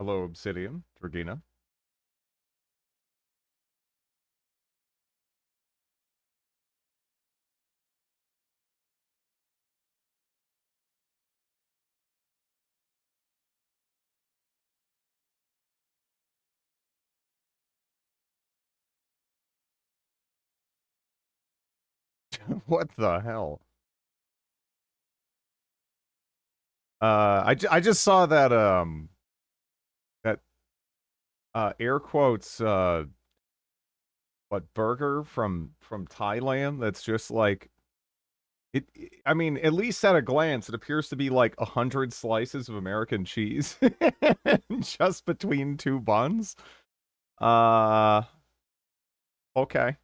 Hello, Obsidian, Regina. What the hell? I just saw that that air quotes what burger from Thailand that's just like I mean, at least at a glance, it appears to be like 100 slices of American cheese just between two buns. Uh, okay.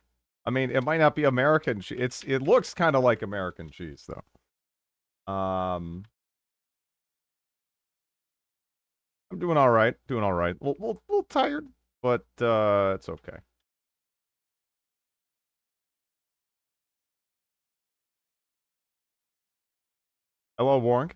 I mean, it might not be American cheese. It looks kind of like American cheese though. I'm doing all right. Doing all right. A little tired, but it's okay. Hello, Warren.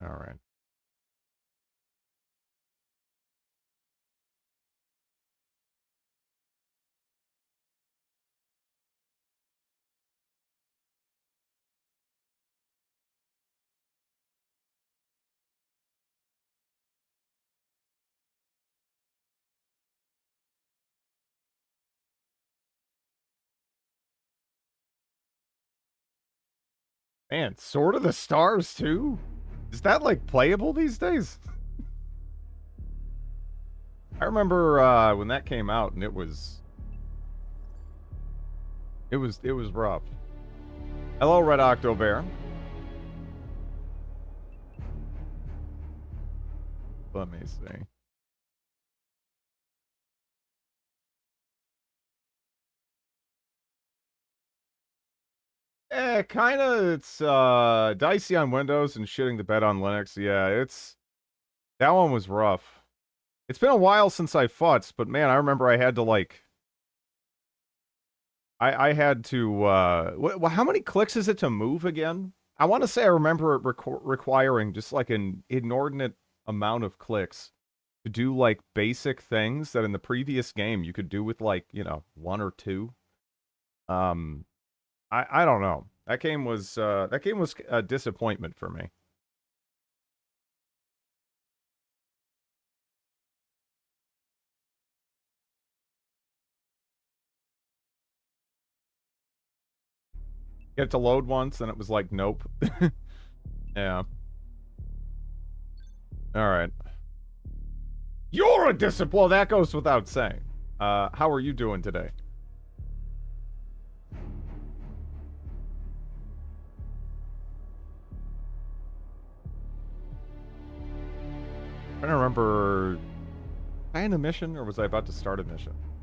All right. Man, Sword of the Stars too? Is that like playable these days? I remember when that came out and it was rough. Hello, Red Octo Bear. Let me see. Kinda it's dicey on Windows and shitting the bed on Linux. Yeah, that one was rough. It's been a while since I futzed, but man, I remember I had to like I had to how many clicks is it to move again? I want to say I remember it requiring just like an inordinate amount of clicks to do like basic things that in the previous game you could do with like, one or two. Um I don't know. That game was a disappointment for me. Get it to load once and it was like nope. Yeah. All right. You're a disappointment. Well, that goes without saying. How are you doing today? I don't remember. Was I in a mission or was I about to start a mission? I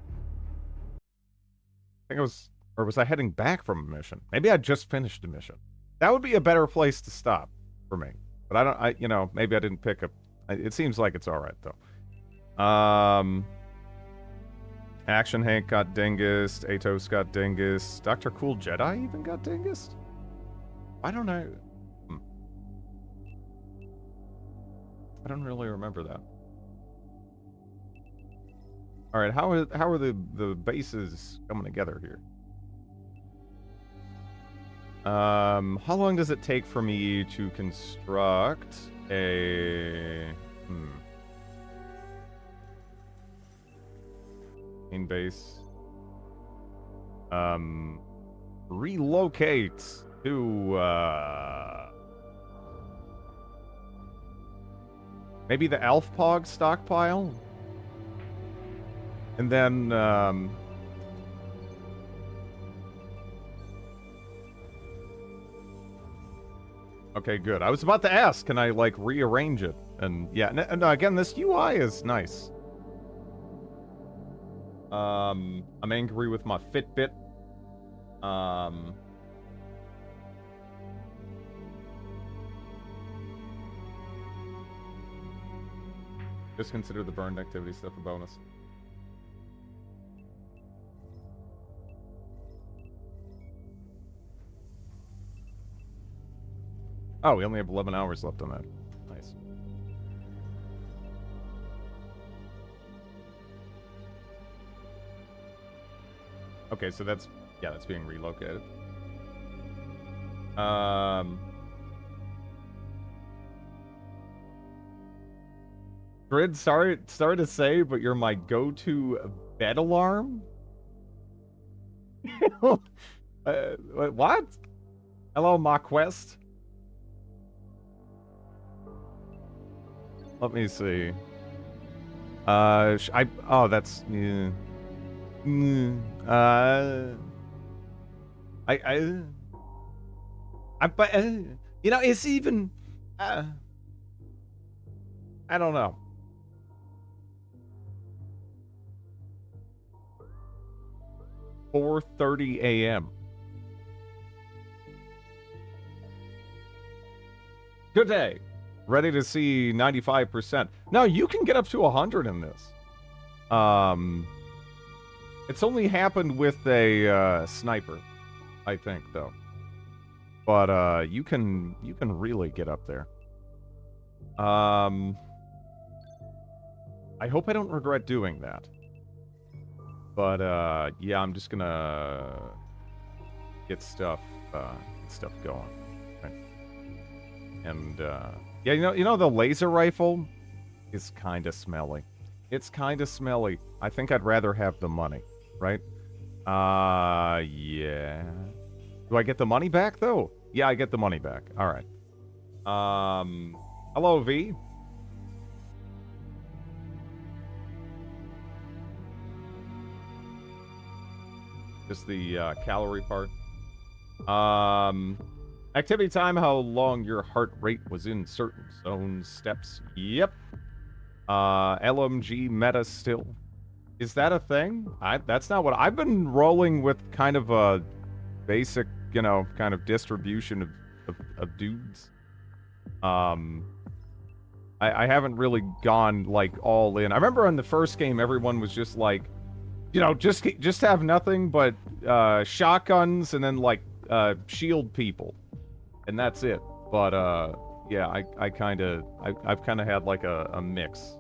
think I was, or was I heading back from a mission? Maybe I just finished a mission. That would be a better place to stop for me. But I don't, maybe I didn't pick up. It seems like it's all right though. Action Hank got dingest. Atos got dingest. Dr. Cool Jedi even got dingest? I don't know. I don't really remember that. All right, how are the bases coming together here? How long does it take for me to construct a main base? Relocate to maybe the Alfpog stockpile? And then, okay, good. I was about to ask, can I, like, rearrange it? And, yeah, and again, this UI is nice. I'm angry with my Fitbit. Just consider the burned activity stuff a bonus. Oh, we only have 11 hours left on that. Nice. Okay, so that's being relocated. Grid, sorry to say, but you're my go-to bed alarm? What? Hello, MaQuest? Let me see. Oh, that's... Yeah. But, you know, it's even... I don't know. $4:30 a.m. Good day. Ready to see 95%. No, you can get up to 100 in this. It's only happened with a sniper, I think, though. But you can really get up there. I hope I don't regret doing that. But yeah, I'm just gonna get stuff going. Right. And yeah, you know the laser rifle is kind of smelly. It's kind of smelly. I think I'd rather have the money, right? Yeah. Do I get the money back though? Yeah, I get the money back. All right. Hello, V. Just the calorie part. Activity time, how long your heart rate was in certain zone steps. Yep. LMG meta still. Is that a thing? That's not what I've been rolling with, kind of a basic, you know, kind of distribution of dudes. I haven't really gone like all in. I remember in the first game everyone was just like, you know, just have nothing but shotguns and then like shield people, and that's it. But yeah, I've kind of had like a mix.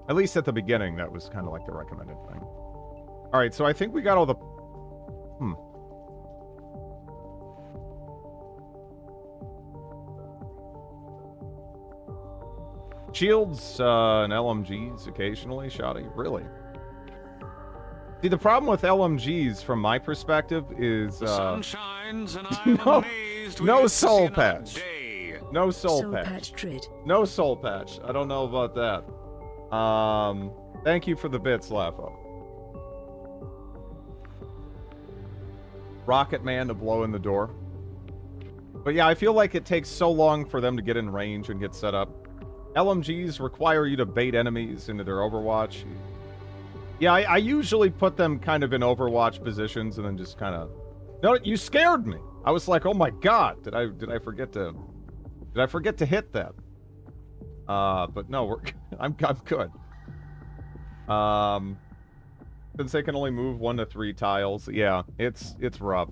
At least at the beginning, that was kind of like the recommended thing. All right, so I think we got all the. Shields and LMGs occasionally, Shoddy? Really? See, the problem with LMGs, from my perspective, is the sun shines and I'm amazed no soul patch. No soul patch. Trid. No soul patch. I don't know about that. Thank you for the bits, Lafo. Rocket Man to blow in the door. But yeah, I feel like it takes so long for them to get in range and get set up. LMGs require you to bait enemies into their Overwatch. Yeah, I usually put them kind of in Overwatch positions and then just kind of... No, you scared me. I was like, oh my god, did I forget to hit that? But no, I'm good. Since they can only move 1 to 3 tiles, yeah, it's rough.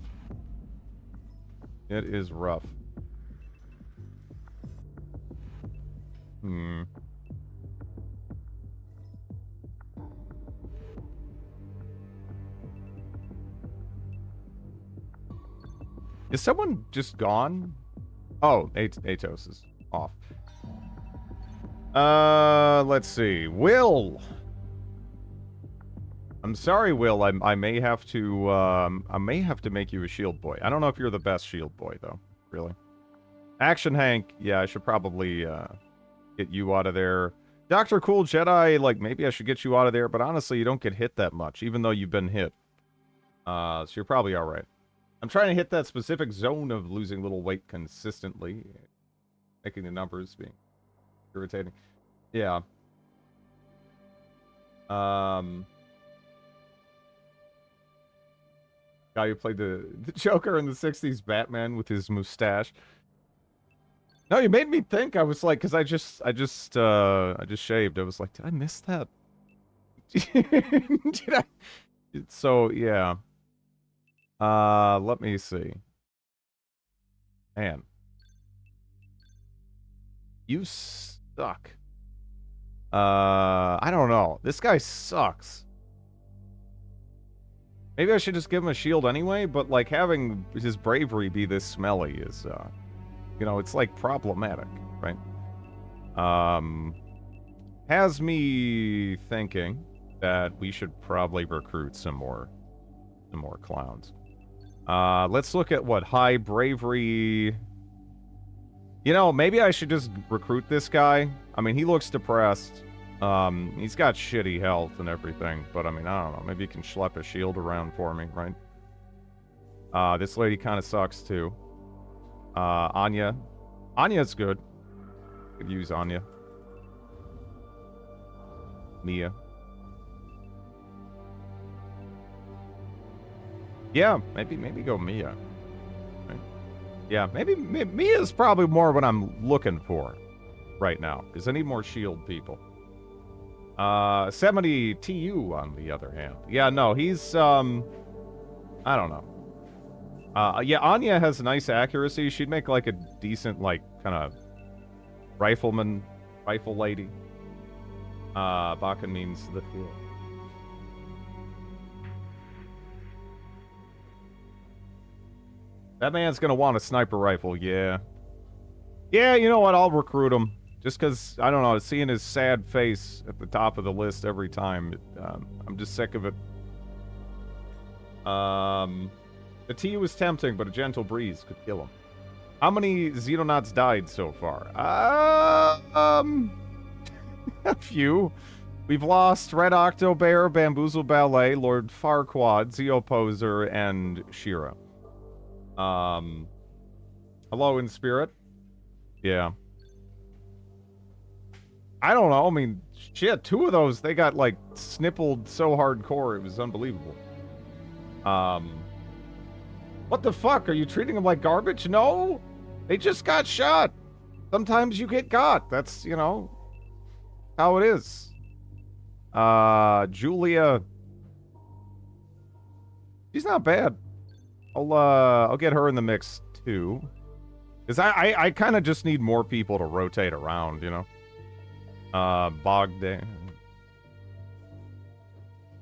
It is rough. Is someone just gone? Oh, Atos is off. Let's see. Will. I'm sorry, Will. I may have to make you a shield boy. I don't know if you're the best shield boy though. Really. Action Hank. Yeah, I should probably get you out of there. Dr. Cool Jedi, like, maybe I should get you out of there, but honestly, you don't get hit that much, even though you've been hit. So you're probably alright. I'm trying to hit that specific zone of losing little weight consistently, making the numbers being irritating. Yeah. Guy who played the Joker in the 60s Batman with his mustache. No, you made me think. I was like, because I just shaved. I was like, did I miss that? Did I? So, yeah. Let me see. Man. You suck. I don't know. This guy sucks. Maybe I should just give him a shield anyway, but, like, having his bravery be this smelly is, you know, it's, like, problematic, right? Has me thinking that we should probably recruit some more clowns. Let's look at what high bravery. You know, maybe I should just recruit this guy. I mean, he looks depressed. He's got shitty health and everything, but I mean, I don't know. Maybe he can schlep a shield around for me, right? This lady kind of sucks too. Anya. Anya's good. Could use Anya. Mia. Yeah, maybe go Mia. Right? Yeah, maybe Mia's probably more what I'm looking for right now, because I need more shield people. 70 TU on the other hand. Yeah, no, he's I don't know. Yeah, Anya has nice accuracy. She'd make like a decent, like, kind of rifle lady. Bakken means the field. That man's gonna want a sniper rifle, yeah. Yeah, you know what? I'll recruit him. Just because, I don't know, seeing his sad face at the top of the list every time, I'm just sick of it. The tea was tempting, but a gentle breeze could kill him. How many Xenonauts died so far? A few. We've lost Red Octobear, Bamboozle Ballet, Lord Farquaad, Zeo Poser, and Shira. Hello in spirit. Yeah. I don't know. I mean, shit, 2 of those, they got, like, snippled so hardcore, it was unbelievable. What the fuck? Are you treating them like garbage? No! They just got shot! Sometimes you get got. That's, you know, how it is. Julia. She's not bad. I'll get her in the mix, too. Because I kind of just need more people to rotate around, you know? Bogdan.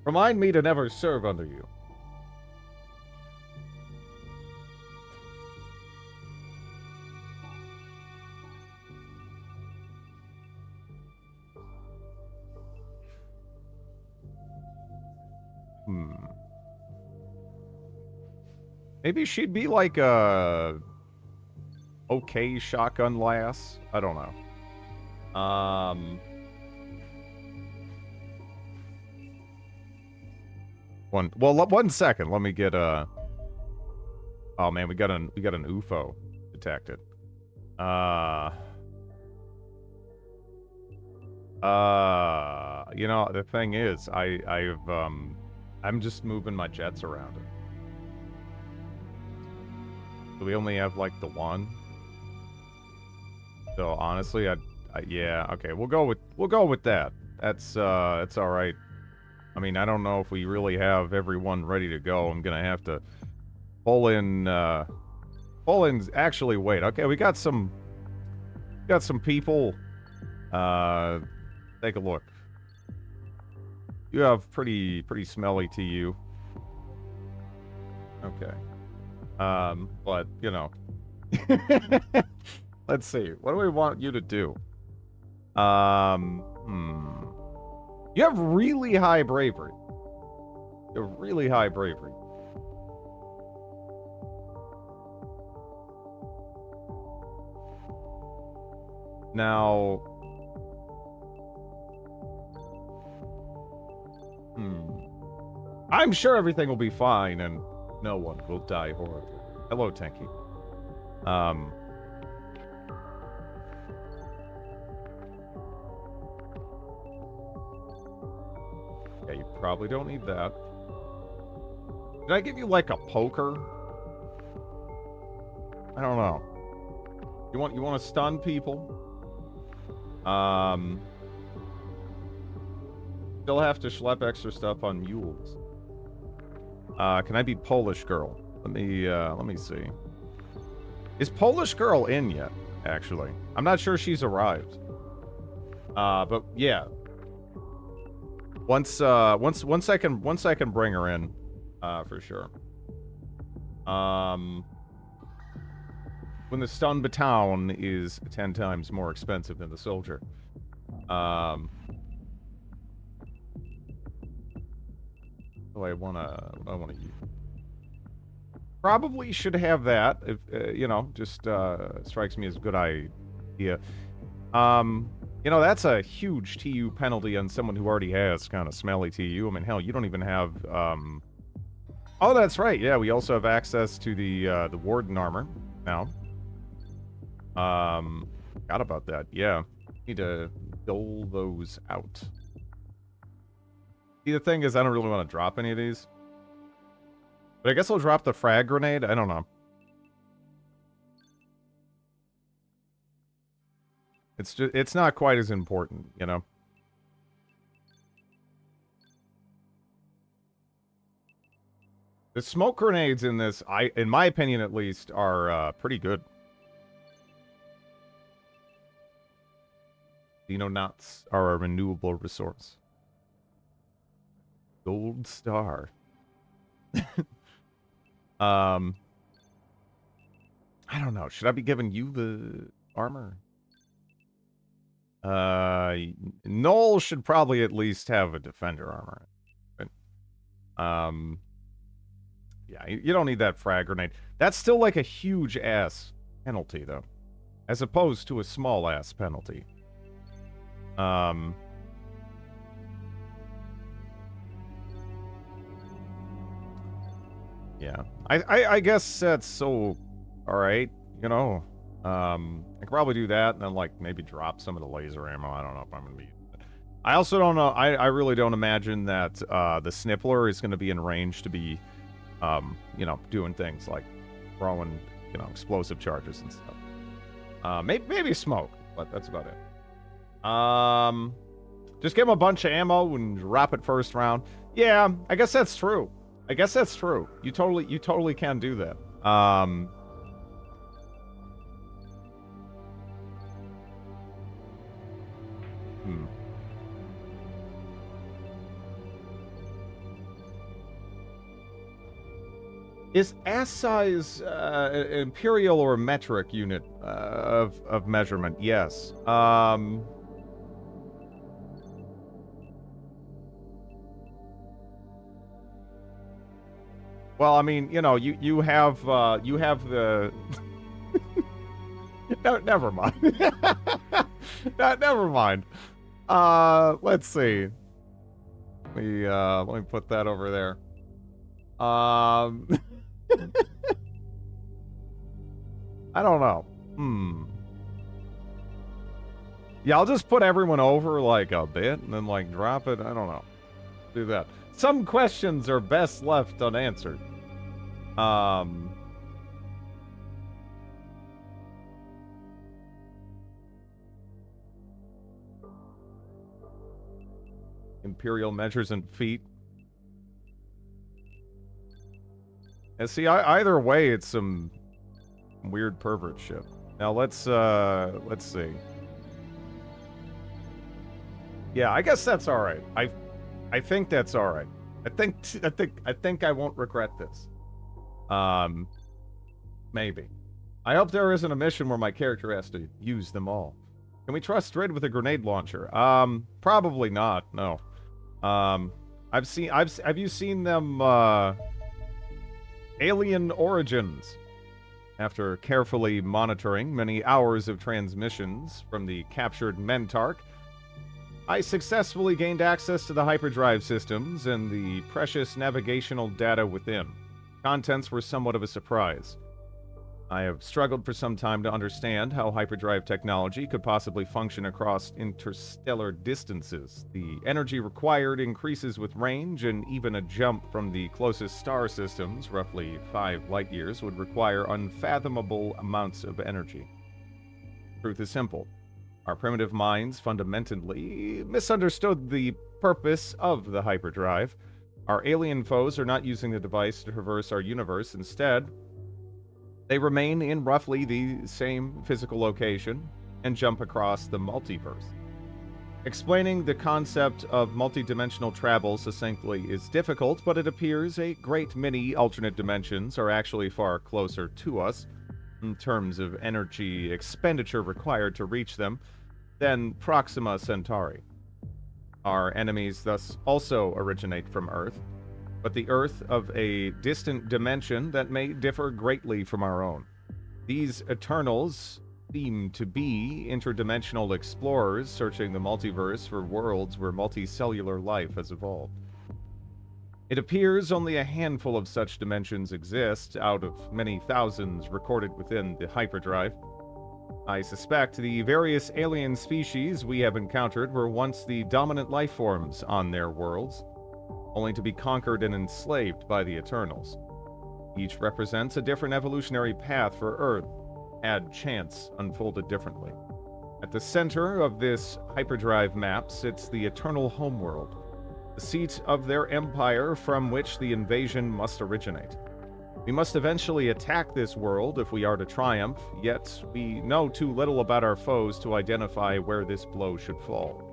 Remind me to never serve under you. Maybe she'd be like a okay shotgun lass. I don't know. One second. Let me get a. Oh man, we got an UFO detected. You know, the thing is, I'm just moving my jets around it. So we only have like the one. So honestly, yeah, okay, we'll go with that. That's all right. I mean, I don't know if we really have everyone ready to go. I'm gonna have to pull in. Actually, wait. Okay, we got some people. Take a look. You have pretty smelly TU. Okay. But you know. Let's see. What do we want you to do? You have really high bravery. You have really high bravery. Now, I'm sure everything will be fine and no one will die horribly. Hello, Tanky. probably don't need that. Did I give you, like, a poker? I don't know. You want to stun people? Still have to schlep extra stuff on mules. Can I be Polish girl? Let me see. Is Polish girl in yet? Actually, I'm not sure she's arrived. But yeah. Once I can bring her in, for sure. When the stun baton is 10 times more expensive than the soldier. What do I wanna use? Probably should have that. If you know, just strikes me as a good idea. You know, that's a huge TU penalty on someone who already has kind of smelly TU. I mean, hell, you don't even have. Oh, that's right. Yeah, we also have access to the warden armor now. Forgot about that. Yeah, need to dole those out. See, the thing is, I don't really want to drop any of these. But I guess I'll drop the frag grenade. I don't know. It's not quite as important, you know. The smoke grenades in this, in my opinion at least, are pretty good. Xenonauts are a renewable resource. Gold star. I don't know. Should I be giving you the armor? Noel should probably at least have a defender armor. But, yeah, you don't need that frag grenade. That's still like a huge ass penalty, though, as opposed to a small ass penalty. Yeah, I guess that's so all right, you know. I could probably do that and then, like, maybe drop some of the laser ammo. I don't know if I'm gonna be. I also don't know. I really don't imagine that the Snippler is gonna be in range to be, you know, doing things like throwing, you know, explosive charges and stuff. Maybe smoke, but that's about it. Just give him a bunch of ammo and drop it first round. Yeah, I guess that's true. You totally can do that. Is ass size imperial or metric unit of measurement? Yes. Well, I mean, you know, you have the. No, never mind. Never mind. Let's see. Let me put that over there. I don't know. Yeah, I'll just put everyone over like a bit and then like drop it. I don't know. Do that. Some questions are best left unanswered. Imperial measures in feet. And see, either way, it's some weird pervert shit. Now let's see. Yeah, I guess that's all right. I think that's all right. I think I won't regret this. Maybe. I hope there isn't a mission where my character has to use them all. Can we trust Red with a grenade launcher? Probably not. No. Have you seen them? Alien Origins. After carefully monitoring many hours of transmissions from the captured Mentark, I successfully gained access to the hyperdrive systems and the precious navigational data within. Contents were somewhat of a surprise. I have struggled for some time to understand how hyperdrive technology could possibly function across interstellar distances. The energy required increases with range, and even a jump from the closest star systems, roughly 5 light years, would require unfathomable amounts of energy. Truth is simple. Our primitive minds fundamentally misunderstood the purpose of the hyperdrive. Our alien foes are not using the device to traverse our universe. Instead, they remain in roughly the same physical location and jump across the multiverse. Explaining the concept of multidimensional travel succinctly is difficult, but it appears a great many alternate dimensions are actually far closer to us, in terms of energy expenditure required to reach them, than Proxima Centauri. Our enemies thus also originate from Earth, but the Earth of a distant dimension that may differ greatly from our own. These Eternals seem to be interdimensional explorers searching the multiverse for worlds where multicellular life has evolved. It appears only a handful of such dimensions exist out of many thousands recorded within the hyperdrive. I suspect the various alien species we have encountered were once the dominant life forms on their worlds, only to be conquered and enslaved by the Eternals. Each represents a different evolutionary path for Earth, had chance unfolded differently. At the center of this hyperdrive map sits the Eternal Homeworld, the seat of their empire from which the invasion must originate. We must eventually attack this world if we are to triumph, yet we know too little about our foes to identify where this blow should fall.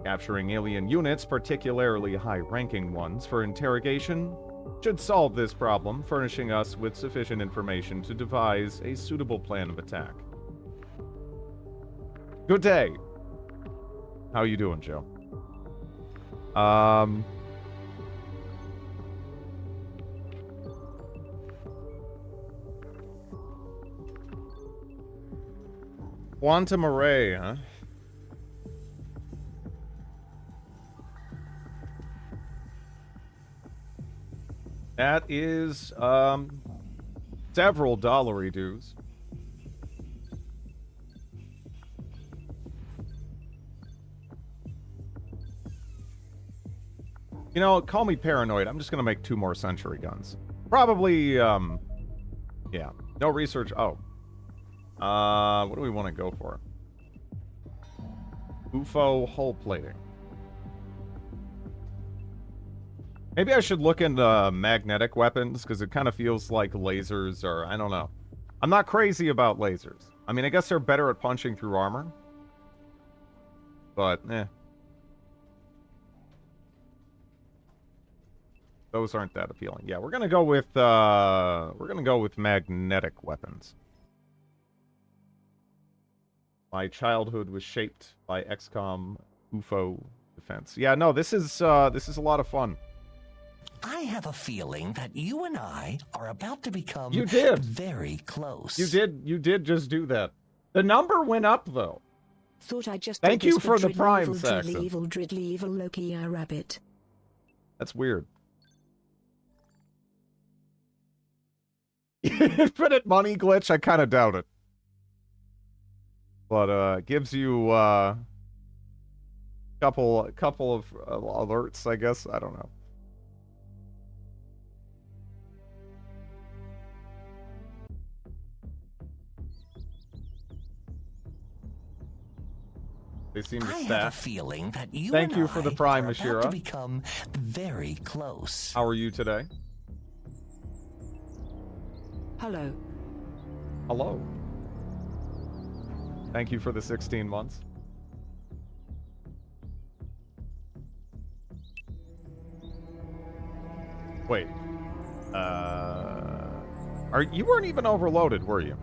Capturing alien units, particularly high-ranking ones, for interrogation should solve this problem, furnishing us with sufficient information to devise a suitable plan of attack. Good day. How you doing, Joe? Quantum array, huh? That is, several dollary dues. You know, call me paranoid. I'm just gonna make 2 more century guns. Probably, yeah. No research. Oh. What do we want to go for? UFO hull plating. Maybe I should look into magnetic weapons, because it kind of feels like lasers are... I don't know. I'm not crazy about lasers. I mean, I guess they're better at punching through armor. But, eh. Those aren't that appealing. Yeah, we're gonna go with magnetic weapons. My childhood was shaped by XCOM UFO defense. Yeah, no, this is a lot of fun. I have a feeling that you and I are about to become very close. You did just do that. The number went up, though. Thought I just Thank you for the prime, Saxon. Evil, driddly, evil, Loki, rabbit. That's weird. Infinite money glitch? I kind of doubt it. But, gives you, couple of alerts, I guess. I don't know. They seem to staff. I have a feeling that you Thank and you for the prime, are Ashira. about to become very close. How are you today? Hello. Hello. Thank you for the 16 months. Wait. You weren't even overloaded, were you?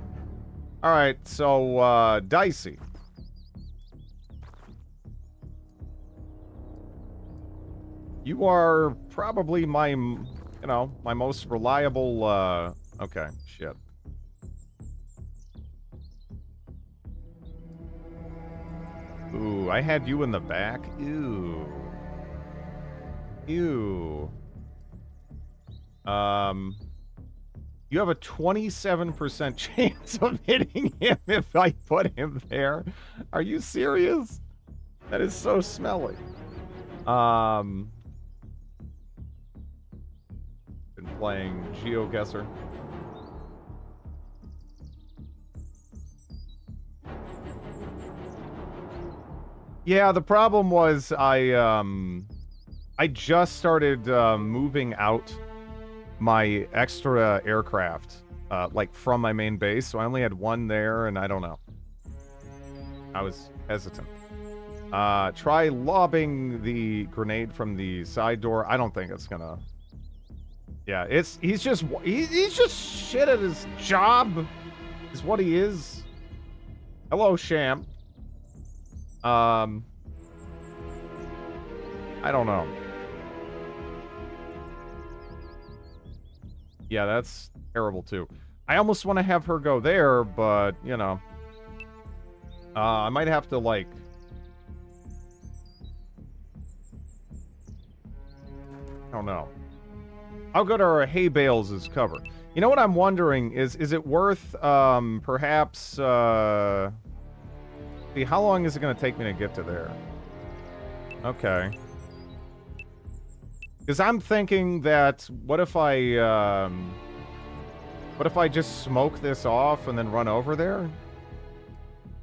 Alright, so, Dicey. You are probably my, my most reliable, okay, shit. Ooh, I had you in the back? Ew. Ew. You have a 27% chance of hitting him if I put him there. Are you serious? That is so smelly. Been playing GeoGuessr. Yeah, the problem was I just started moving out my extra aircraft, like from my main base, so I only had one there, and I don't know. I was hesitant. Try lobbing the grenade from the side door. I don't think it's gonna. Yeah, he's just shit at his job, is what he is. Hello, Sham. I don't know. Yeah, that's terrible too. I almost want to have her go there, but, you know. I might have to, like... I don't know. How good are hay bales as cover? You know what I'm wondering is it worth, perhaps, see, how long is it going to take me to get to there? Okay. Because I'm thinking that, what if I just smoke this off and then run over there?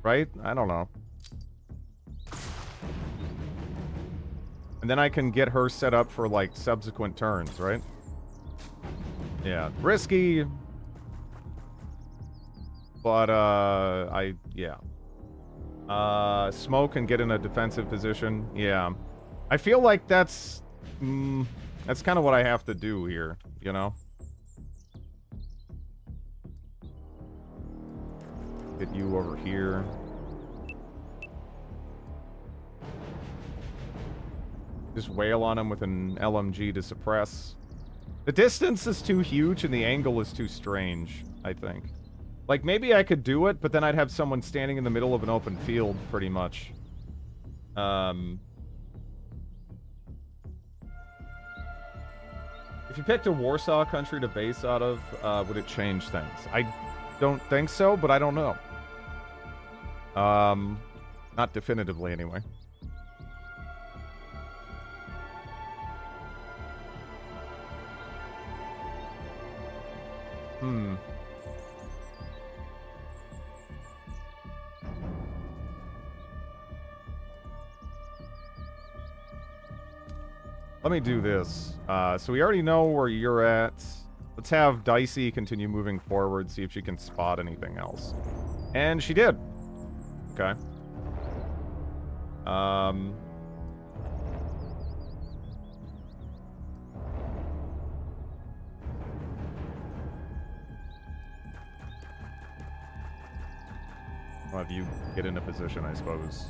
Right? I don't know. And then I can get her set up for, like, subsequent turns, right? Yeah. Risky. But, yeah. Smoke and get in a defensive position. Yeah. I feel like that's kind of what I have to do here, you know? Get you over here. Just wail on him with an LMG to suppress. The distance is too huge and the angle is too strange, I think. Like, maybe I could do it, but then I'd have someone standing in the middle of an open field, pretty much. If you picked a Warsaw country to base out of, would it change things? I don't think so, but I don't know. Not definitively, anyway. Let me do this. So we already know where you're at. Let's have Dicey continue moving forward, see if she can spot anything else. And she did. Okay. I'll have you get into position, I suppose.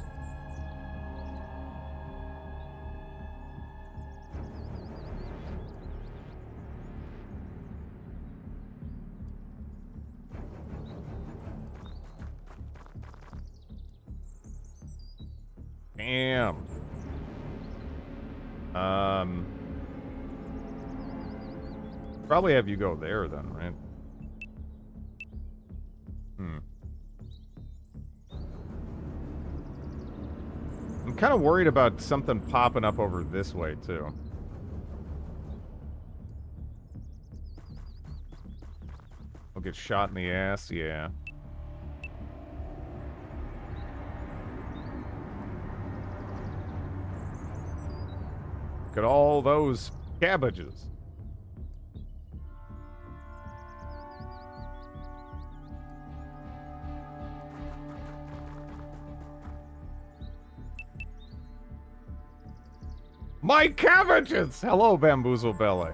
Damn. Probably have you go there then, right? I'm kind of worried about something popping up over this way, too. I'll get shot in the ass, yeah. Look at all those cabbages. My cabbages! Hello, Bamboozle Belly.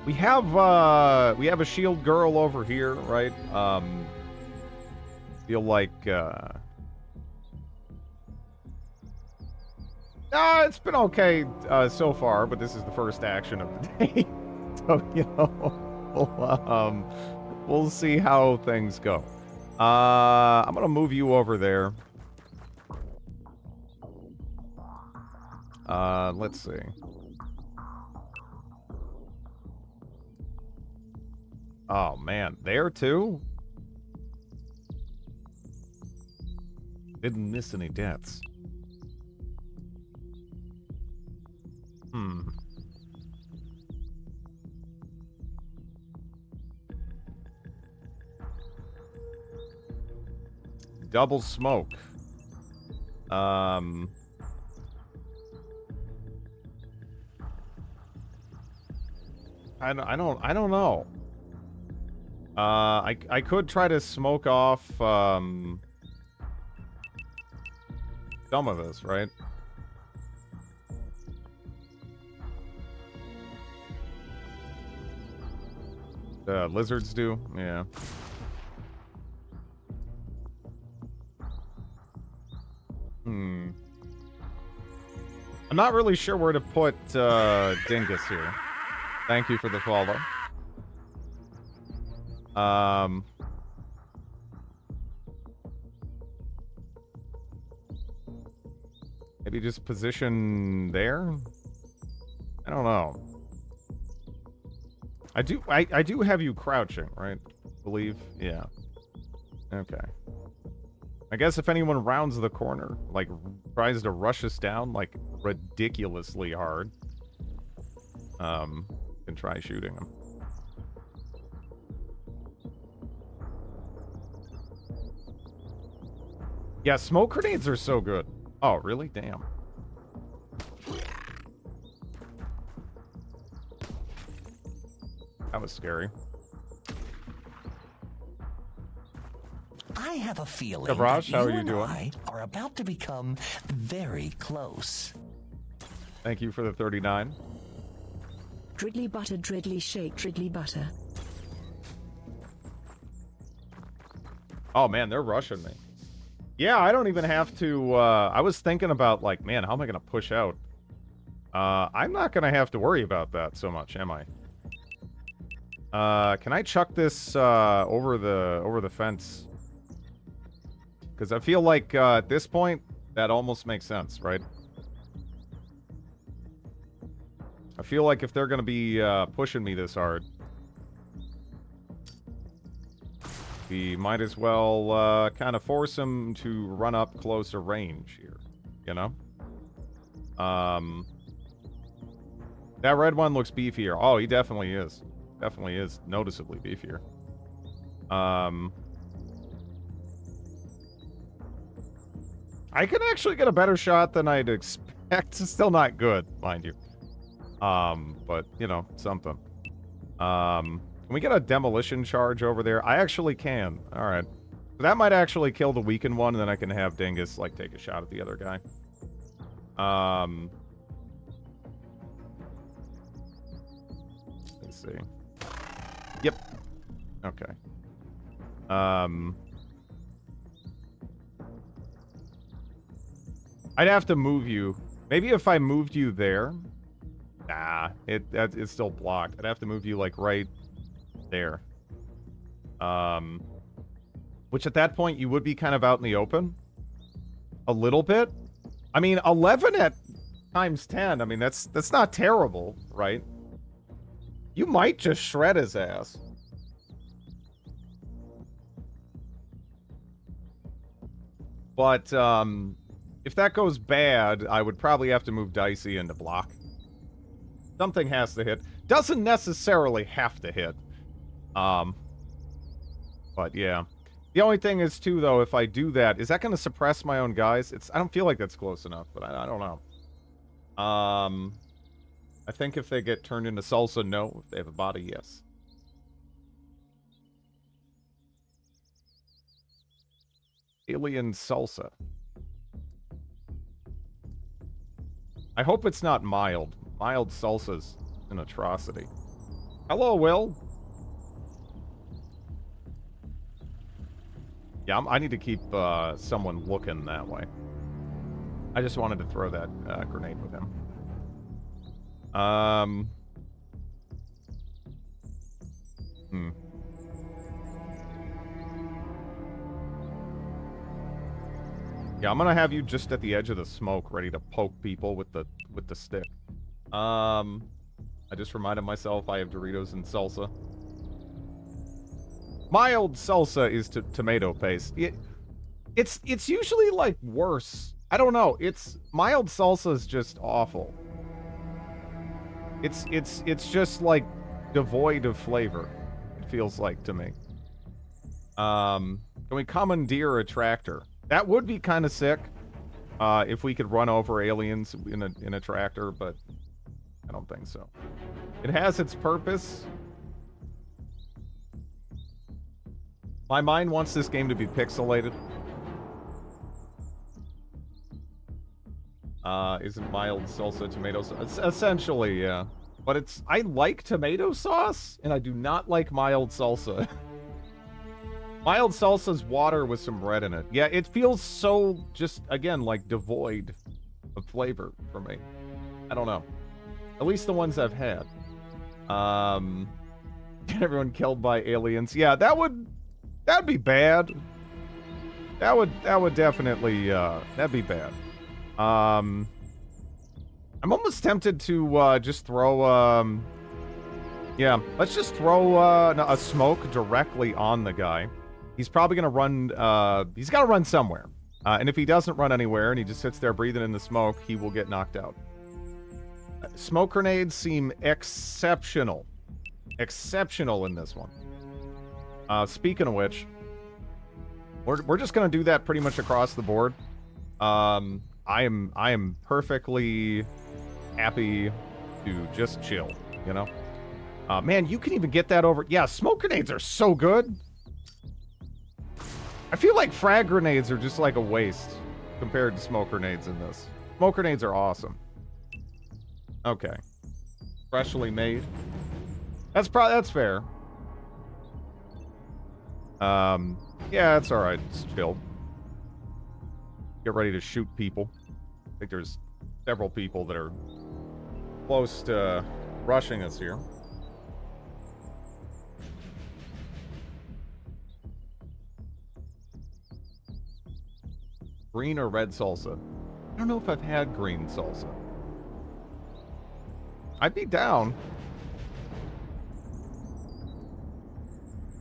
We have a shield girl over here, right? Feel like, it's been okay, so far, but this is the first action of the day. So, you know, we'll see how things go. I'm gonna move you over there. Let's see. Oh, man. There, too? Didn't miss any deaths. Hmm. Double smoke. I don't know. I could try to smoke off, some of this, right? Lizards do? Yeah. Hmm. I'm not really sure where to put, Dingus here. Thank you for the follow. Maybe just position there? I don't know. I do have you crouching, right? Believe? Yeah. Okay. I guess if anyone rounds the corner, like, tries to rush us down, like, ridiculously hard, can try shooting them. Yeah, smoke grenades are so good. Oh, really? Damn. That was scary. I have a feeling Kabrash, that how you are you and doing? I are about to become very close. Thank you for the 39. Driddly butter, driddly shake, driddly butter. Oh, man, they're rushing me. Yeah, I don't even have to, I was thinking about, like, man, how am I gonna push out? I'm not gonna have to worry about that so much, am I? Can I chuck this, over the fence? Because I feel like, at this point, that almost makes sense, right? I feel like if they're gonna be, pushing me this hard, we might as well, kind of force them to run up closer range here, you know? That red one looks beefier. Oh, he definitely is. Definitely is noticeably beefier. I can actually get a better shot than I'd expect. It's still not good, mind you. But, you know, something. Can we get a demolition charge over there? I actually can. Alright. That might actually kill the weakened one, and then I can have Dingus, like, take a shot at the other guy. Let's see. Yep. Okay. I'd have to move you. Maybe if I moved you there. Nah, it's still blocked. I'd have to move you, like, right there. Which at that point, you would be kind of out in the open. A little bit. I mean, 11 at times 10. I mean, that's not terrible, right? You might just shred his ass. But, if that goes bad, I would probably have to move Dicey into block. Something has to hit. Doesn't necessarily have to hit. But yeah. The only thing is, too, though, if I do that, is that going to suppress my own guys? I don't feel like that's close enough, but I don't know. I think if they get turned into salsa, no. If they have a body, yes. Alien salsa. I hope it's not mild. Mild salsa's an atrocity. Hello, Will. Yeah, I need to keep someone looking that way. I just wanted to throw that grenade with him. Yeah, I'm gonna have you just at the edge of the smoke, ready to poke people with the stick. I just reminded myself I have Doritos and salsa. Mild salsa is tomato paste. It's usually like worse. I don't know. Mild salsa is just awful. It's just like devoid of flavor. It feels like to me. Can we commandeer a tractor? That would be kind of sick. If we could run over aliens in a tractor, but I don't think so. It has its purpose. My mind wants this game to be pixelated. Isn't mild salsa tomato sauce? Essentially, yeah. But I like tomato sauce, and I do not like mild salsa. Mild salsa's water with some red in it. Yeah, it feels so, just, again, like devoid of flavor for me. I don't know. At least the ones I've had. Get everyone killed by aliens. Yeah, that'd be bad. That would definitely, that'd be bad. I'm almost tempted to, just throw, yeah, let's just throw, a smoke directly on the guy. He's probably gonna run, he's gotta run somewhere. And if he doesn't run anywhere and he just sits there breathing in the smoke, he will get knocked out. Smoke grenades seem exceptional. Exceptional in this one. Speaking of which, we're just gonna do that pretty much across the board. I am perfectly happy to just chill, you know? Man, you can even get that over... Yeah, smoke grenades are so good. I feel like frag grenades are just like a waste compared to smoke grenades in this. Smoke grenades are awesome. Okay. Freshly made. That's fair. Yeah, it's alright. It's chill. Get ready to shoot people. I think there's several people that are close to rushing us here. Green or red salsa? I don't know if I've had green salsa. I'd be down.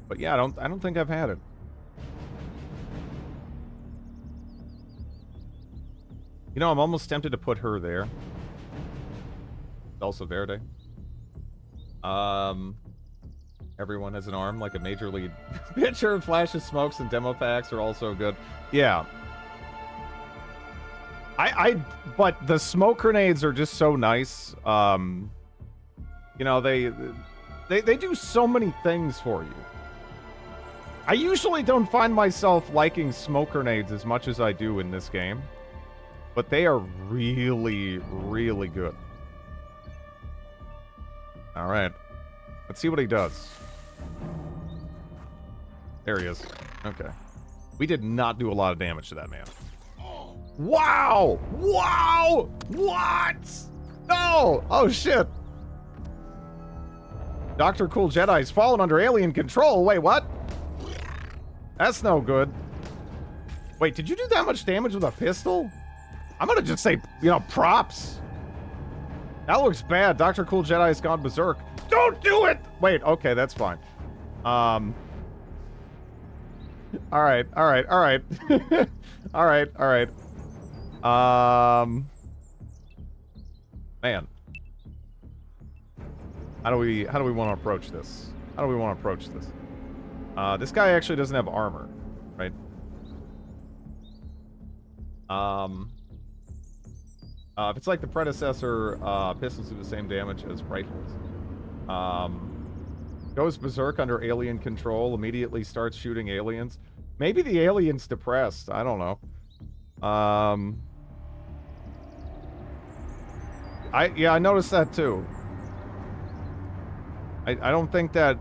But yeah, I don't think I've had it. You know, I'm almost tempted to put her there. Salsa Verde. Everyone has an arm like a major league pitcher. Flashes, smokes, and demo packs are also good. Yeah. But the smoke grenades are just so nice. You know, they do so many things for you. I usually don't find myself liking smoke grenades as much as I do in this game. But they are really, really good. Alright. Let's see what he does. There he is. Okay. We did not do a lot of damage to that man. Wow! Wow! What? No! Oh, shit. Dr. Cool Jedi's fallen under alien control. Wait, what? That's no good. Wait, did you do that much damage with a pistol? I'm gonna just say, you know, props. That looks bad. Dr. Cool Jedi has gone berserk. Don't do it! Wait, okay, that's fine. Alright. Alright. Man. How do we want to approach this? This guy actually doesn't have armor, right? If it's like the predecessor, pistols do the same damage as rifles. Goes berserk under alien control, immediately starts shooting aliens. Maybe the alien's depressed, I don't know. I noticed that too. I don't think that,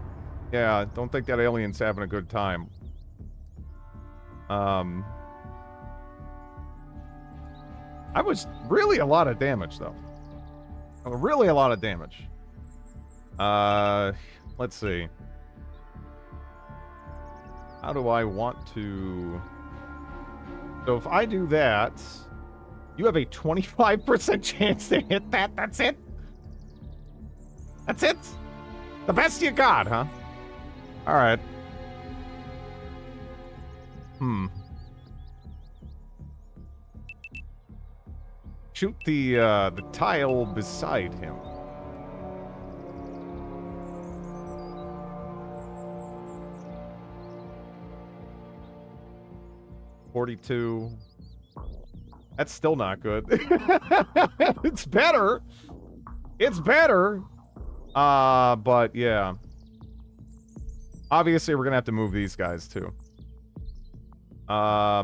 yeah, I don't think that alien's having a good time. I was really a lot of damage, though. Really a lot of damage. Let's see. How do I want to... So if I do that, you have a 25% chance to hit that. That's it? That's it? The best you got, huh? Alright. Shoot the tile beside him. $42. That's still not good. It's better. It's better. But yeah. Obviously, we're gonna have to move these guys too. Where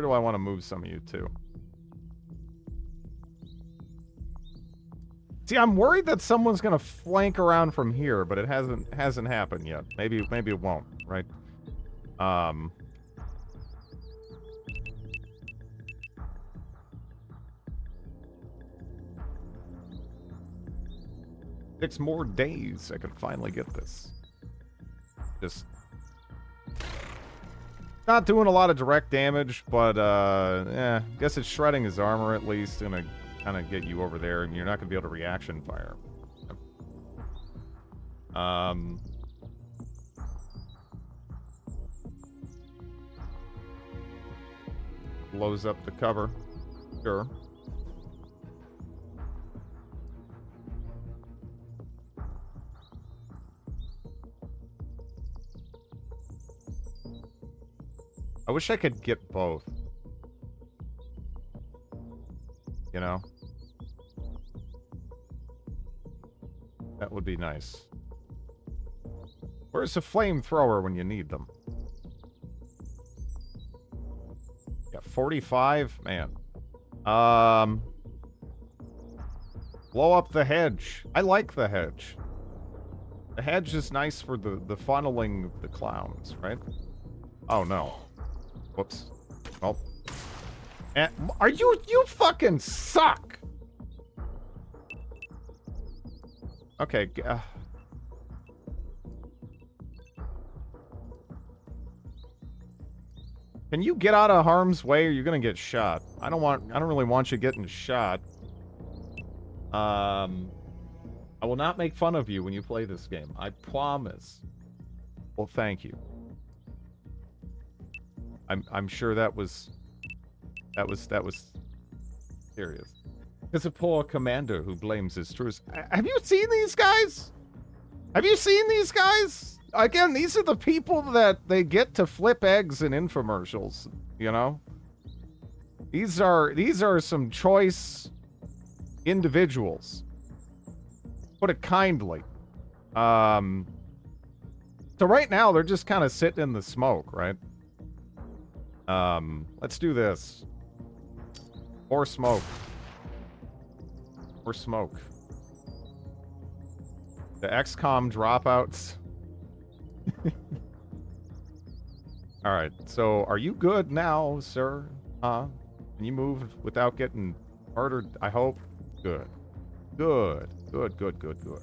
do I want to move some of you to? See, I'm worried that someone's gonna flank around from here, but it hasn't happened yet. Maybe it won't, right? Six more days, I can finally get this. Just not doing a lot of direct damage, but yeah, guess it's shredding his armor at least, gonna kind of get you over there, and you're not gonna be able to reaction fire. Blows up the cover. Sure. I wish I could get both. You know? That would be nice. Where's a flamethrower when you need them? Yeah, 45? Man. Blow up the hedge. I like the hedge. The hedge is nice for the funneling the clowns, right? Oh, no. Whoops. Oh. And are you fucking suck? Okay. Can you get out of harm's way or you're gonna get shot? I don't really want you getting shot. I will not make fun of you when you play this game. I promise. Well, thank you. I'm sure that was serious. It's a poor commander who blames his troops. Have you seen these guys? Have you seen these guys? Again, these are the people that they get to flip eggs in infomercials, you know? These are some choice individuals. Put it kindly. So right now they're just kind of sitting in the smoke, right? Let's do this. Or smoke. Or smoke. The XCOM dropouts. Alright, so are you good now, sir? Can you move without getting murdered? I hope. Good. Good. Good, good, good, good.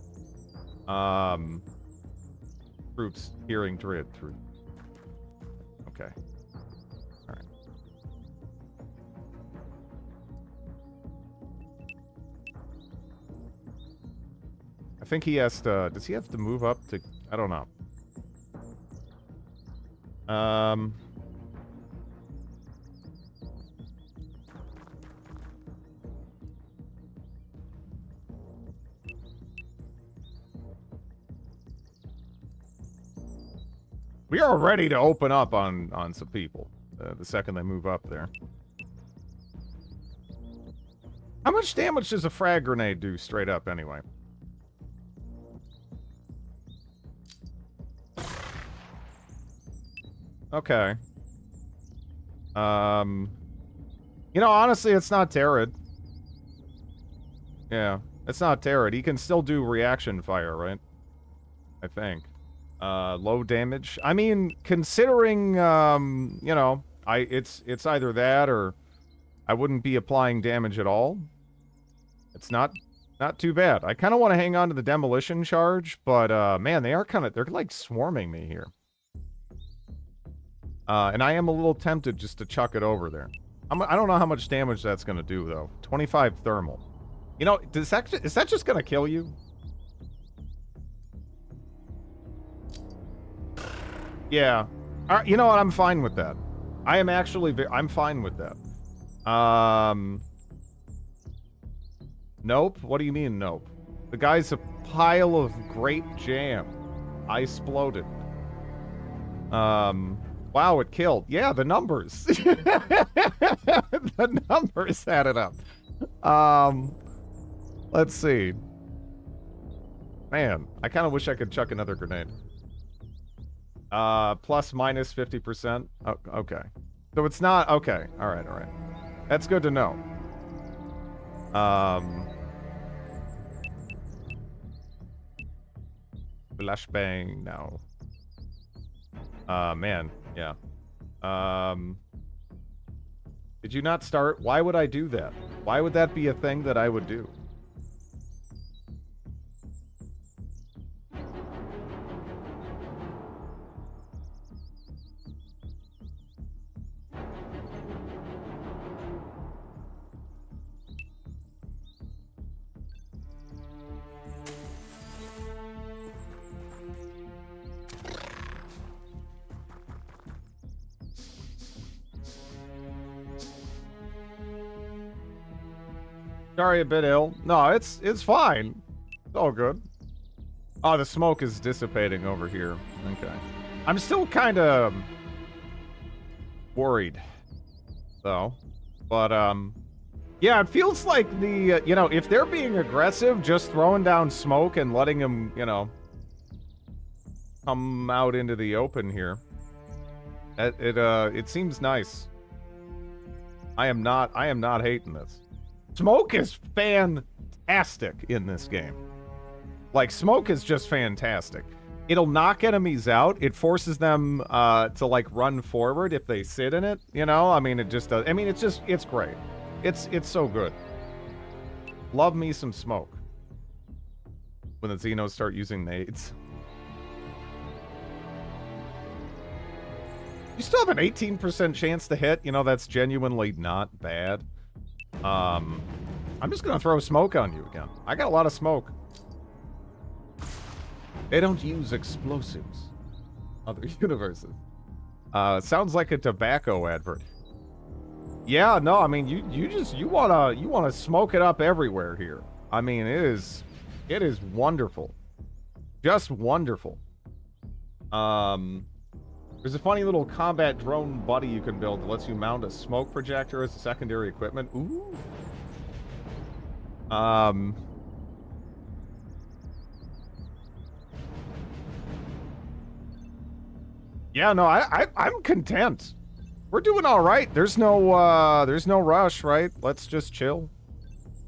Troops hearing Drid through. Okay. Alright. I think he has to... Does he have to move up to... I don't know. We are ready to open up on some people the second they move up there. How much damage does a frag grenade do straight up anyway? Okay. You know, honestly, it's not Terrid. Yeah, it's not Terrid. He can still do reaction fire, right? I think. Low damage. I mean, considering, you know, it's either that or I wouldn't be applying damage at all. It's not too bad. I kind of want to hang on to the demolition charge, but, man, they're like swarming me here. And I am a little tempted just to chuck it over there. I don't know how much damage that's going to do, though. 25 thermal. You know, is that just going to kill you? Yeah. You know what? I'm fine with that. I am actually... I'm fine with that. Nope. What do you mean, nope? The guy's a pile of grape jam. I exploded. Wow, it killed. Yeah, the numbers. The numbers added up. Let's see. Man, I kind of wish I could chuck another grenade. Plus minus 50%. Oh, okay. So it's not... Okay. All right, all right. That's good to know. Flashbang now. Man, yeah. Did you not start? Why would I do that? Why would that be a thing that I would do? Sorry, a bit ill. No, it's fine. It's all good. Oh, the smoke is dissipating over here. Okay. I'm still kind of worried, though. But, yeah, it feels like the, you know, if they're being aggressive, just throwing down smoke and letting them, you know, come out into the open here. It seems nice. I am not hating this. Smoke is fantastic in this game. Like, smoke is just fantastic. It'll knock enemies out. It forces them to, like, run forward if they sit in it, you know? I mean, it just does. I mean, it's great. It's so good. Love me some smoke. When the Xenos start using nades. You still have an 18% chance to hit. You know, that's genuinely not bad. I'm just gonna throw smoke on you again. I got a lot of smoke. They don't use explosives. Other universes. Sounds like a tobacco advert. Yeah, no, I mean, you wanna smoke it up everywhere here. I mean, it is wonderful. Just wonderful. There's a funny little combat drone buddy you can build that lets you mount a smoke projector as a secondary equipment. Ooh. Yeah, no, I'm content. We're doing all right. There's no rush, right? Let's just chill.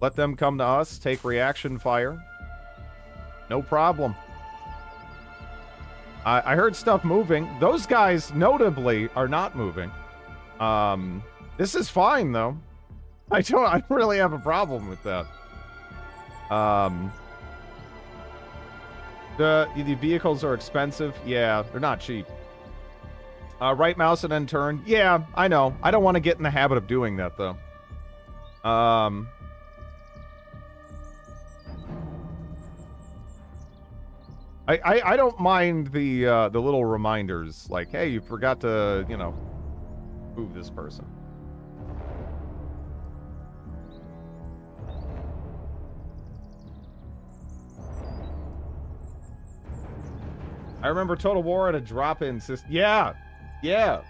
Let them come to us, take reaction fire. No problem. I heard stuff moving. Those guys, notably, are not moving. This is fine, though. I don't really have a problem with that. The vehicles are expensive. Yeah, they're not cheap. Right mouse and then turn. Yeah, I know. I don't want to get in the habit of doing that, though. I don't mind the little reminders, like, hey, you forgot to, you know, move this person. I remember Total War had a drop-in system. Yeah, yeah.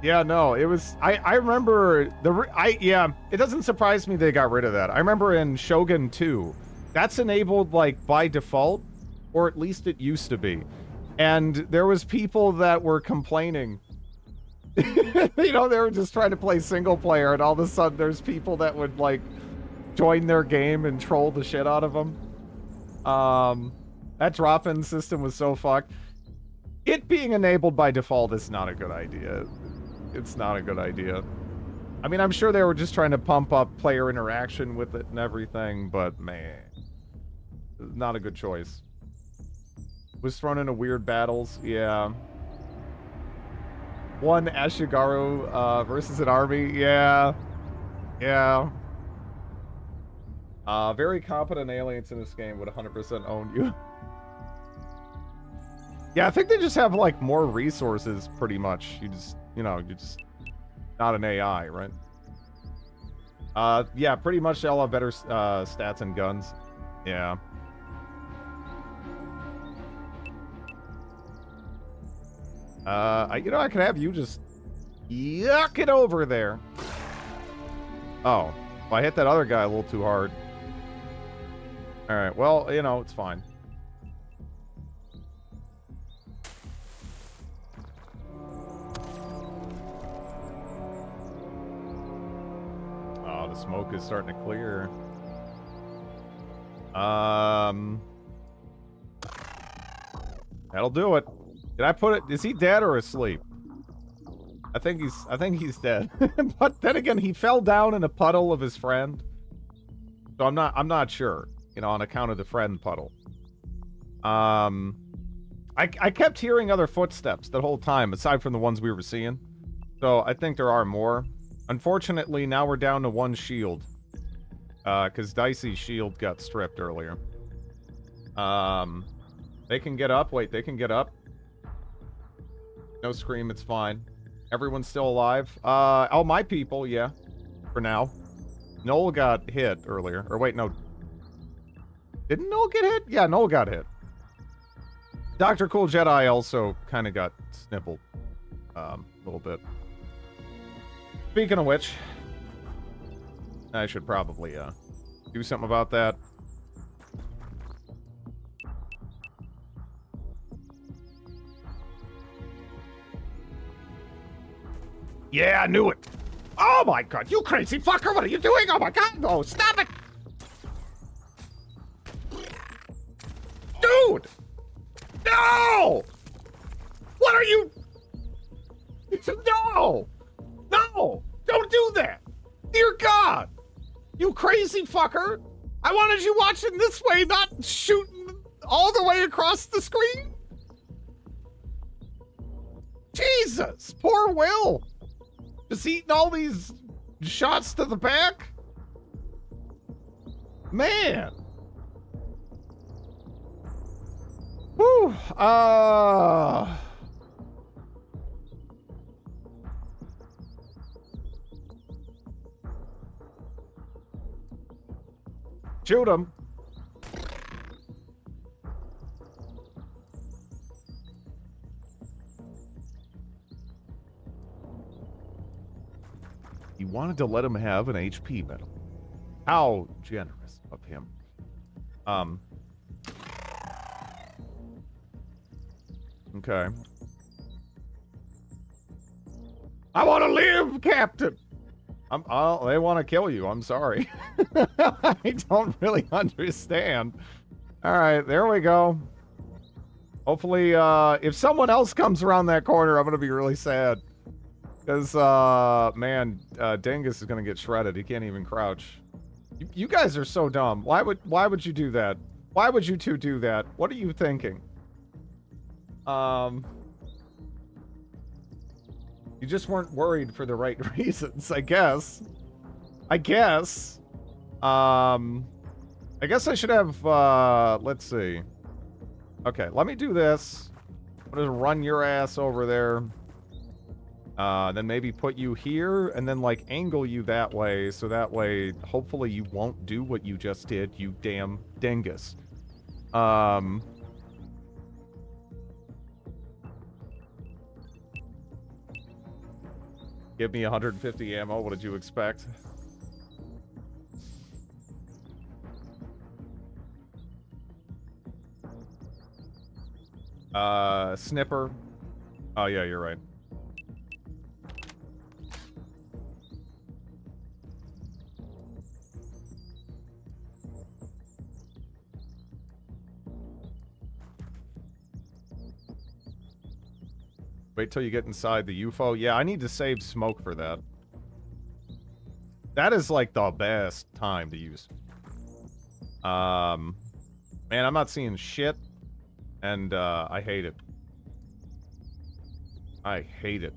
Yeah, no, it was. I remember yeah. It doesn't surprise me they got rid of that. I remember in Shogun 2. That's enabled, like, by default, or at least it used to be. And there was people that were complaining. You know, they were just trying to play single player, and all of a sudden there's people that would, like, join their game and troll the shit out of them. That drop-in system was so fucked. It being enabled by default is not a good idea. It's not a good idea. I mean, I'm sure they were just trying to pump up player interaction with it and everything, but man, not a good choice. Was thrown into weird battles. Yeah. One Ashigaru versus an army. Yeah. Yeah. Very competent aliens in this game would 100% own you. Yeah, I think they just have, like, more resources, pretty much. You just, you know, you're just not an AI, right? Yeah, pretty much they'll have better stats and guns. Yeah. You know, I could have you just yuck it over there. Oh, well, I hit that other guy a little too hard. All right, well, you know, it's fine. Oh, the smoke is starting to clear. That'll do it. Did I put it? Is he dead or asleep? I think he's dead. But then again, he fell down in a puddle of his friend. So I'm not sure, you know, on account of the friend puddle. I kept hearing other footsteps the whole time, aside from the ones we were seeing. So I think there are more. Unfortunately, now we're down to one shield. Because Dicey's shield got stripped earlier. They can get up. Wait, they can get up. No scream, it's fine. Everyone's still alive. Oh, my people, yeah. For now. Noel got hit earlier. Or wait, no. Didn't Noel get hit? Yeah, Noel got hit. Dr. Cool Jedi also kind of got snippled. A little bit. Speaking of which, I should probably, do something about that. Yeah, I knew it. Oh my god, you crazy fucker, what are you doing? Oh my god, no, stop it! Dude! No! What are you... No! No! Don't do that! Dear God! You crazy fucker! I wanted you watching this way, not shooting all the way across the screen! Jesus! Poor Will! Just eating all these shots to the back? Man! Whew! Shoot him. He wanted to let him have an HP medal. How generous of him. Okay. I want to live, Captain! They want to kill you. I'm sorry. I don't really understand. All right, there we go. Hopefully, if someone else comes around that corner, I'm going to be really sad. Because, man, Dingus is going to get shredded. He can't even crouch. You guys are so dumb. Why would you do that? Why would you two do that? What are you thinking? You just weren't worried for the right reasons, I guess. I guess I should have, let's see. Okay, let me do this. I'll just run your ass over there. Then maybe put you here, and then, like, angle you that way, so that way, hopefully you won't do what you just did, you damn dingus. Give me 150 ammo, what did you expect? Snipper. Oh, yeah, you're right. Wait till you get inside the UFO. Yeah, I need to save smoke for that. That is, like, the best time to use. Man, I'm not seeing shit. And, I hate it. I hate it.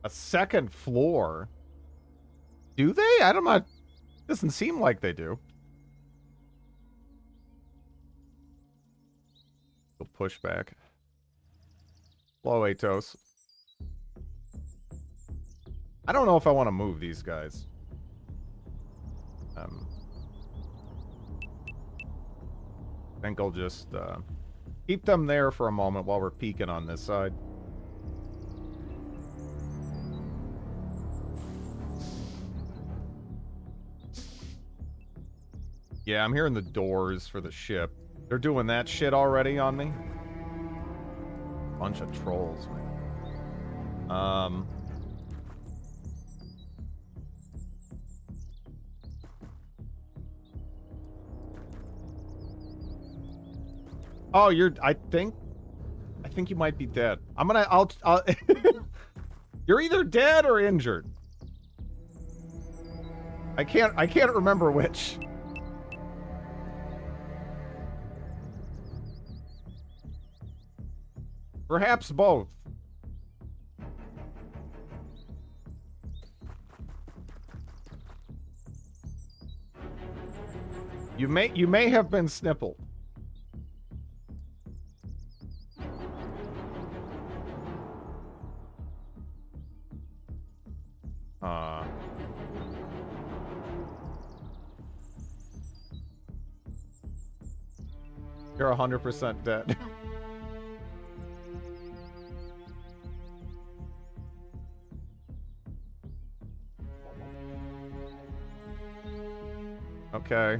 A second floor? Do they? I don't know. Doesn't seem like they do. Push back. Slow Atos. I don't know if I want to move these guys. I think I'll just keep them there for a moment while we're peeking on this side. Yeah, I'm hearing the doors for the ship. They're doing that shit already on me. Bunch of trolls, man. Oh, I think you might be dead. I'll You're either dead or injured. I can't remember which. Perhaps both. You may have been snippled. You're 100% dead. Okay.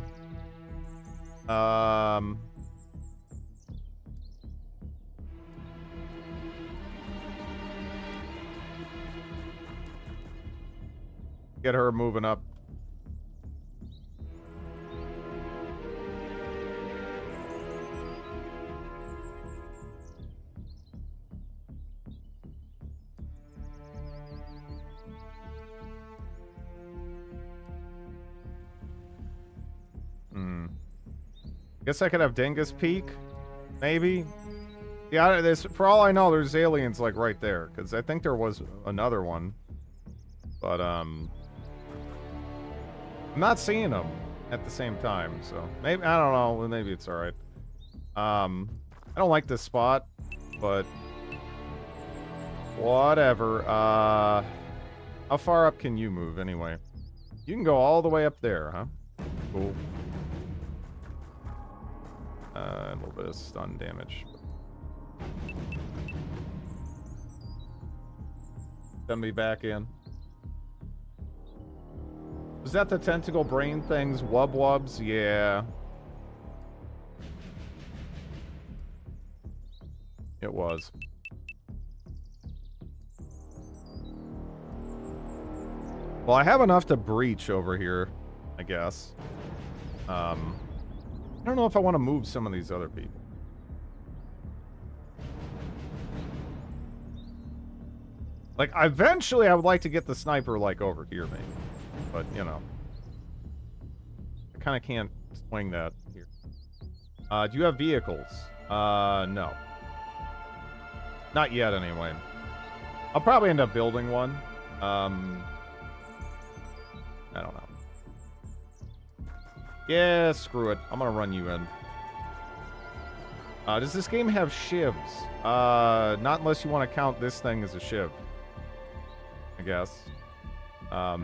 Get her moving up. Guess I could have Dingus peek, maybe. Yeah, for all I know, there's aliens like right there, because I think there was another one, but I'm not seeing them at the same time. So maybe I don't know. Maybe it's all right. I don't like this spot, but whatever. How far up can you move anyway? You can go all the way up there, huh? Cool. A little bit of stun damage. Send me back in. Was that the tentacle brain things? Wub wubs? Yeah. It was. Well, I have enough to breach over here, I guess. I don't know if I want to move some of these other people. Like, eventually I would like to get the sniper, like, over here, maybe. But, you know. I kind of can't swing that here. Do you have vehicles? No. Not yet, anyway. I'll probably end up building one. I don't know. Yeah, screw it. I'm gonna run you in. Does this game have shivs? Not unless you want to count this thing as a shiv. I guess. Well,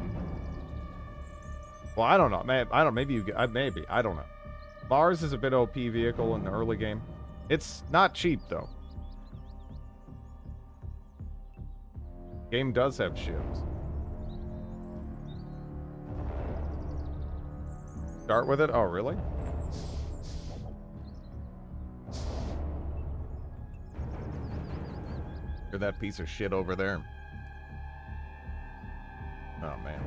I don't know. Maybe you get. Maybe. I don't know. Mars is a bit OP vehicle in the early game. It's not cheap, though. Game does have shivs. Start with it? Oh, really? You're that piece of shit over there. Oh, man.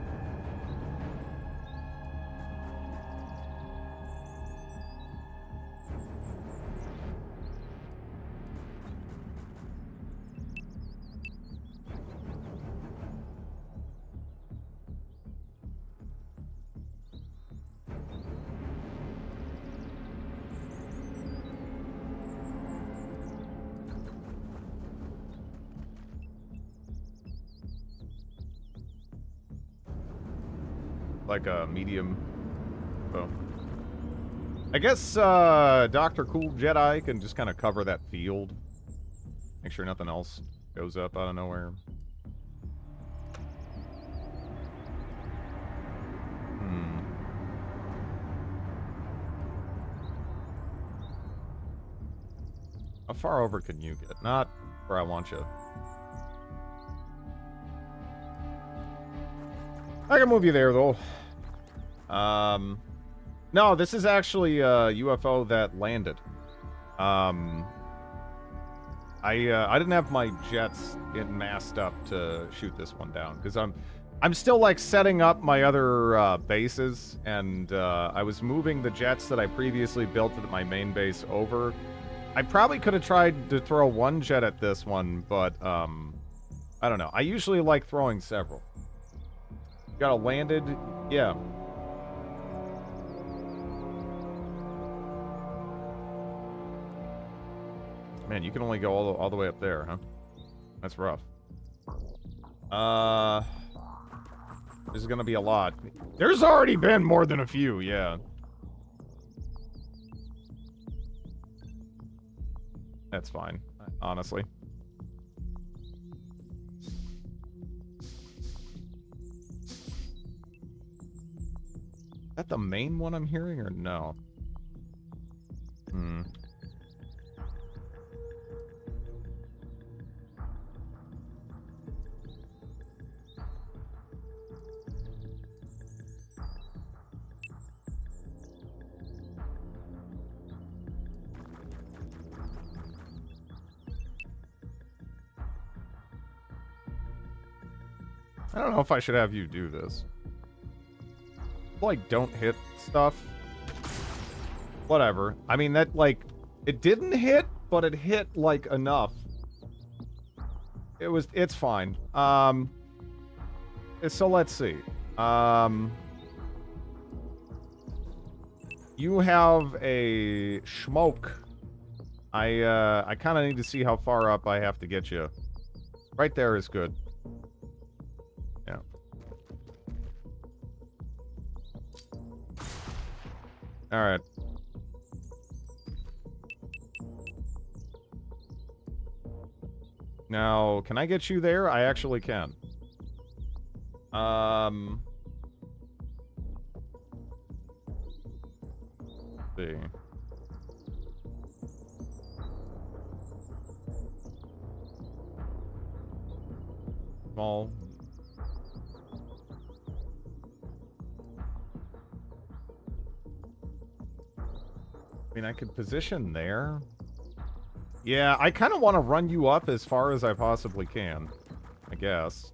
like a medium. So I guess Dr. Cool Jedi can just kind of cover that field. Make sure nothing else goes up out of nowhere. How far over can you get? Not where I want you. I can move you there, though. No, this is actually a UFO that landed. I didn't have my jets massed up to shoot this one down because I'm still like setting up my other bases, and I was moving the jets that I previously built at my main base over. I probably could have tried to throw one jet at this one, but I don't know. I usually like throwing several. Got a landed, yeah. Man, you can only go all the way up there, huh? That's rough. This is gonna be a lot. There's already been more than a few, yeah. That's fine, honestly. Is that the main one I'm hearing, or no? I don't know if I should have you do this. Like, don't hit stuff. Whatever. I mean, that, like, it didn't hit, but it hit, like, enough. It's fine. So let's see. You have a smoke. I kind of need to see how far up I have to get you. Right there is good. Yeah. All right. Now, can I get you there? I actually can. Let's see. Small. I mean, I could position there. Yeah, I kind of want to run you up as far as I possibly can, I guess.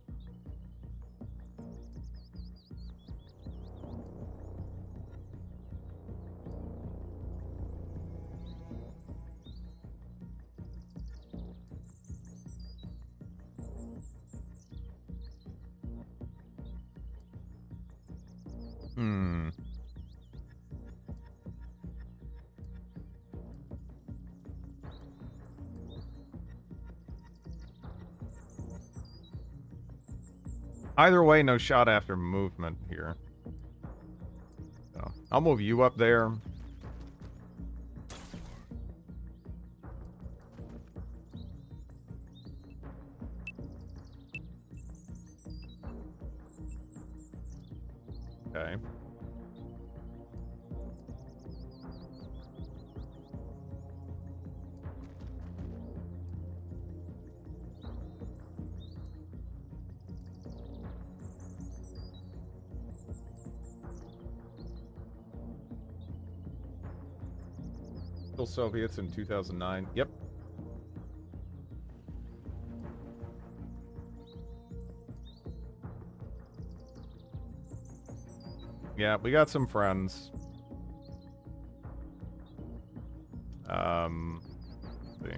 Either way, no shot after movement here. So, I'll move you up there. Okay. Still Soviets in 2009. Yep. Yeah, we got some friends. Let's see.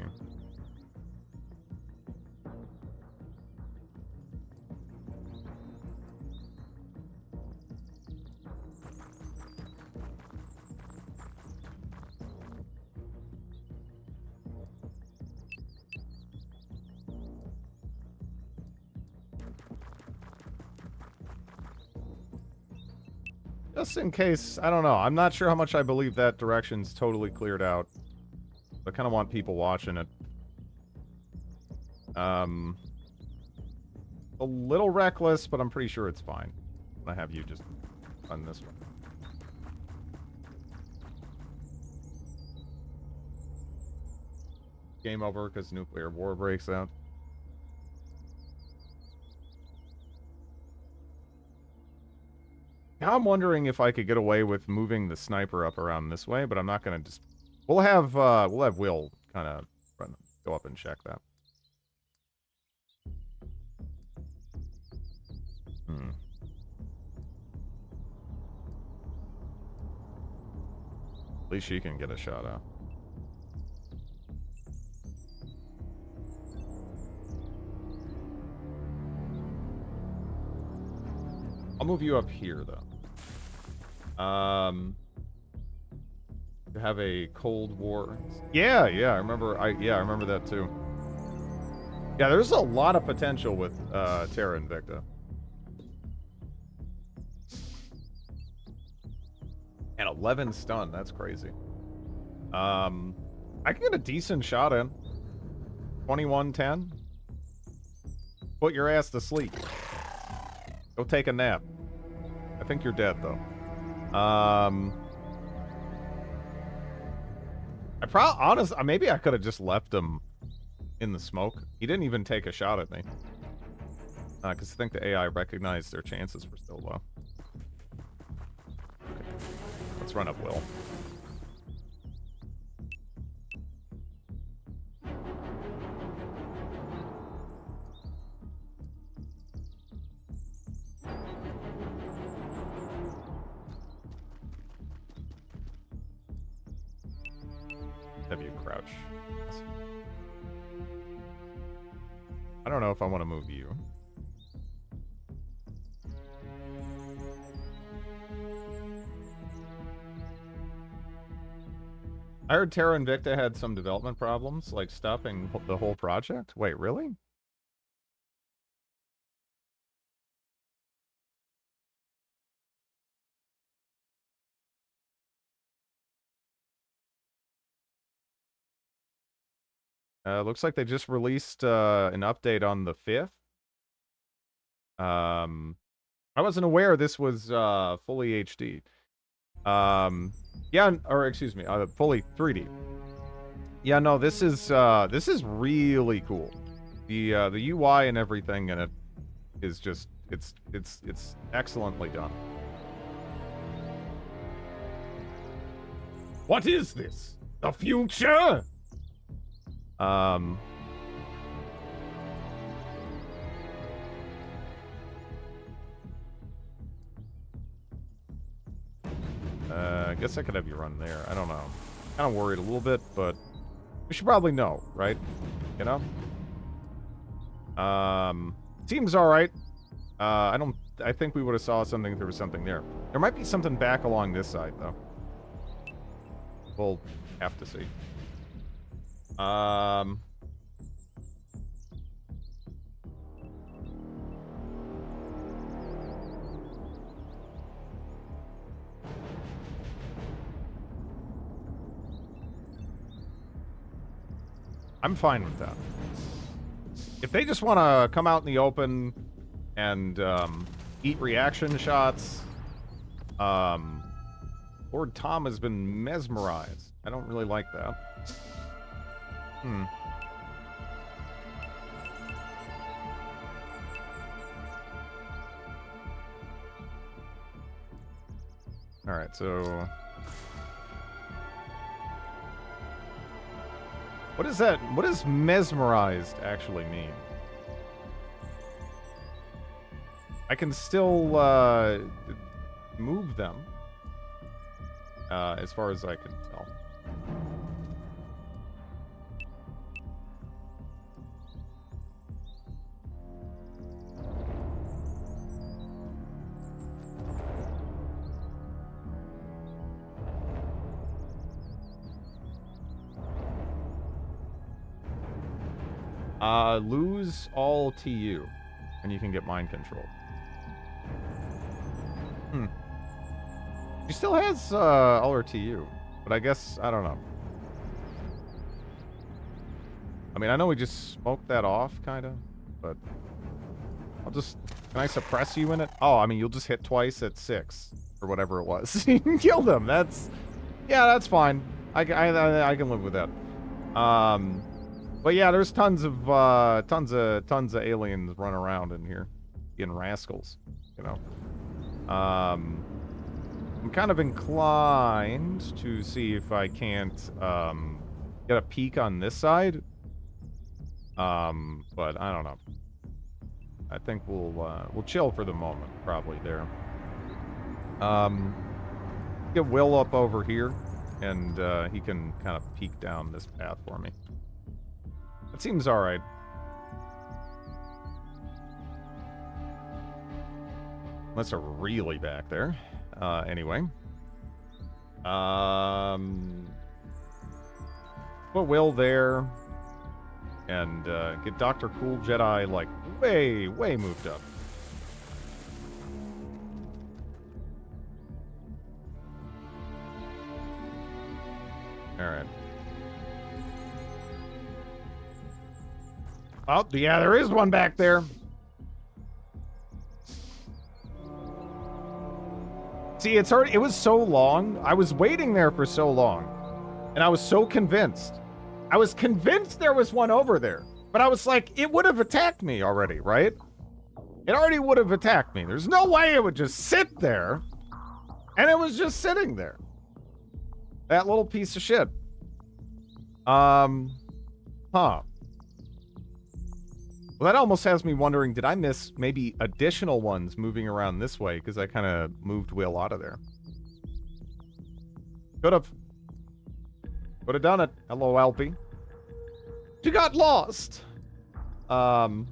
Just in case, I don't know. I'm not sure how much I believe that direction's totally cleared out. I kind of want people watching it. A little reckless, but I'm pretty sure it's fine. I have you just run this one. Game over because nuclear war breaks out. Now I'm wondering if I could get away with moving the sniper up around this way, but I'm not gonna just. We'll have Will kind of go up and check that. At least she can get a shot out. I'll move you up here, though. To have a Cold War. Yeah, I remember. I remember that too. Yeah, there's a lot of potential with Terra Invicta. And 11 stun. That's crazy. I can get a decent shot in. 21-10. Put your ass to sleep. Go take a nap. I think you're dead, though. Honestly, maybe I could have just left him in the smoke. He didn't even take a shot at me. Because I think the AI recognized their chances were still low. Okay. Let's run up Will. Have you crouch? I don't know if I want to move you. I heard Terra Invicta had some development problems, like stopping the whole project. Wait, really? Looks like they just released an update on the 5th. I wasn't aware this was fully HD. Yeah, or excuse me, fully 3D. Yeah, no, this is really cool. The UI and everything in it is just it's excellently done. What is this? The future? I guess I could have you run there. I don't know. Kind of worried a little bit, but we should probably know, right? You know? Seems alright. I think we would have saw something if there was something there. There might be something back along this side, though. We'll have to see. I'm fine with that. If they just want to come out in the open and eat reaction shots, Lord Tom has been mesmerized. I don't really like that. Alright, so... What is that? What does mesmerized actually mean? I can still move them, as far as I can tell. Lose all TU, and you can get mind control. She still has all her TU, but I guess I don't know. I mean, I know we just smoked that off, kind of, but I'll just... Can I suppress you in it? Oh, I mean, you'll just hit twice at 6, or whatever it was. You can kill them. That's... Yeah, that's fine. I can live with that. But yeah, there's tons of aliens running around in here, being rascals, you know. I'm kind of inclined to see if I can't get a peek on this side. But I don't know. I think we'll chill for the moment, probably there. Get Will up over here, and he can kind of peek down this path for me. That seems all right. Unless they're really back there. Anyway. Put Will there. And get Dr. Cool Jedi, like, way moved up. Alright. Oh, yeah, there is one back there. See, it was so long. I was waiting there for so long. And I was so convinced. I was convinced there was one over there. But I was like, it would have attacked me already, right? It already would have attacked me. There's no way it would just sit there. And it was just sitting there. That little piece of shit. Huh. Well, that almost has me wondering, did I miss maybe additional ones moving around this way? Because I kind of moved Will out of there. Could have done it. Hello, Alpy. You got lost. You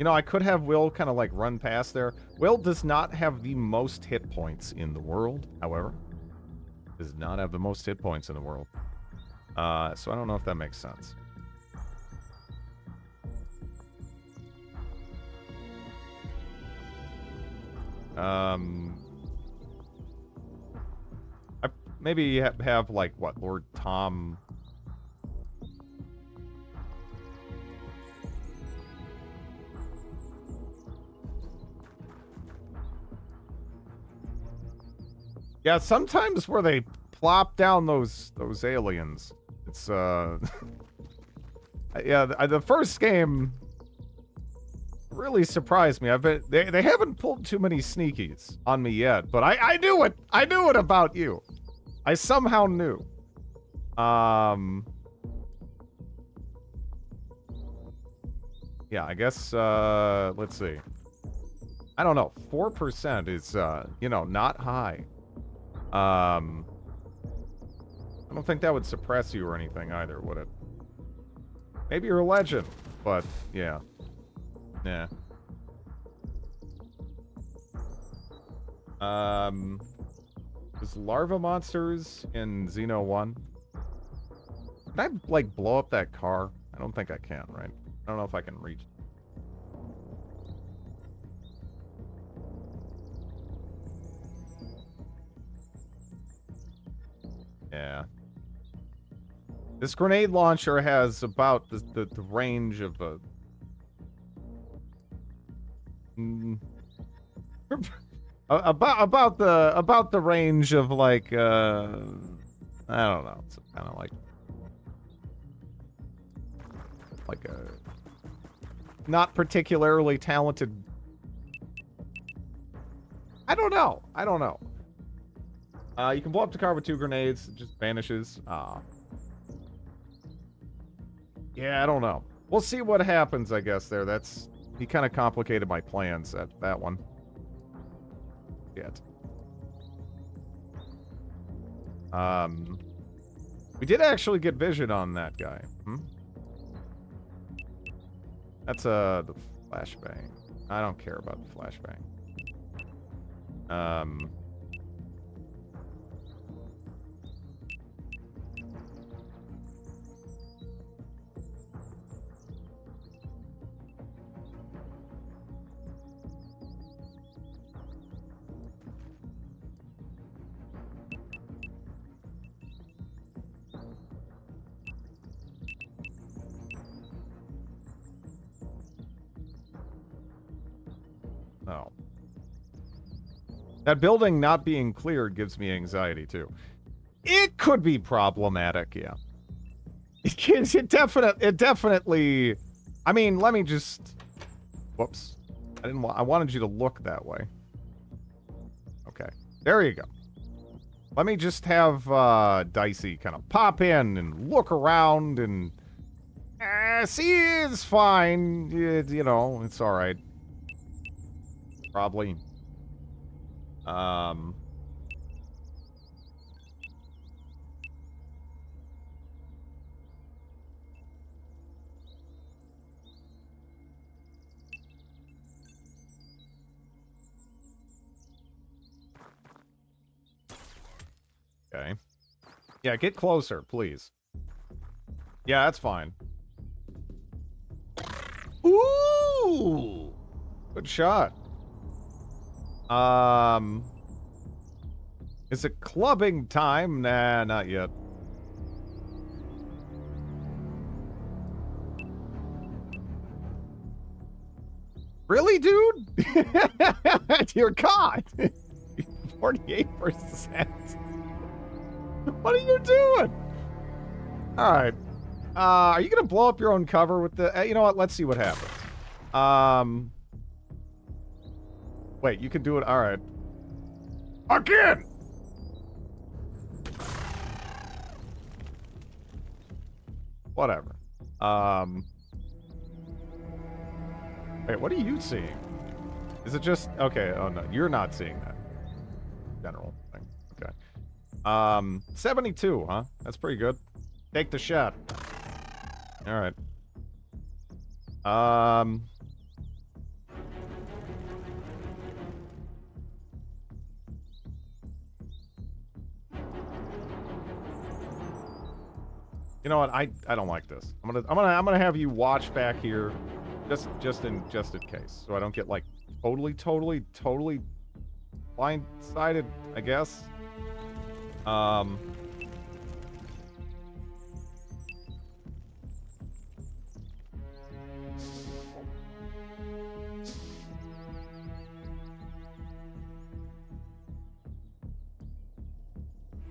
know, I could have Will kind of like run past there. Will does not have the most hit points in the world, however. Does not have the most hit points in the world. So I don't know if that makes sense. I maybe have like what, Lord Tom. Yeah, sometimes where they plop down those aliens, it's yeah, the first game really surprised me. They haven't pulled too many sneakies on me yet, but I knew it. I knew it about you. I somehow knew. Yeah, I guess let's see. I don't know. 4% is you know, not high. I don't think that would suppress you or anything either, would it? Maybe you're a legend, but yeah. Yeah. There's larva monsters in Xeno 1. Can I, like, blow up that car? I don't think I can, right? I don't know if I can reach. Yeah. This grenade launcher has about the range of a... about the range of like I don't know. It's kind of like a not particularly talented. I don't know. You can blow up the car with 2 grenades. It just vanishes. Yeah, I don't know. We'll see what happens, I guess, there. He kind of complicated my plans at that one. Yet. We did actually get vision on that guy. That's, the flashbang. I don't care about the flashbang. No. That building not being cleared gives me anxiety, too. It could be problematic, yeah. It definitely... I mean, let me just... Whoops. I wanted you to look that way. Okay. There you go. Let me just have Dicey kind of pop in and look around and... see, it's fine. You know, it's alright. Probably. Okay. Yeah, get closer, please. Yeah, that's fine. Ooh! Good shot. Is it clubbing time? Nah, not yet. Really, dude? Dear God. 48%. What are you doing? All right. Are you going to blow up your own cover with the... you know what? Let's see what happens. Wait, you can do it. All right. Again! Whatever. Wait, what are you seeing? Is it just... Okay, oh no, you're not seeing that. General thing. Okay. 72, huh? That's pretty good. Take the shot. All right. You know what? I don't like this. I'm gonna have you watch back here, just in case, so I don't get like totally blindsided, I guess.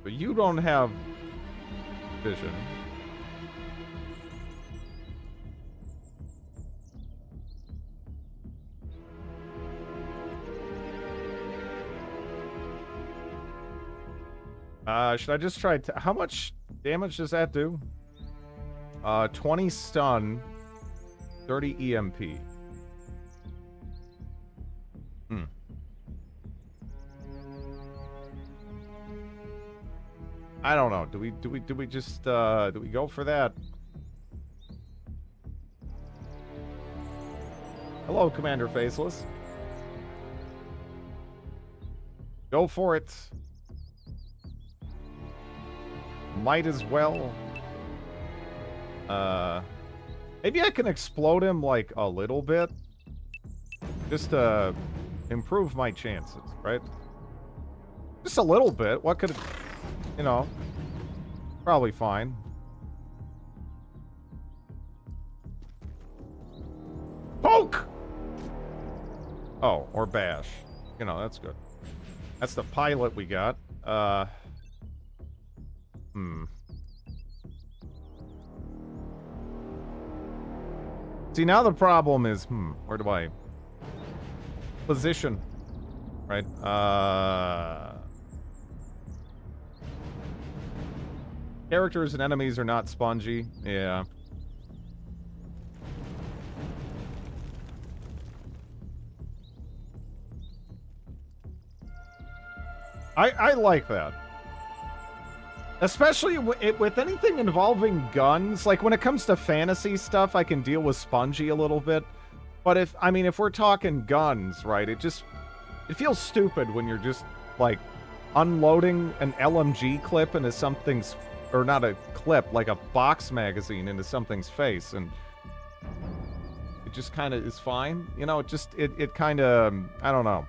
But you don't have vision. Should I just try how much damage does that do? 20 stun, 30 EMP. I don't know. Do we just do we go for that? Hello, Commander Faceless. Go for it. Might as well. Maybe I can explode him like a little bit. Just to improve my chances, right? Just a little bit. What could it, you know, probably fine. Poke! Oh, or bash. You know, that's good. That's the pilot we got. See, now the problem is, where do I position? Right? Characters and enemies are not spongy. Yeah. I like that. Especially with anything involving guns. Like, when it comes to fantasy stuff, I can deal with spongy a little bit. But if we're talking guns, right, it feels stupid when you're just, like, unloading an LMG clip into something's, or not a clip, like a box magazine into something's face, and it just kind of is fine. You know, it kind of, I don't know.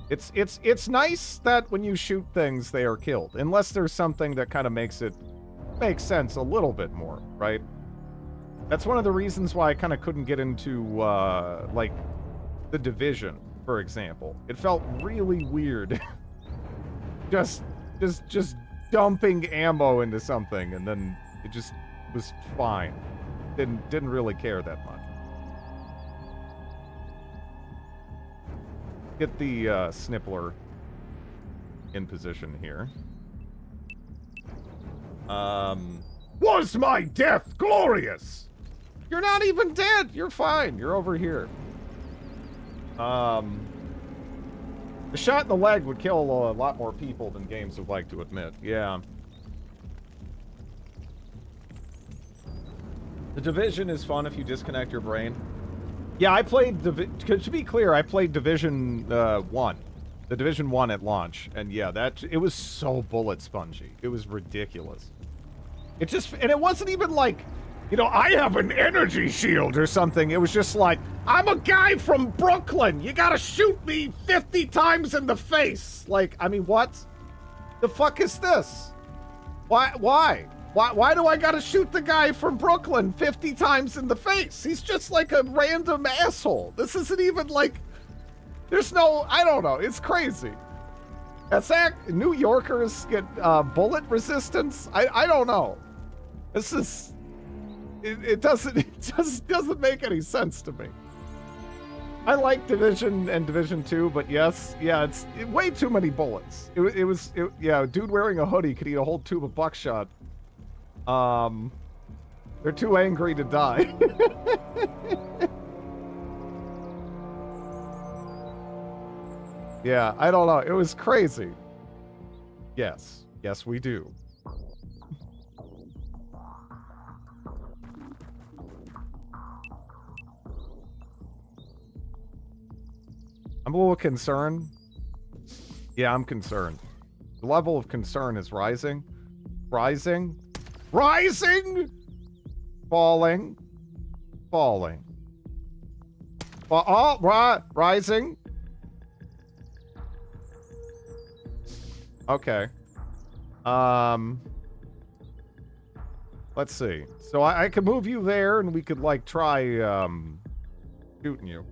It's nice that when you shoot things, they are killed. Unless there's something that kind of makes sense a little bit more, right? That's one of the reasons why I kind of couldn't get into, like, The Division, for example. It felt really weird. just dumping ammo into something, and then it just was fine. Didn't really care that much. Get the Snippler in position here. Was my death glorious? You're not even dead. You're fine. You're over here. The shot in the leg would kill a lot more people than games would like to admit. Yeah. The Division is fun if you disconnect your brain. Yeah, I played, to be clear, I played Division 1. The Division 1 at launch. And yeah, it was so bullet spongy. It was ridiculous. And it wasn't even like, you know, I have an energy shield or something. It was just like, I'm a guy from Brooklyn. You gotta shoot me 50 times in the face. Like, I mean, what? The fuck is this? Why do I gotta shoot the guy from Brooklyn 50 times in the face? He's just like a random asshole. This isn't even like, there's no, I don't know. It's crazy. New Yorkers get bullet resistance. I don't know. This is, it just doesn't make any sense to me. I like Division and Division 2, but yes, yeah, it's way too many bullets. Yeah, dude wearing a hoodie could eat a whole tube of buckshot. They're too angry to die. Yeah, I don't know. It was crazy. Yes. Yes, we do. I'm a little concerned. Yeah, I'm concerned. The level of concern is rising. Rising. Rising! Falling. Falling. Rising. Okay. Let's see. So I could move you there, and we could, like, try, shooting you.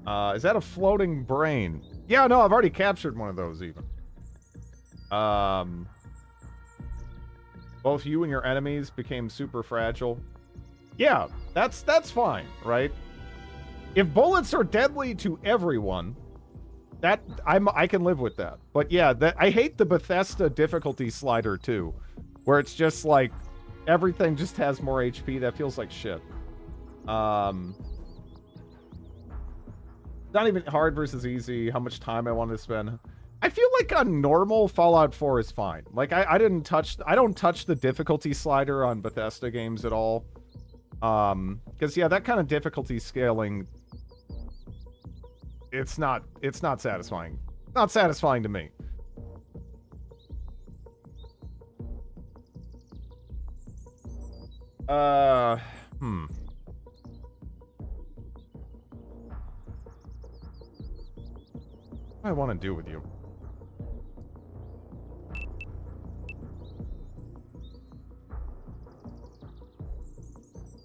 Is that a floating brain? Yeah, no, I've already captured one of those, even. Both you and your enemies became super fragile. Yeah, that's fine, right? If bullets are deadly to everyone, I can live with that. But yeah, I hate the Bethesda difficulty slider too, where it's just like everything just has more HP. That feels like shit. Not even hard versus easy. How much time I want to spend. I feel like on normal Fallout 4 is fine. Like I don't touch the difficulty slider on Bethesda games at all. Because yeah, that kind of difficulty scaling, it's not satisfying. Not satisfying to me. What do I want to do with you?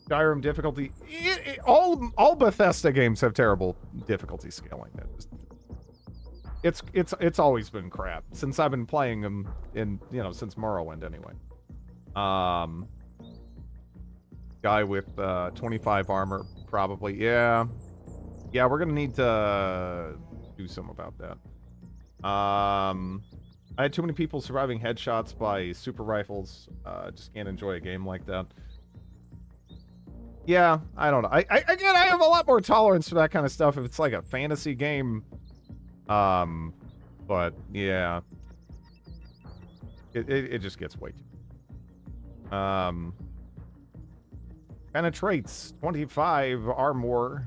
Skyrim difficulty. All Bethesda games have terrible difficulty scaling. It's always been crap since I've been playing them since Morrowind anyway. Guy with 25 armor probably. Yeah, we're gonna need to do something about that. I had too many people surviving headshots by super rifles. Just can't enjoy a game like that. Yeah, I don't know. I have a lot more tolerance for that kind of stuff if it's like a fantasy game. But yeah, it just gets way too. Penetrates 25 armor.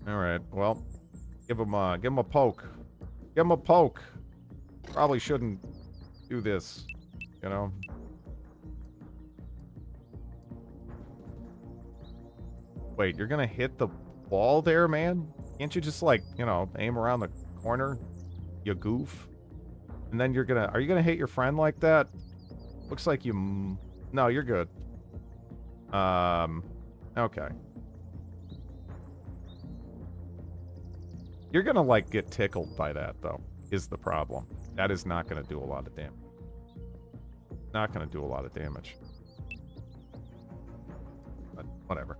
All right, well, give him a poke. Give him a poke. Probably shouldn't do this, you know. Wait, you're gonna hit the ball there, man? Can't you just, like, aim around the corner? You goof. And then are you gonna hit your friend like that? Looks like you, no, you're good. Okay. You're gonna, like, get tickled by that, though, is the problem. That is not gonna do a lot of damage. Not gonna do a lot of damage. But whatever.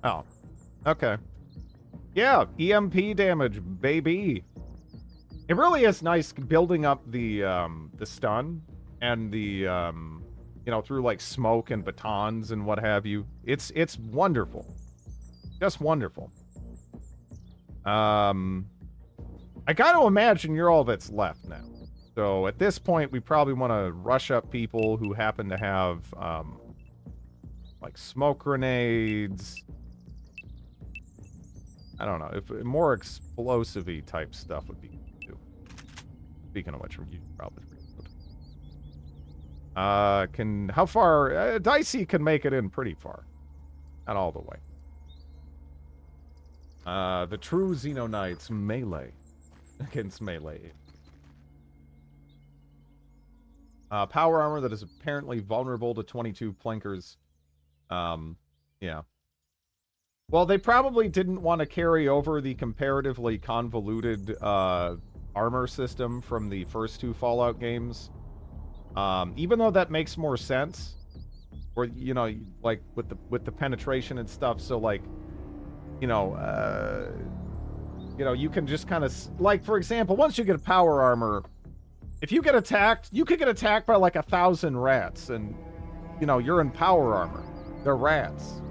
Oh. Okay. Yeah, EMP damage, baby. It really is nice building up the stun and the, you know, through, like, smoke and batons and what have you. It's wonderful. Just wonderful. I gotta imagine you're all that's left now. So at this point, we probably want to rush up people who happen to have, like, smoke grenades. I don't know. If more explosive-y type stuff would be good, too. Speaking of which, you probably reload. How far? Dicey can make it in pretty far. Not all the way. The true Xenonauts melee against melee. Power armor that is apparently vulnerable to 22 plankers. Yeah. Well, they probably didn't want to carry over the comparatively convoluted armor system from the first two Fallout games. Even though that makes more sense, or, you know, like with the penetration and stuff. So, like, you know, you can just kind of, like, for example, once you get a power armor, if you get attacked, you could get attacked by like 1,000 rats, and, you know, you're in power armor. They're rats.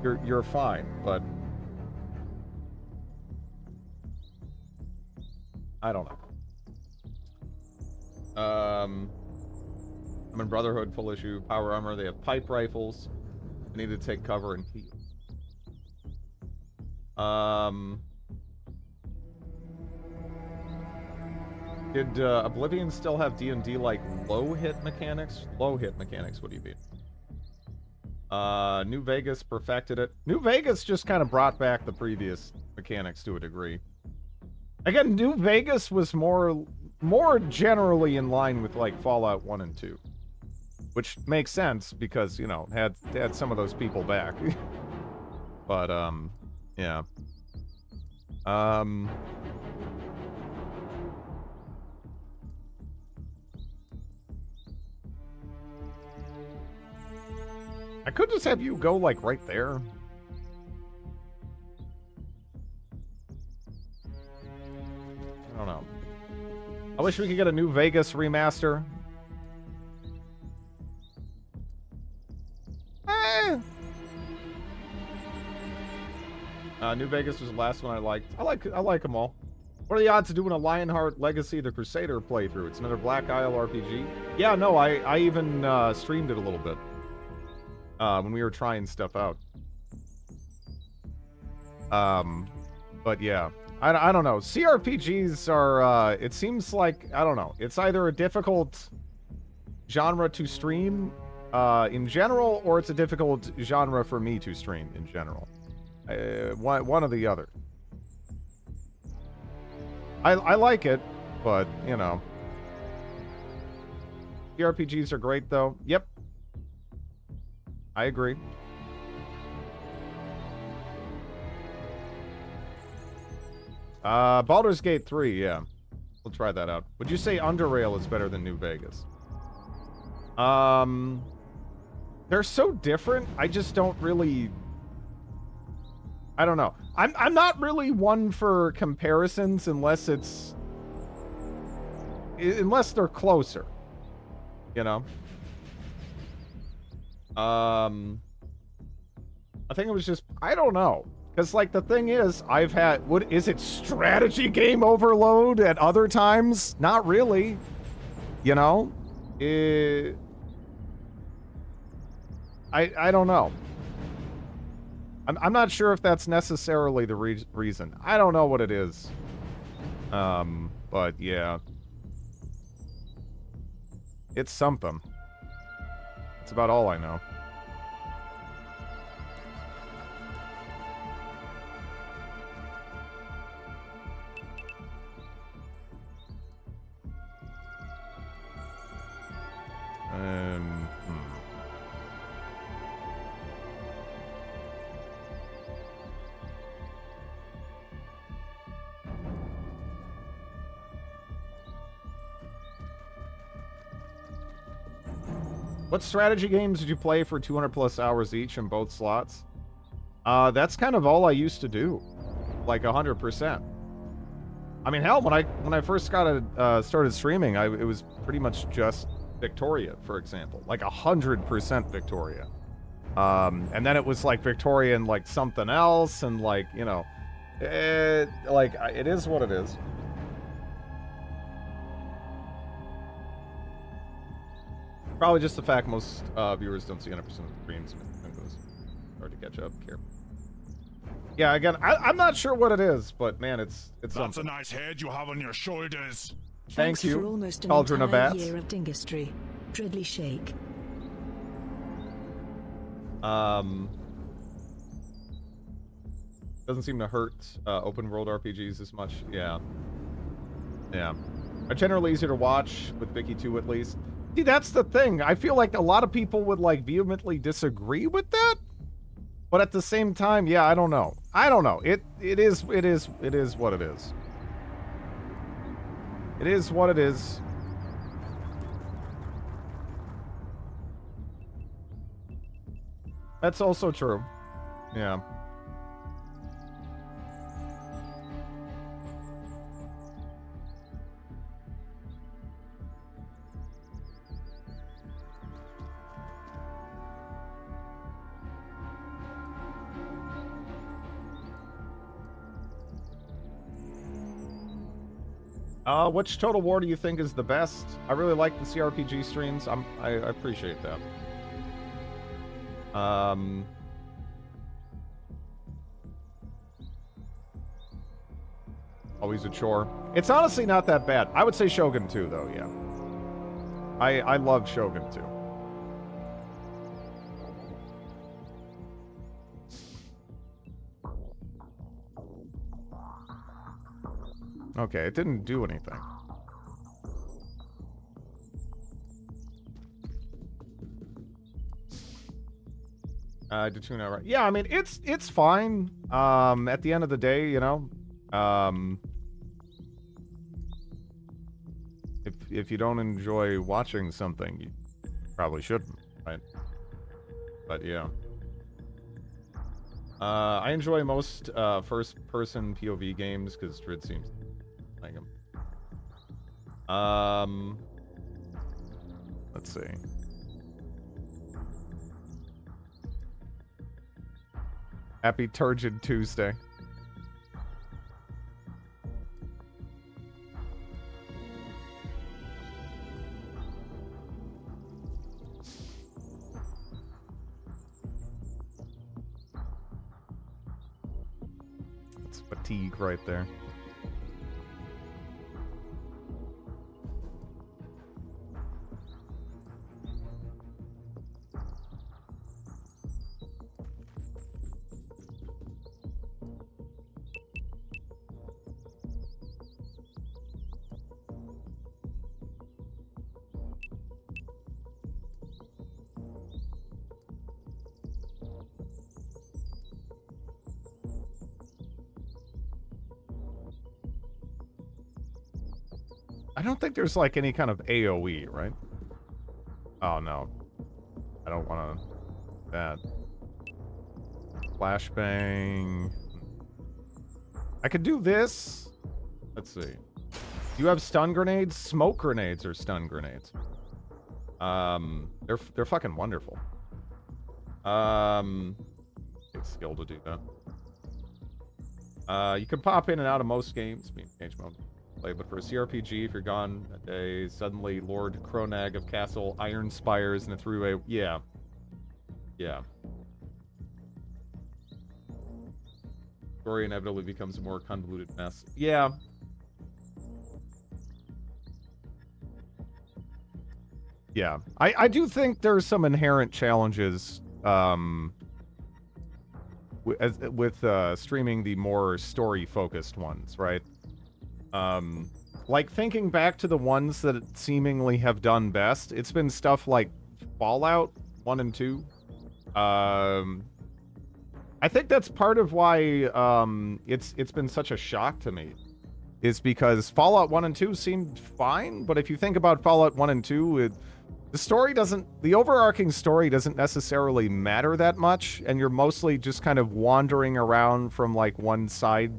You're fine, but I don't know. I'm in Brotherhood, full issue, power armor. They have pipe rifles. They need to take cover and heal. Did Oblivion still have D&D like low hit mechanics? Low hit mechanics, what do you mean? New Vegas perfected it. New Vegas just kind of brought back the previous mechanics to a degree. Again, New Vegas was more generally in line with, like, Fallout 1 and 2. Which makes sense because, you know, had some of those people back. But, yeah. I could just have you go, like, right there. I don't know. I wish we could get a New Vegas remaster. New Vegas was the last one I liked. I like them all. What are the odds of doing a Lionheart Legacy the Crusader playthrough? It's another Black Isle RPG. Yeah, no, I even streamed it a little bit. When we were trying stuff out. But yeah. I don't know. CRPGs are, it seems like, I don't know. It's either a difficult genre to stream, in general, or it's a difficult genre for me to stream in general. One or the other. I like it, but, you know. CRPGs are great, though. Yep. I agree. Baldur's Gate 3, yeah. We'll try that out. Would you say Underrail is better than New Vegas? They're so different, I just don't really... I don't know. I'm not really one for comparisons unless it's... unless they're closer. You know? I think it was just... I don't know. Because, like, the thing is, I've had... Is it strategy game overload at other times? Not really. You know? I don't know. I'm not sure if that's necessarily the reason. I don't know what it is. But, yeah. It's something. That's about all I know. What strategy games did you play for 200 plus hours each in both slots? That's kind of all I used to do, like 100%. I mean, hell, when I first started streaming, it was pretty much just Victoria, for example, like 100% Victoria. And then it was like Victoria and like something else, and like, you know, it is what it is. Probably just the fact most viewers don't see 100% of the streams. It was hard to catch up here. Yeah, again, I'm not sure what it is, but man, it's That's something. a nice head you have on your shoulders. Thank you. For almost an Cauldron of entire Bats. year of Dingistry. Dreadly Shake. Doesn't seem to hurt open world RPGs as much. Yeah. Yeah. Are generally easier to watch, with Vicky 2 at least. See, that's the thing. I feel like a lot of people would like vehemently disagree with that. But at the same time, yeah, I don't know. I don't know. It is what it is. It is what it is. That's also true. Yeah. Which Total War do you think is the best? I really like the CRPG streams. I appreciate that. Always a chore. It's honestly not that bad. I would say Shogun 2, though, yeah. I love Shogun 2. Okay, it didn't do anything. Did tune out right? Yeah, I mean it's fine. At the end of the day, you know, if you don't enjoy watching something, you probably shouldn't, right? But yeah. I enjoy most first-person POV games because Drid seems like them. Let's see. Happy Turgid Tuesday. It's fatigue right there. I don't think there's like any kind of AoE, right? Oh no. I don't want to that. Flashbang. I could do this. Let's see. Do you have stun grenades? Smoke grenades or stun grenades? They're fucking wonderful. Take skill to do that. You can pop in and out of most games. Change mode. But for a CRPG, if you're gone a day, suddenly Lord Kronag of Castle Iron Spires in a three-way... Yeah. Yeah. Story inevitably becomes a more convoluted mess. Yeah. Yeah. I do think there's some inherent challenges with streaming the more story-focused ones, right? Like thinking back to the ones that seemingly have done best, it's been stuff like Fallout 1 and 2. I think that's part of why it's been such a shock to me, is because Fallout 1 and 2 seemed fine, but if you think about Fallout 1 and 2, the overarching story doesn't necessarily matter that much, and you're mostly just kind of wandering around from like one side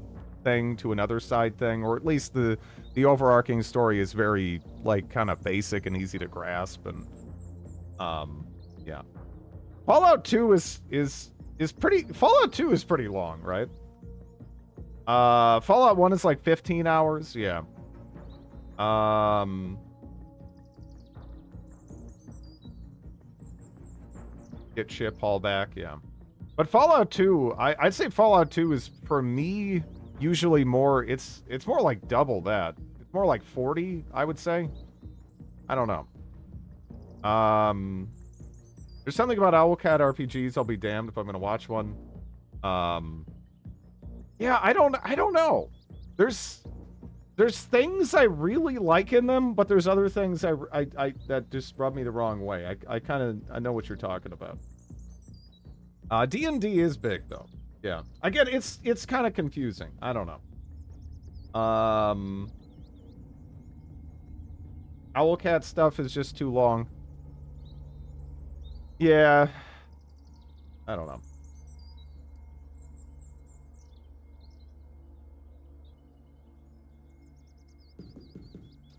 thing to another side thing, or at least the overarching story is very like kind of basic and easy to grasp. And yeah, Fallout 2 is pretty. Fallout 2 is pretty long, right? Fallout 1 is like 15 hours. Yeah. Get ship haul back, yeah. But Fallout 2, I'd say Fallout 2 is, for me, usually more, it's more like double that. It's more like 40, I would say. I don't know. There's something about Owlcat RPGs, I'll be damned if I'm gonna watch one. Yeah, I don't know. There's things I really like in them, but there's other things I that just rub me the wrong way. I know what you're talking about. D&D is big though. Yeah. Again, it's kind of confusing. I don't know. Owlcat stuff is just too long. Yeah. I don't know.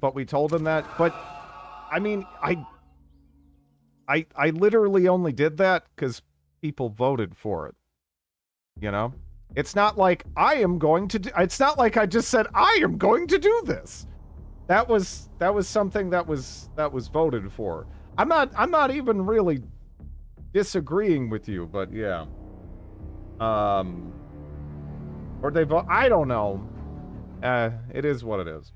But we told him that. But I mean, I literally only did that because people voted for it. You know? It's not like I am going to do, it's not like I just said I am going to do this. That was something that was voted for. I'm not even really disagreeing with you, but yeah. Or they vote, I don't know. It is what it is.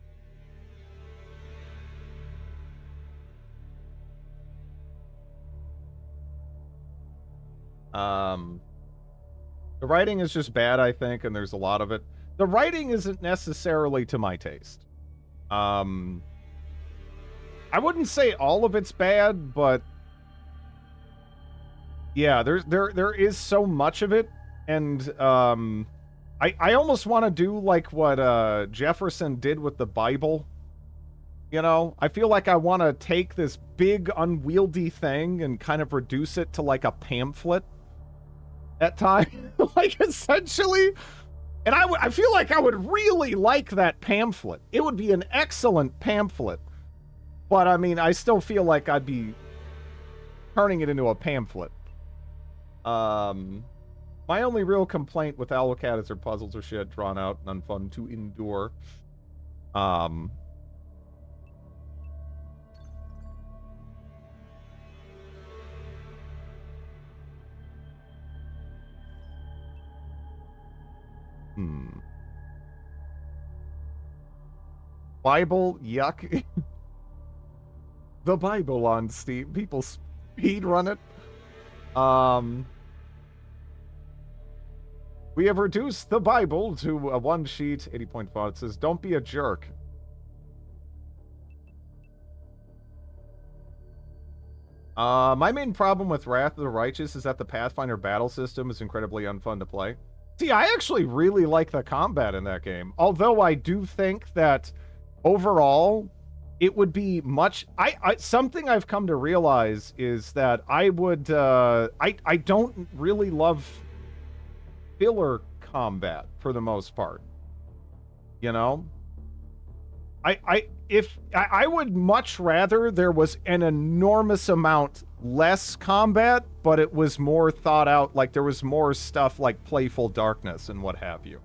The writing is just bad, I think, and there's a lot of it. The writing isn't necessarily to my taste. I wouldn't say all of it's bad, but yeah, there is so much of it, and I almost want to do like what Jefferson did with the Bible. You know, I feel like I want to take this big unwieldy thing and kind of reduce it to like a pamphlet at time, like essentially. And I feel like I would really like that pamphlet. It would be an excellent pamphlet. But I mean, I still feel like I'd be turning it into a pamphlet. My only real complaint with Owlcat is their puzzles are shit, drawn out, and unfun to endure. Bible, yuck. The Bible on Steam. People speedrun it. We have reduced the Bible to a one sheet, 80-point font. It says, don't be a jerk. My main problem with Wrath of the Righteous is that the Pathfinder battle system is incredibly unfun to play. See, I actually really like the combat in that game. Although I do think that overall, it would be much... something I've come to realize is that I would... I don't really love filler combat for the most part. You know? I would much rather there was an enormous amount less combat, but it was more thought out, like there was more stuff like Playful Darkness and what have you,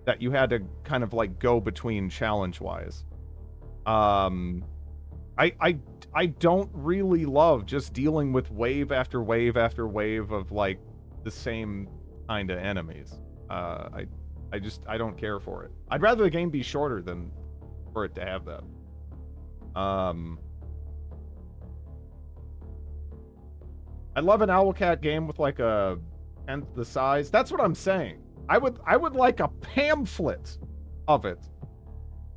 that you had to kind of like go between challenge-wise. I don't really love just dealing with wave after wave after wave of like the same kind of enemies. I don't care for it. I'd rather the game be shorter than for it to have that. I'd love an Owlcat game with like a tenth the size. That's what I'm saying. I would like a pamphlet of it.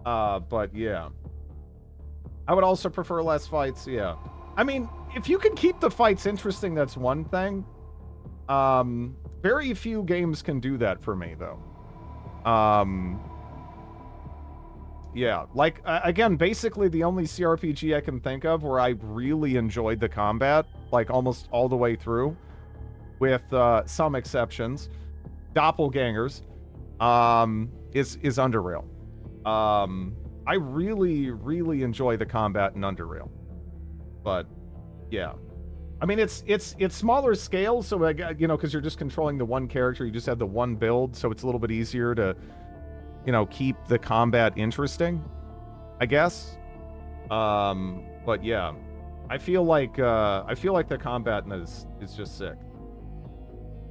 But yeah. I would also prefer less fights, yeah. I mean, if you can keep the fights interesting, that's one thing. Very few games can do that for me, though. yeah. Like, again, basically the only CRPG I can think of where I really enjoyed the combat, like almost all the way through, with some exceptions, doppelgangers, is Underrail. I really, really enjoy the combat in Underrail. But, yeah. I mean, it's smaller scale, so, you know, because you're just controlling the one character, you just have the one build, so it's a little bit easier to, you know, keep the combat interesting, I guess. But yeah, I feel like the combat is just sick.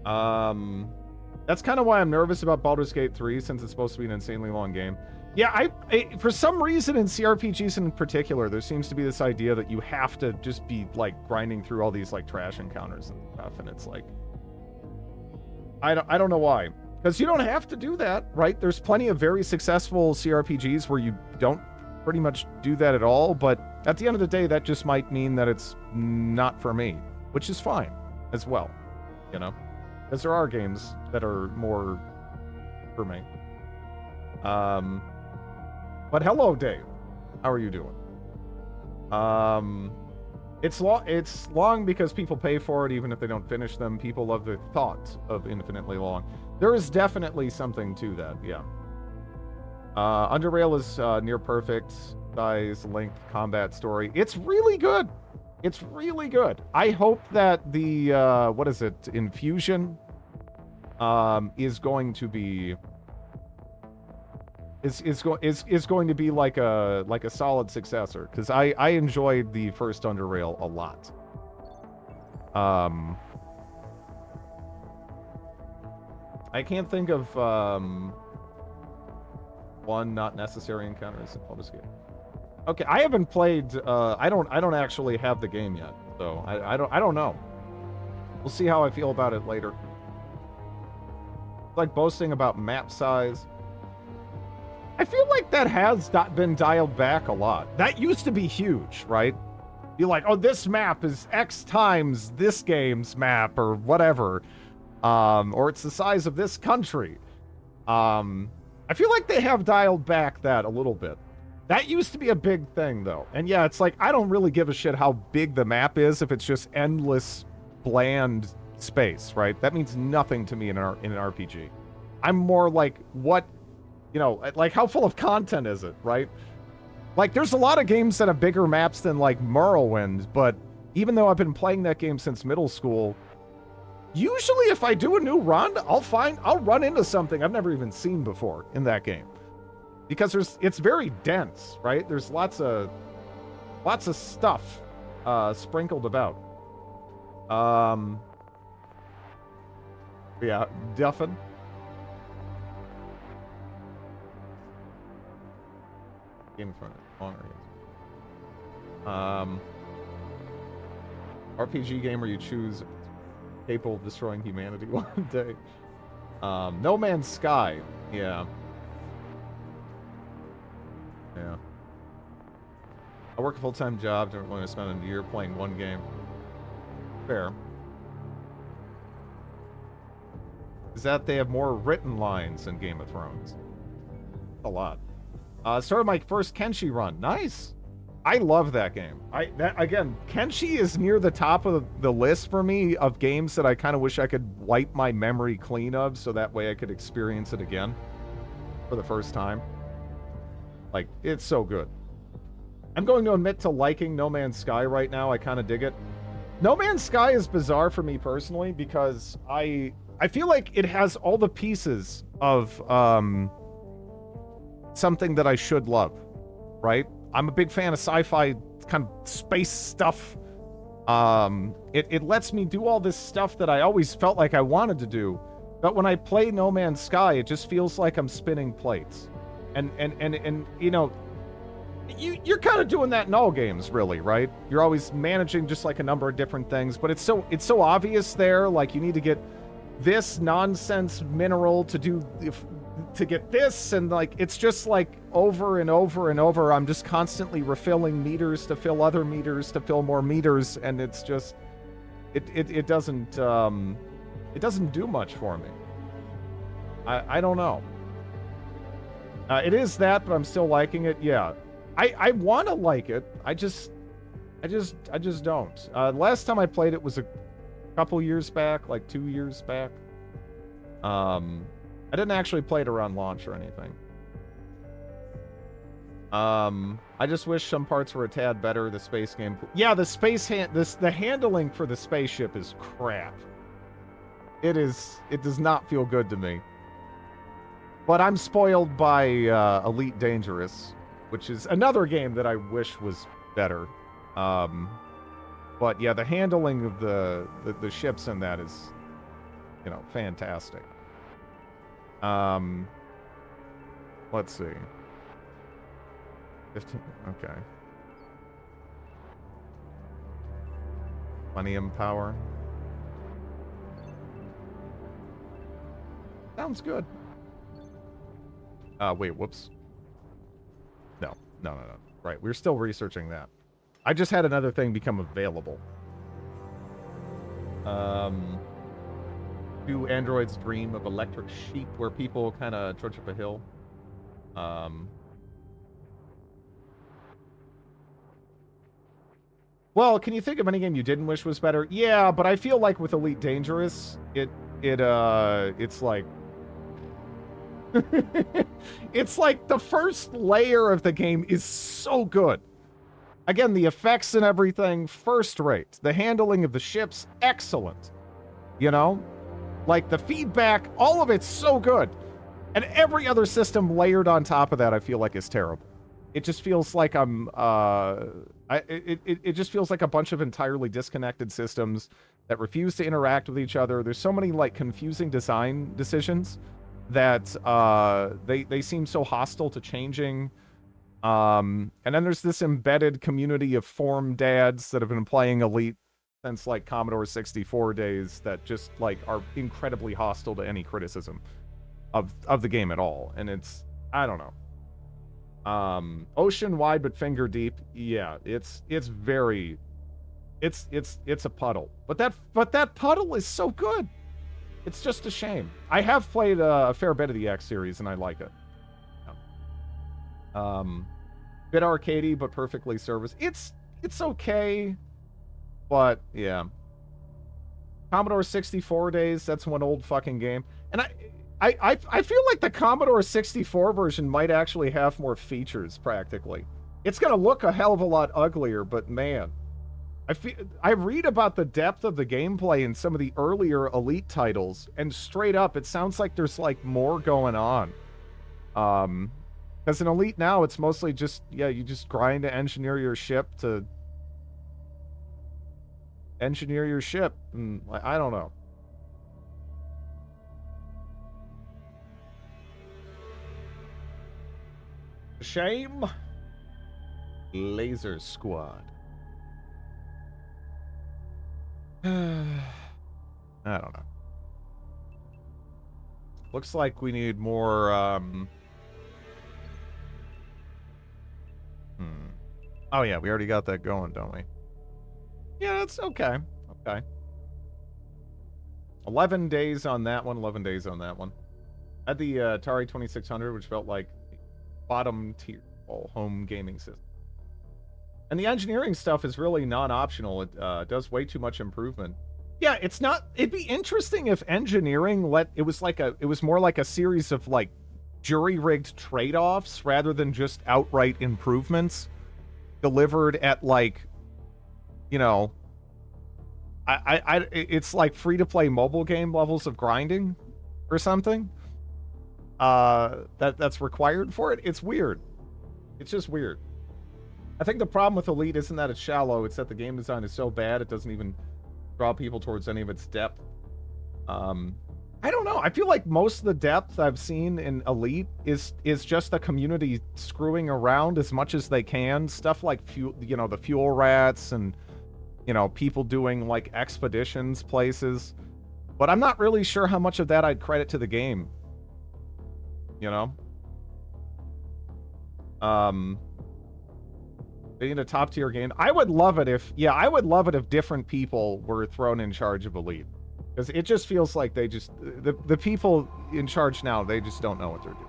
That's kind of why I'm nervous about Baldur's Gate 3, since it's supposed to be an insanely long game. Yeah, I for some reason in CRPGs in particular, there seems to be this idea that you have to just be like grinding through all these like trash encounters and stuff, and it's like, I don't know why. Because you don't have to do that, right? There's plenty of very successful CRPGs where you don't pretty much do that at all, but at the end of the day, that just might mean that it's not for me, which is fine as well, you know? Because there are games that are more for me. But hello, Dave. How are you doing? It's long because people pay for it even if they don't finish them. People love the thought of infinitely long. There is definitely something to that, yeah. Underrail is near perfect size, length, combat story. It's really good. It's really good. I hope that the what is it, Infusion, is going to be going to be like a solid successor, because I enjoyed the first Underrail a lot. I can't think of one not necessary encounters in Baldur's Gate. Okay, I haven't played. I don't actually have the game yet, so I don't know. We'll see how I feel about it later. It's like boasting about map size. I feel like that has been dialed back a lot. That used to be huge, right? Be like, oh, this map is X times this game's map or whatever. Or it's the size of this country. I feel like they have dialed back that a little bit. That used to be a big thing, though. And yeah, it's like, I don't really give a shit how big the map is if it's just endless, bland space, right? That means nothing to me in an RPG. I'm more like, what, you know, like, how full of content is it, right? Like, there's a lot of games that have bigger maps than, like, Morrowind, but even though I've been playing that game since middle school, usually if I do a new run, I'll run into something I've never even seen before in that game. Because it's very dense, right? There's lots of stuff sprinkled about. Yeah, Duffin. Game in front of longer. RPG game where you choose capable of destroying humanity one day. No Man's Sky. Yeah. Yeah. I work a full-time job. Don't want to spend a year playing one game. Fair. Is that they have more written lines in Game of Thrones? A lot. Started my first Kenshi run. Nice. I love that game. Again, Kenshi is near the top of the list for me of games that I kind of wish I could wipe my memory clean of, so that way I could experience it again for the first time. Like, it's so good. I'm going to admit to liking No Man's Sky right now. I kind of dig it. No Man's Sky is bizarre for me personally because I feel like it has all the pieces of something that I should love, right? I'm a big fan of sci-fi kind of space stuff. It lets me do all this stuff that I always felt like I wanted to do, but when I play No Man's Sky, it just feels like I'm spinning plates. And you know, you're kind of doing that in all games, really, right? You're always managing just like a number of different things, but it's so obvious there. Like, you need to get this nonsense mineral to get this, and like, it's just like over and over and over. I'm just constantly refilling meters to fill other meters to fill more meters, and it's just it doesn't do much for me. I don't know. It is that, but I'm still liking it. Yeah, I want to like it. I just don't. Last time I played it was a couple years back, like 2 years back. I didn't actually play it around launch or anything. I just wish some parts were a tad better. The space game, yeah, the handling for the spaceship is crap. It does not feel good to me. But I'm spoiled by Elite Dangerous, which is another game that I wish was better. But yeah, the handling of the ships in that is, you know, fantastic. Let's see. 15, okay. Millennium power. Sounds good. Wait, whoops. No. Right, we're still researching that. I just had another thing become available. Do androids dream of electric sheep where people kind of trudge up a hill? Well, can you think of any game you didn't wish was better? Yeah, but I feel like with Elite Dangerous, it's like it's like the first layer of the game is so good. Again, the effects and everything, first rate. The handling of the ships, excellent. You know? Like, the feedback, all of it's so good. And every other system layered on top of that, I feel like is terrible. It just feels like I'm, it just feels like a bunch of entirely disconnected systems that refuse to interact with each other. There's so many, like, confusing design decisions that, they seem so hostile to changing. And then there's this embedded community of form dads that have been playing Elite since, like, Commodore 64 days that just, like, are incredibly hostile to any criticism of the game at all. And it's, I don't know. Ocean wide but finger deep. Yeah, it's very, it's a puddle. But that puddle is so good. It's just a shame. I have played a fair bit of the X series and I like it. Bit arcadey, but perfectly service. It's okay, but yeah. Commodore 64 days, that's one old fucking game. And I feel like the Commodore 64 version might actually have more features, practically. It's gonna look a hell of a lot uglier, but man. I read about the depth of the gameplay in some of the earlier Elite titles, and straight up, it sounds like there's, like, more going on. Because in Elite now, it's mostly just, yeah, you just grind to engineer your ship to... engineer your ship. And, I don't know. Shame. Laser Squad. I don't know. Looks like we need more, Oh, yeah, we already got that going, don't we? Yeah, that's okay. Okay. 11 days on that one, 11 days on that one. I had the Atari 2600, which felt like bottom tier home gaming system. And the engineering stuff is really non-optional. It does way too much improvement. Yeah, it's not... It'd be interesting if engineering it was more like a series of, like, jury-rigged trade-offs rather than just outright improvements delivered at, like, you know... it's like free-to-play mobile game levels of grinding or something. That's required for it. It's weird. It's just weird. I think the problem with Elite isn't that it's shallow, it's that the game design is so bad it doesn't even draw people towards any of its depth. I don't know. I feel like most of the depth I've seen in Elite is just the community screwing around as much as they can. Stuff like the fuel rats and, you know, people doing, like, expeditions places. But I'm not really sure how much of that I'd credit to the game. You know? Being a top tier game. I would love it if different people were thrown in charge of Elite. Because it just feels like they just, the people in charge now, they just don't know what they're doing.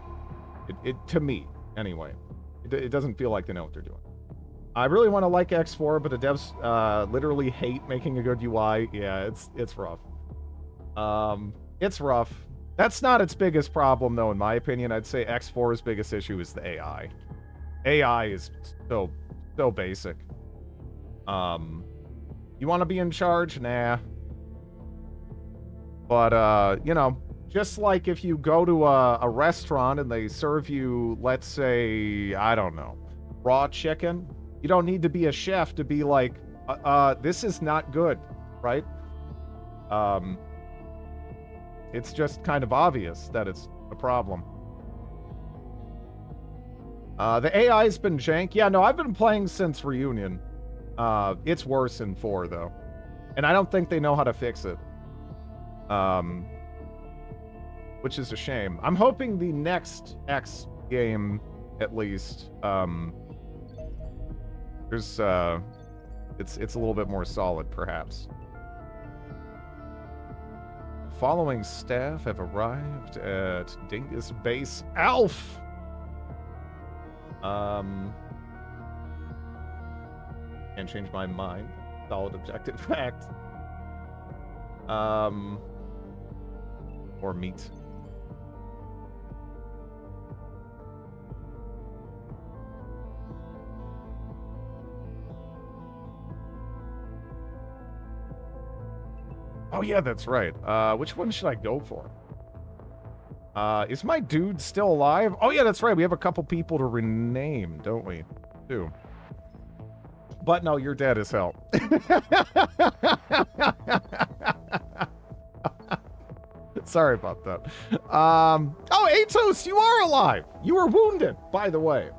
To me, anyway. It doesn't feel like they know what they're doing. I really want to like X4, but the devs literally hate making a good UI. Yeah, it's rough. It's rough. That's not its biggest problem, though, in my opinion. I'd say X4's biggest issue is the AI. AI is so basic. You want to be in charge? Nah. But, you know, just like if you go to a restaurant and they serve you, let's say, I don't know, raw chicken, you don't need to be a chef to be like, this is not good, right? It's just kind of obvious that it's a problem. The AI's been jank. Yeah, no, I've been playing since Reunion. It's worse in 4, though. And I don't think they know how to fix it. Which is a shame. I'm hoping the next X game, at least, there's, it's a little bit more solid, perhaps. Following staff have arrived at Dingus Base Alf. Can't change my mind. Solid objective fact. Or meat. Oh yeah, that's right. Which one should I go for? Is my dude still alive? Oh yeah, that's right. We have a couple people to rename, don't we? Too. But no, you're dead as hell. Sorry about that. Oh, Atos, you are alive. You were wounded, by the way.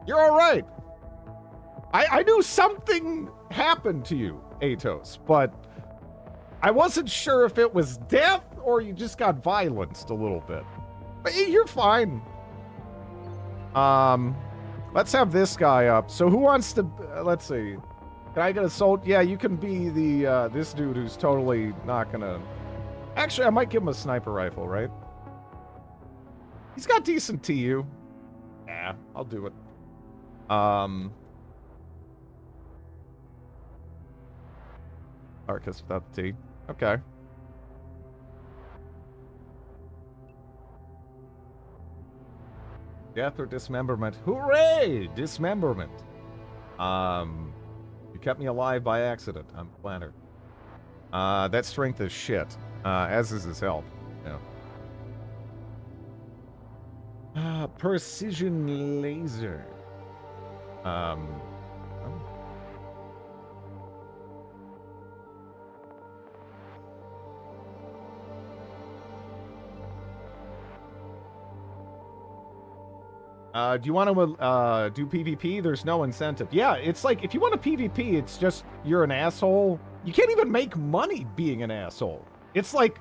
You're all right. I knew something happened to you, Atos, but I wasn't sure if it was death or you just got violenced a little bit. But you're fine. Let's have this guy up. So who wants to... let's see. Can I get a soul? Yeah, you can be the this dude who's totally not gonna... Actually, I might give him a sniper rifle, right? He's got decent TU. Yeah, I'll do it. Arcus without the T. Okay. Death or dismemberment. Hooray! Dismemberment. You kept me alive by accident. I'm flattered. That strength is shit. As is his health. Yeah. Precision laser. Oh. Do you want to do PvP? There's no incentive. Yeah, it's like, if you want a PvP, it's just, you're an asshole. You can't even make money being an asshole. It's like,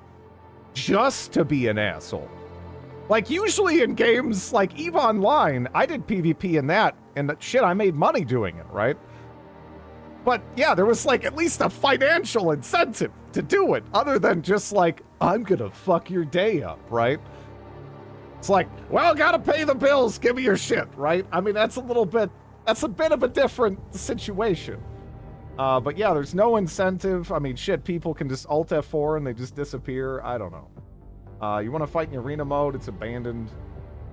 just to be an asshole. Like, usually in games like EVE Online, I did PvP in that, and shit, I made money doing it, right? But yeah, there was like at least a financial incentive to do it, other than just like, I'm gonna fuck your day up, right? It's like, well, gotta pay the bills, give me your shit, right? I mean, that's a bit of a different situation. But yeah, there's no incentive. I mean, shit, people can just Alt F4 and they just disappear. I don't know. You want to fight in arena mode, it's abandoned.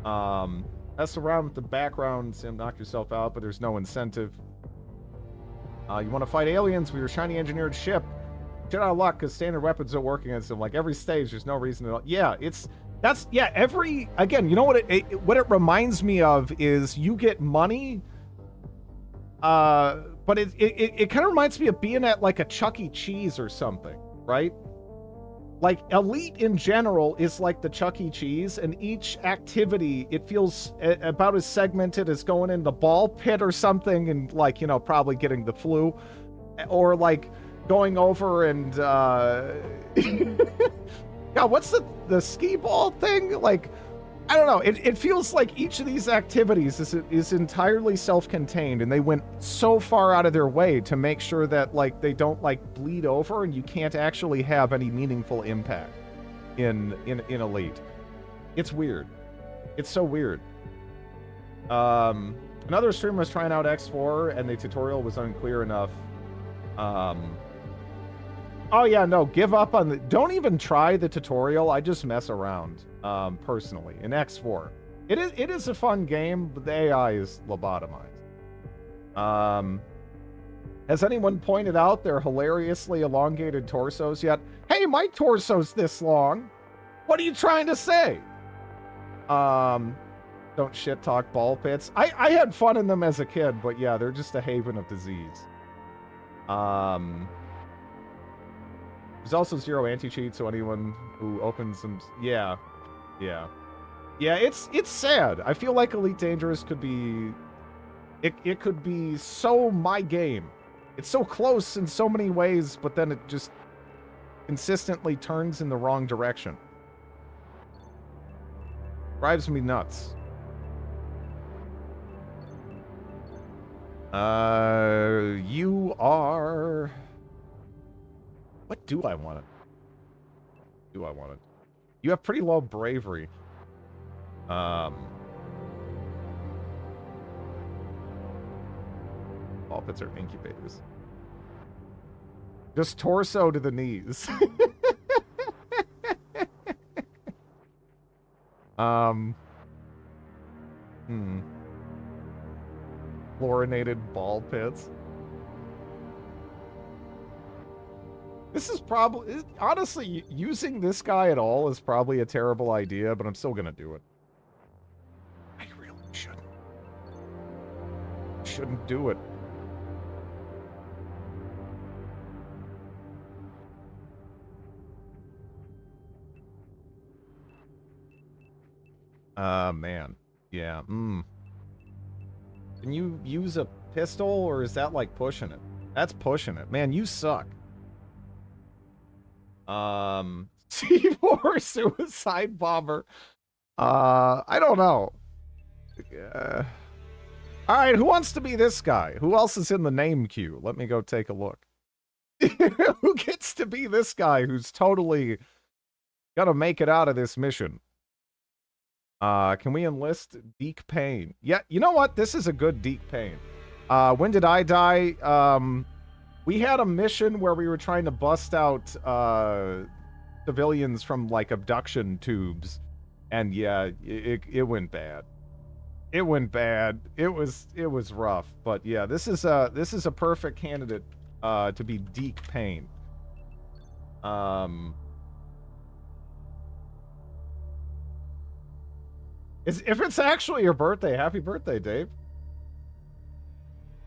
Mess around with the background and knock yourself out, but there's no incentive. You want to fight aliens with your shiny engineered ship. Shit out of luck, because standard weapons are working against them. Like, every stage, there's no reason to... Yeah, again, you know what it reminds me of is you get money, but it kind of reminds me of being at like a Chuck E. Cheese or something, right? Like, Elite in general is like the Chuck E. Cheese, and each activity, it feels about as segmented as going in the ball pit or something and, like, you know, probably getting the flu, or like going over and God, what's the skee ball thing? Like, I don't know. It feels like each of these activities is entirely self-contained, and they went so far out of their way to make sure that, like, they don't, like, bleed over and you can't actually have any meaningful impact in Elite. It's weird. It's so weird. Another streamer was trying out X4 and the tutorial was unclear enough. Oh yeah, no, give up on the... Don't even try the tutorial. I just mess around, personally, in X4. It is a fun game, but the AI is lobotomized. Has anyone pointed out their hilariously elongated torsos yet? Hey, my torso's this long. What are you trying to say? Don't shit talk ball pits. I had fun in them as a kid, but yeah, they're just a haven of disease. There's also 0 anti-cheat, so anyone who opens them... Yeah. Yeah, it's sad. I feel like Elite Dangerous could be... It could be so my game. It's so close in so many ways, but then it just consistently turns in the wrong direction. Drives me nuts. You are... What do I want it? You have pretty low bravery. Ball pits are incubators. Just torso to the knees. Fluorinated ball pits. This is probably... Honestly, using this guy at all is probably a terrible idea, but I'm still gonna do it. I really shouldn't. Shouldn't do it. Man. Yeah, Can you use a pistol, or is that like pushing it? That's pushing it. Man, you suck. C4 suicide bomber. I don't know. All right, who wants to be this guy? Who else is in the name queue? Let me go take a look. Who gets to be this guy who's totally gonna make it out of this mission? Can we enlist Deke Payne? Yeah, you know what? This is a good Deke Payne. When did I die? We had a mission where we were trying to bust out civilians from like abduction tubes, and yeah, it went bad. It went bad. It was rough, but yeah, this is a perfect candidate to be Deke Payne. If it's actually your birthday, happy birthday, Dave.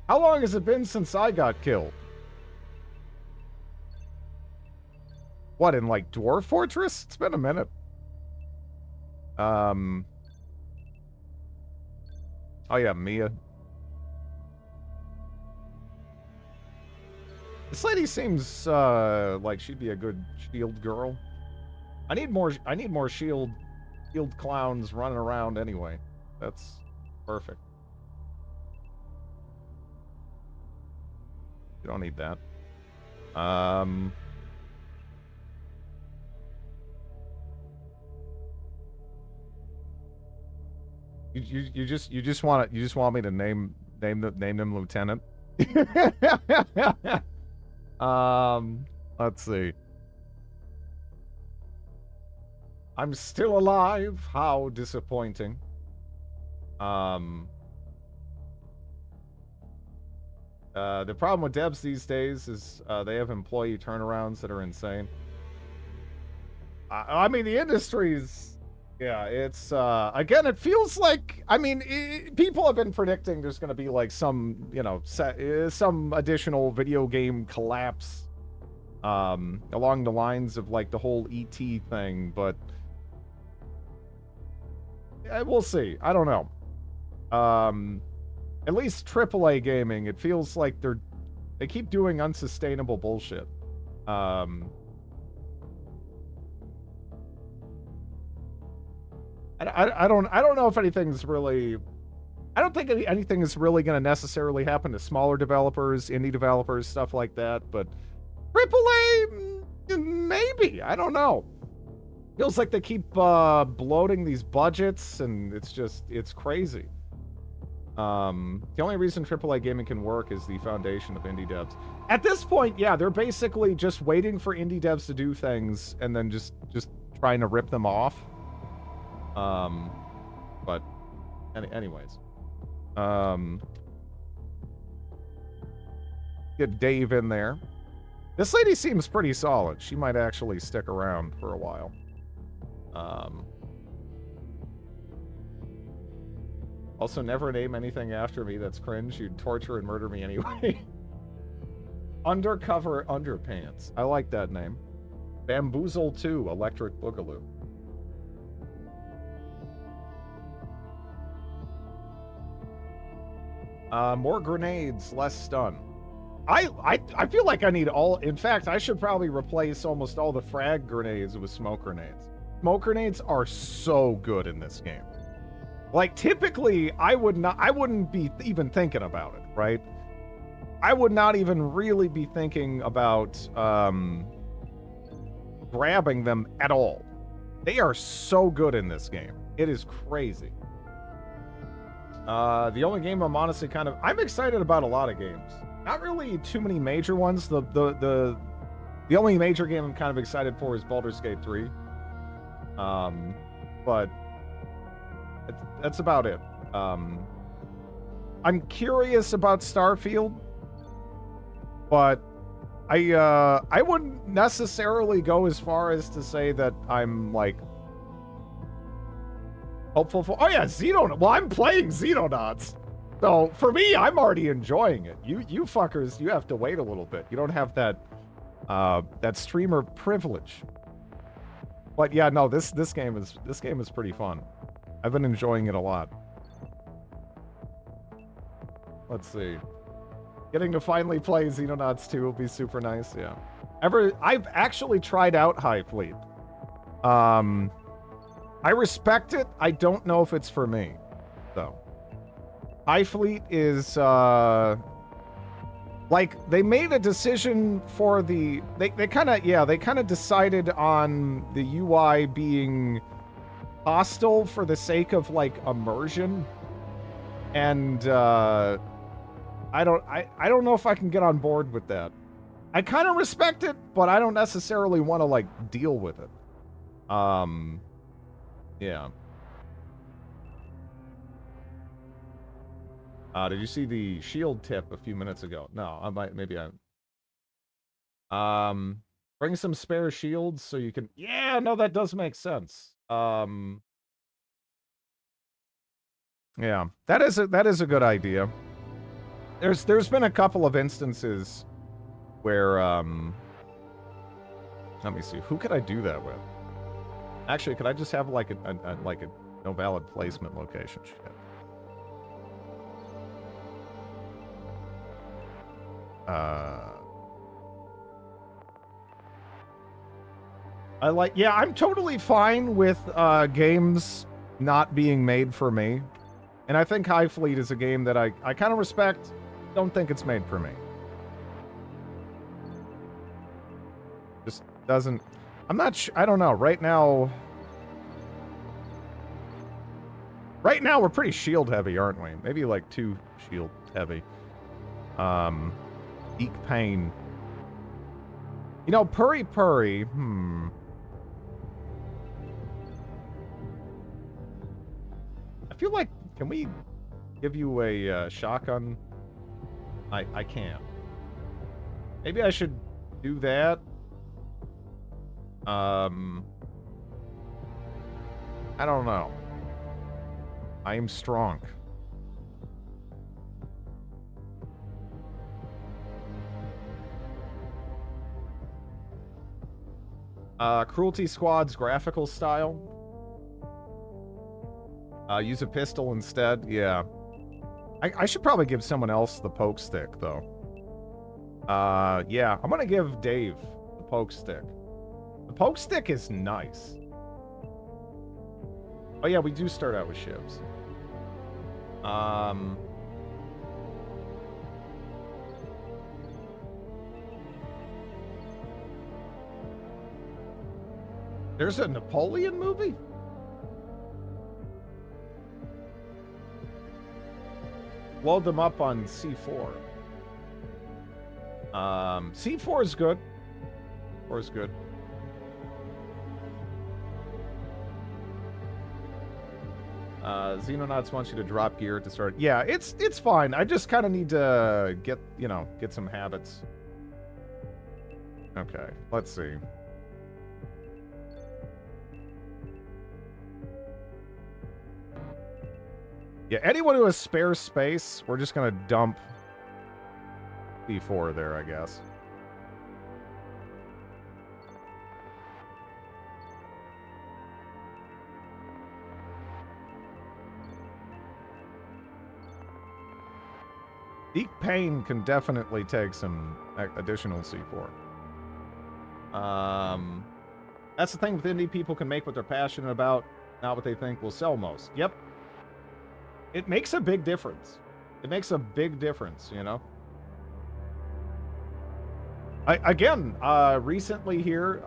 How long has it been since I got killed? What, in like Dwarf Fortress? It's been a minute. Oh yeah, Mia. This lady seems like she'd be a good shield girl. I need more shield clowns running around anyway. That's perfect. You don't need that. You just want me to name them lieutenant? Let's see. I'm still alive. How disappointing. The problem with devs these days is they have employee turnarounds that are insane. I mean, the industry's... Yeah, it's, again, it feels like, I mean, people have been predicting there's going to be, like, some, you know, some additional video game collapse, along the lines of, like, the whole ET thing, but we'll see. I don't know. At least AAA gaming, it feels like they keep doing unsustainable bullshit. I don't know if anything's really... I don't think anything is really going to necessarily happen to smaller developers, indie developers, stuff like that, but AAA, maybe. I don't know. Feels like they keep bloating these budgets, and it's crazy. The only reason AAA gaming can work is the foundation of indie devs. At this point, yeah, they're basically just waiting for indie devs to do things and then just trying to rip them off. But anyways. Get Dave in there. This lady seems pretty solid. She might actually stick around for a while. Also, never name anything after me that's cringe. You'd torture and murder me anyway. Undercover Underpants. I like that name. Bamboozle 2, Electric Boogaloo. More grenades, less stun. I feel like I need all... In fact, I should probably replace almost all the frag grenades with smoke grenades. Smoke grenades are so good in this game. Like, typically, I wouldn't be even thinking about it, right? I would not even really be thinking about grabbing them at all. They are so good in this game. It is crazy. The only game I'm honestly I'm excited about a lot of games. Not really too many major ones. The only major game I'm kind of excited for is Baldur's Gate 3. But that's about it. I'm curious about Starfield, but I wouldn't necessarily go as far as to say that I'm like hopeful for. Oh yeah, Xenonaut. Well, I'm playing Xenonauts, so for me, I'm already enjoying it. You fuckers, you have to wait a little bit. You don't have that that streamer privilege. But yeah, no, this game is pretty fun. I've been enjoying it a lot. Let's see. Getting to finally play Xenonauts 2 will be super nice, yeah. I've actually tried out High Fleet. I respect it. I don't know if it's for me, though. High Fleet is, like, they made a decision for the... They kind of decided on the UI being hostile for the sake of, like, immersion. And, I don't know if I can get on board with that. I kind of respect it, but I don't necessarily want to, like, deal with it. Yeah. Did you see the shield tip a few minutes ago? No, I might, maybe I... Bring some spare shields so you can... Yeah, no, that does make sense. Yeah, that is a good idea. There's been a couple of instances where, let me see, who could I do that with? Actually, could I just have like a no valid placement location? Shit. Yeah, I'm totally fine with games not being made for me. And I think High Fleet is a game that I kind of respect. Don't think it's made for me. Just doesn't... I'm not sure. I don't know. Right now, we're pretty shield heavy, aren't we? Maybe like too shield heavy. Eek pain. You know, Purry Purry. I feel like, can we give you a shotgun? I can't. Maybe I should do that. I don't know. I am strong. Cruelty Squad's graphical style. Use a pistol instead. Yeah. I should probably give someone else the poke stick, though. Yeah. I'm gonna give Dave the poke stick. The poke stick is nice. Oh, yeah, we do start out with shivs. There's a Napoleon movie? load them up on C4. C4 is good. C4 is good. Xenonauts wants you to drop gear to start. Yeah, it's fine. I just kind of need to get some habits. Okay, let's see. Yeah, anyone who has spare space, we're just gonna dump C4 there, I guess. Deep Pain can definitely take some additional C4. That's the thing with indie people can make what they're passionate about, not what they think will sell most. Yep. It makes a big difference. It makes a big difference, you know? Recently here,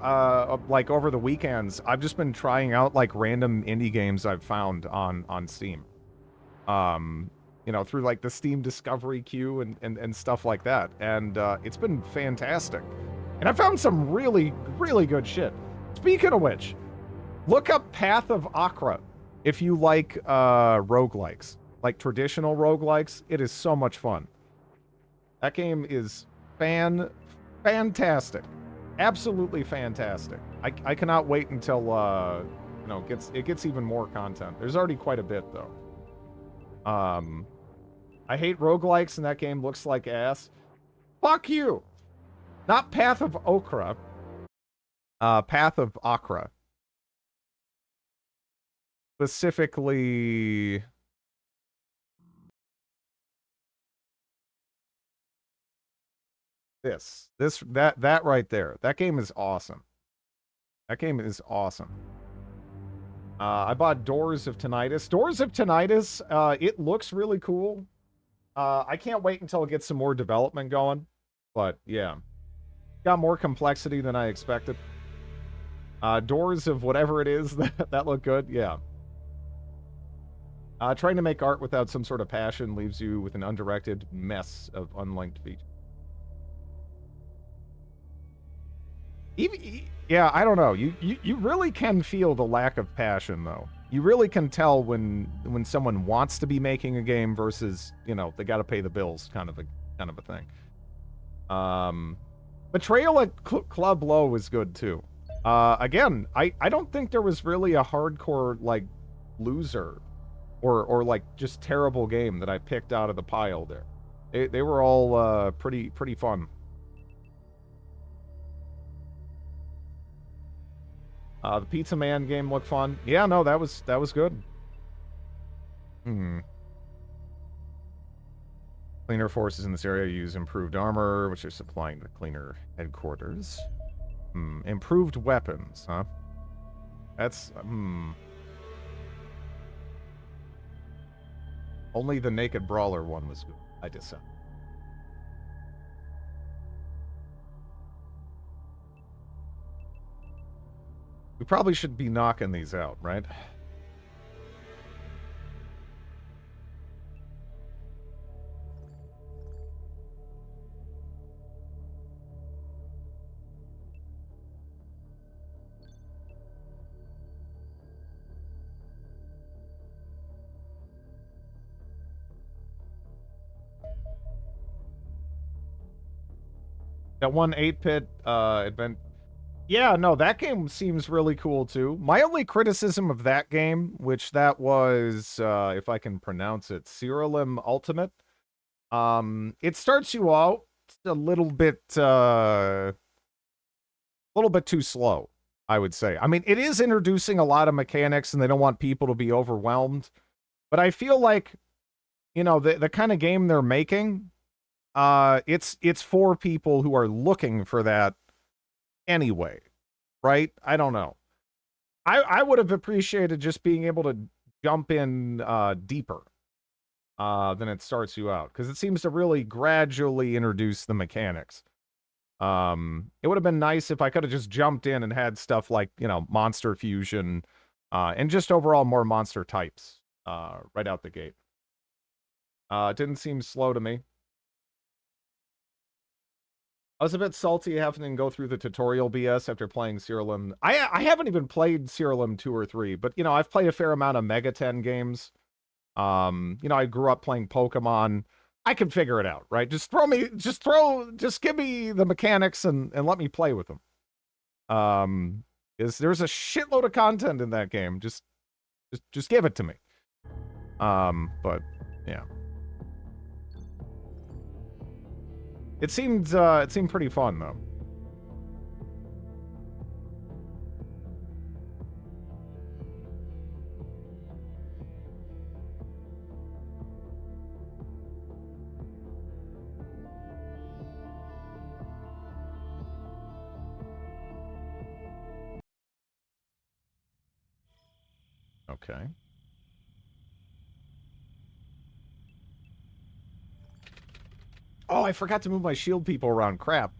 like over the weekends, I've just been trying out like random indie games I've found on Steam. You know, through like the Steam Discovery queue and stuff like that. And it's been fantastic. And I found some really, really good shit. Speaking of which, look up Path of Akra if you like roguelikes. Like traditional roguelikes. It is so much fun. That game is fantastic. Absolutely fantastic. I cannot wait until you know, it gets even more content. There's already quite a bit though. I hate roguelikes and that game looks like ass. Fuck you! Not Path of Okra. Path of Akra. Specifically... that right there. That game is awesome. That game is awesome. I bought Doors of Tinnitus. Doors of Tinnitus, it looks really cool. I can't wait until it gets some more development going. But, yeah. Got more complexity than I expected. Doors of whatever it is, that look good, yeah. Trying to make art without some sort of passion leaves you with an undirected mess of unlinked features. Yeah, I don't know. You really can feel the lack of passion, though. You really can tell when someone wants to be making a game versus, you know, they got to pay the bills, kind of a thing. Betrayal at Club Low is good too. Again, I don't think there was really a hardcore like loser or like just terrible game that I picked out of the pile there. They were all pretty fun. The Pizza Man game looked fun. Yeah, no, that was good. Cleaner forces in this area use improved armor, which is supplying the cleaner headquarters. Improved weapons, huh? That's, Only the Naked Brawler one was good, I decided. We probably should be knocking these out, right? That one 8-bit advent. Yeah, no, that game seems really cool too. My only criticism of that game, which that was, if I can pronounce it, Cyrilem Ultimate. It starts you out a little bit too slow, I would say. I mean, it is introducing a lot of mechanics, and they don't want people to be overwhelmed. But I feel like, you know, the kind of game they're making, it's for people who are looking for that anyway, right? I don't know. I would have appreciated just being able to jump in deeper than it starts you out, because it seems to really gradually introduce the mechanics. It would have been nice if I could have just jumped in and had stuff like, you know, monster fusion, and just overall more monster types right out the gate. It didn't seem slow to me. I was a bit salty having to go through the tutorial BS after playing Serial. I haven't even played Serial 2 or 3, but, you know, I've played a fair amount of Mega 10 games. You know, I grew up playing Pokemon. I can figure it out, right? Just give me the mechanics and let me play with them. There's a shitload of content in that game. Just give it to me. But yeah. It seemed pretty fun though. Okay. Oh, I forgot to move my shield people around. Crap.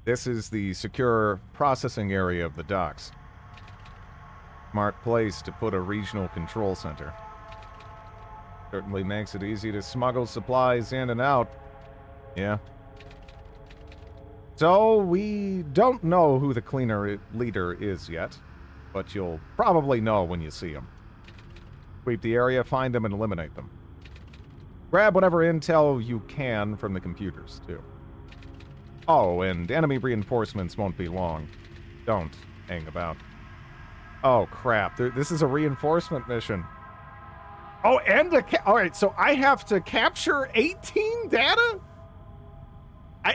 This is the secure processing area of the docks. Smart place to put a regional control center. Certainly makes it easy to smuggle supplies in and out. Yeah. So, we don't know who the cleaner leader is yet, but you'll probably know when you see him. Sweep the area, find them, and eliminate them. Grab whatever intel you can from the computers, too. Oh, and enemy reinforcements won't be long. Don't hang about. Oh, crap. This is a reinforcement mission. Oh, and alright, so I have to capture 18 data?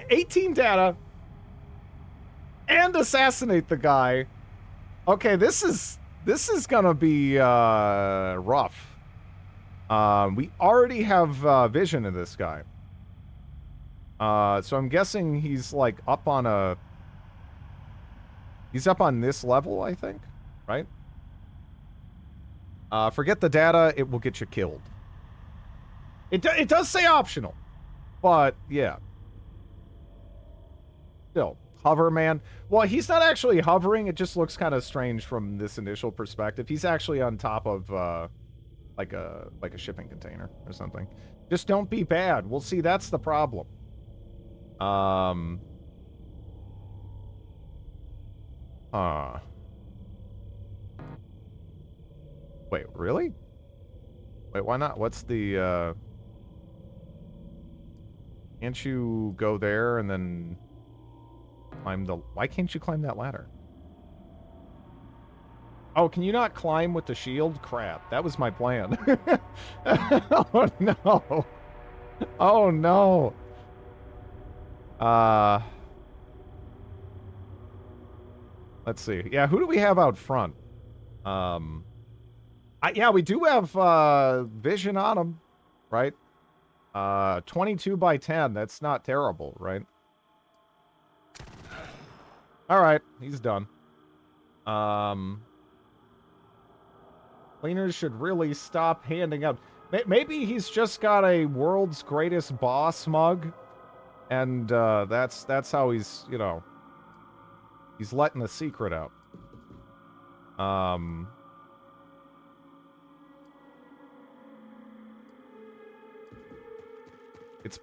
18 data. And assassinate the guy. Okay, this is gonna be, rough. We already have vision of this guy. So I'm guessing he's like up on a... He's up on this level, I think, right? Forget the data, it will get you killed. It does say optional, but yeah. Still, hover man. Well, he's not actually hovering, it just looks kind of strange from this initial perspective. He's actually on top of, like a shipping container or something. Just don't be bad. Well, see, that's the problem. Wait, really? Wait, why not? What's the, Can't you go there and then climb the... Why can't you climb that ladder? Oh, can you not climb with the shield? Crap, that was my plan. Oh, no. Oh, no. Let's see. Yeah, who do we have out front? Yeah, we do have, vision on him, right? 22 by 10. That's not terrible, right? Alright, he's done. Cleaners should really stop handing out. Maybe he's just got a world's greatest boss mug. And, that's how he's, you know... He's letting the secret out.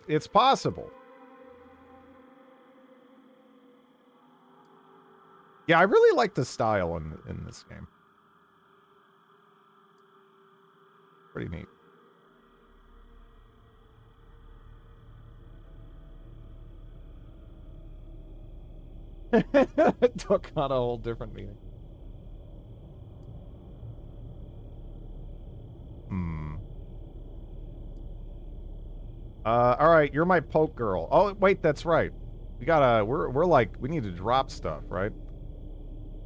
It's possible. Yeah, I really like the style in this game. Pretty neat. It took on a whole different meaning. Alright, you're my poke girl. Oh, wait, that's right. We gotta, we're like, we need to drop stuff, right?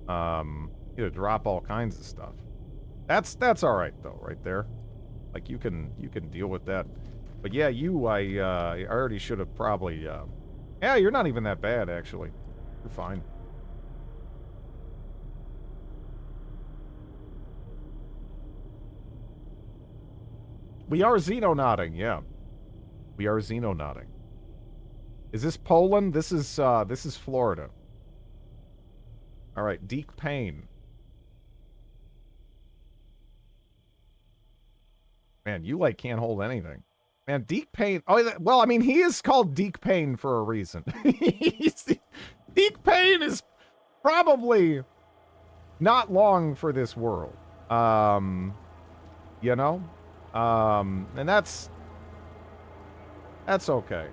Need to drop all kinds of stuff. That's alright, though, right there. Like, you can deal with that. But yeah, I already should have probably, yeah, you're not even that bad, actually. You're fine. We are Xenonauting, yeah. We are Xenonauting. Is this Poland? This is Florida. Alright, Deek Payne. Man, you like can't hold anything. Man, Deke Payne. Oh, well, I mean, he is called Deke Payne for a reason. Deke Payne is probably not long for this world. You know? And that's okay.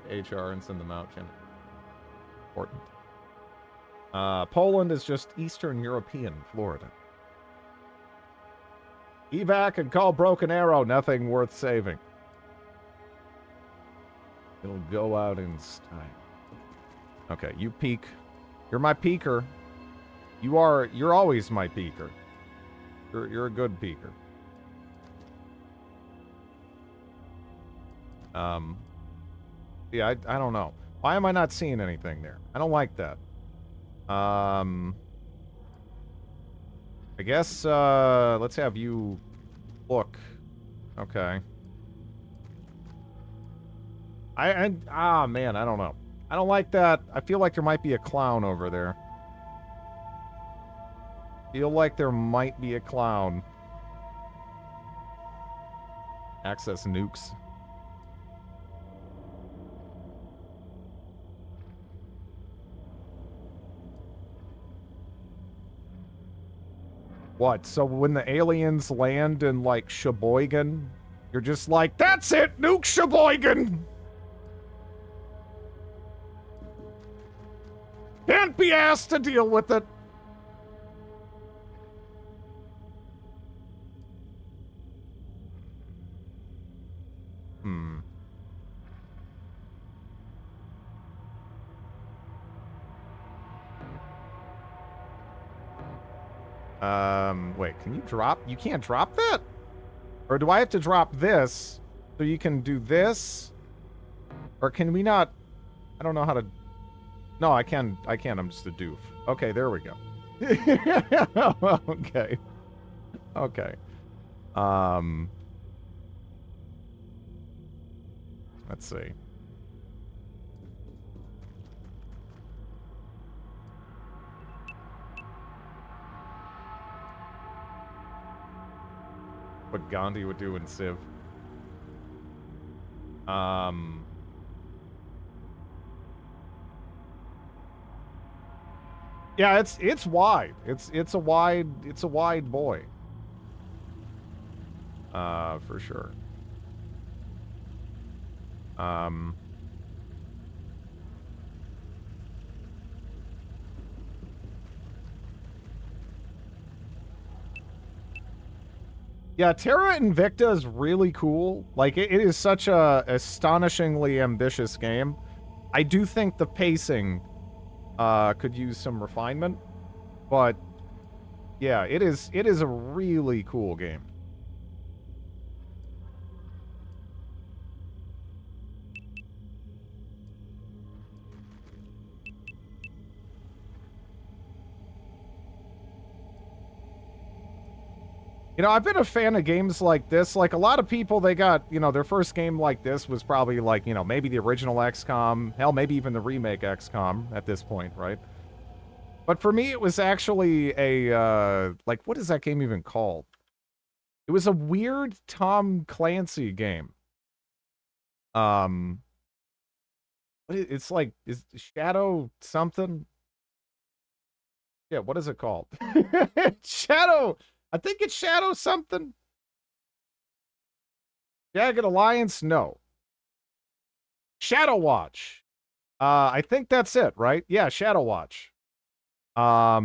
HR and send them out, Jim. Important. Poland is just Eastern European Florida. Evac and call Broken Arrow. Nothing worth saving. It'll go out in style. Okay, you peek. You're my peeker. You're always my peeker. You're a good peeker. Yeah, I don't know. Why am I not seeing anything there? I don't like that. I guess, let's have you look. Okay. Man, I don't know. I don't like that. I feel like there might be a clown over there. Feel like there might be a clown. Access nukes. What? So when the aliens land in, like, Sheboygan, you're just like, that's it! Nuke Sheboygan! Can't be asked to deal with it! Wait, can you drop? You can't drop that? Or do I have to drop this so you can do this? Or can we not? I don't know how to. No, I can. I'm just a doof. Okay, there we go. Okay. Okay. Let's see. What Gandhi would do in Civ. Yeah, it's wide. It's a wide boy. For sure. Yeah, Terra Invicta is really cool. Like, it is such a astonishingly ambitious game. I do think the pacing could use some refinement, but yeah, it is a really cool game. You know, I've been a fan of games like this. Like, a lot of people, they got, you know, their first game like this was probably like, you know, maybe the original XCOM. Hell, maybe even the remake XCOM at this point, right? But for me, it was actually a, like, what is that game even called? It was a weird Tom Clancy game. It's like, is Shadow something? Yeah, what is it called? Shadow! I think it's Shadow something. Jagged Alliance? No. Shadow Watch. I think that's it, right? Yeah, Shadow Watch. That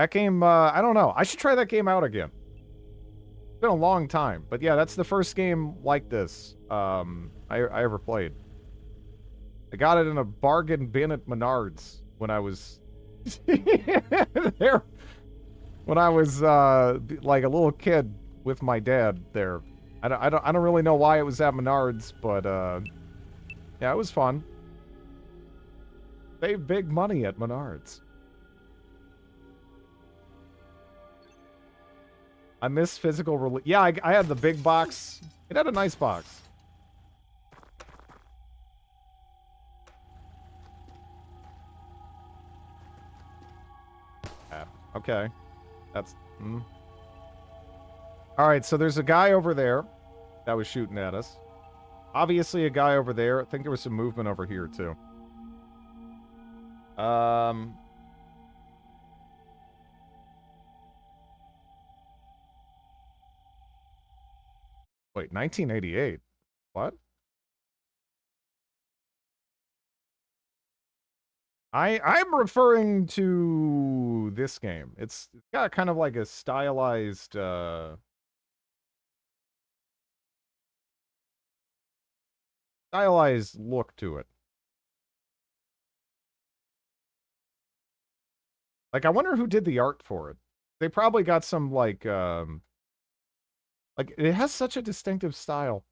game, I don't know. I should try that game out again. It's been a long time. But yeah, that's the first game like this I ever played. I got it in a bargain bin at Menards when I was there. When I was like a little kid with my dad there. I don't really know why it was at Menards, but yeah, it was fun. Save big money at Menards. I miss physical release. Yeah, I had the big box. It had a nice box. Okay. That's... Alright, so there's a guy over there that was shooting at us. Obviously a guy over there. I think there was some movement over here, too. Wait, 1988? What? I'm referring to this game. It's got kind of like a stylized, stylized look to it. Like, I wonder who did the art for it. They probably got some, like, it has such a distinctive style.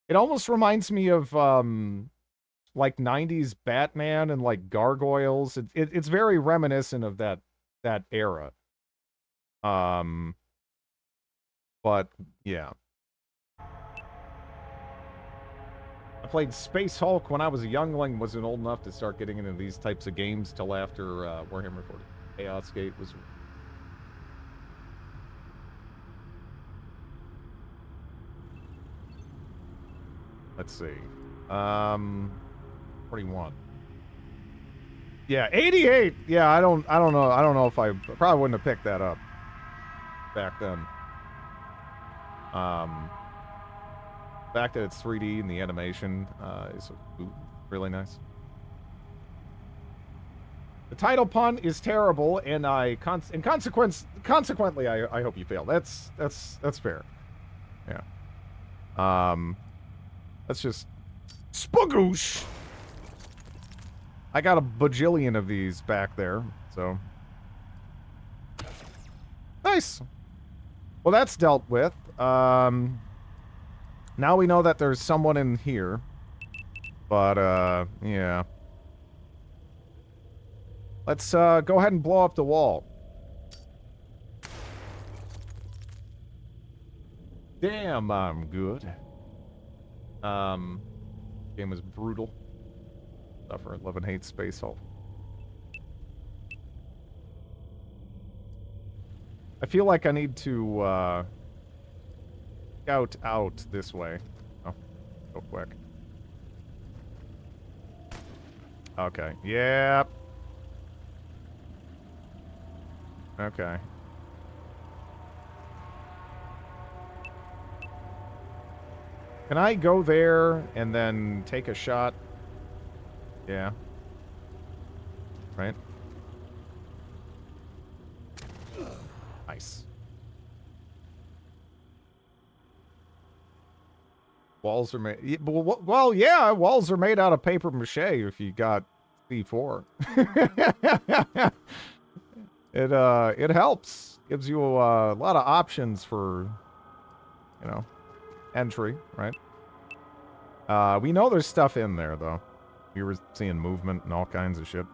It almost reminds me of, like, 90s Batman and, like, gargoyles. It's very reminiscent of that era. But, yeah. I played Space Hulk when I was a youngling, wasn't old enough to start getting into these types of games till after Warhammer 40. Chaos Gate was... Let's see. 41. Yeah, 88! Yeah, I don't know if I probably wouldn't have picked that up back then. The fact that it's 3D and the animation is really nice. The title pun is terrible, and consequently, I hope you fail. That's fair. Yeah. Let's just spagoosh. I got a bajillion of these back there, so nice. Well, that's dealt with. Now we know that there's someone in here, but yeah. Let's go ahead and blow up the wall. Damn, I'm good. Game was brutal. Suffer, love and hate Space Hulk. I feel like I need to scout out this way. Oh, go quick. Okay. Yep. Okay. Can I go there and then take a shot? Yeah. Right? Nice. Walls are made... Well, yeah, walls are made out of paper mache if you got C4. It helps. Gives you a lot of options for, you know, entry, right? We know there's stuff in there, though. We were seeing movement and all kinds of shit.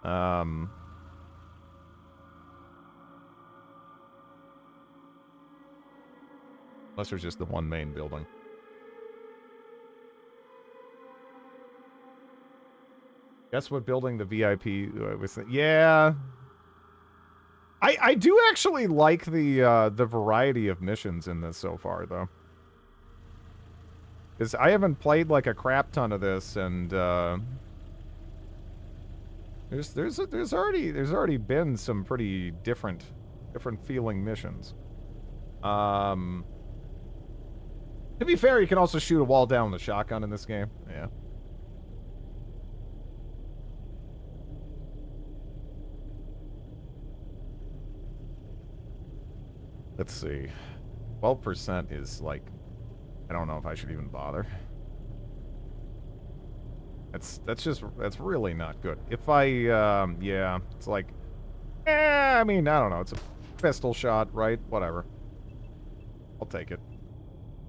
Unless there's just the one main building. Guess what building the VIP was? Yeah. I do actually like the variety of missions in this so far, though. Because I haven't played like a crap ton of this, and there's already been some pretty different feeling missions. To be fair, you can also shoot a wall down with a shotgun in this game. Yeah. Let's see. 12% is like, I don't know if I should even bother. That's really not good. If I, yeah, it's like, I mean, I don't know. It's a pistol shot, right? Whatever. I'll take it.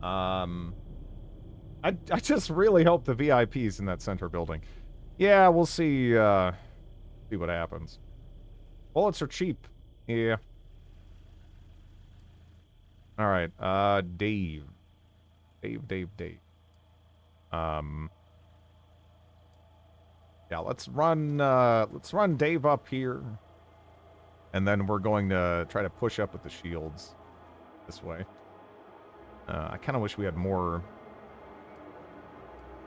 I just really hope the VIP's in that center building. Yeah, we'll see, see what happens. Bullets are cheap. Yeah. Alright, Dave. Dave. Yeah, let's run Dave up here. And then we're going to try to push up with the shields this way. I kind of wish we had more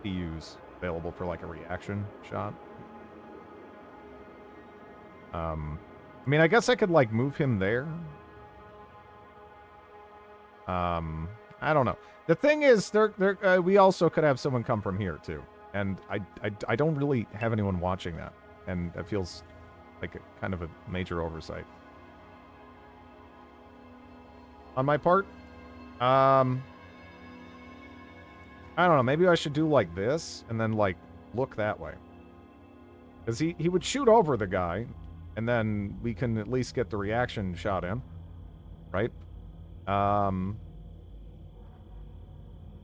PUs available for like a reaction shot. I mean, I guess I could like move him there. I don't know. The thing is, we also could have someone come from here too, and I don't really have anyone watching that, and that feels like a kind of a major oversight on my part. I don't know. Maybe I should do like this and then like look that way, because he would shoot over the guy, and then we can at least get the reaction shot in, right?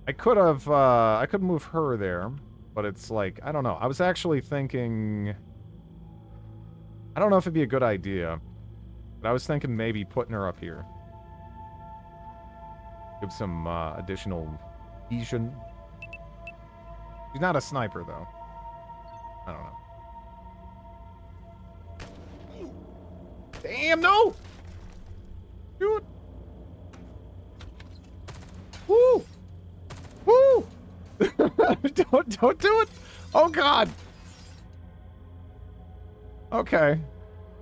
I could move her there, but it's like, I don't know. I was actually thinking, I don't know if it'd be a good idea, but I was thinking maybe putting her up here. Give some additional vision. She's not a sniper, though. I don't know. Damn, no! Shoot! Woo! Woo! Don't do it! Oh, God! Okay.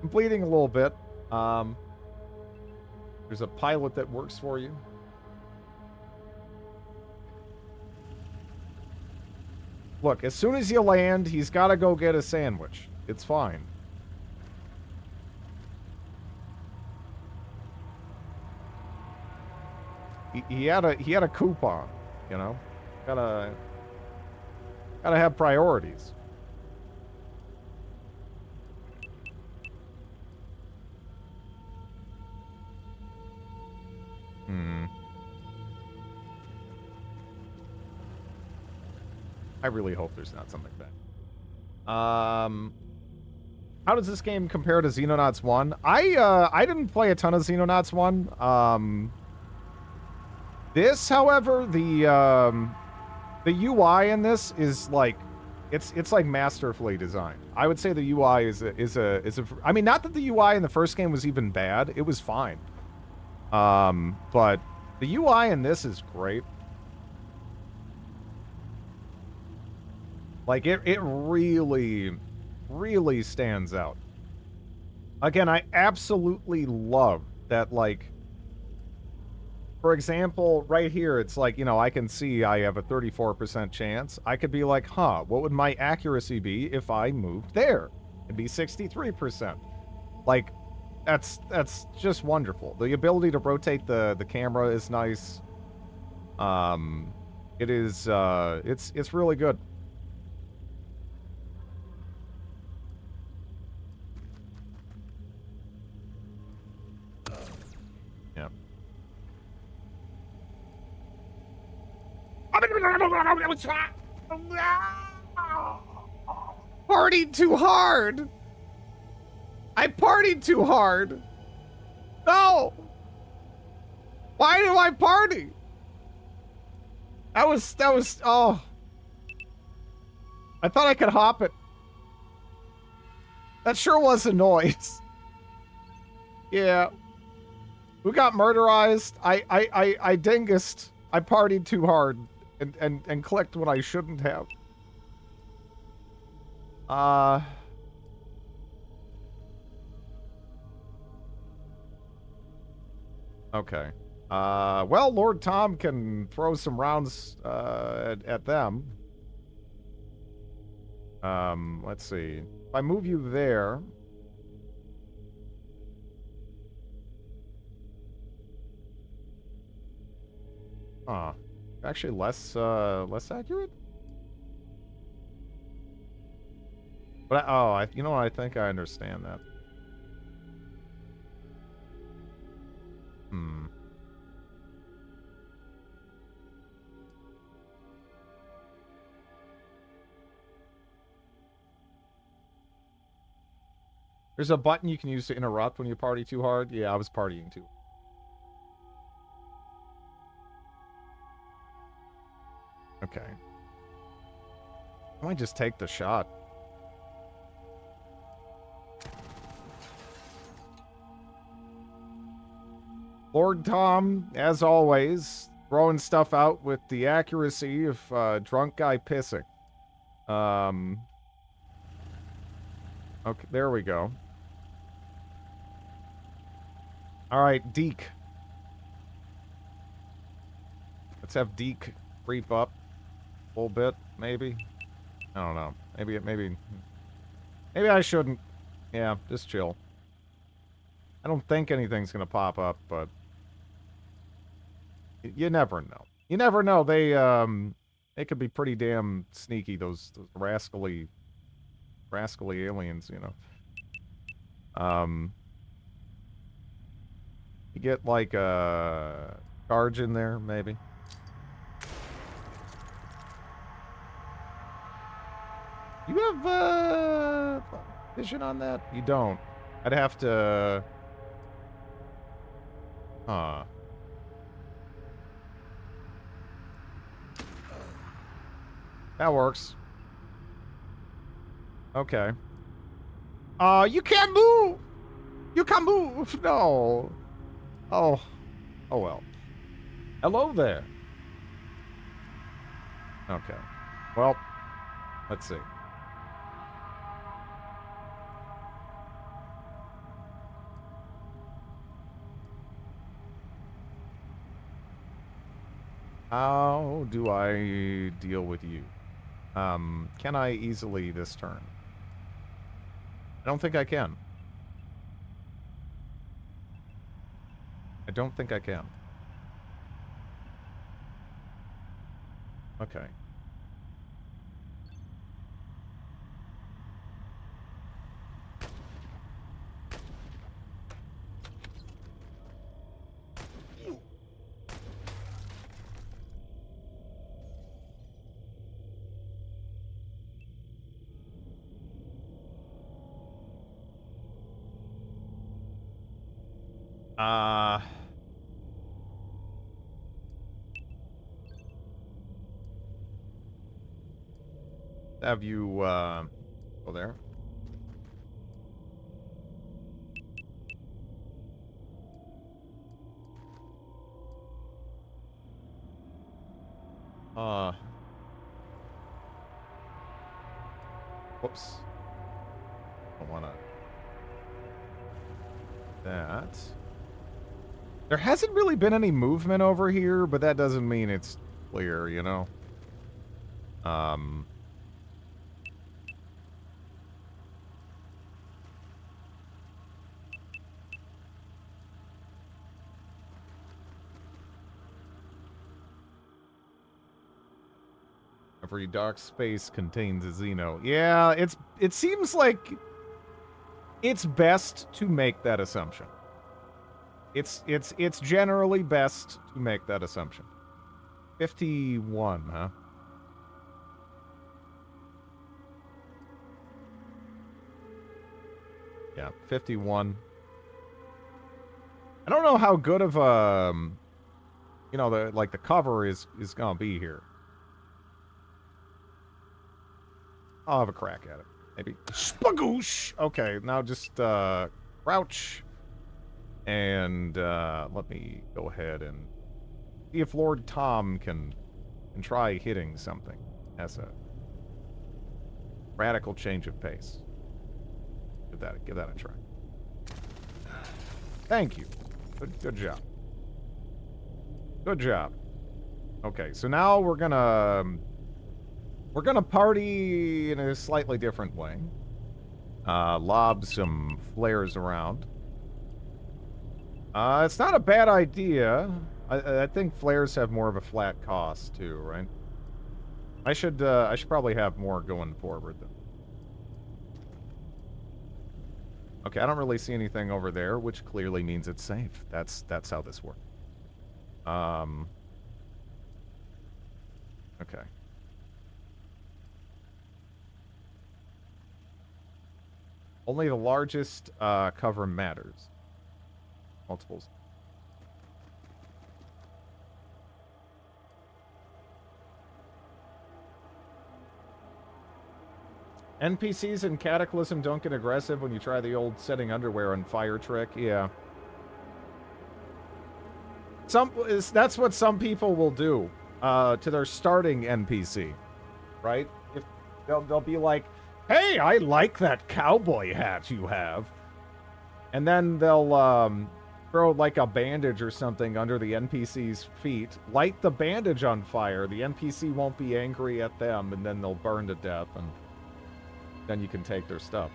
I'm bleeding a little bit. There's a pilot that works for you. Look, as soon as you land, he's got to go get a sandwich. It's fine. He had a coupon, you know? Gotta have priorities. I really hope there's not something bad. How does this game compare to Xenonauts 1? I didn't play a ton of Xenonauts 1. This, however, the UI in this is like, it's like masterfully designed. I would say the UI is a I mean, not that the UI in the first game was even bad. It was fine. But the UI in this is great. Like, it really, really stands out. Again, I absolutely love that, like, for example, right here, it's like, you know, I can see I have a 34% chance. I could be like, huh, what would my accuracy be if I moved there? It'd be 63%. Like, that's just wonderful. The ability to rotate the camera is nice. It is, it's really good. Yeah. Partied too hard. I partied too hard. No. Why do I party? That was, oh. I thought I could hop it. That sure was a noise. Yeah. Who got murderized? I dingused. I partied too hard and clicked when I shouldn't have. Okay. Well, Lord Tom can throw some rounds at them. Let's see. If I move you there. Huh. Actually less accurate? But you know what, I think I understand that. There's a button you can use to interrupt when you party too hard. Yeah, I was partying too. Okay. I might just take the shot. Lord Tom, as always, throwing stuff out with the accuracy of drunk guy pissing. Okay, there we go. All right, Deke. Let's have Deke creep up a little bit, maybe. I don't know. Maybe I shouldn't. Yeah, just chill. I don't think anything's gonna pop up, but you never know. You never know. They could be pretty damn sneaky. Those rascally aliens, you know. You get like a charge in there, maybe. You have vision on that? You don't. I'd have to. Huh. That works. Okay. You can't move! You can't move! No. Oh. Oh well. Hello there. Okay. Well, let's see. How do I deal with you? Can I easily this turn? I don't think I can. I don't think I can. Okay. Have you, go there? Whoops. Don't wanna... That. There hasn't really been any movement over here, but that doesn't mean it's clear, you know? Every dark space contains a Xeno. Yeah, it seems like it's best to make that assumption. It's generally best to make that assumption. 51, huh? Yeah, 51. I don't know how good of you know, the cover is gonna be here. I'll have a crack at it. Maybe. Spagoosh! Okay, now just crouch. And let me go ahead and see if Lord Tom can try hitting something. That's a radical change of pace. Give that a try. Thank you. Good job. Good job. Okay, so now we're gonna party in a slightly different way. Lob some flares around. It's not a bad idea. I think flares have more of a flat cost too, right? I should probably have more going forward then. Okay, I don't really see anything over there, which clearly means it's safe. That's how this works. Okay. Only the largest cover matters. Multiples. NPCs in Cataclysm don't get aggressive when you try the old setting underwear on fire trick. Yeah. That's what some people will do to their starting NPC, right? If they'll be like, "Hey, I like that cowboy hat you have," and then they'll throw like a bandage or something under the NPC's feet, light the bandage on fire. The NPC won't be angry at them, and then they'll burn to death, and then you can take their stuff.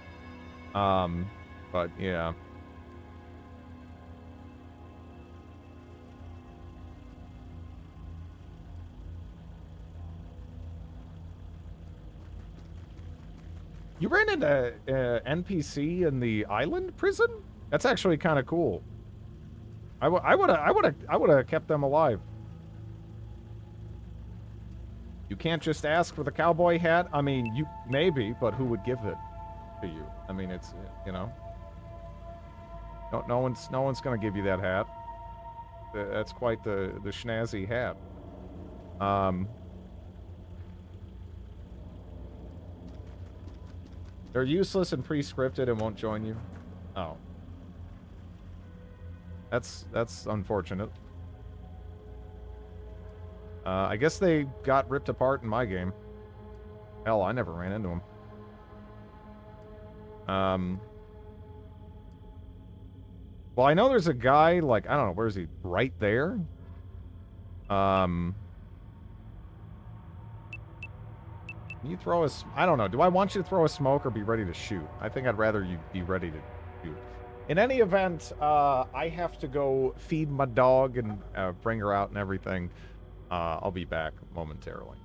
But yeah. You ran into NPC in the island prison? That's actually kind of cool. I would have kept them alive. You can't just ask for the cowboy hat. I mean, you maybe, but who would give it to you? I mean, it's, you know, no one's gonna give you that hat. That's quite the schnazzy hat. They're useless and pre-scripted and won't join you. Oh. That's unfortunate. I guess they got ripped apart in my game. Hell, I never ran into them. Well, I know there's a guy, like, I don't know, where is he? Right there? Can you throw a... I don't know. Do I want you to throw a smoke or be ready to shoot? I think I'd rather you be ready to shoot. In any event, I have to go feed my dog and bring her out and everything. I'll be back momentarily.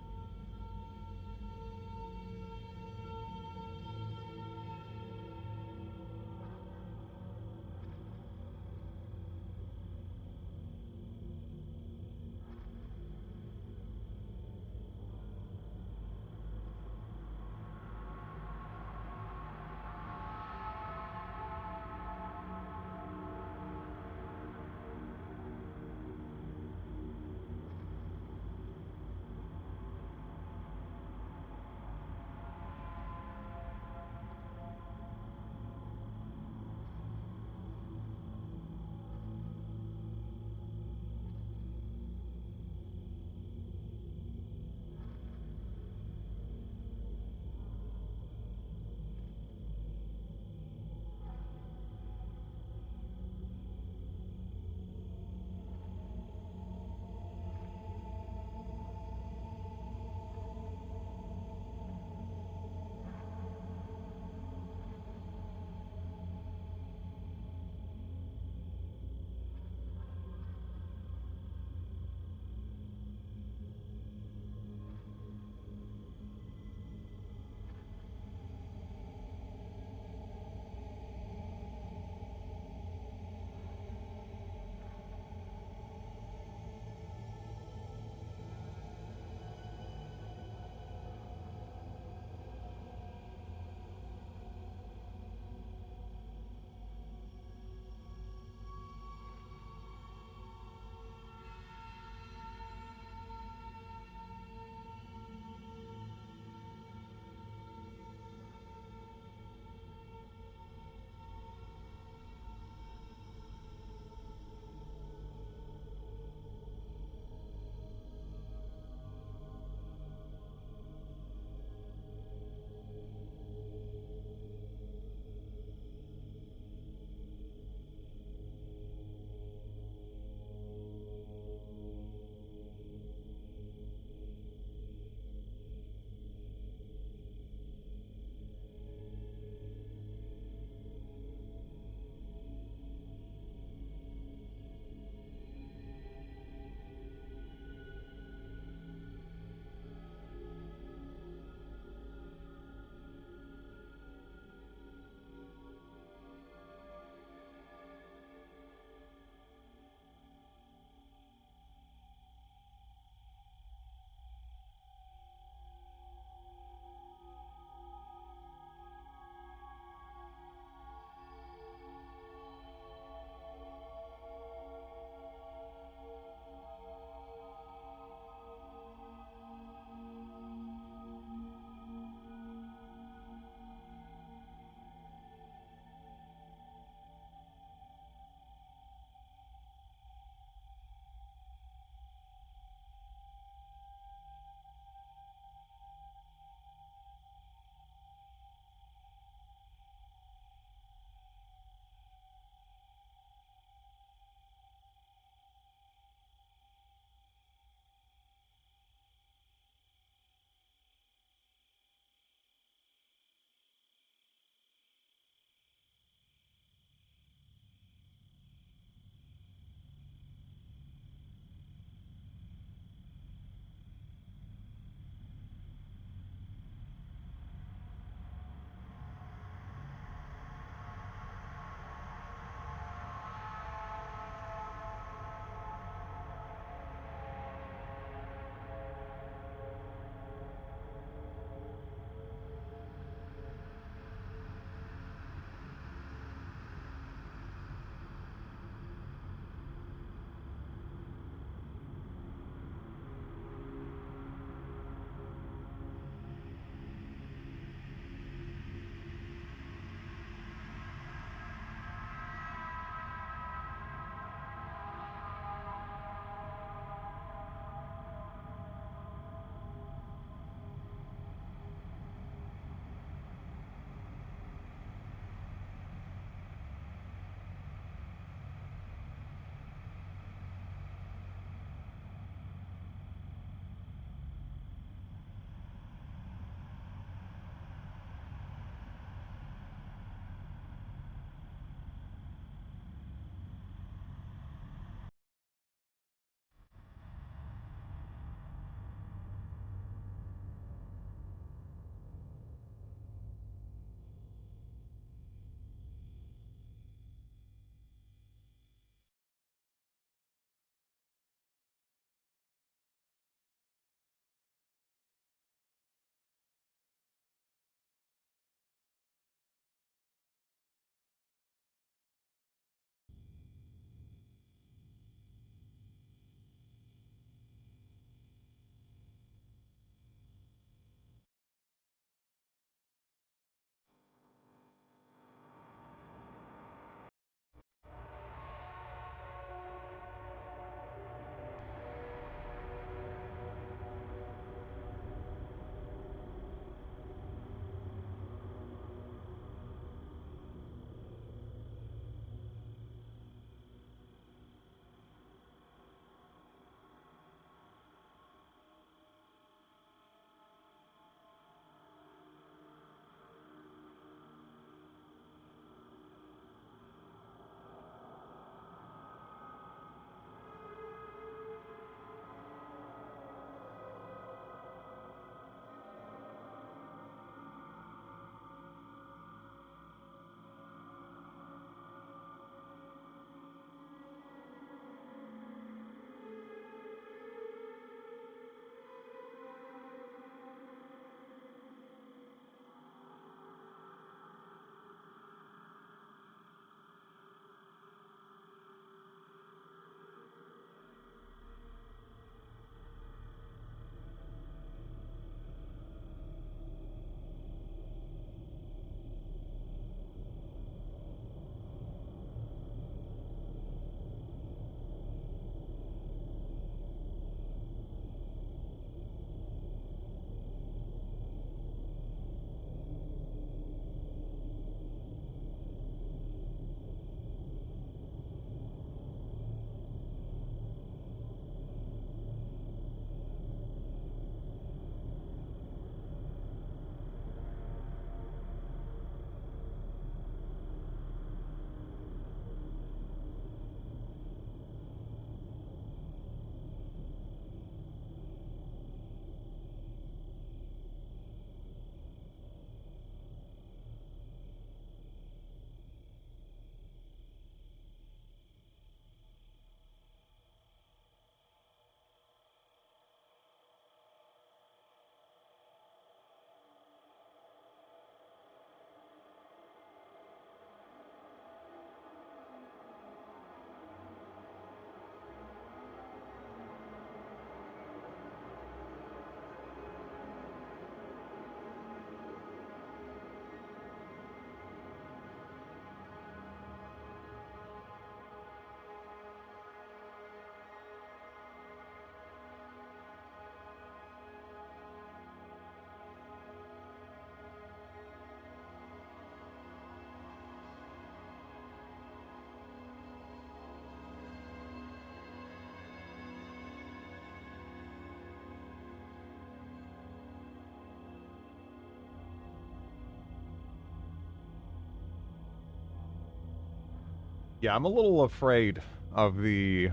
Yeah, I'm a little afraid of the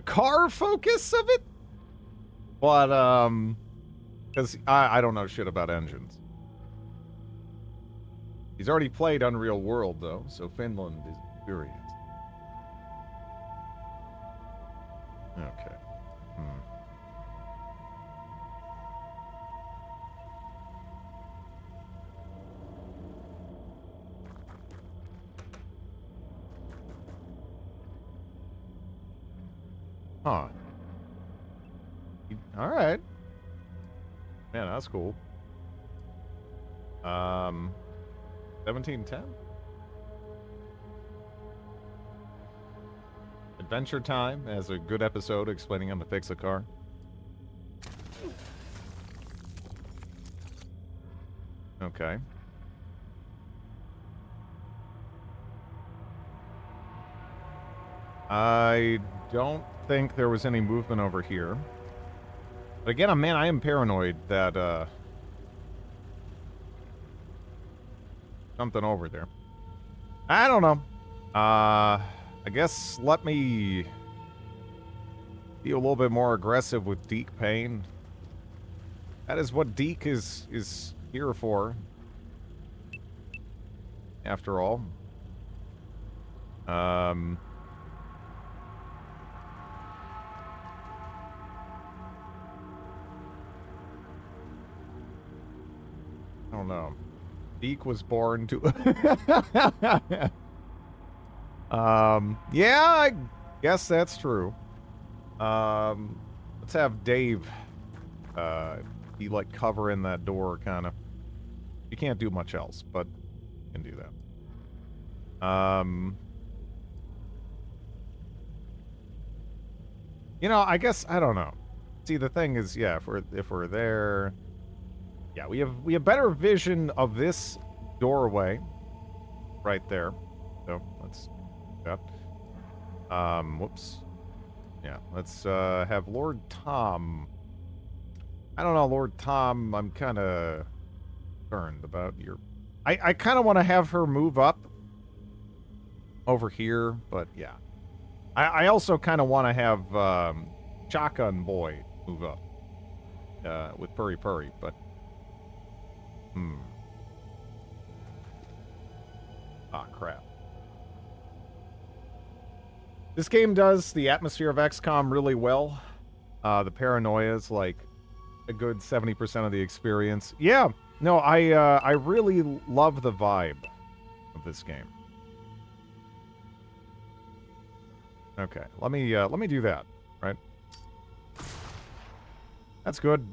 car focus of it. But, because I don't know shit about engines. He's already played Unreal World, though, so Finland is experienced. Okay. Huh. Alright. Man, that's cool. 1710? Adventure Time as a good episode explaining how to fix a car. Okay. I don't think there was any movement over here. But again, man, I am paranoid that, something over there. I don't know. I guess let me be a little bit more aggressive with Deke Payne. That is what Deke is here for. After all. I don't know. Deke was born to... yeah, I guess that's true. Let's have Dave, be like covering that door, kind of. You can't do much else, but you can do that. You know, I guess, I don't know. See, the thing is, yeah, if we're there... Yeah, we have better vision of this doorway right there. So let's do that. Whoops. Yeah, let's have Lord Tom. I don't know, Lord Tom, I'm kind of concerned about your... I kind of want to have her move up over here, but yeah. I also kind of want to have Shotgun Boy move up with Purry Purry, but... Ah, crap. This game does the atmosphere of XCOM really well. The paranoia is like a good 70% of the experience. Yeah, no, I really love the vibe of this game. Okay, let me do that, right? That's good.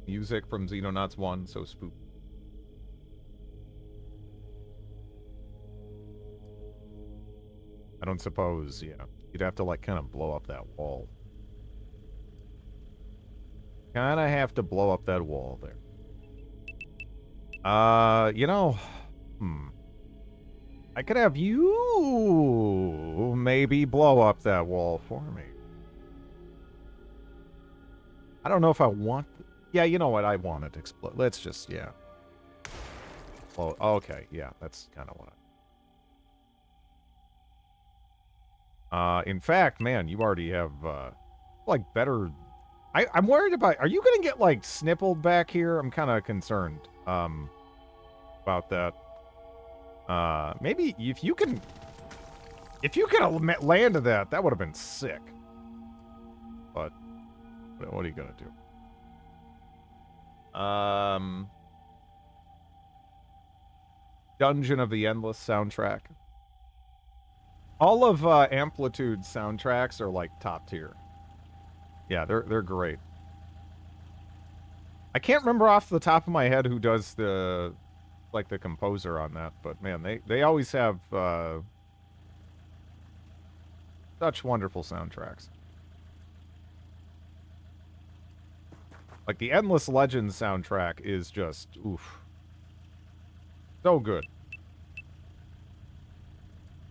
Music from Xenonauts 1, so spooky. I don't suppose, yeah. You'd have to, like, kind of blow up that wall. Kind of have to blow up that wall there. You know... I could have you maybe blow up that wall for me. I don't know if I want... Yeah, you know what? I want it to explode. Let's just, yeah. Well, okay, yeah, that's kind of what in fact, man, you already have, like, better... I'm worried about... Are you gonna get, like, snippled back here? I'm kind of concerned, about that. Maybe if you can... If you could have landed that, that would have been sick. But, what are you gonna do? Dungeon of the Endless soundtrack. All of Amplitude soundtracks are like top tier. Yeah, they're great. I can't remember off the top of my head who does the like the composer on that, but man, they always have such wonderful soundtracks. Like the Endless Legends soundtrack is just oof. So good.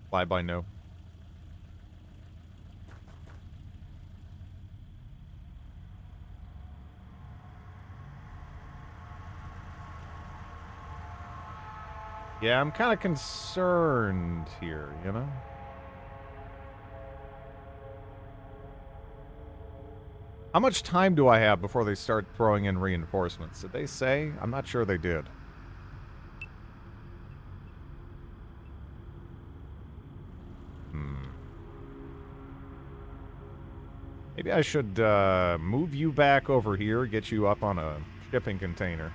Fly by no. Yeah, I'm kind of concerned here, you know? How much time do I have before they start throwing in reinforcements? Did they say? I'm not sure they did. Maybe I should move you back over here, get you up on a shipping container.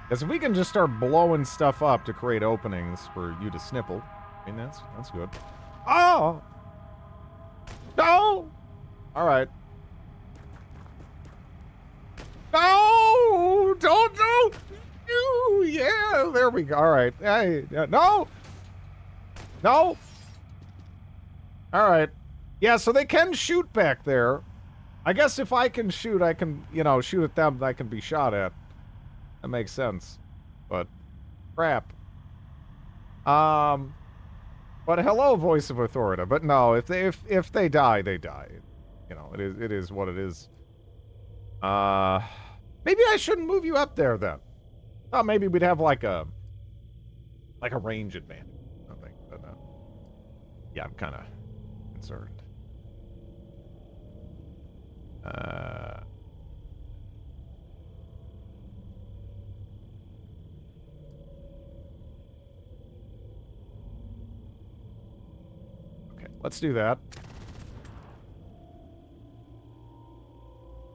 Because if we can just start blowing stuff up to create openings for you to snipple, I mean, that's good. Oh! No! Alright. No! Don't! You! Yeah, there we go. Alright. Hey, no! No! Alright. Yeah, so they can shoot back there. I guess if I can shoot, I can, you know, shoot at them, I can be shot at. That makes sense. But, crap. But hello, voice of authority. But no, if they die, they die. You know, it is what it is. Maybe I shouldn't move you up there then. Oh, maybe we'd have like a range advantage. I think, but yeah, I'm kind of concerned. Okay, let's do that.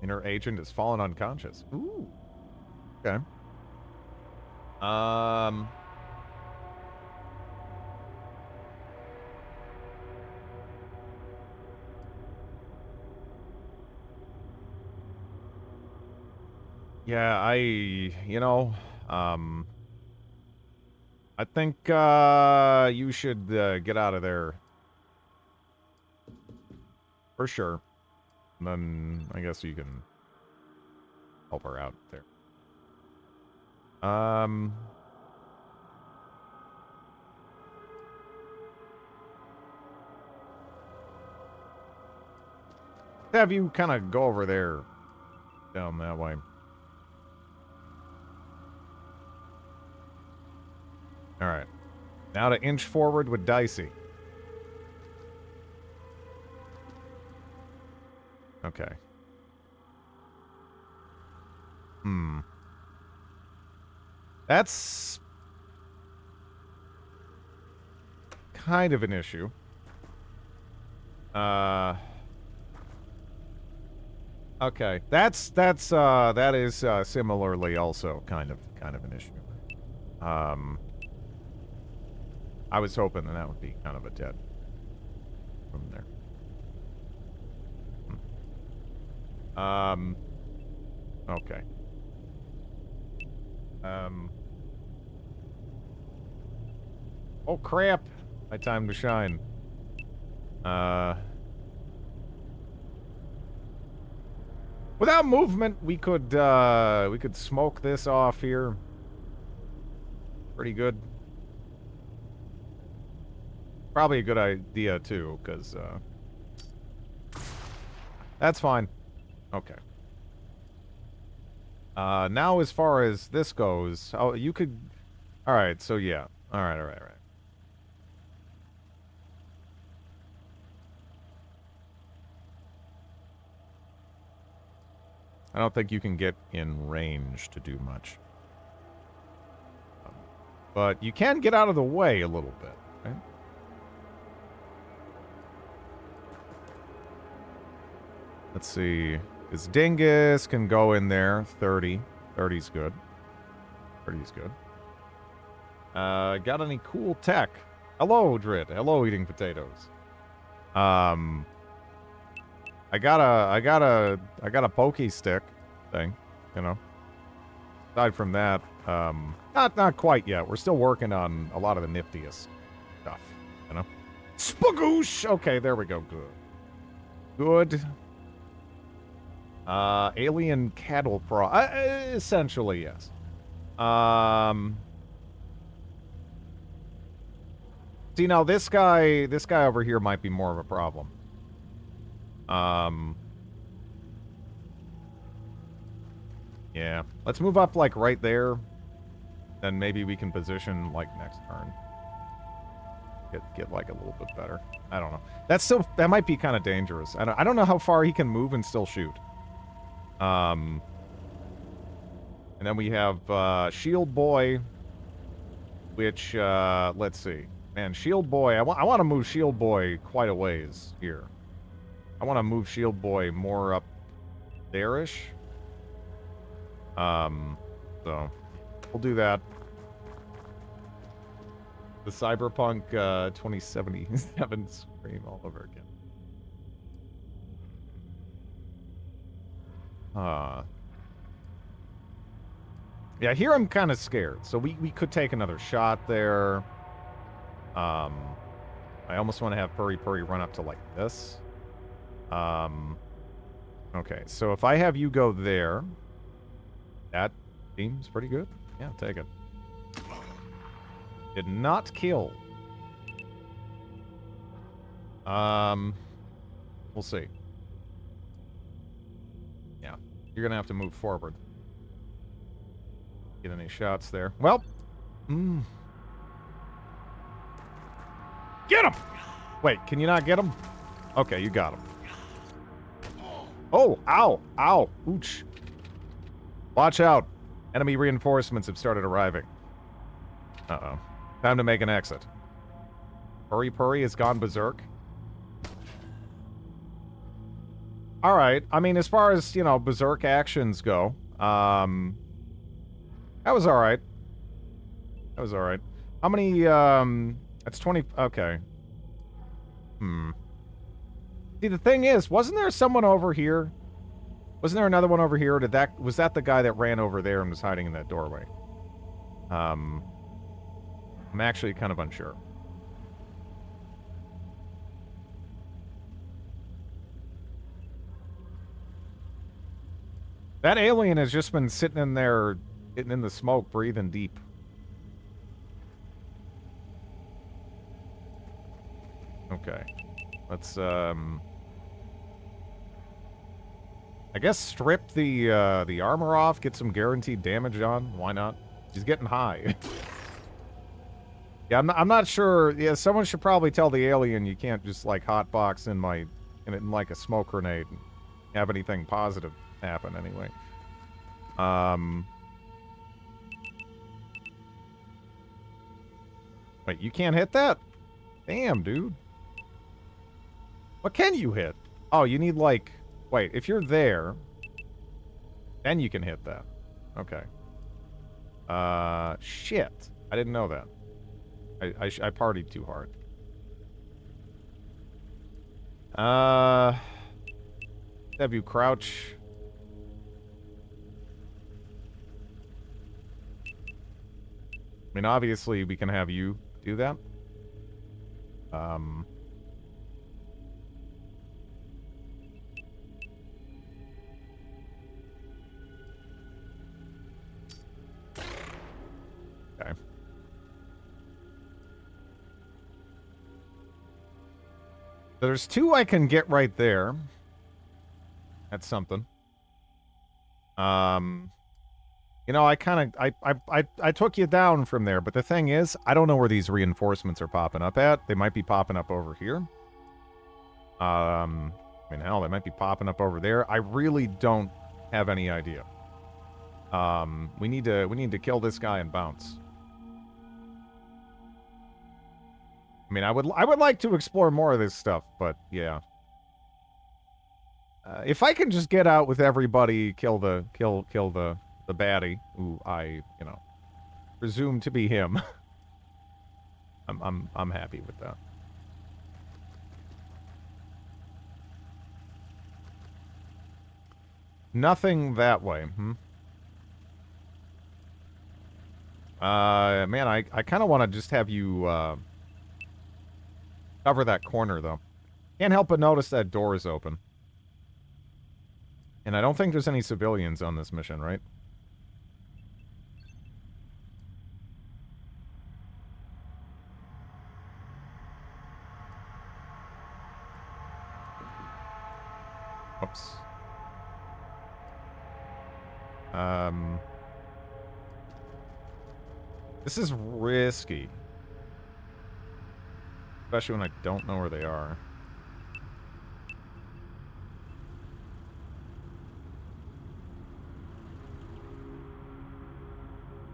Inner agent has fallen unconscious. Ooh. Okay. Yeah, you know, I think, you should, get out of there. For sure. And then, I guess you can help her out there. Have you kind of go over there, down that way. Alright. Now to inch forward with Dicey. Okay. That's kind of an issue. Okay. That is similarly also kind of an issue. I was hoping that would be kind of a dead from there. Okay. Oh crap! My time to shine. Without movement, we could smoke this off here. Pretty good. Probably a good idea too, because that's fine. Okay. Now as far as this goes, oh, you could. All right. So yeah. All right. I don't think you can get in range to do much. But you can get out of the way a little bit, right? Let's see. This dingus can go in there. 30. 30's good. 30's good. Got any cool tech? Hello, Drid. Hello, eating potatoes. I got a pokey stick thing, you know. Aside from that, not quite yet. We're still working on a lot of the niftiest stuff, you know. Spagoosh! Okay, there we go. Good. Alien cattle pro. Essentially, yes. See, now this guy over here might be more of a problem. Yeah. Let's move up, like, right there. Then maybe we can position, like, next turn. Get like, a little bit better. I don't know. That might be kind of dangerous. I don't know how far he can move and still shoot. And then we have, Shield Boy, which, let's see. Man, Shield Boy, I want to move Shield Boy quite a ways here. I want to move Shield Boy more up there-ish. So, we'll do that. The Cyberpunk, 2077 scream all over again. Yeah, here I'm kind of scared. So we could take another shot there. I almost want to have Purry Purry run up to like this. Okay, so if I have you go there, that seems pretty good. Yeah, take it. Did not kill. We'll see. Yeah, you're gonna have to move forward. Get any shots there? Well, get him! Wait, can you not get him? Okay, you got him. Oh, ow, ow, ooch. Watch out. Enemy reinforcements have started arriving. Uh-oh. Time to make an exit. Purry Purry has gone berserk. Alright, I mean, as far as, you know, berserk actions go, that was alright. That was alright. How many, that's 20, okay. See, the thing is, wasn't there someone over here? Wasn't there another one over here? Or was that the guy that ran over there and was hiding in that doorway? I'm actually kind of unsure. That alien has just been sitting in there, getting in the smoke, breathing deep. Okay. Let's, I guess strip the armor off, get some guaranteed damage on. Why not? He's getting high. Yeah, I'm not sure. Yeah, someone should probably tell the alien you can't just, like, hotbox in like a smoke grenade and have anything positive happen anyway. Wait, you can't hit that? Damn, dude. What can you hit? Oh, you need, like... Wait, if you're there, then you can hit that. Okay. Shit. I didn't know that. I partied too hard. Have you crouch? I mean, obviously, we can have you do that. Okay. There's two I can get right there. That's something. You know, I took you down from there, but the thing is, I don't know where these reinforcements are popping up at. They might be popping up over here. I mean, hell, they might be popping up over there. I really don't have any idea. We need to kill this guy and bounce. I mean, I would like to explore more of this stuff, but yeah. If I can just get out with everybody, kill the baddie, who I, you know, presume to be him. I'm happy with that. Nothing that way, man, I kind of want to just have you, cover that corner, though. Can't help but notice that door is open. And I don't think there's any civilians on this mission, right? Oops. This is risky. Especially when I don't know where they are.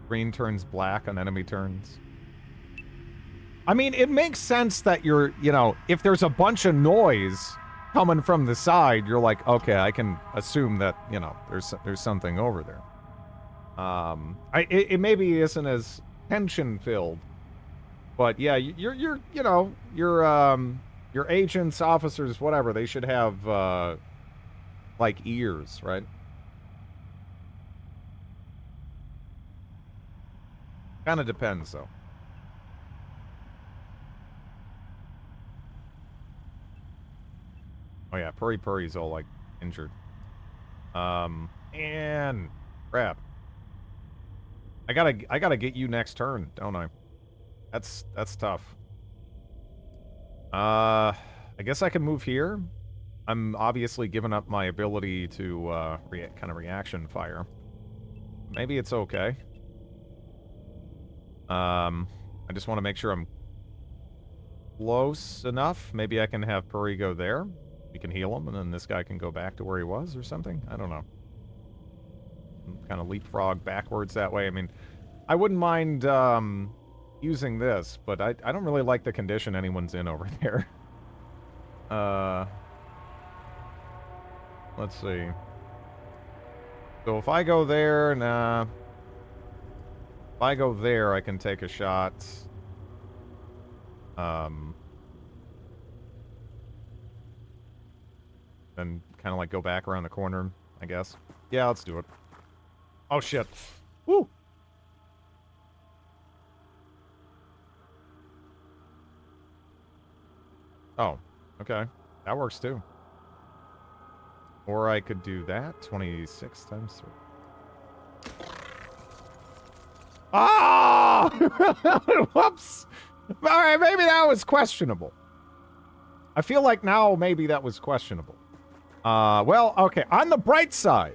Green turns black on enemy turns. I mean, it makes sense that you're, you know, if there's a bunch of noise coming from the side, you're like, okay, I can assume that, you know, there's something over there. It maybe isn't as tension filled, but yeah, you know, your agents, officers, whatever, they should have like ears, right? Kind of depends, though. Oh yeah, Purry's all like injured. And crap. I gotta get you next turn, don't I? That's tough. I guess I can move here. I'm obviously giving up my ability to kind of reaction fire. Maybe it's okay. I just want to make sure I'm close enough. Maybe I can have Purry go there. We can heal him, and then this guy can go back to where he was or something. I don't know. Kind of leapfrog backwards that way. I mean, I wouldn't mind using this, but I don't really like the condition anyone's in over there. Let's see. So if I go there, nah. If I go there, I can take a shot. Then kind of like go back around the corner, I guess. Yeah, let's do it. Oh, shit. Woo! Oh, okay. That works, too. Or I could do that. 26 times 3. Ah! Whoops! Alright, maybe that was questionable. I feel like now maybe that was questionable. Well, okay. On the bright side.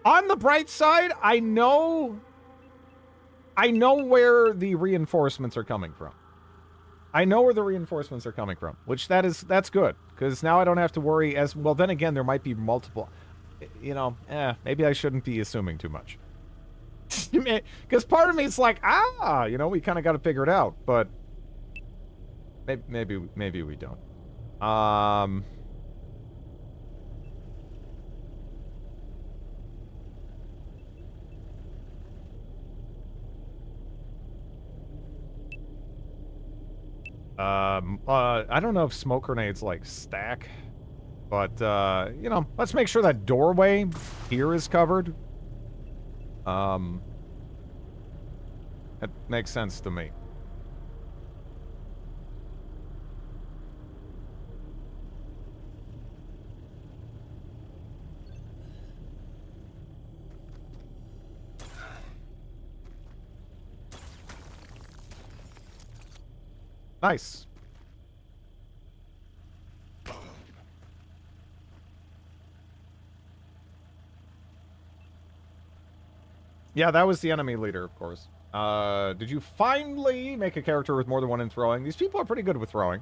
On the bright side, I know where the reinforcements are coming from. I know where the reinforcements are coming from, which that's good, because now I don't have to worry as well. Then again, there might be multiple, you know, maybe I shouldn't be assuming too much. Because part of me is like, you know, we kind of got to figure it out, but maybe we don't. I don't know if smoke grenades, like, stack. But, you know, let's make sure that doorway here is covered. It makes sense to me. Nice. Yeah, that was the enemy leader, of course. Did you finally make a character with more than one in throwing? These people are pretty good with throwing.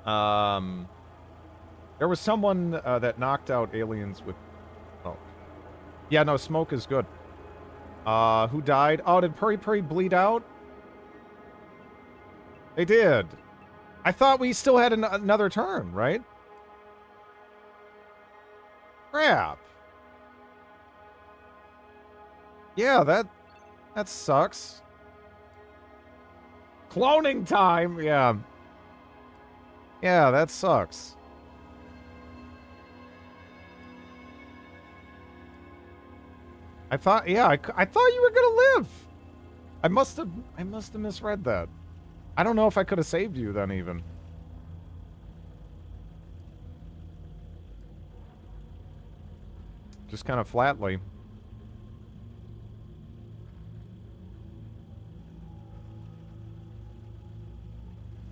There was someone that knocked out aliens with... Oh. Yeah, no, smoke is good. Who died? Oh, did Purry bleed out? They did. I thought we still had another turn, right? Crap. Yeah, that sucks. Cloning time, yeah. Yeah, that sucks. I thought, yeah, I thought you were gonna live. I must have misread that. I don't know if I could have saved you then, even. Just kind of flatly.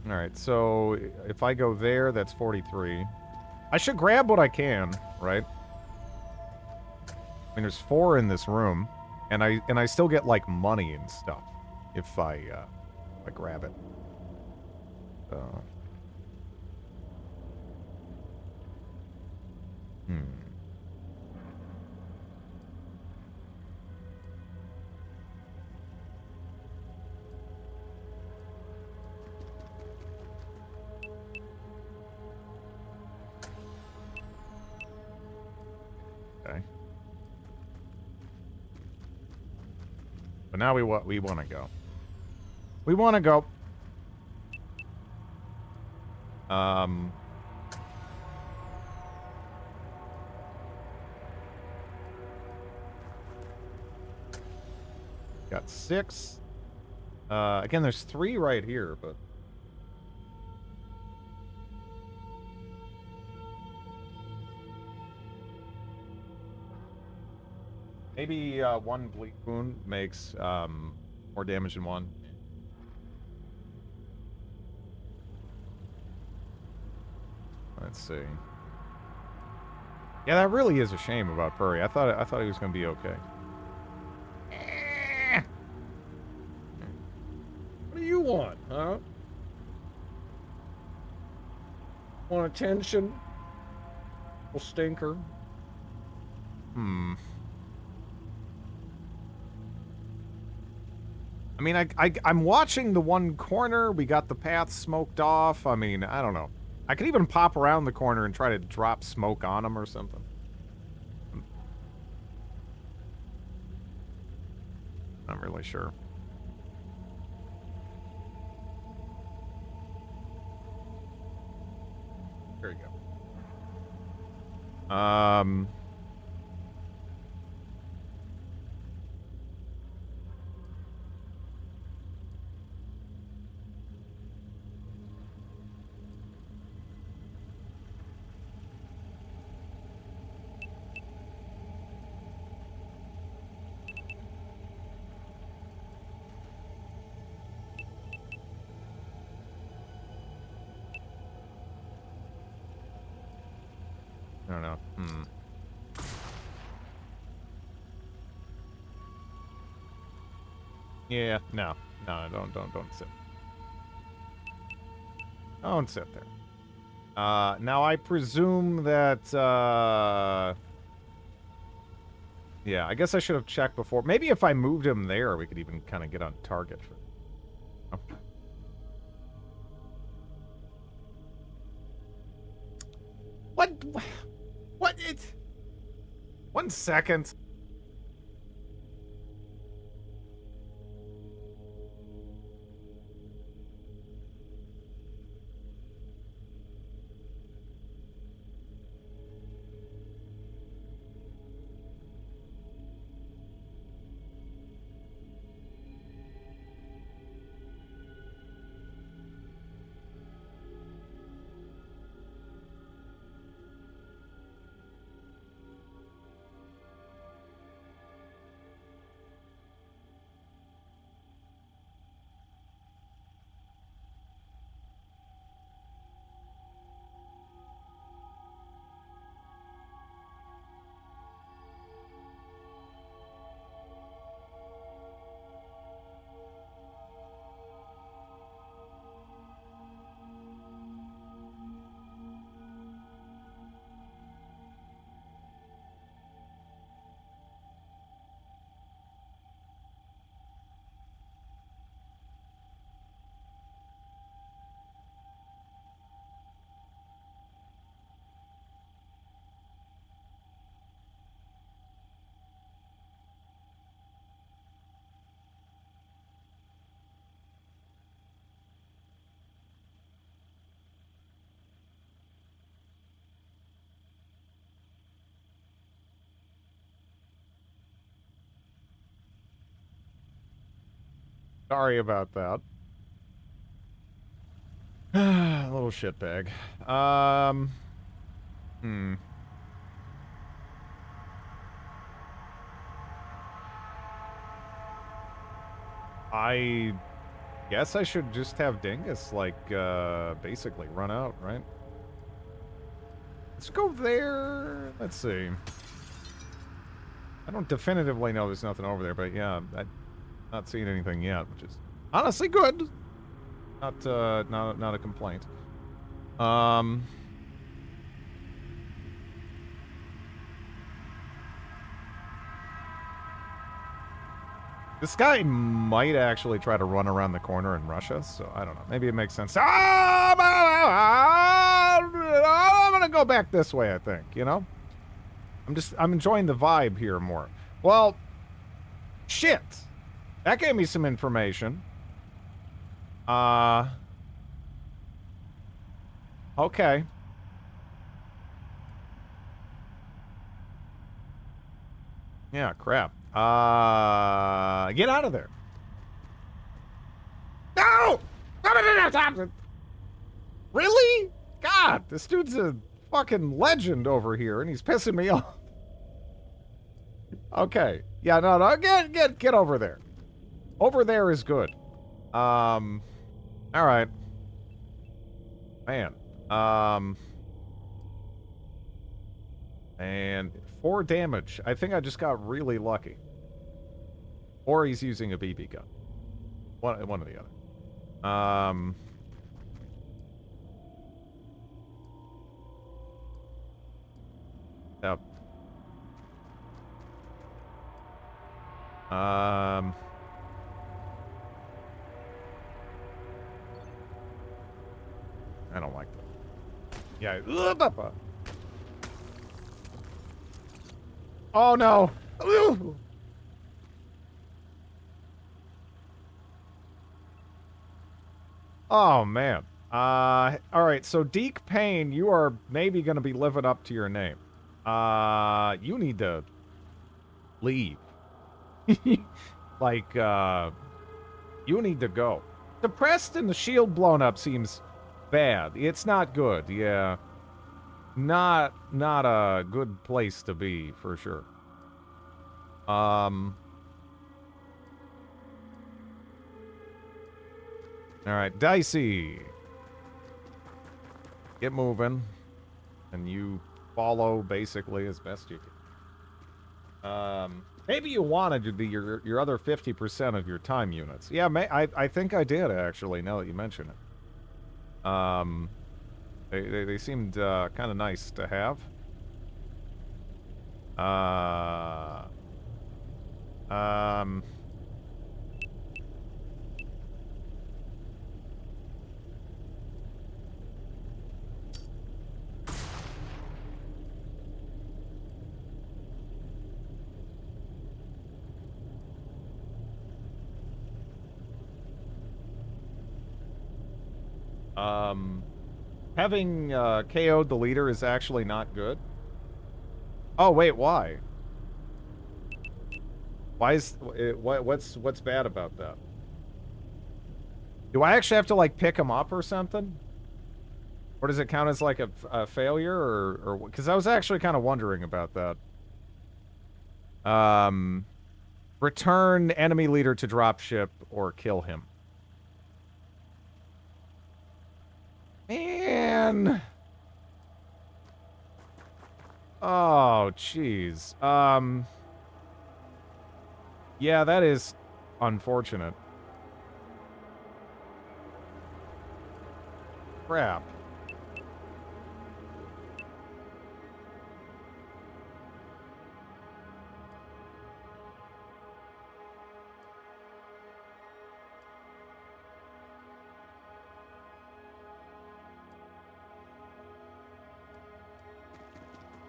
Alright, so if I go there, that's 43. I should grab what I can, right? I mean, there's 4 in this room. And I still get like money and stuff if I grab it. So. Okay. But now we want to go. We want to go. Got 6. Again, there's 3 right here, but maybe 1 bleak wound makes more damage than 1. Let's see. Yeah, that really is a shame about Purry. I thought he was gonna be okay. What do you want, huh? Want attention? Little stinker. I mean, I'm watching the one corner. We got the path smoked off. I mean, I don't know. I could even pop around the corner and try to drop smoke on him or something. Not really sure. There you go. I don't know. Yeah, no, don't sit. Don't sit there. Now I presume that, yeah, I guess I should have checked before. Maybe if I moved him there, we could even kind of get on target for... Oh. What? It's... 1 second. Sorry about that. A little shitbag. I guess I should just have Dingus, like, basically run out, right? Let's go there. Let's see. I don't definitively know there's nothing over there, but yeah, I'm not seeing anything yet, which is honestly good. Not a complaint. This guy might actually try to run around the corner and rush us, so I don't know. Maybe it makes sense. I'm gonna go back this way, I think, you know? I'm enjoying the vibe here more. Well, shit. That gave me some information. Okay. Yeah, crap. Get out of there. No! Really? God, this dude's a fucking legend over here, and he's pissing me off. Okay. Yeah, no, get over there. Over there is good. All right. Man. And 4 damage. I think I just got really lucky. Or he's using a BB gun. One or the other. Yep. I don't like that. Yeah. Oh no. Oh man. All right. So Deke Payne, you are maybe going to be living up to your name. You need to leave. Like, you need to go. Depressed and the shield blown up seems bad. It's not good. Yeah. Not a good place to be, for sure. All right, Dicey. Get moving. And you follow, basically, as best you can. Maybe you wanted to be your other 50% of your time units. Yeah, I think I did, actually, now that you mention it. They seemed kind of nice to have. Having KO'd the leader is actually not good. Oh wait, why? Why is what's bad about that? Do I actually have to like pick him up or something? Or does it count as like a failure or because I was actually kind of wondering about that. Return enemy leader to dropship or kill him. Man. Oh, jeez. Yeah, that is unfortunate. Crap.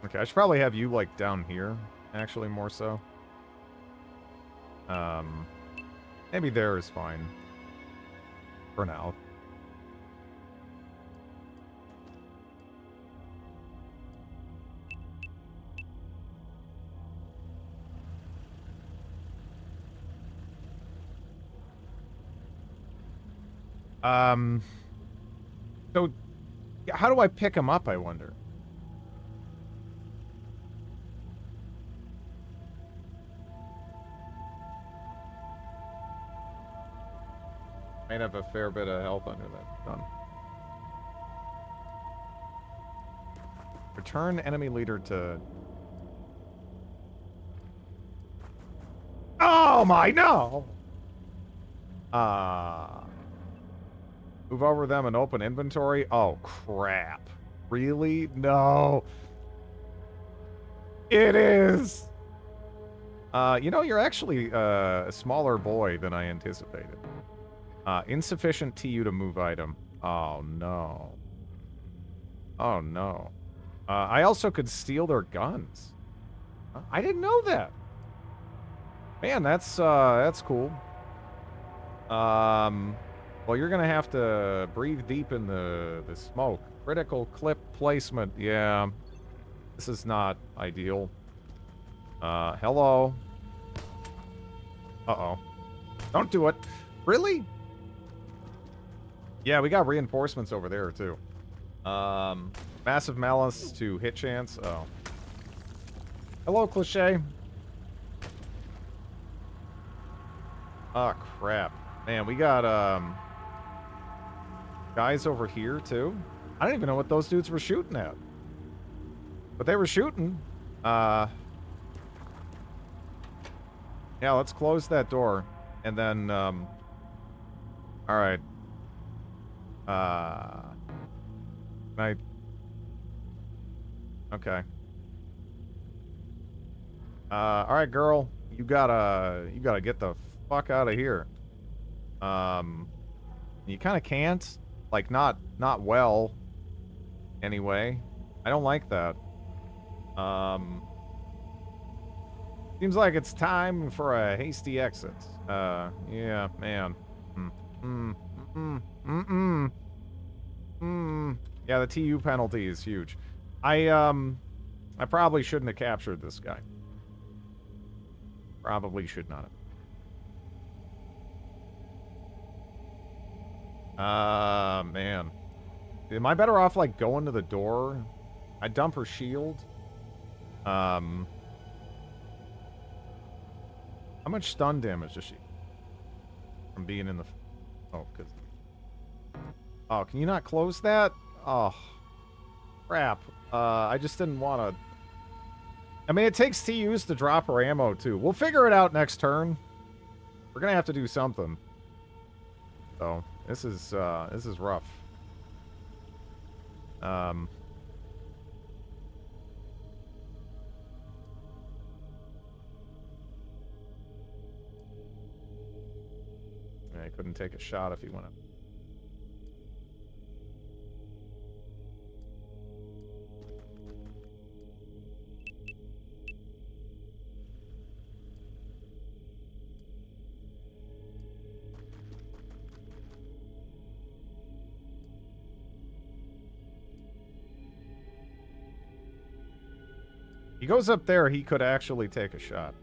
Okay, I should probably have you, like, down here, actually, more so. Maybe there is fine. For now. So, how do I pick him up, I wonder? Might have a fair bit of health under that. Done. Return enemy leader to... Oh my, no! Move over them and open inventory? Oh, crap. Really? No. It is! You know, you're actually a smaller boy than I anticipated. Insufficient TU to move item. Oh, no. Oh, no. I also could steal their guns. I didn't know that. Man, that's cool. Well, you're gonna have to breathe deep in the smoke. Critical clip placement. Yeah. This is not ideal. Hello. Uh-oh. Don't do it. Really? Yeah, we got reinforcements over there, too. Massive malice to hit chance. Oh. Hello, Cliche. Oh, crap. Man, we got, guys over here, too. I don't even know what those dudes were shooting at. But they were shooting. Yeah, let's close that door. And then, alright. Okay. Alright, girl. You gotta get the fuck out of here. You kinda can't. Like, not well. Anyway. I don't like that. Seems like it's time for a hasty exit. Yeah, man. Yeah, the TU penalty is huge. I probably shouldn't have captured this guy. Probably should not have. Man. Am I better off, like, going to the door? I dump her shield. How much stun damage does she... from being in the... Oh, because... Oh, can you not close that? Oh. Crap. I just didn't want to... I mean, it takes TUs to drop her ammo, too. We'll figure it out next turn. We're gonna have to do something. So, this is rough. I couldn't take a shot if he went up. He goes up there, he could actually take a shot.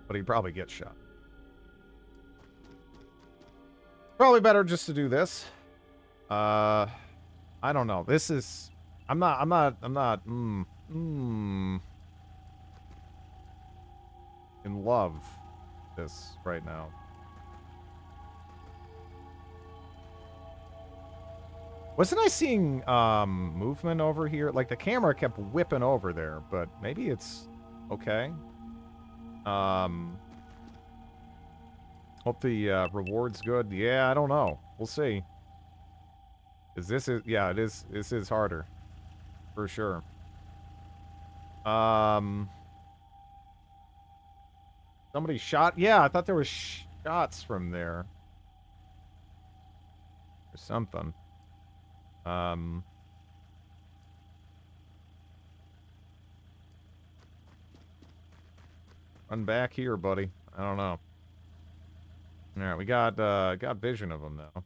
But he probably gets shot. Probably better just to do this. I don't know. This is... I'm not... in love with this right now. Wasn't I seeing, movement over here? Like, the camera kept whipping over there, but maybe it's okay. Hope the, reward's good. Yeah, I don't know. We'll see. 'Cause this is, yeah, it is, this is harder. For sure. Somebody shot? Yeah, I thought there was shots from there. Or something. Run back here, buddy. I don't know. Alright, we got vision of them now.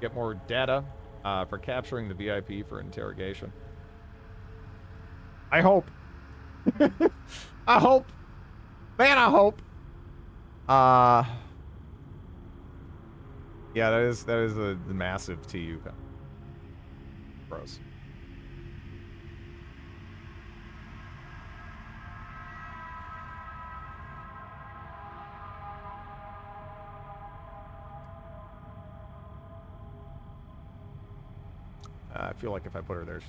Get more data for capturing the VIP for interrogation. I hope. I hope. Man, I hope. Yeah, that is a massive TU. Gross. I feel like if I put her there...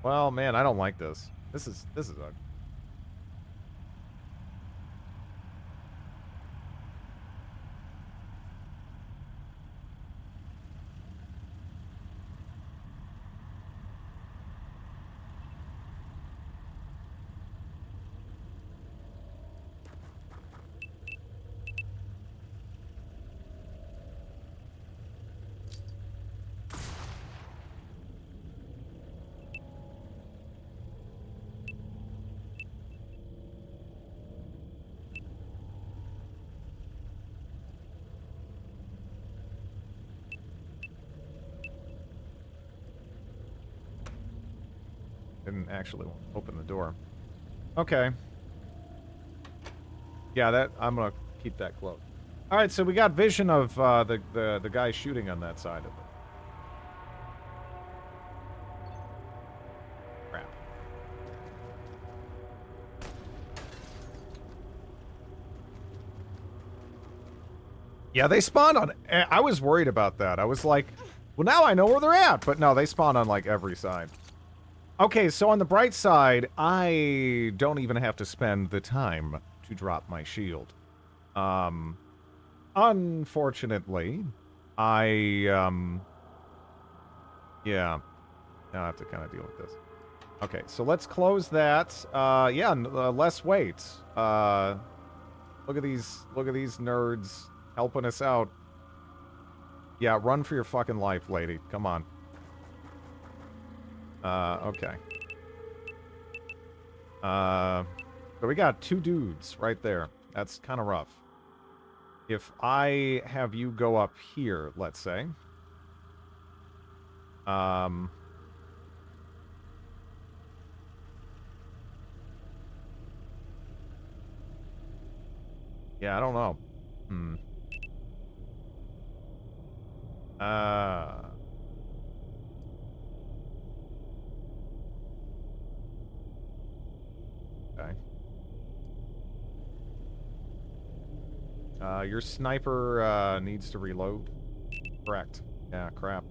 Well, man, I don't like this. This is ugly. Didn't actually open the door. Okay. Yeah, that I'm gonna keep that closed. All right, so we got vision of the guy shooting on that side of it. Crap. Yeah, they spawned on. I was worried about that. I was like, well, now I know where they're at. But no, they spawned on like every side. Okay, so on the bright side, I don't even have to spend the time to drop my shield. Unfortunately, yeah, now I have to kind of deal with this. Okay, so let's close that. Yeah, less weight. Look at these nerds helping us out. Yeah, run for your fucking life, lady. Come on. Okay. So we got 2 dudes right there. That's kind of rough. If I have you go up here, let's say. Yeah, I don't know. Okay. Your sniper needs to reload. Correct. Yeah, crap.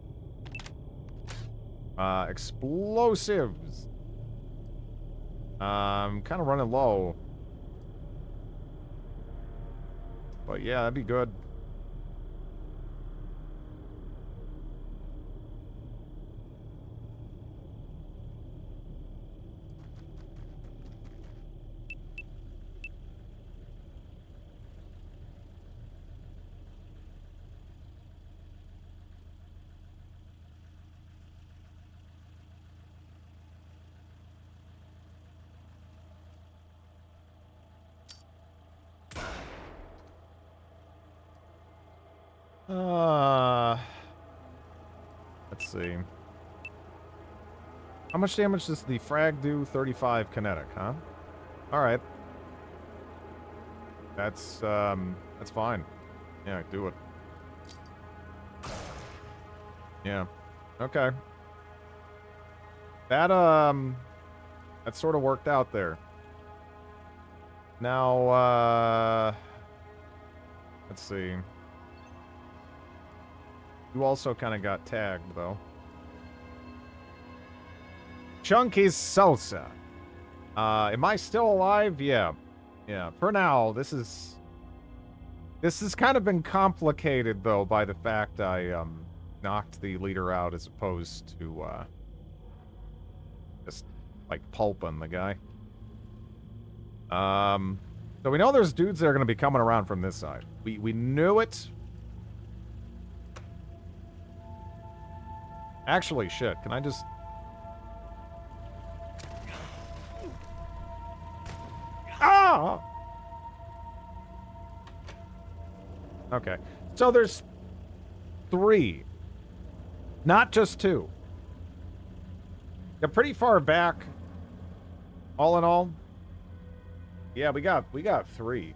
Explosives. I'm kind of running low. But yeah, that'd be good. Let's see. How much damage does the frag do? 35 kinetic, huh? Alright. That's fine. Yeah, do it. Yeah. Okay. That sort of worked out there. Now, let's see. You also kind of got tagged, though. Chunky's Salsa. Am I still alive? Yeah. Yeah. For now, this has kind of been complicated, though, by the fact I, knocked the leader out as opposed to, just, like, pulping the guy. So we know there's dudes that are going to be coming around from this side. We knew it. Actually, shit, can I just... Ah! Okay. So there's 3. Not just 2. They're pretty far back. All in all. Yeah, we got 3.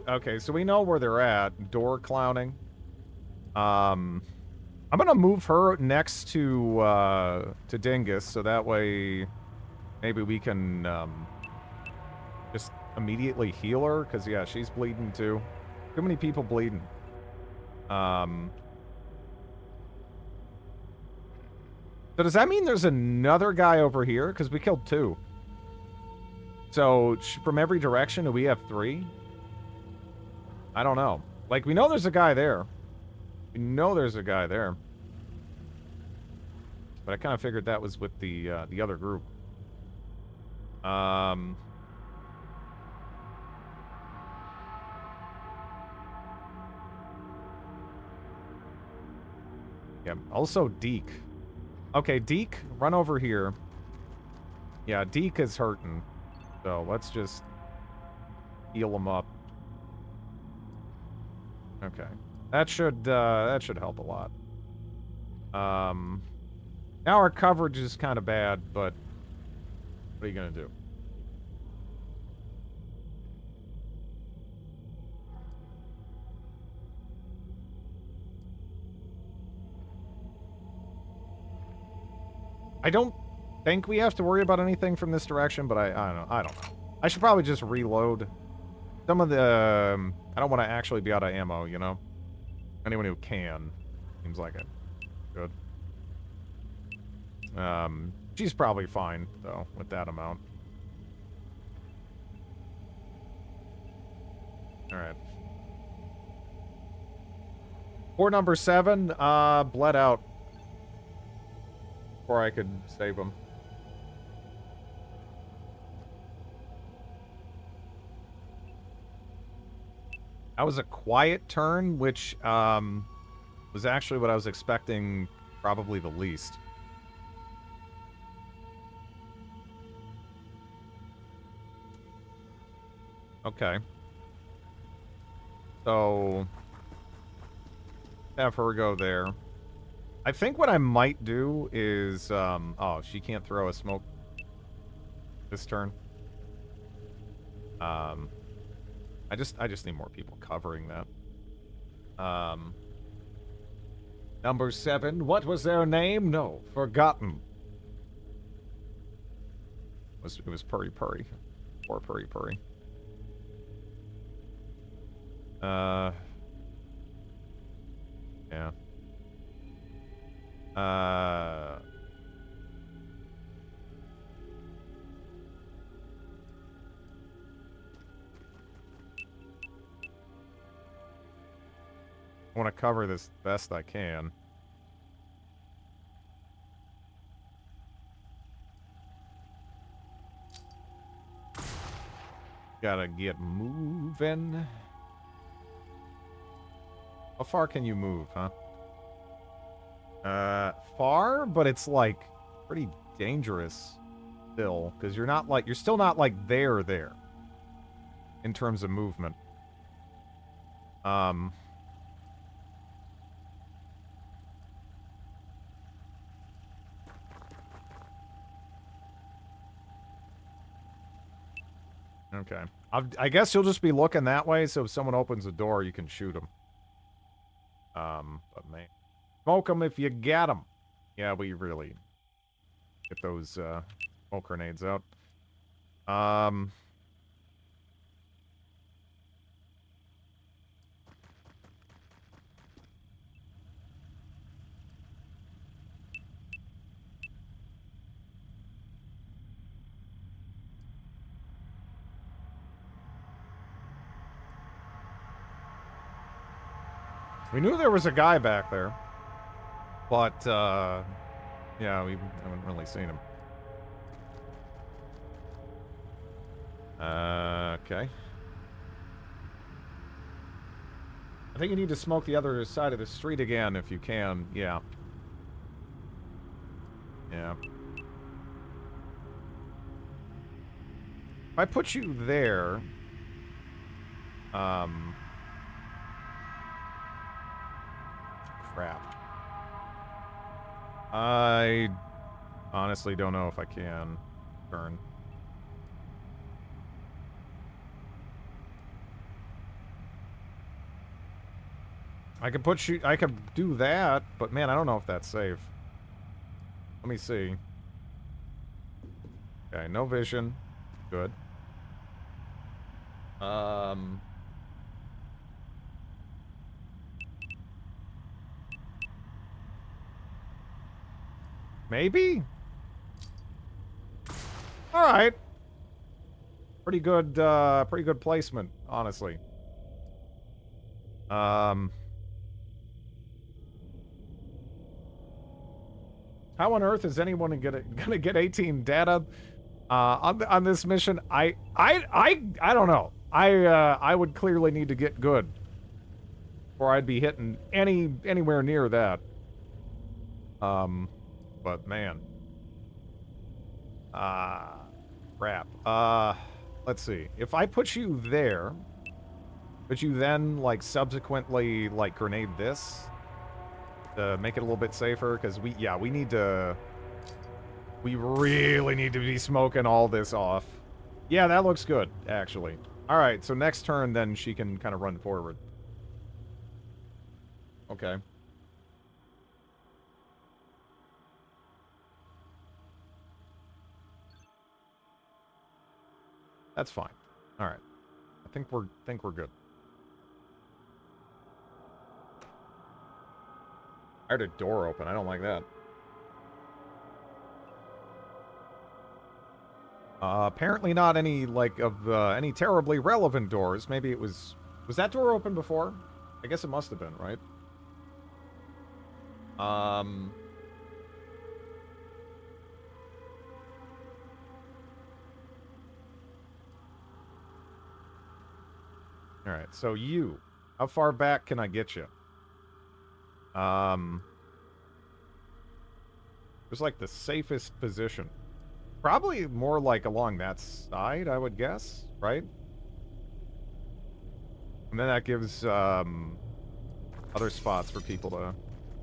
Okay, so we know where they're at. Door clowning. I'm gonna move her next to Dingus, so that way maybe we can just immediately heal her, because yeah, she's bleeding too. Too many people bleeding. So does that mean there's another guy over here? Because we killed 2. So from every direction, do we have 3? I don't know. Like, we know there's a guy there. We know there's a guy there. But I kind of figured that was with the other group. Yeah, also Deke. Okay, Deke, run over here. Yeah, Deke is hurting. So let's just heal him up. Okay. That should help a lot. Now our coverage is kind of bad, but what are you gonna do? I don't think we have to worry about anything from this direction, but I don't know. I don't know. I should probably just reload. Some of the... I don't want to actually be out of ammo, you know? Anyone who can. Seems like it. Good. She's probably fine, though, with that amount. Alright. Port number 7, bled out. Before I could save him. That was a quiet turn, which, was actually what I was expecting probably the least. Okay. So... have her go there. I think what I might do is, oh, she can't throw a smoke this turn. I just need more people covering that. Number 7, what was their name? No, forgotten. It was Purry Purry. Poor Purry Purry. Yeah. I want to cover this best I can. Gotta get moving. How far can you move, huh? Far, but it's like pretty dangerous still, because you're still not like there in terms of movement. Okay. I guess you'll just be looking that way, so if someone opens the door, you can shoot them. But man, smoke them if you get them. Yeah, we really get those smoke grenades out. We knew there was a guy back there, but yeah, we haven't really seen him. Okay. I think you need to smoke the other side of the street again if you can. Yeah. Yeah. If I put you there, crap. I honestly don't know if I can turn. I could I could do that, but man, I don't know if that's safe. Let me see. Okay, no vision. Good. Maybe? Alright. Pretty good placement, honestly. How on earth is anyone gonna get 18 data on this mission? I don't know. I would clearly need to get good, or I'd be hitting anywhere near that. But man, crap. Let's see. If I put you there, could you then like subsequently like grenade this? To make it a little bit safer, because we really need to be smoking all this off. Yeah, that looks good, actually. Alright, so next turn, then she can kind of run forward. Okay. That's fine. Alright. I think we're good. I heard a door open. I don't like that. Apparently not any, like, of, any terribly relevant doors. Maybe it was... Was that door open before? I guess it must have been, right? Alright, so you. How far back can I get you? It's like the safest position. Probably more like along that side, I would guess, right? And then that gives, other spots for people to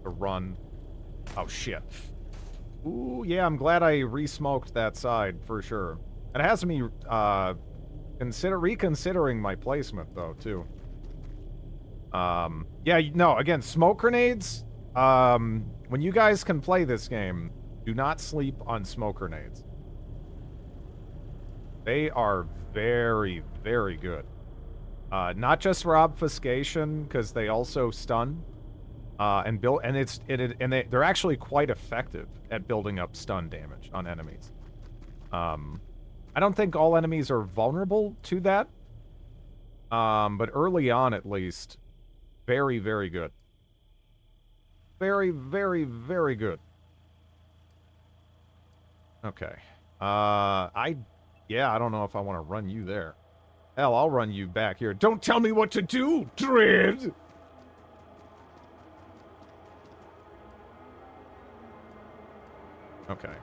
run. Oh, shit. Ooh, yeah, I'm glad I re-smoked that side, for sure. It has me, reconsidering my placement, though, too. Yeah, no, again, smoke grenades, when you guys can play this game, do not sleep on smoke grenades. They are very, very good. Not just for obfuscation, because they also stun, and build, and they're actually quite effective at building up stun damage on enemies. I don't think all enemies are vulnerable to that, but early on, at least, very, very good. Very, very, very good. Okay. Yeah, I don't know if I want to run you there. Hell, I'll run you back here. Don't tell me what to do, Dread! Okay.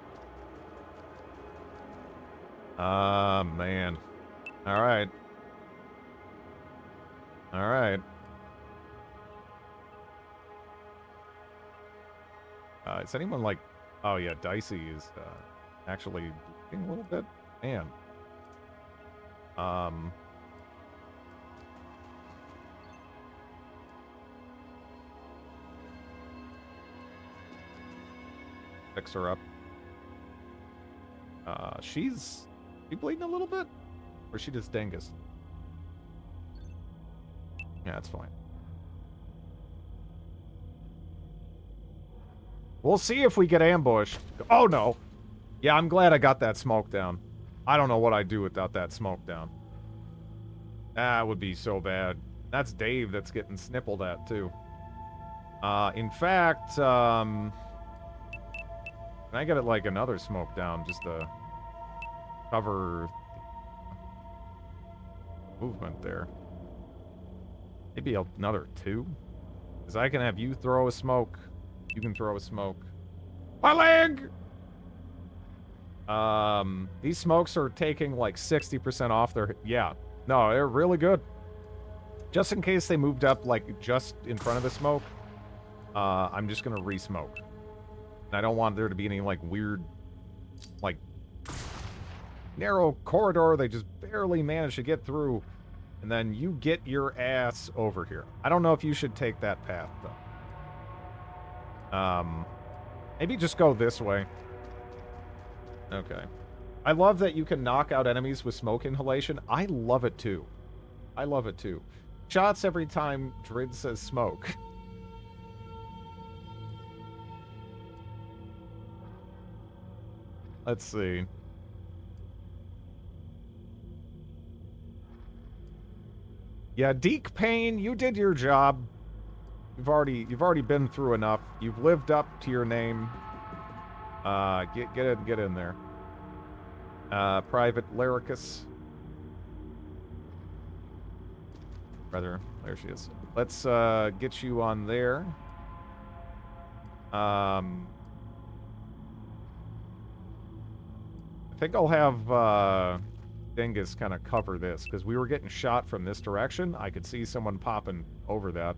Man. Alright. Alright. Is anyone like... Oh, yeah, Dicey is, actually looking a little bit. Man. Fix her up. She's... She bleeding a little bit? Or is she just Dengus? Yeah, that's fine. We'll see if we get ambushed. Oh, no. Yeah, I'm glad I got that smoke down. I don't know what I'd do without that smoke down. That would be so bad. That's Dave that's getting snippled at, too. In fact, can I get it, like, another smoke down just to cover movement there? Maybe another 2? Because I can have you throw a smoke. You can throw a smoke. My leg! These smokes are taking like 60% off their... Yeah. No, they're really good. Just in case they moved up like just in front of the smoke, I'm just gonna re-smoke. I don't want there to be any like weird like, narrow corridor they just barely manage to get through. And then you get your ass over here. I don't know if you should take that path, though. Maybe just go this way. Okay. I love that you can knock out enemies with smoke inhalation. I love it, too. I love it, too. Shots every time Drid says smoke. Let's see. Yeah, Deke Payne, you did your job. You've already been through enough. You've lived up to your name. Get in there. Private Lyricus. Rather, there she is. Let's get you on there. I think I'll have Dingus kind of cover this, because we were getting shot from this direction. I could see someone popping over that,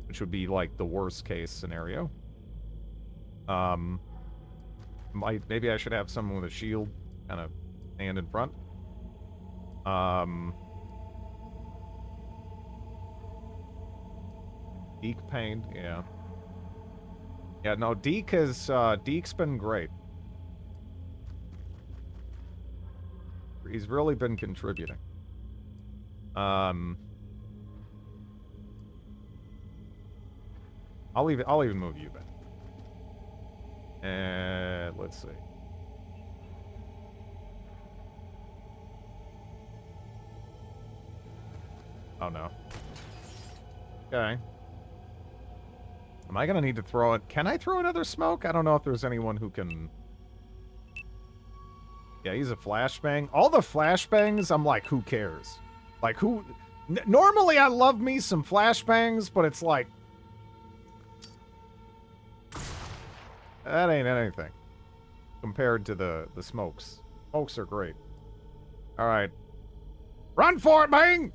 which would be like the worst case scenario. Maybe I should have someone with a shield kind of stand in front. Deke Payne, yeah. Yeah, no, Deke's been great. He's really been contributing. I'll even move you back. And let's see. Oh no. Okay. Am I gonna need to throw it? Can I throw another smoke? I don't know if there's anyone who can. Yeah, he's a flashbang. All the flashbangs, I'm like, who cares? Like, who... Normally, I love me some flashbangs, but it's like... That ain't anything. Compared to the smokes. Smokes are great. Alright. Run for it, Bang!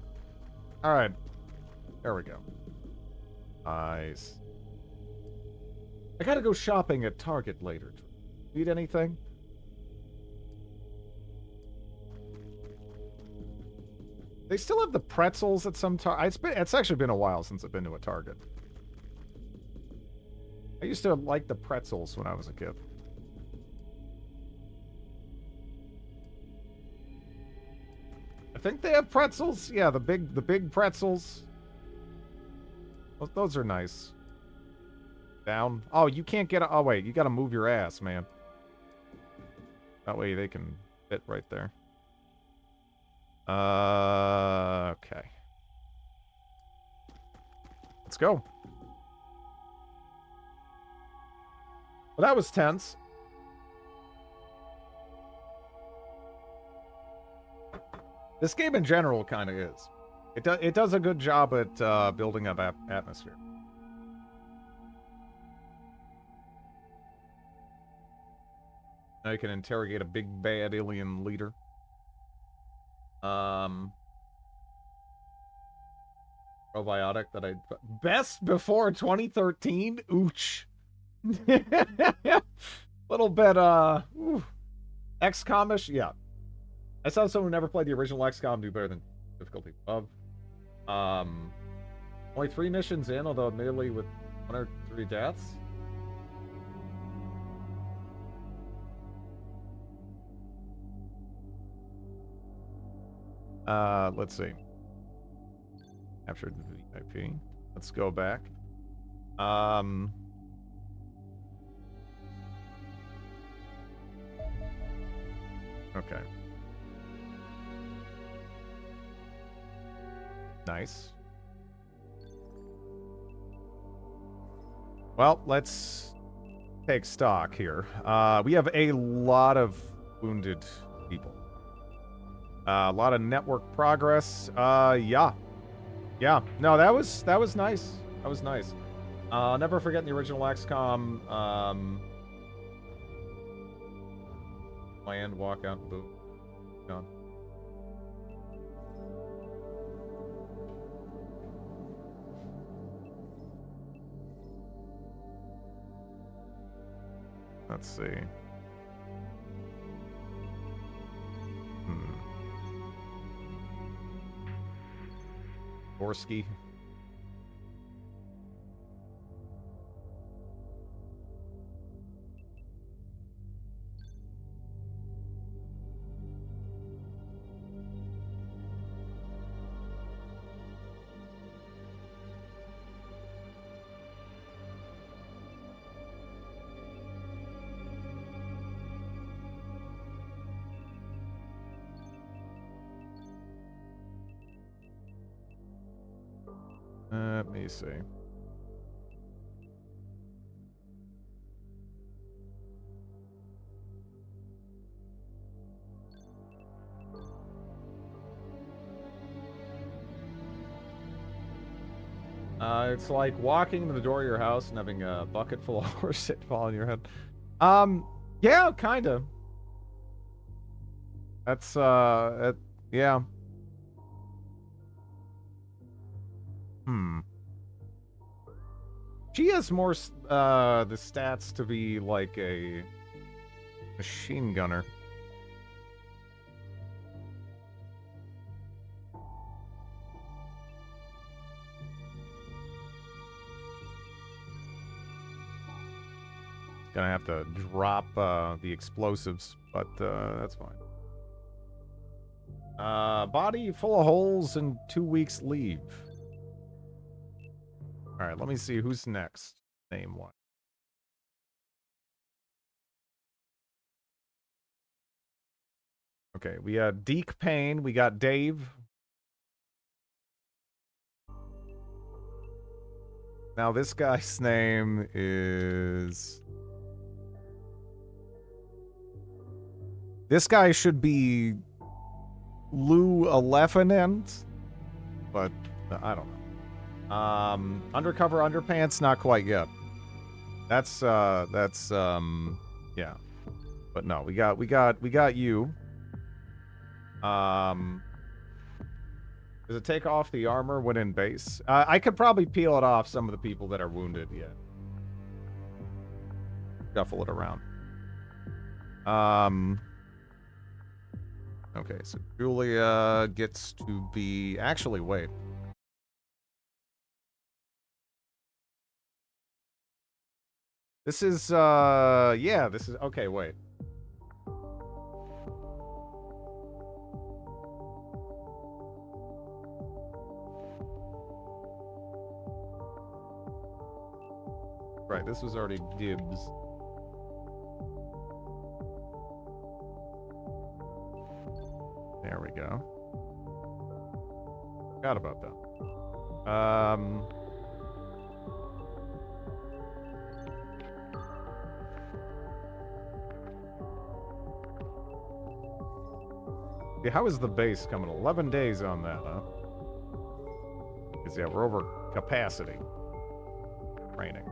Alright. There we go. Nice. I gotta go shopping at Target later. Need anything? They still have the pretzels at some Target. It's actually been a while since I've been to a Target. I used to like the pretzels when I was a kid. I think they have pretzels. Yeah, the big pretzels. Those are nice. Down. Oh, you can't get. Oh wait, you got to move your ass, man. That way they can fit right there. Okay. Let's go. Well, that was tense. This game in general kind of is. It does a good job at building up atmosphere. Now you can interrogate a big bad alien leader. Probiotic that I... Best before 2013? Ooch. Little bit, XCOM-ish? Yeah. I saw someone who never played the original XCOM do better than difficulty above. Only 3 missions in, although admittedly with 1 or 3 deaths. Let's see. Captured the VIP. Let's go back. Okay. Nice. Well, let's take stock here. We have a lot of wounded people. A lot of network progress. Yeah. Yeah. No, that was nice. That was nice. Never forgetting the original XCOM. Land, walk out, boom. Gone. Let's see. Sikorsky. Let me see. It's like walking to the door of your house and having a bucket full of horse shit fall on your head. Yeah, kinda. That's, yeah. She has more, the stats to be like a machine gunner. Gonna have to drop, the explosives, but, that's fine. Body full of holes and 2 weeks leave. Alright, let me see who's next. Name one. Okay, we got Deke Payne, we got Dave. Now this guy's name is... This guy should be Lou Alefanent, but I don't know. Undercover Underpants, not quite yet. That's yeah. But no, we got you. Does it take off the armor when in base? I could probably peel it off some of the people that are wounded, yeah. Shuffle it around. Okay, so Julia gets to be... Actually, wait. This is, yeah, this is... Okay, wait. Right, this was already dibs. There we go. Forgot about that. Yeah, how is the base coming? 11 days on that, huh? Because, yeah, we're over capacity. Training.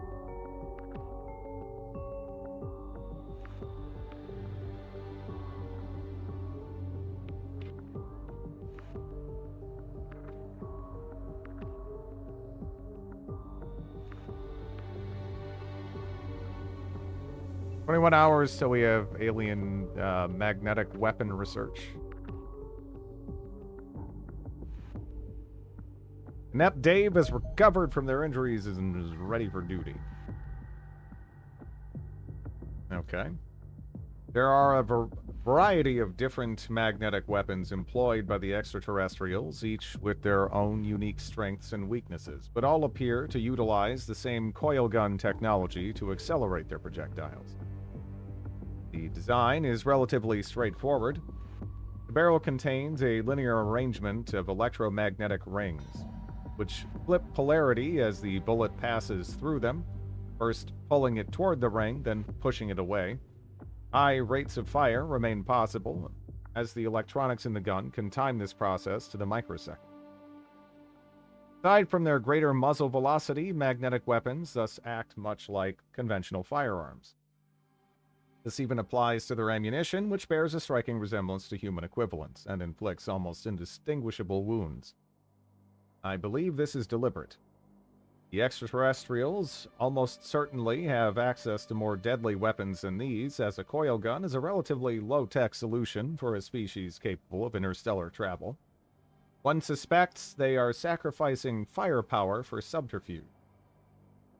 $21 till we have alien magnetic weapon research. Inept Dave has recovered from their injuries and is ready for duty. Okay. There are a variety of different magnetic weapons employed by the extraterrestrials, each with their own unique strengths and weaknesses, but all appear to utilize the same coil gun technology to accelerate their projectiles. The design is relatively straightforward. The barrel contains a linear arrangement of electromagnetic rings, which flip polarity as the bullet passes through them, first pulling it toward the ring, then pushing it away. High rates of fire remain possible, as the electronics in the gun can time this process to the microsecond. Aside from their greater muzzle velocity, magnetic weapons thus act much like conventional firearms. This even applies to their ammunition, which bears a striking resemblance to human equivalents and inflicts almost indistinguishable wounds. I believe this is deliberate. The extraterrestrials almost certainly have access to more deadly weapons than these, as a coil gun is a relatively low-tech solution for a species capable of interstellar travel. One suspects they are sacrificing firepower for subterfuge.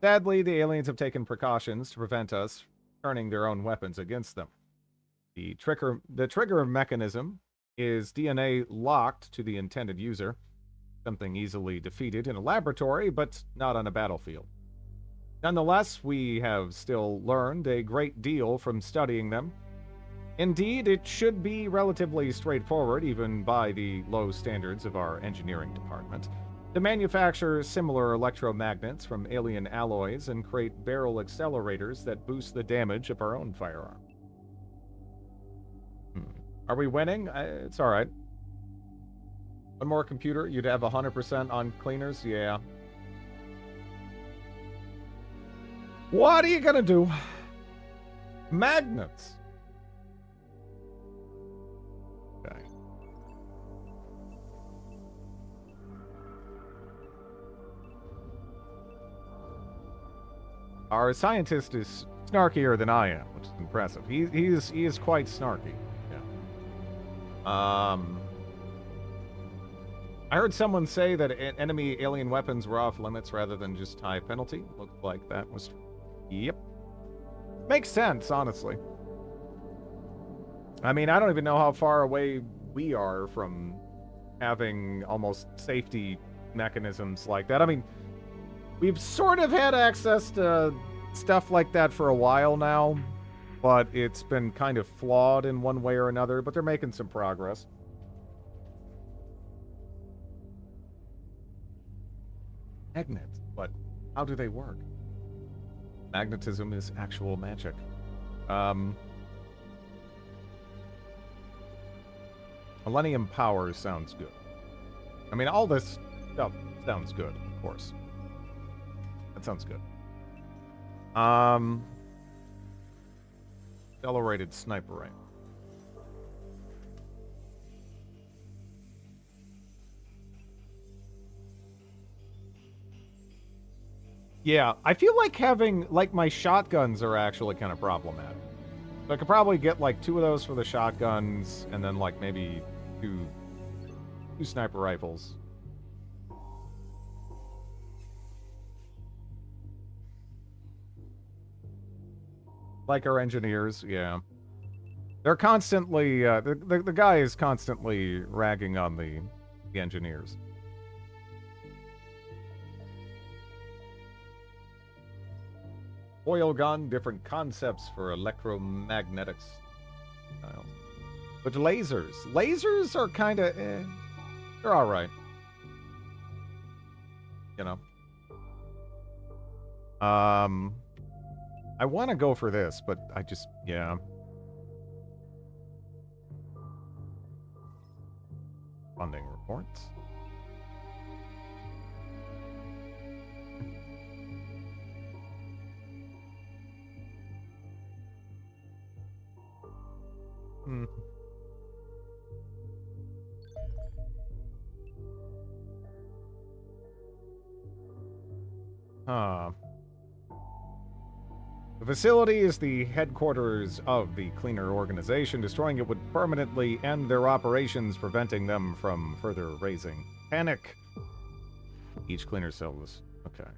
Sadly, the aliens have taken precautions to prevent us turning their own weapons against them. The trigger mechanism is DNA locked to the intended user, something easily defeated in a laboratory, but not on a battlefield. Nonetheless, we have still learned a great deal from studying them. Indeed, it should be relatively straightforward, even by the low standards of our engineering department, to manufacture similar electromagnets from alien alloys and create barrel accelerators that boost the damage of our own firearm. Are we winning? It's alright. One more computer, you'd have 100% on cleaners? Yeah. What are you gonna do? Magnets. Okay. Our scientist is snarkier than I am, which is impressive. He is quite snarky. Yeah. I heard someone say that enemy alien weapons were off limits rather than just high penalty. Looked like that was true. Yep. Makes sense, honestly. I mean, I don't even know how far away we are from having almost safety mechanisms like that. I mean, we've sort of had access to stuff like that for a while now, but it's been kind of flawed in one way or another, but they're making some progress. Magnets, but how do they work? Magnetism is actual magic. Millennium Power sounds good. I mean, all this stuff sounds good, of course. That sounds good. Accelerated sniper rifle. Yeah, I feel like having, like, my shotguns are actually kind of problematic. So I could probably get, like, 2 of those for the shotguns, and then, like, maybe two sniper rifles. Like our engineers, yeah. They're constantly, the guy is constantly ragging on the engineers. Oil gun, different concepts for electromagnetics. But lasers are kind of, they're all right. You know. I want to go for this, but I just, yeah. Funding reports. The facility is the headquarters of the Cleaner organization. Destroying it would permanently end their operations, preventing them from further raising panic. Each Cleaner cell was... okay.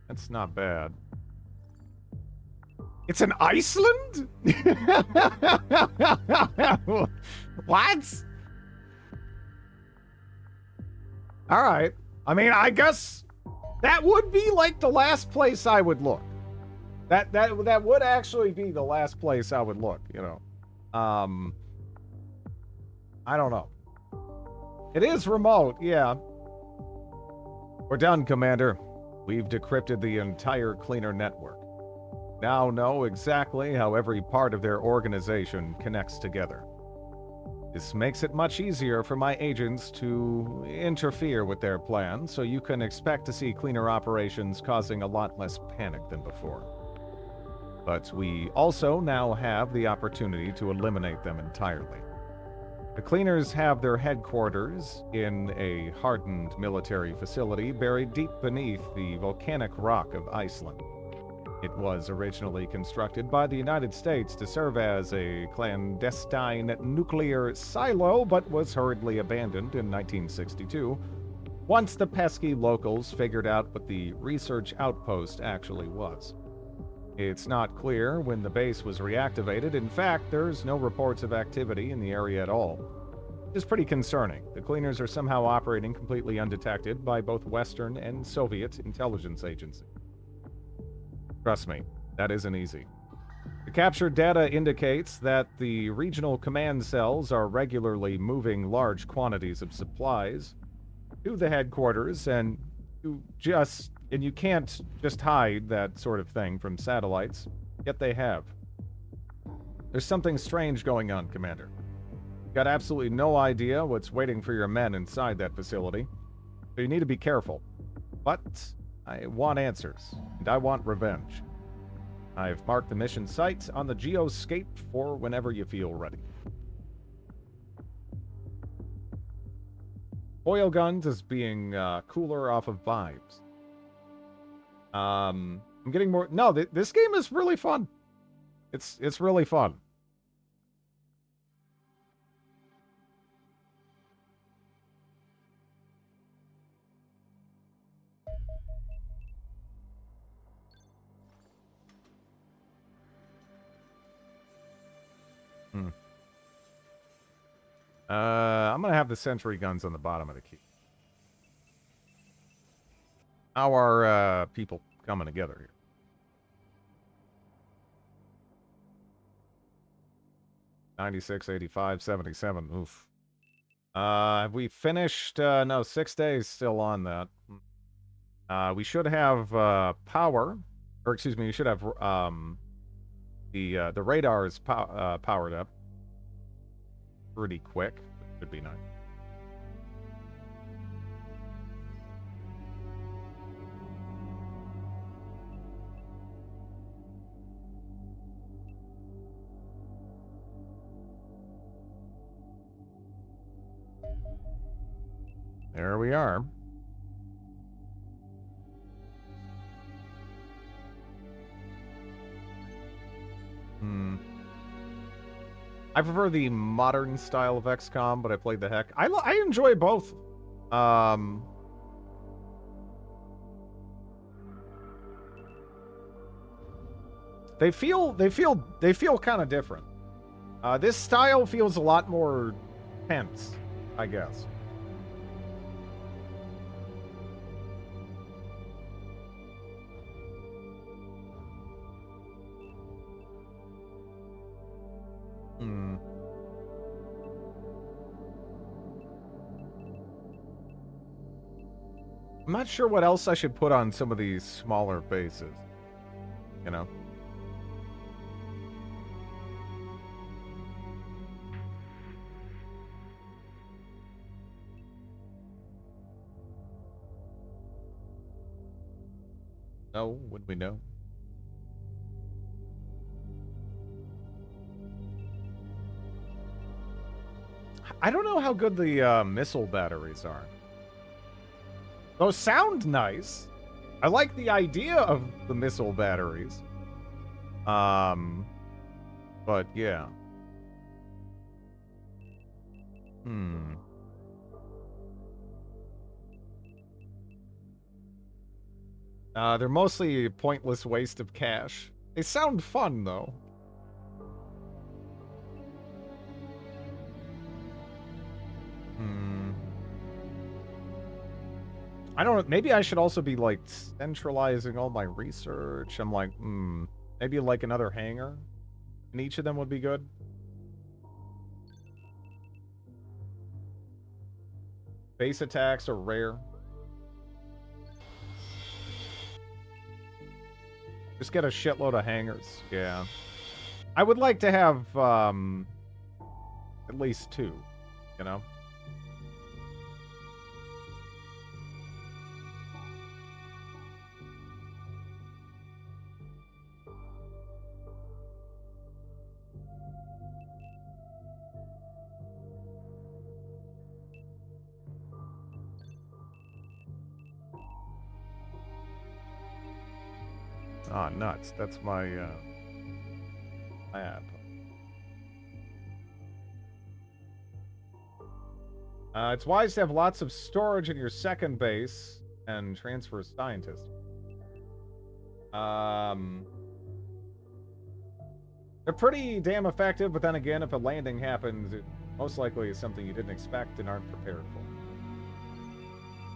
That's not bad. It's in Iceland? What? All right. I mean, I guess that would be like the last place I would look. That would actually be the last place I would look, you know. I don't know. It is remote, yeah. We're done, Commander. We've decrypted the entire Cleaner network. Now know exactly how every part of their organization connects together. This makes it much easier for my agents to interfere with their plans, so you can expect to see Cleaner operations causing a lot less panic than before. But we also now have the opportunity to eliminate them entirely. The Cleaners have their headquarters in a hardened military facility buried deep beneath the volcanic rock of Iceland. It was originally constructed by the United States to serve as a clandestine nuclear silo, but was hurriedly abandoned in 1962, once the pesky locals figured out what the research outpost actually was. It's not clear when the base was reactivated. In fact, there's no reports of activity in the area at all. It's pretty concerning. The cleaners are somehow operating completely undetected by both Western and Soviet intelligence agencies. Trust me, that isn't easy. The captured data indicates that the regional command cells are regularly moving large quantities of supplies to the headquarters, and you can't just hide that sort of thing from satellites, yet they have. There's something strange going on, Commander. You've got absolutely no idea what's waiting for your men inside that facility, so you need to be careful. But I want answers, and I want revenge. I've marked the mission site on the geoscape for whenever you feel ready. Oil guns is being cooler off of vibes. I'm getting more... No, this game is really fun. It's really fun. I'm gonna have the sentry guns on the bottom of the key. How are people coming together here? $96, $85, $77. Oof. Have we finished? No, 6 days still on that. We should have power, or excuse me, we should have the radar is powered up pretty quick. Should be nice. There we are. I prefer the modern style of XCOM, but I played the heck. I enjoy both. They feel kind of different. This style feels a lot more tense, I guess. I'm not sure what else I should put on some of these smaller bases. You know? No, when we know. I don't know how good the missile batteries are. Those sound nice. I like the idea of the missile batteries. But yeah. They're mostly a pointless waste of cash. They sound fun, though. I don't know. Maybe I should also be, like, centralizing all my research. I'm like, maybe, like, another hangar in each of them would be good. Base attacks are rare. Just get a shitload of hangars. Yeah. I would like to have, at least 2, you know? Ah, nuts. That's my, app. It's wise to have lots of storage in your second base and transfer scientists. They're pretty damn effective, but then again, if a landing happens, it most likely is something you didn't expect and aren't prepared for.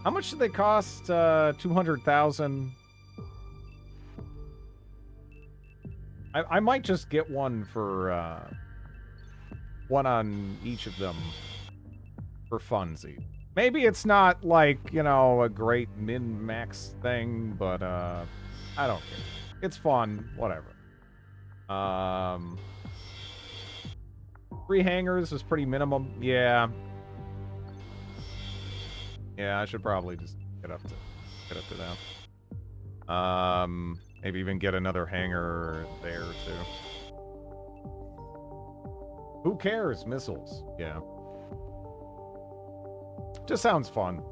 How much did they cost? 200,000. I might just get one for one on each of them for funsies. Maybe it's not like, you know, a great min-max thing, but I don't care. It's fun, whatever. 3 hangars is pretty minimum. Yeah. Yeah, I should probably just get up to that. Maybe even get another hangar there too. Who cares? Missiles. Yeah. Just sounds fun.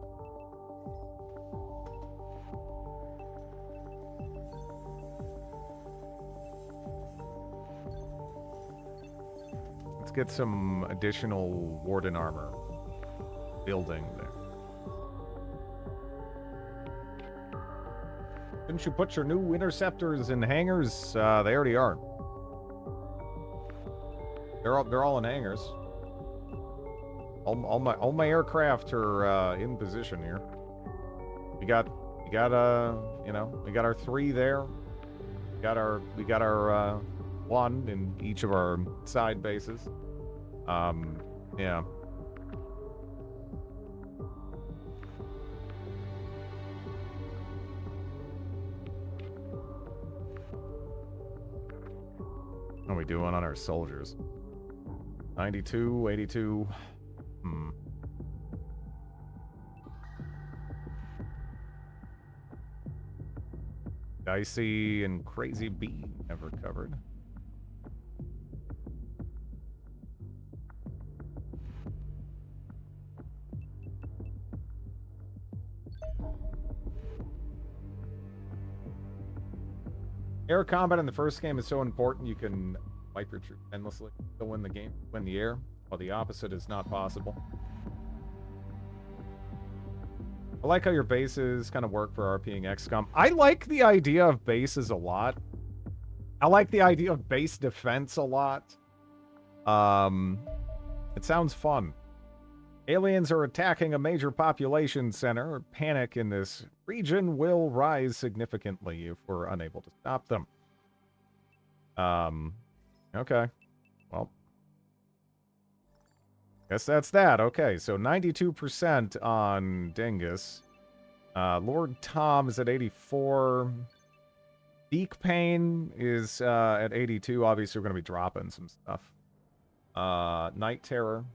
Let's get some additional Warden armor building there. Didn't you put your new interceptors in hangars? They already are. They're all in hangars. All my aircraft are in position here. We got you know, we got our 3 there. We got our 1 in each of our side bases. Yeah. How are we doing on our soldiers? 92, 82. Dicey and Crazy Bee never covered. Air combat in the first game is so important you can wipe your troops endlessly to win the game, win the air, while the opposite is not possible. I like how your bases kind of work for RPing XCOM. I like the idea of bases a lot. I like the idea of base defense a lot. It sounds fun. Aliens are attacking a major population center. Panic in this region will rise significantly if we're unable to stop them. Okay. Well. Guess that's that. Okay, so 92% on Dingus. Lord Tom is at 84. Beak Pain is at 82. Obviously, we're going to be dropping some stuff. Night Terror.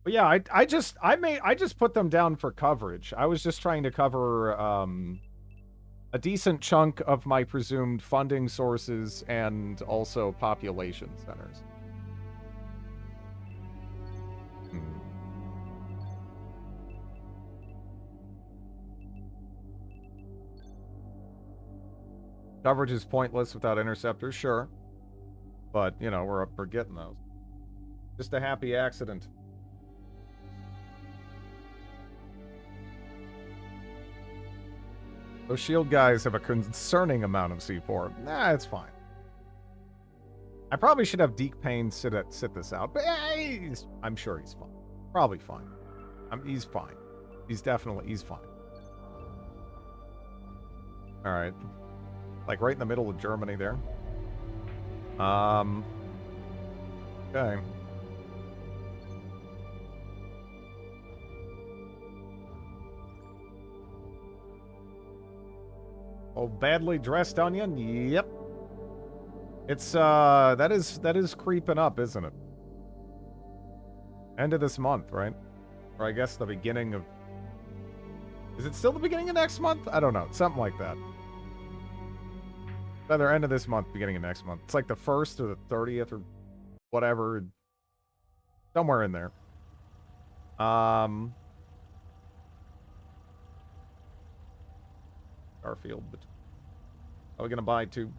But yeah, I just put them down for coverage. I was just trying to cover a decent chunk of my presumed funding sources and also population centers. Coverage is pointless without interceptors, sure. But, you know, we're up for getting those. Just a happy accident. Those shield guys have a concerning amount of C4. Nah, it's fine. I probably should have Deke Payne sit this out, but I'm sure he's fine. Probably fine. He's fine. He's fine. All right. Like right in the middle of Germany there. Okay. Oh, badly dressed onion? Yep. It's that is creeping up, isn't it? End of this month, right? Or I guess the beginning of... Is it still the beginning of next month? I don't know. Something like that. Either end of this month, beginning of next month. It's like the 1st or the 30th or whatever. Somewhere in there. Starfield. But are we going to buy 2?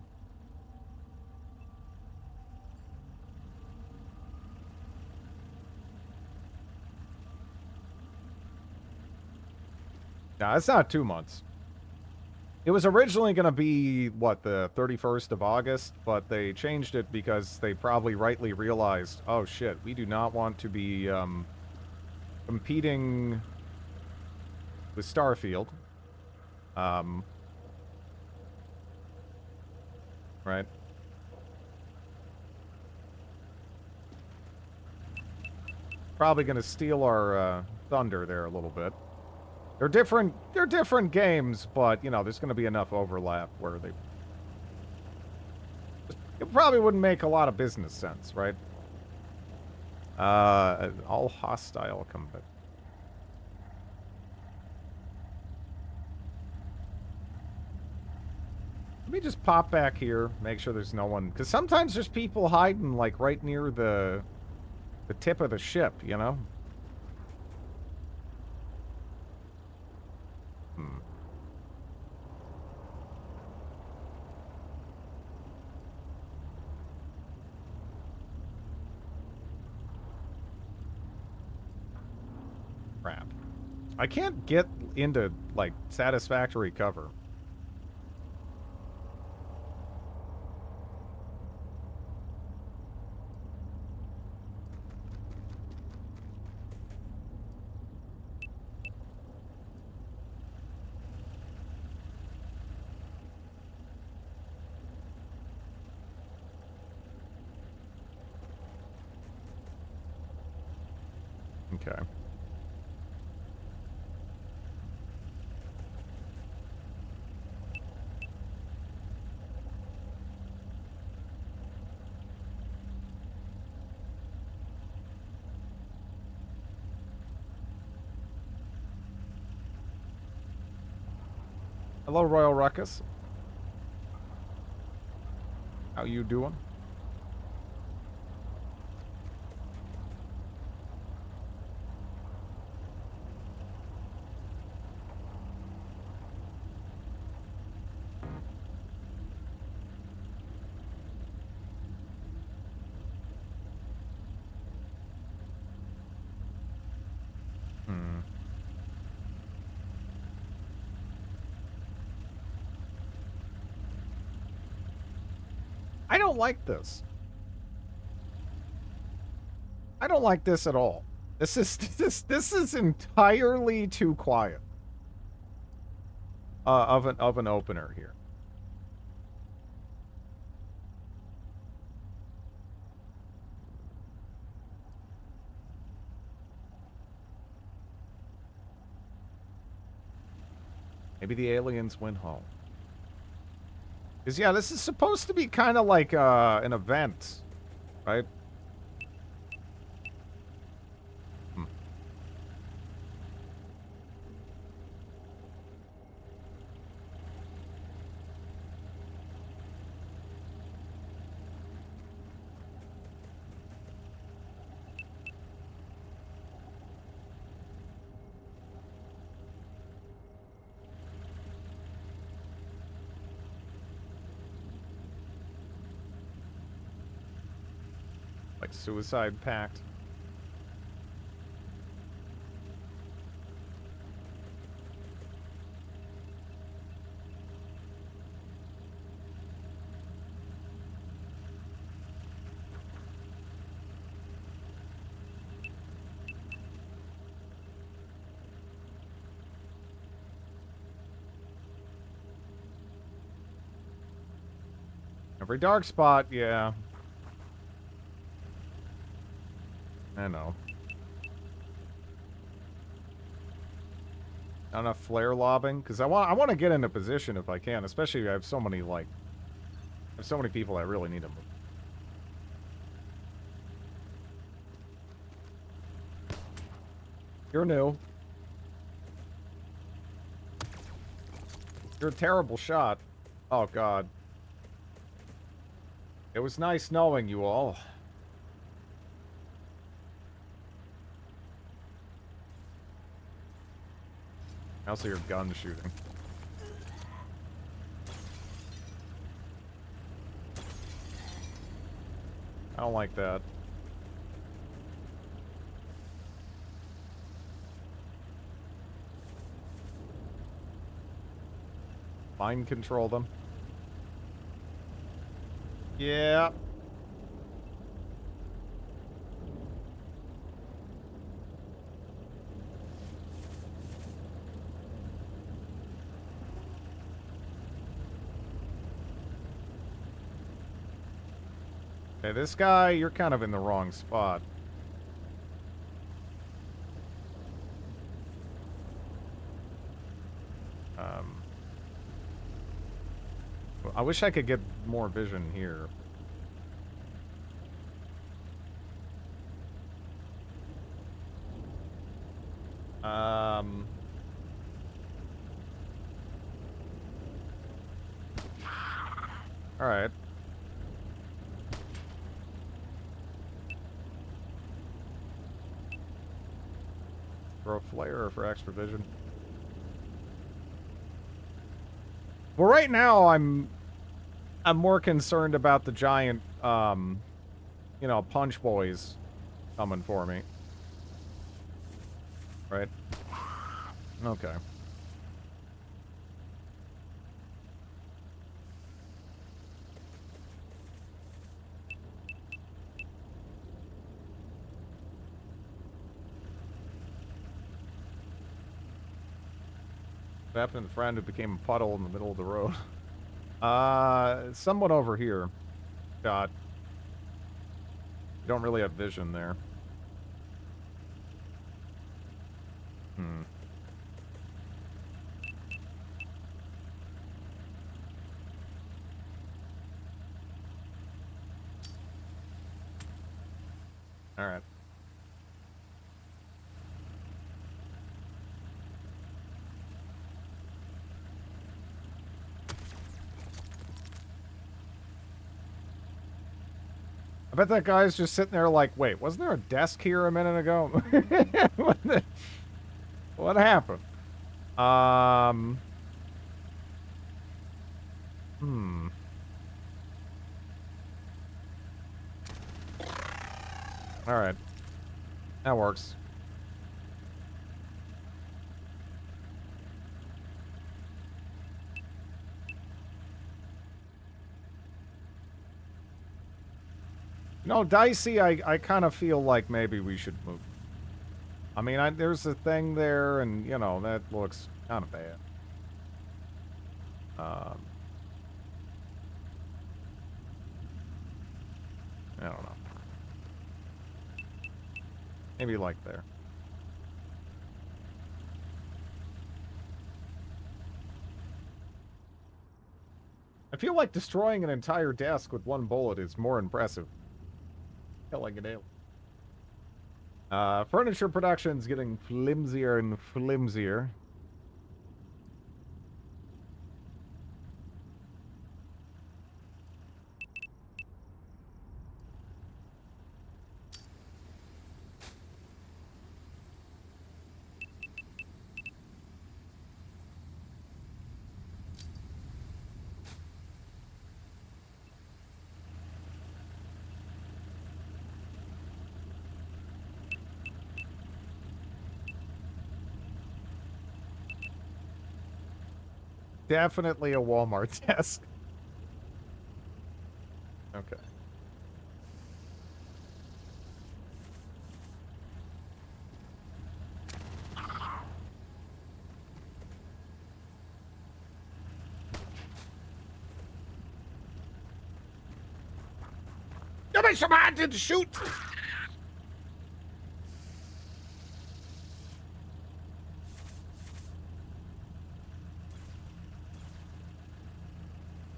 No, it's not 2 months. It was originally going to be, what, the 31st of August, but they changed it because they probably rightly realized, oh shit, we do not want to be competing with Starfield. Right. Probably going to steal our thunder there a little bit. They're different games, but, you know, there's going to be enough overlap where they... It probably wouldn't make a lot of business sense, right? All hostile combat. Let me just pop back here, make sure there's no one... Because sometimes there's people hiding, like, right near the tip of the ship, you know? Crap. I can't get into, like, satisfactory cover. Okay. Hello, Royal Ruckus. How you doing? I don't like this. I don't like this at all. This is entirely too quiet. Of an opener here. Maybe the aliens went home. Because, yeah, this is supposed to be kind of like an event, right? Like Suicide Pact. Every dark spot, yeah. I know. Not enough flare lobbing, because I want to get into position if I can, especially I have so many, like, I have so many people I really need to move. You're new. You're a terrible shot. Oh, God. It was nice knowing you all. I also hear gun shooting. I don't like that. Mind control them. Yeah. Okay, this guy, you're kind of in the wrong spot. I wish I could get more vision here. All right. Throw a flare for extra vision. Well, right now I'm more concerned about the giant, you know, punch boys coming for me. Right? Okay. What happened to the friend who became a puddle in the middle of the road? Someone over here. God. You don't really have vision there. Hmm. All right. I bet that guy's just sitting there like, wait, wasn't there a desk here a minute ago? What happened? Hmm. All right. That works. No, Dicey, I kind of feel like maybe we should move. I mean, there's a thing there, and, you know, that looks kind of bad. I don't know. Maybe like there. I feel like destroying an entire desk with one bullet is more impressive. Killing an alien. Furniture production's getting flimsier and flimsier. Definitely a Walmart desk. Okay. Give me some hands to shoot!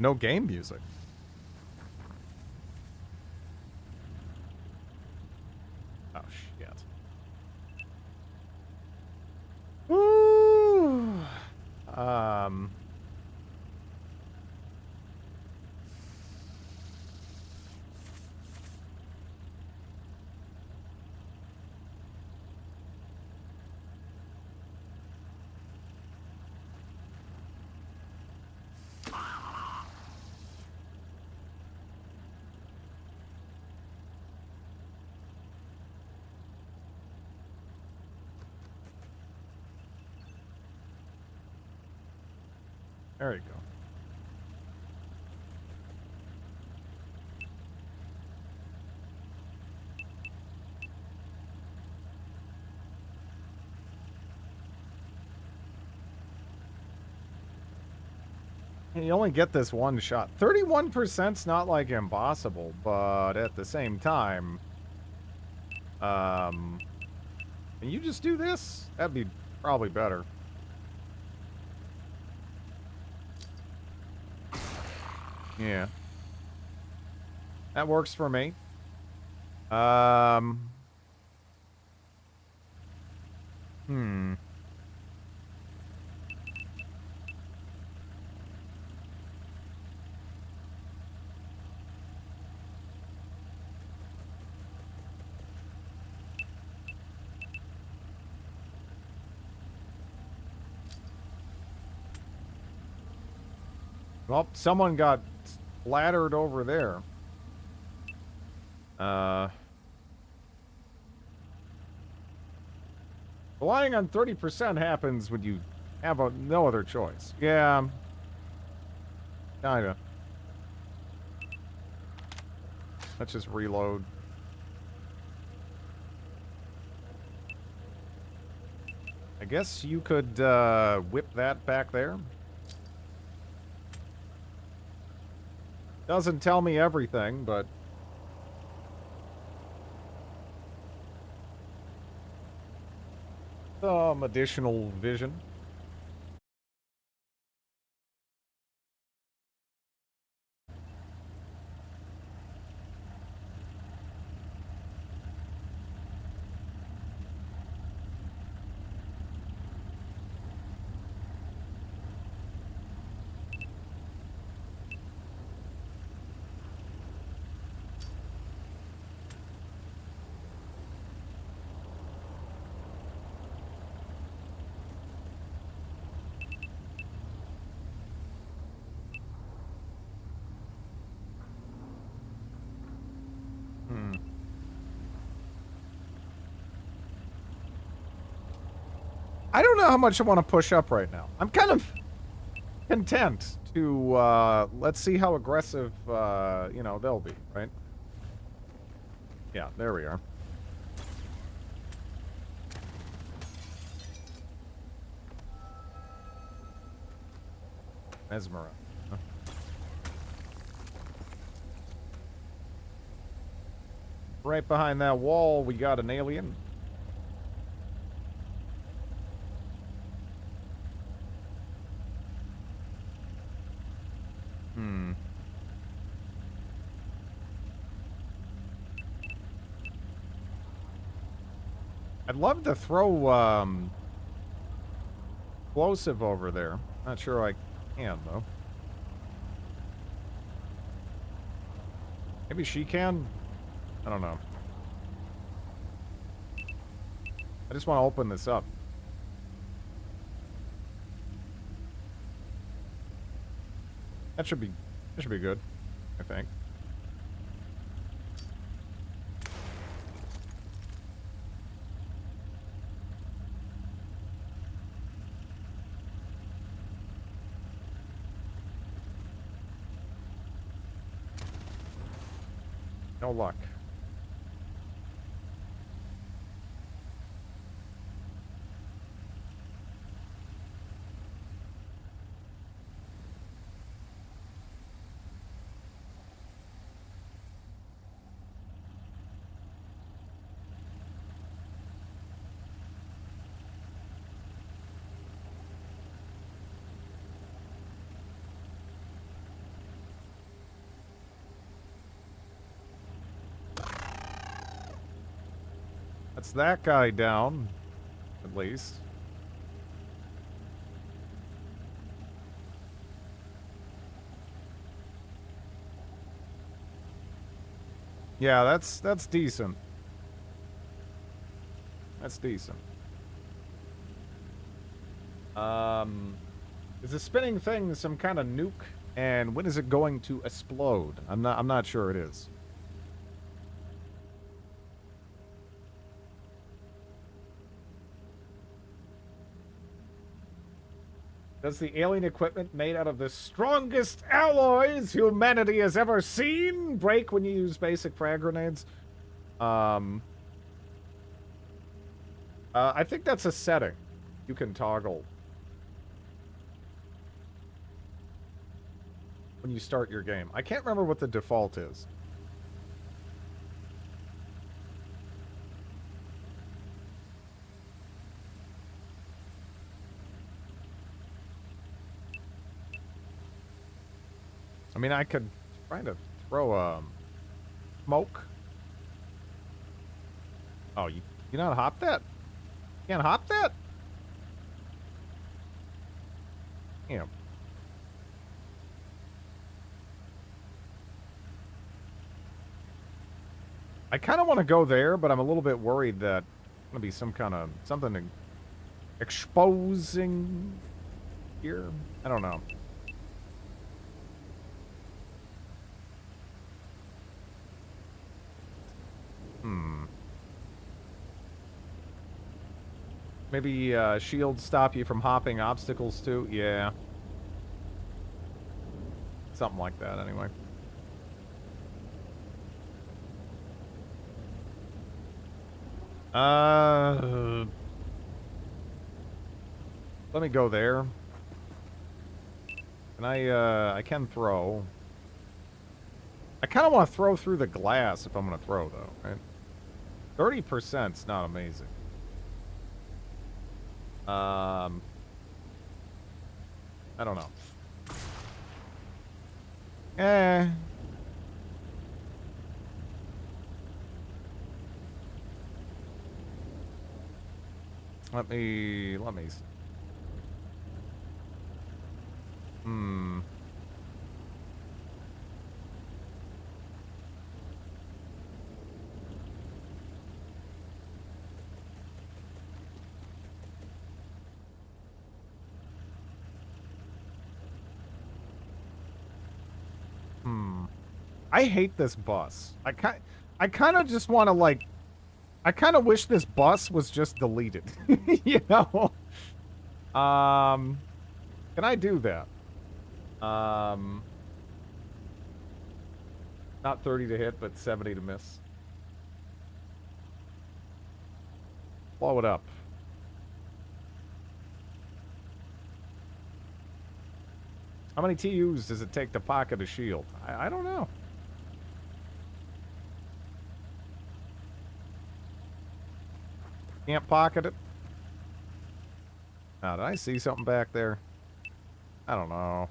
No game music. Oh, shit. Woo! There you go. And you only get this one shot. 31%'s not like impossible, but at the same time, can you just do this? That'd be probably better. Yeah. That works for me. Hmm. Well, someone got splattered over there. Relying on 30% happens when you have no other choice. Yeah. Kinda. Let's just reload. I guess you could whip that back there. Doesn't tell me everything, but... some additional vision. I don't know how much I want to push up right now. I'm kind of content to, let's see how aggressive, you know, they'll be, right? Yeah, there we are. Mesmera. Huh. Right behind that wall, we got an alien. I'd love to throw, explosive over there. Not sure I can, though. Maybe she can? I don't know. I just want to open this up. That should be good, I think. No luck. That's that guy down, at least. Yeah, that's decent. That's decent. Is the spinning thing some kind of nuke? And when is it going to explode? I'm not sure it is. Does the alien equipment made out of the strongest alloys humanity has ever seen break when you use basic frag grenades? I think that's a setting you can toggle when you start your game. I can't remember what the default is. I mean, I could try to throw a smoke. Oh, you not hop that? Can't hop that? Damn. I kind of want to go there, but I'm a little bit worried that it's going to be some kind of something exposing here. I don't know. Maybe shields stop you from hopping obstacles too? Yeah. Something like that, anyway. Let me go there. And I can throw. I kind of want to throw through the glass if I'm going to throw, though, right? 30%'s not amazing. I don't know. Let me see. I hate this bus. I kind of just want to, like, I kind of wish this bus was just deleted. You know? Can I do that? Not 30 to hit, but 70 to miss. Blow it up. How many TUs does it take to pocket a shield? I don't know. Can't pocket it. Now, did I see something back there? I don't know.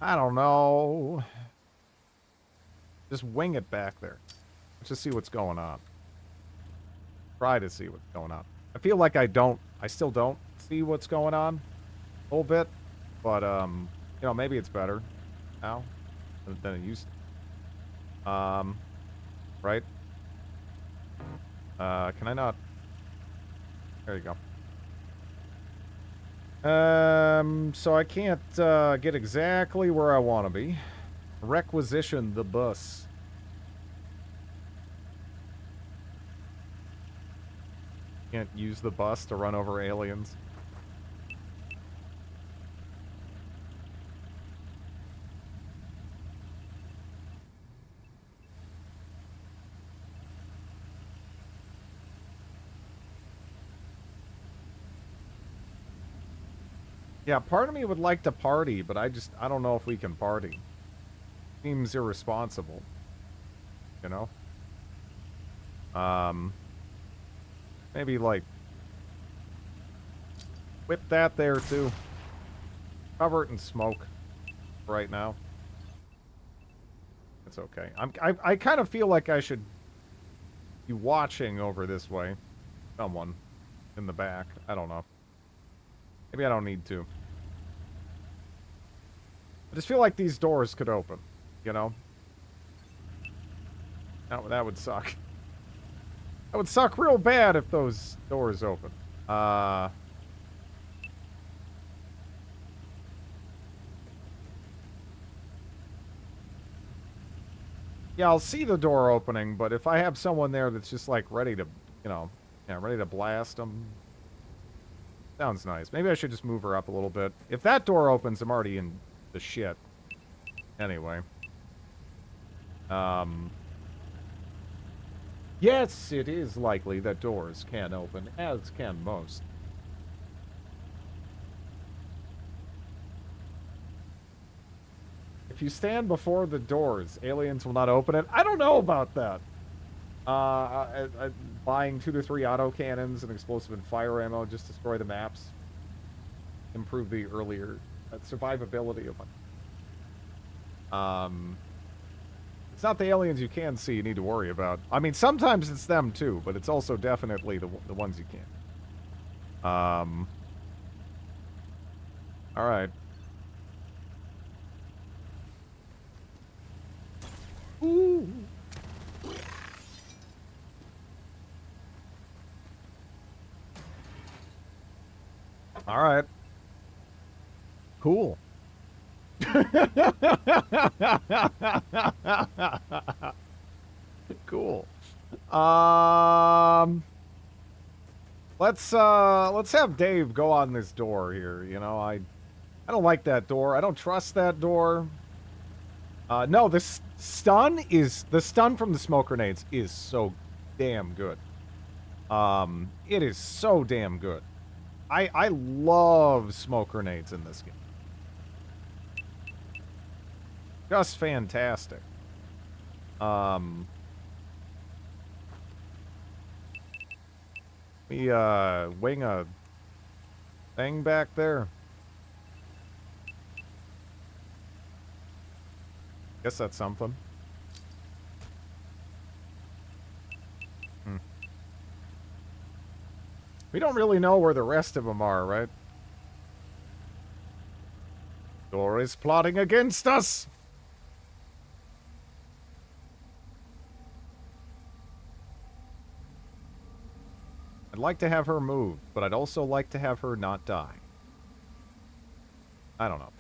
I don't know. Just wing it back there. Let's just see what's going on. Try to see what's going on. I feel like I still don't see what's going on a little bit. But, you know, maybe it's better now than it used to. Right? Can I not? There you go. So I can't, get exactly where I want to be. Requisition the bus. Can't use the bus to run over aliens. Yeah, part of me would like to party, but I don't know if we can party. Seems irresponsible. You know? Maybe, like, whip that there, too. Cover it in smoke right now. It's okay. I kind of feel like I should be watching over this way. Someone in the back. I don't know. Maybe I don't need to. I just feel like these doors could open, you know? That would suck. That would suck real bad if those doors open. Yeah, I'll see the door opening, but if I have someone there that's just, like, ready to, you know, yeah, ready to blast them. Sounds nice. Maybe I should just move her up a little bit. If that door opens, I'm already in the shit. Anyway. Yes, it is likely that doors can open, as can most. If you stand before the doors, aliens will not open it. I don't know about that. Buying 2 to 3 autocannons and explosive and fire ammo just destroy the maps. Improve the earlier survivability of them. It's not the aliens you can see you need to worry about. I mean, sometimes it's them too, but it's also definitely the ones you can't. Alright. Ooh. Alright. Cool. Cool. Let's have Dave go on this door here. You know, I don't like that door. I don't trust that door. No, the stun from the smoke grenades is so damn good. It is so damn good. I love smoke grenades in this game. Just fantastic. We wing a thing back there. Guess that's something. We don't really know where the rest of them are, right? Door is plotting against us! I'd like to have her move, but I'd also like to have her not die. I don't know.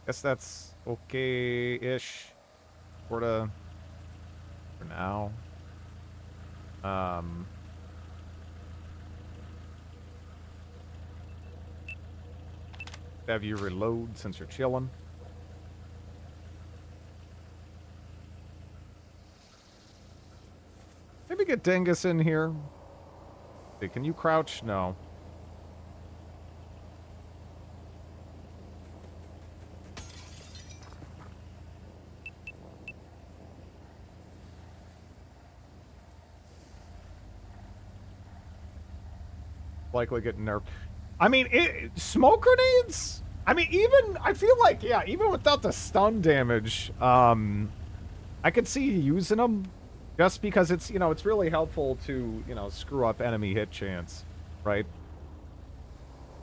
Guess that's okay-ish. Sorta. For now. Have you reload since you're chilling. Maybe get Dingus in here. Hey, can you crouch? No. Likely getting nerfed. I mean, smoke grenades? I mean, I feel like, yeah, even without the stun damage, I could see using them just because it's, you know, it's really helpful to, you know, screw up enemy hit chance, right?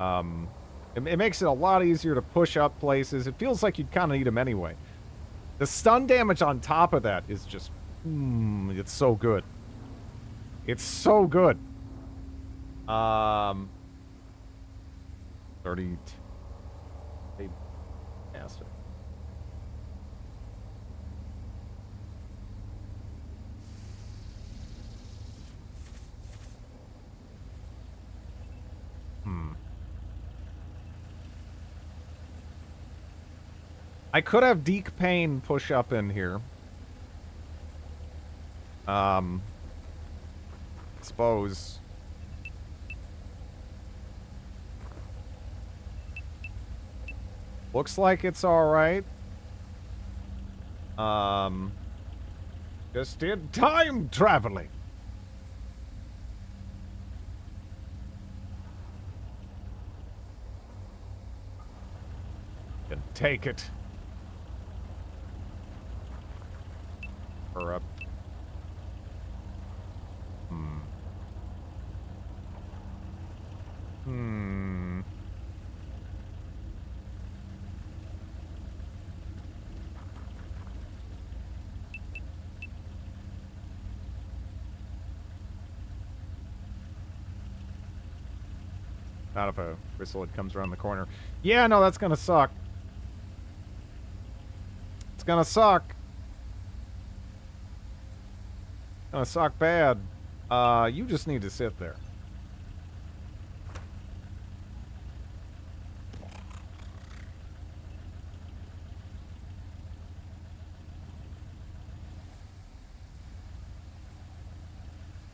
It makes it a lot easier to push up places. It feels like you'd kind of need them anyway. The stun damage on top of that is just, it's so good. It's so good. 30. Bastard. I could have Deke Payne push up in here. Suppose. Looks like it's alright. Just did time traveling. Can take it. Her up. Not if a Chrysalid comes around the corner. Yeah, no, that's gonna suck. It's gonna suck. Gonna suck bad. You just need to sit there.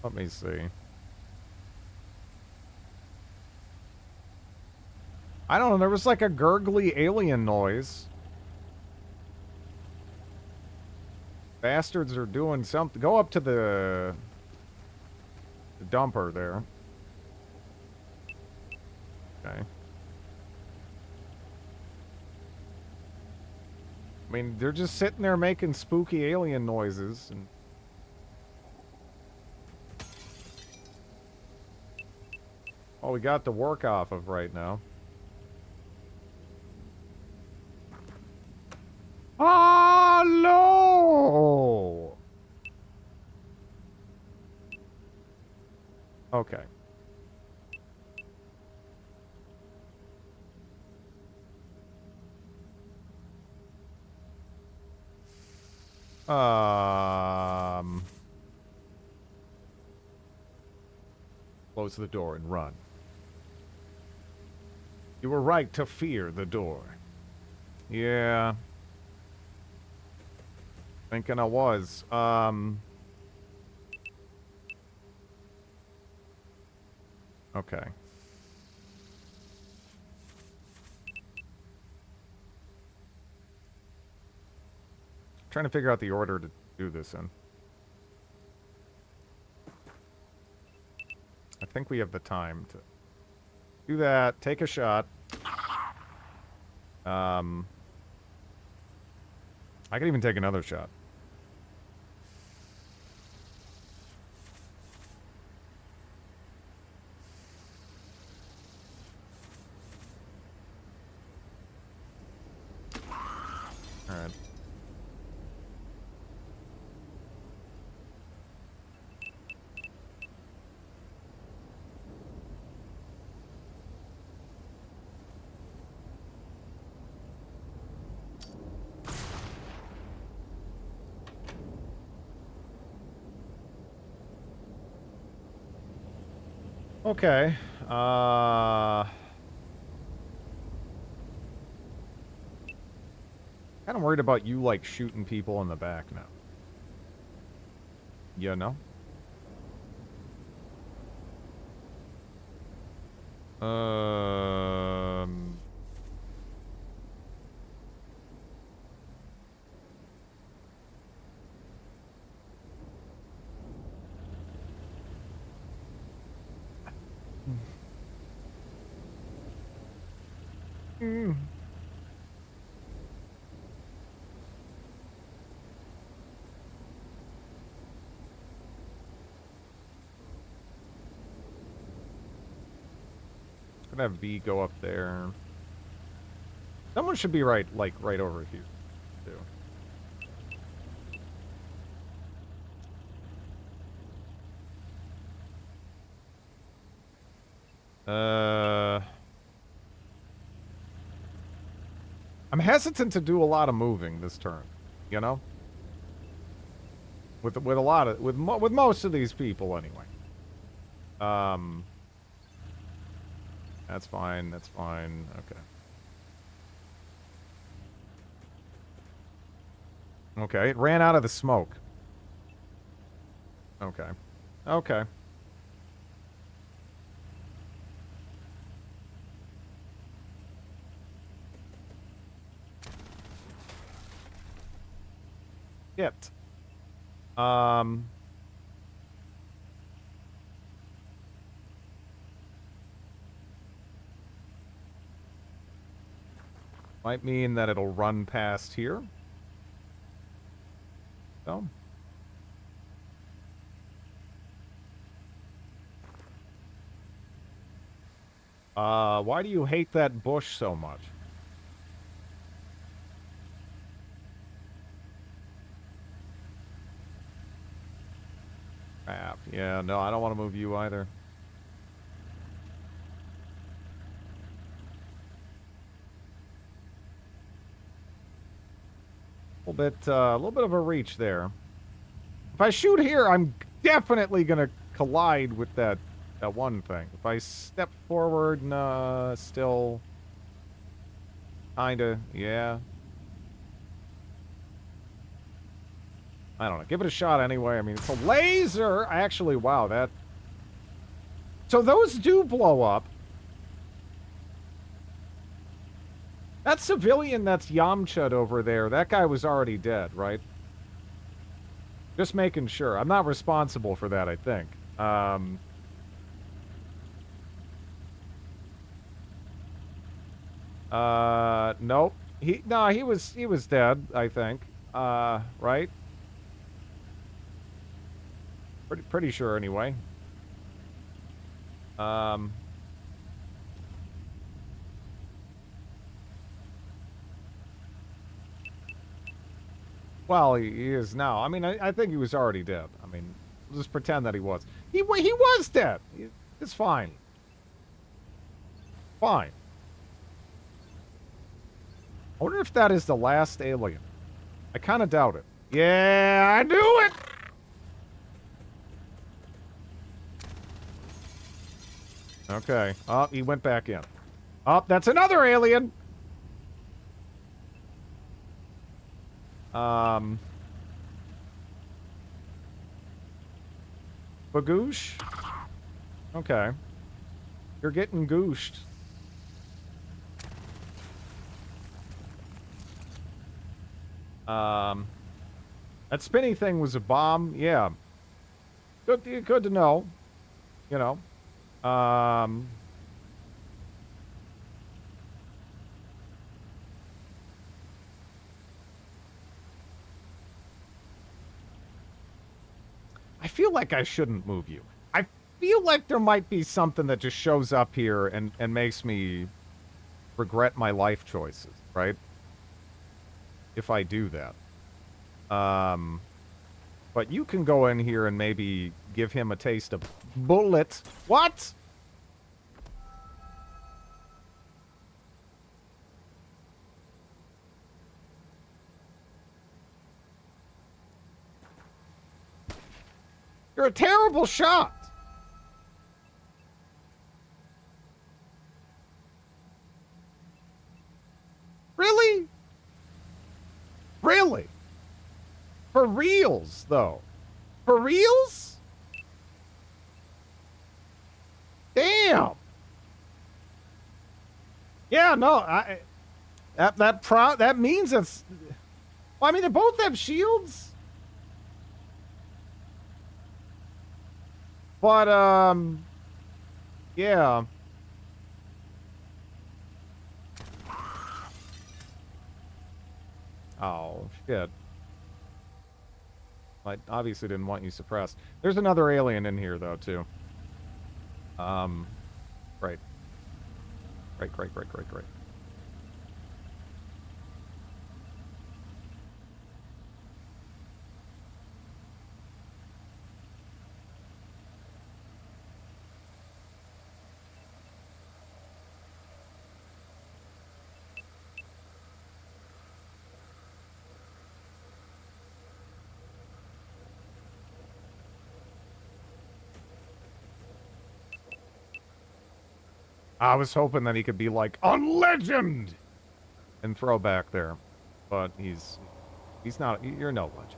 Let me see. I don't know, there was like a gurgly alien noise. Bastards are doing something. Go up to the dumper there. Okay. I mean, they're just sitting there making spooky alien noises. And all we got to work off of right now. Hello! Okay. Close the door and run. You were right to fear the door. Yeah. Thinking I was. Okay. Trying to figure out the order to do this in. I think we have the time to do that. Take a shot. I could even take another shot. All right. Okay. Kind of worried about you, like, shooting people in the back now. You know? Gonna have V go up there. Someone should be right, like, right over here, too. I'm hesitant to do a lot of moving this turn, you know? With a lot of, with most of these people, anyway. That's fine, that's fine, okay. Okay, it ran out of the smoke. Okay. Okay. It. Might mean that it'll run past here. So. Why do you hate that bush so much? Crap. Yeah, no, I don't want to move you either. A little bit of a reach there. If I shoot here, I'm definitely gonna collide with that one thing. If I step forward, nah, still kinda, yeah. I don't know. Give it a shot anyway. I mean, it's a laser. Actually, wow, that. So those do blow up. That civilian that's Yamcha'd over there, that guy was already dead, right? Just making sure. I'm not responsible for that, I think. Nope. He was dead, I think. Right? Pretty sure anyway. Well, he is now. I mean, I think he was already dead. I mean, just pretend that he was. He was dead. It's fine. Fine. I wonder if that is the last alien. I kind of doubt it. Yeah, I knew it! Okay. Oh, he went back in. Oh, that's another alien! Bagoosh? Okay. You're getting gooshed. That spinny thing was a bomb. Yeah. Good to know. You know. I feel like I shouldn't move you. I feel like there might be something that just shows up here and makes me regret my life choices, right? If I do that. But you can go in here and maybe give him a taste of bullet. What? You're a terrible shot. Really? Really? For reals, though. For reals? Damn. Yeah, no, that means it's. Well, I mean, they both have shields. But yeah. Oh shit. I obviously didn't want you suppressed. There's another alien in here, though, too. Right. Right. I was hoping that he could be like, on legend! And throw back there. But he's not, you're no legend.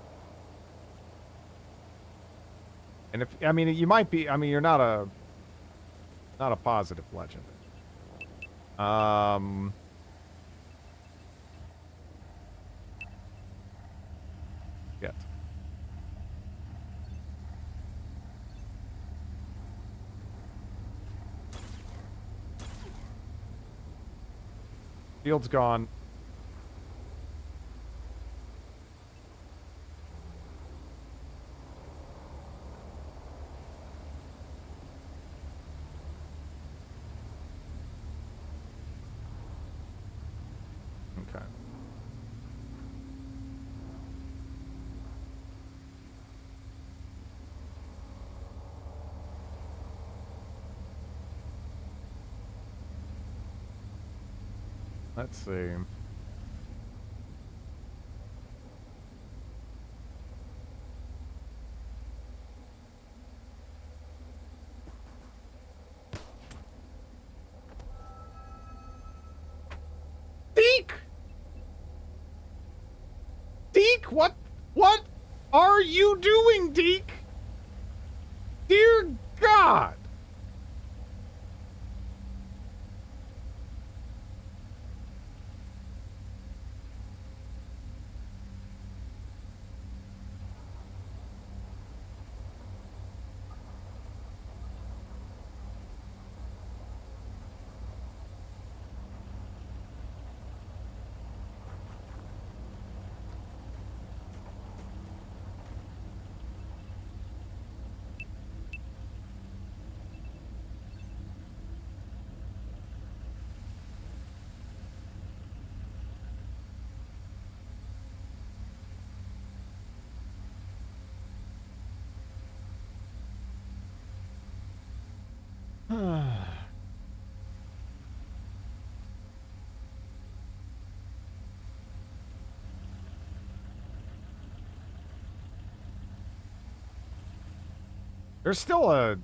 And if, I mean, you might be, I mean, you're not a positive legend. Yet. Field's gone. Okay. Let's see. Deke, what are you doing, Deke? Dear God.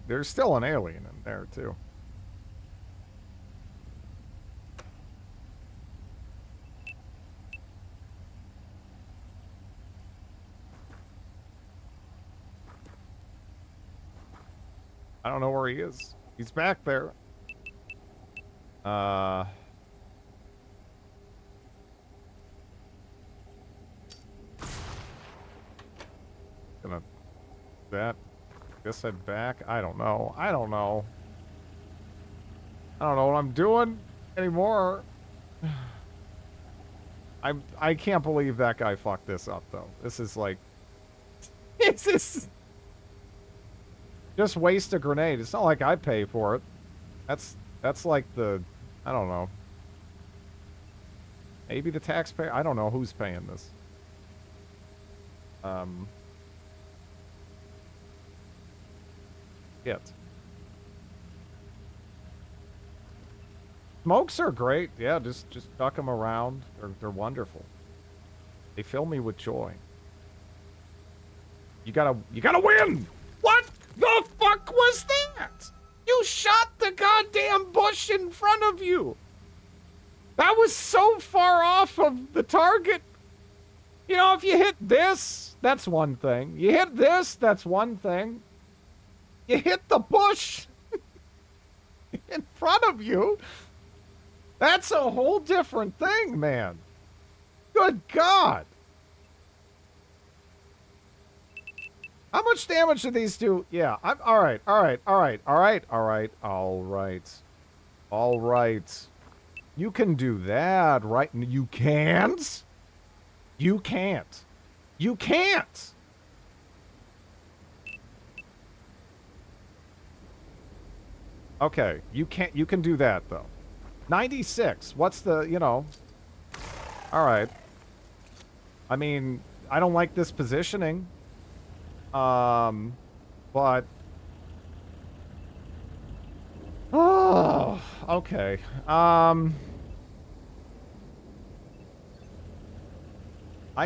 There's still an alien in there too. I don't know where he is. He's back there. Gonna that. Guess I'm back. I don't know. I don't know what I'm doing anymore. I can't believe that guy fucked this up though. This is like this is just waste a grenade. It's not like I pay for it. That's like the I don't know. Maybe the taxpayer. I don't know who's paying this. Yet. Smokes are great. Yeah, just duck them around. They're wonderful. They fill me with joy. You gotta win! What the fuck was that? You shot the goddamn bush in front of you! That was so far off of the target. You know, if you hit this, that's one thing. You hit this, that's one thing. You hit the bush in front of you. That's a whole different thing, man. Good God. How much damage do these do? Yeah, all right. You can do that, right? You can't? You can't. You can't. Okay, you can do that, though. 96. What's the, you know... Alright. I mean, I don't like this positioning. But... Oh, okay. I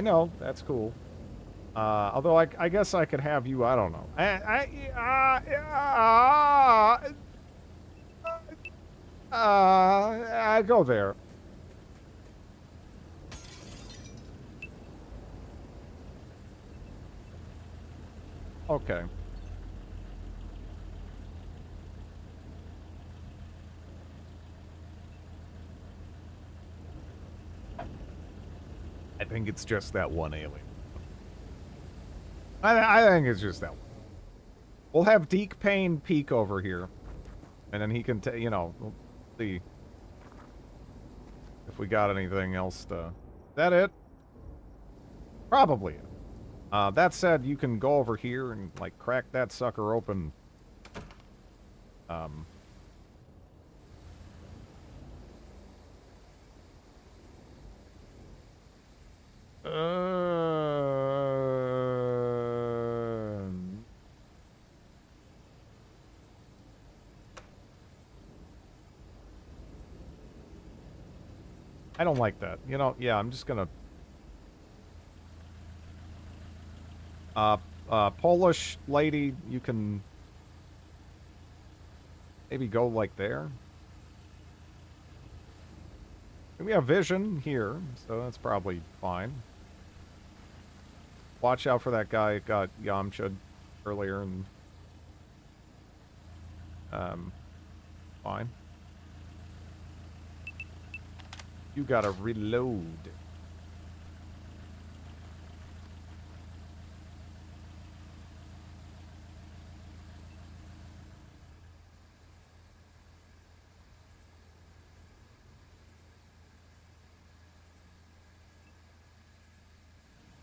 know, that's cool. Although I guess I could have you, I don't know. I go there. Okay. I think it's just that one alien. I think it's just that one. We'll have Deke Payne peek over here. And then he can, you know, we'll see if we got anything else to... Is that it? Probably. That said, you can go over here and, like, crack that sucker open. I don't like that. You know, yeah, I'm just gonna... Polish lady, you can... maybe go like there. We have vision here, so that's probably fine. Watch out for that guy that got Yamcha'd earlier and fine. You gotta reload.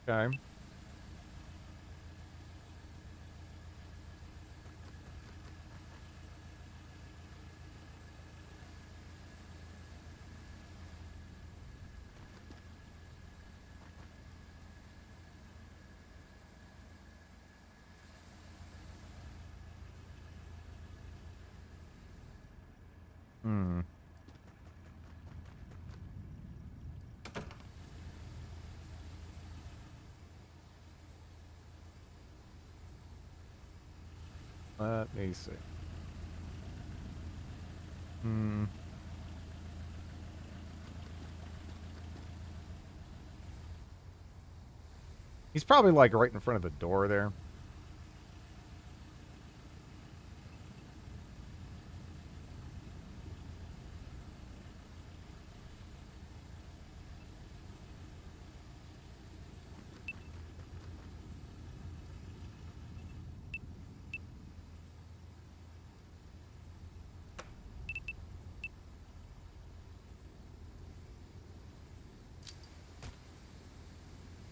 Okay. Hmm. Let me see. Hmm. He's probably like right in front of the door there.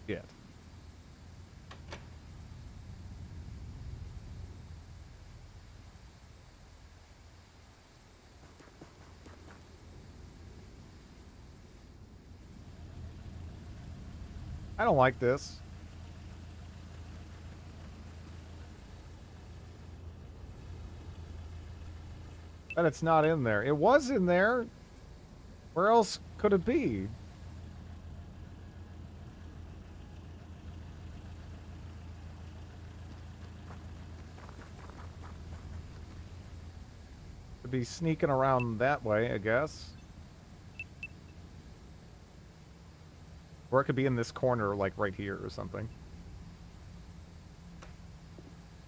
Yeah. I don't like this. But it's not in there. It was in there. Where else could it be? Could be sneaking around that way, I guess. Or it could be in this corner, like right here or something.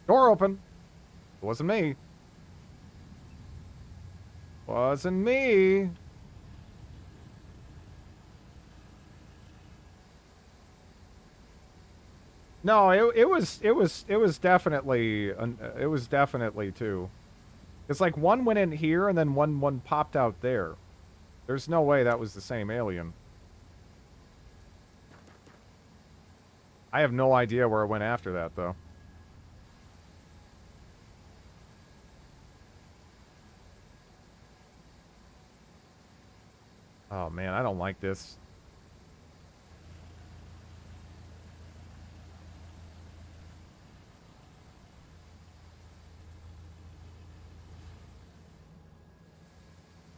Door open. It wasn't me. Wasn't me. No, it was definitely two. It's like one went in here and then one popped out there. There's no way that was the same alien. I have no idea where it went after that though. Oh man, I don't like this.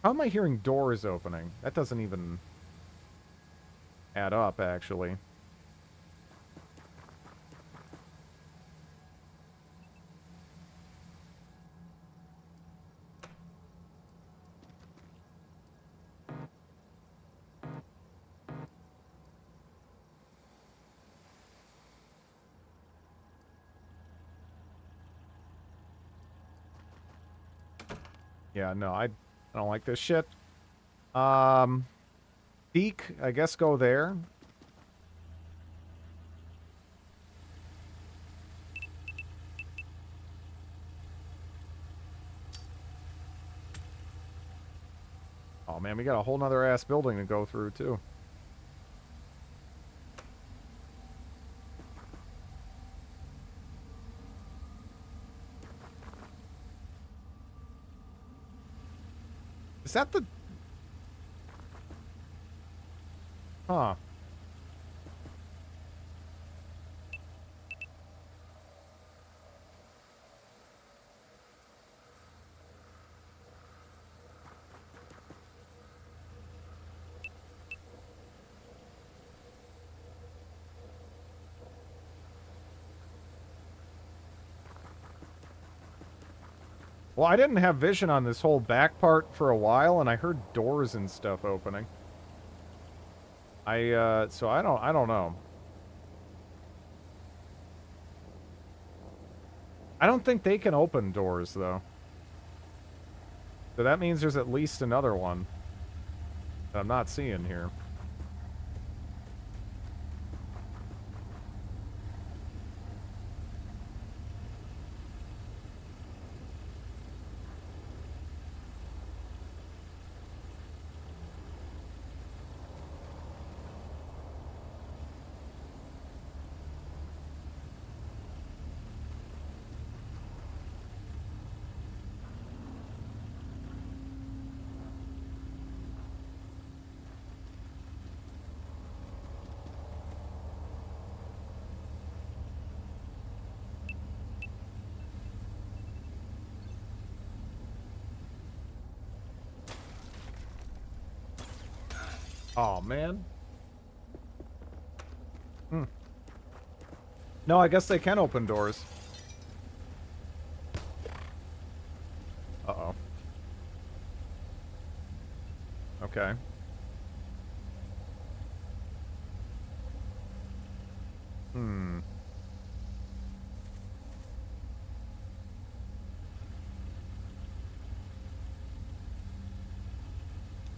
How am I hearing doors opening? That doesn't even add up, actually. Yeah, no, I don't like this shit. Peak, I guess go there. Oh man, we got a whole nother ass building to go through too. Is that the... Huh. Well, I didn't have vision on this whole back part for a while, and I heard doors and stuff opening. So I don't know. I don't think they can open doors, though. So that means there's at least another one that I'm not seeing here. Oh, man. No, I guess they can open doors. Uh-oh. Okay.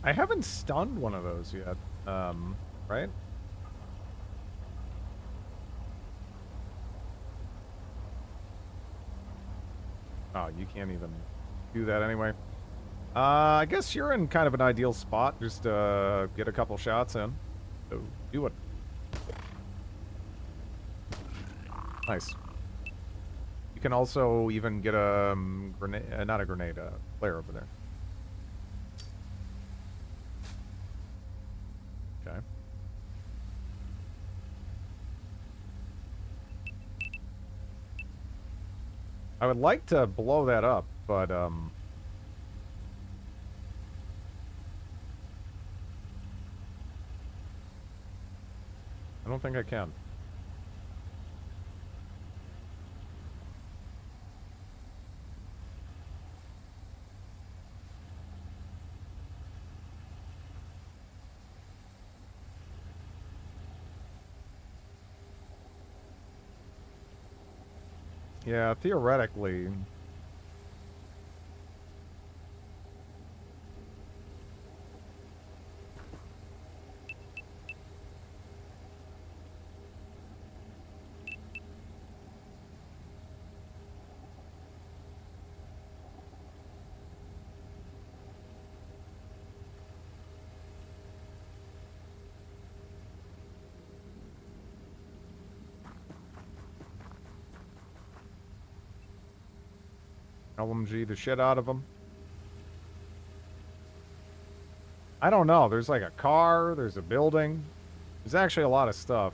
I haven't stunned one of those yet. Right? Oh, you can't even do that anyway. I guess you're in kind of an ideal spot. Just, get a couple shots in. So, do it. Nice. You can also even get a grenade, not a grenade, a flare over there. Okay. I would like to blow that up, but, I don't think I can. Yeah, theoretically. LMG the shit out of them. I don't know. There's like a car. There's a building. There's actually a lot of stuff.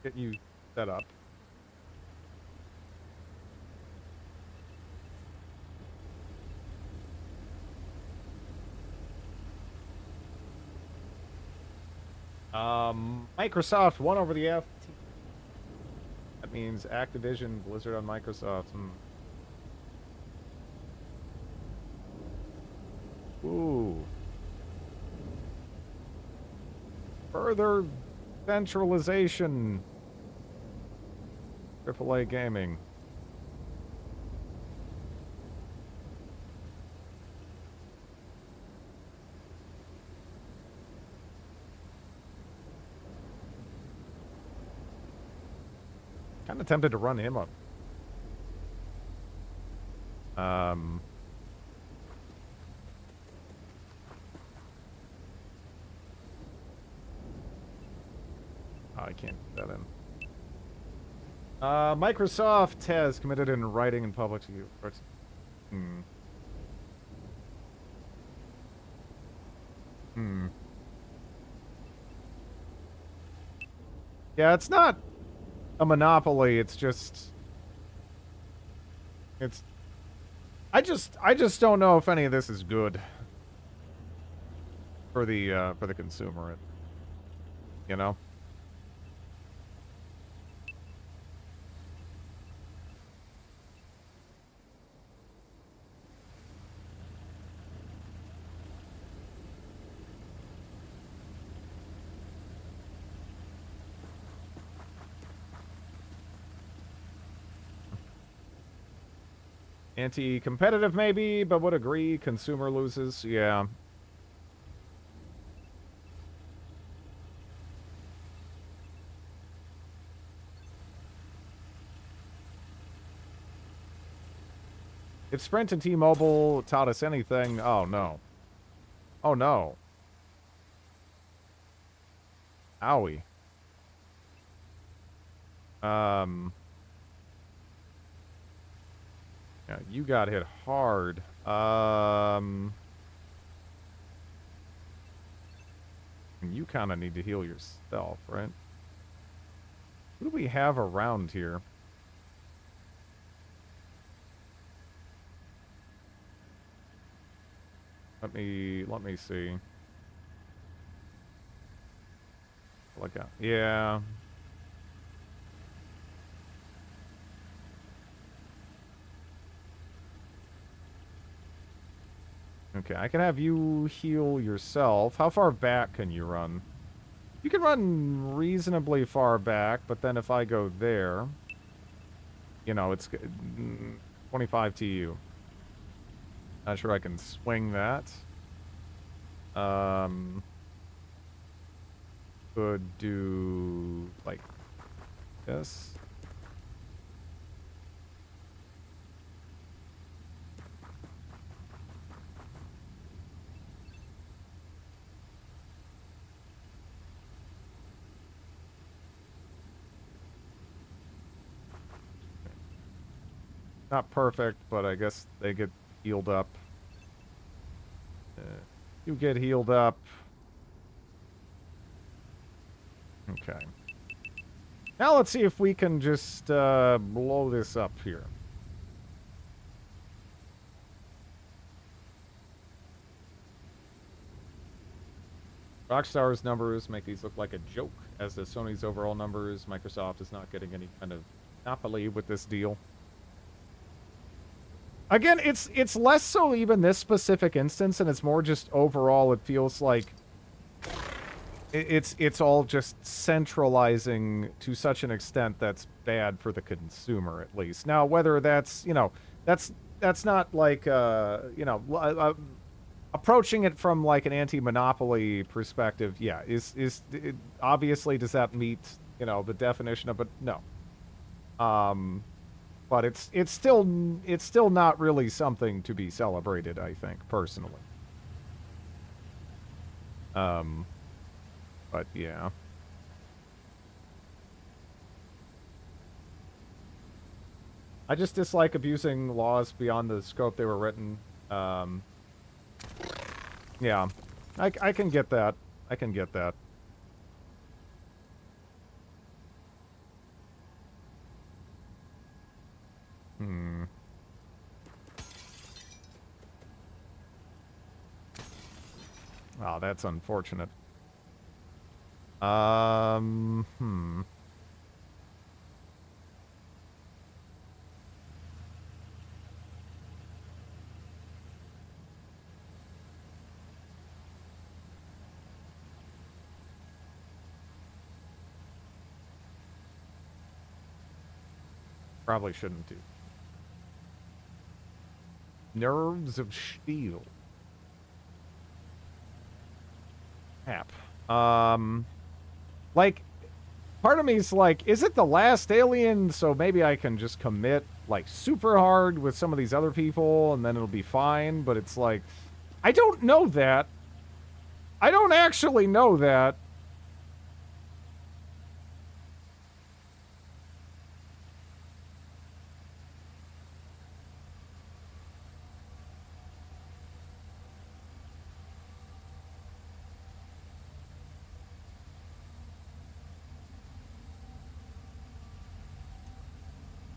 Get you set up. Microsoft won over the FT. That means Activision, Blizzard on Microsoft. Ooh. Further centralization. AAA gaming. Kind of tempted to run him up. I can't get that in. Microsoft has committed in writing in public to you. Yeah, it's not a monopoly, it's just... I just don't know if any of this is good for the consumer, you know? Anti-competitive maybe, but would agree. Consumer loses. Yeah. If Sprint and T-Mobile taught us anything... Oh, no. Oh, no. Owie. Yeah, you got hit hard. You kind of need to heal yourself, right? Who do we have around here? Let me see. Look out. Yeah. Okay, I can have you heal yourself. How far back can you run? You can run reasonably far back, but then if I go there, you know, it's 25 TU. Not sure I can swing that. Could do like this. Not perfect, but I guess they get healed up. You get healed up. Okay. Now let's see if we can just blow this up here. Rockstar's numbers make these look like a joke, as does Sony's overall numbers. Microsoft is not getting any kind of monopoly with this deal. Again, it's less so even this specific instance, and it's more just overall it feels like it's all just centralizing to such an extent that's bad for the consumer, at least. Now, whether that's, you know, that's not like, you know, approaching it from like an anti-monopoly perspective, yeah, obviously does that meet, you know, the definition of it? No. But it's still not really something to be celebrated, I think, personally. But yeah. I just dislike abusing laws beyond the scope they were written. Yeah. I can get that. I can get that. Oh, that's unfortunate. Probably shouldn't do. Nerves of steel. Hap. Like, part of me is like, is it the last Alien? So maybe I can just commit, like, super hard with some of these other people, and then it'll be fine. But it's like, I don't know that. I don't actually know that.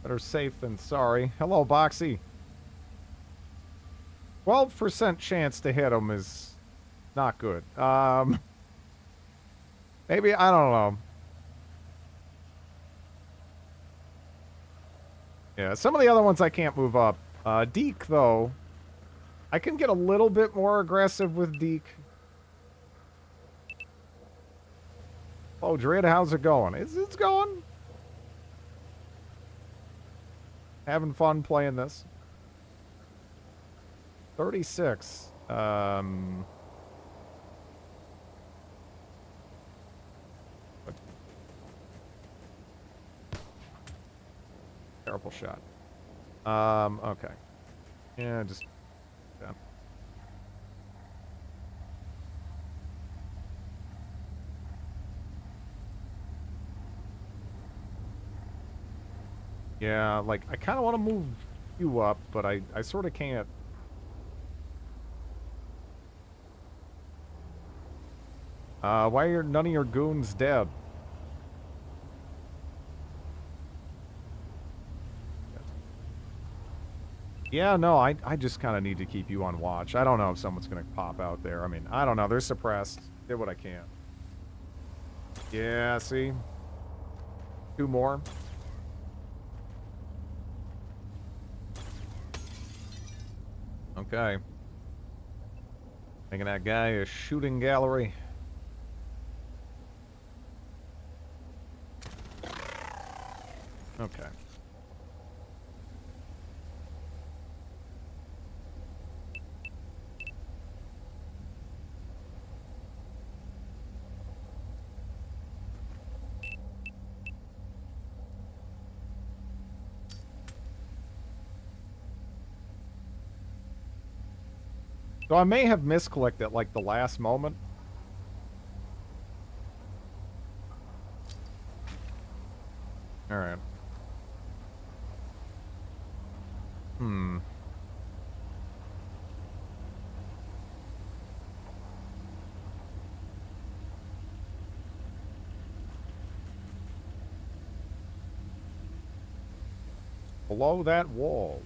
Better safe than sorry. Hello, Boxy. 12% chance to hit him is not good. Maybe, I don't know. Yeah, some of the other ones I can't move up. Deke, though. I can get a little bit more aggressive with Deke. Oh, Dred, how's it going? It's going. Having fun playing this. 36. Terrible shot. Okay. Yeah, just... Yeah. Yeah, like, I kind of want to move you up, but I sort of can't. Why are none of your goons dead? Yeah, no, I just kind of need to keep you on watch. I don't know if someone's going to pop out there. I mean, I don't know. They're suppressed. Did what I can. Yeah, see? 2 more. Okay. Making that guy a shooting gallery. Okay. So I may have misclicked at, like, the last moment. Alright. Below that wall.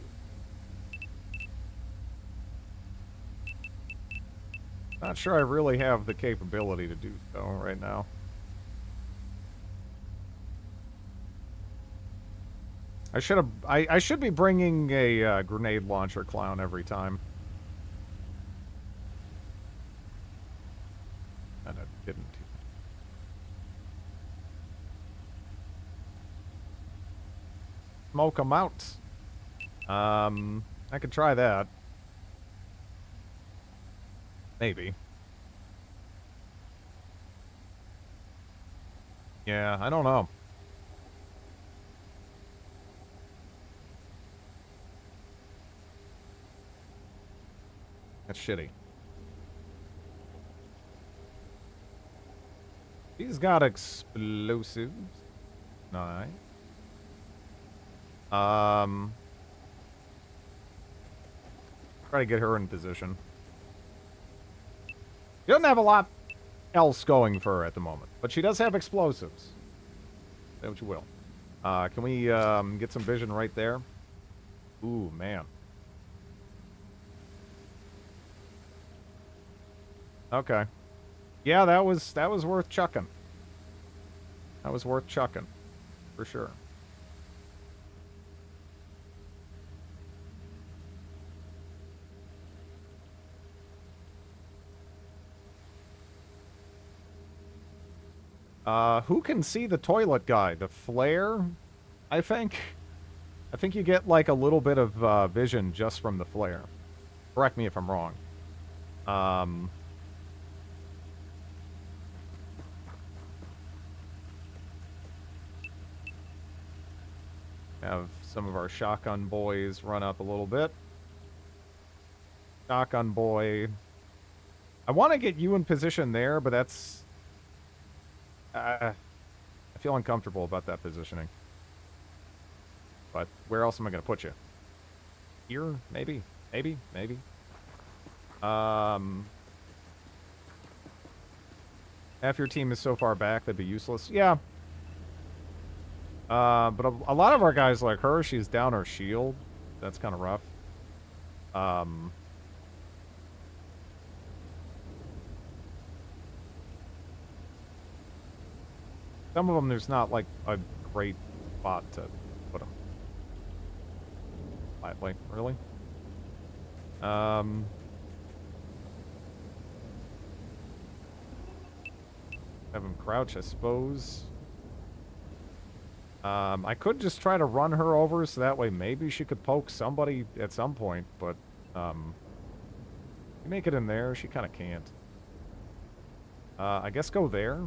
Not sure I really have the capability to do so right now. I should have... I should be bringing a grenade launcher clown every time. And I didn't. Smoke 'em out. I could try that. Maybe. Yeah, I don't know. That's shitty. He's got explosives. Nice. Try to get her in position. She doesn't have a lot else going for her at the moment, but she does have explosives. Say what you will. Can we get some vision right there? Ooh, man. Okay. Yeah, that was worth chucking. That was worth chucking, for sure. Who can see the toilet guy? The flare, I think? I think you get, like, a little bit of vision just from the flare. Correct me if I'm wrong. Have some of our shotgun boys run up a little bit. Shotgun boy. I want to get you in position there, but that's... I feel uncomfortable about that positioning. But where else am I going to put you? Here? Maybe? Maybe? Maybe? Half your team is so far back, that'd be useless. Yeah. But a lot of our guys like her, she's down her shield. That's kind of rough. Some of them, there's not, like, a great spot to put them. Lightly, really? Have him crouch, I suppose. I could just try to run her over, so that way maybe she could poke somebody at some point, but, you make it in there, she kind of can't. I guess go there.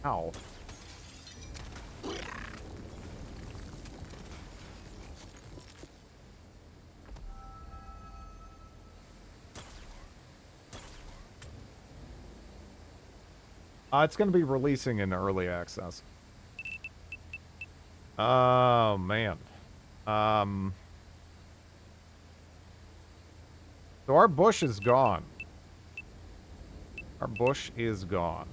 Ow. It's going to be releasing in early access. Oh, man. So our bush is gone. Our bush is gone.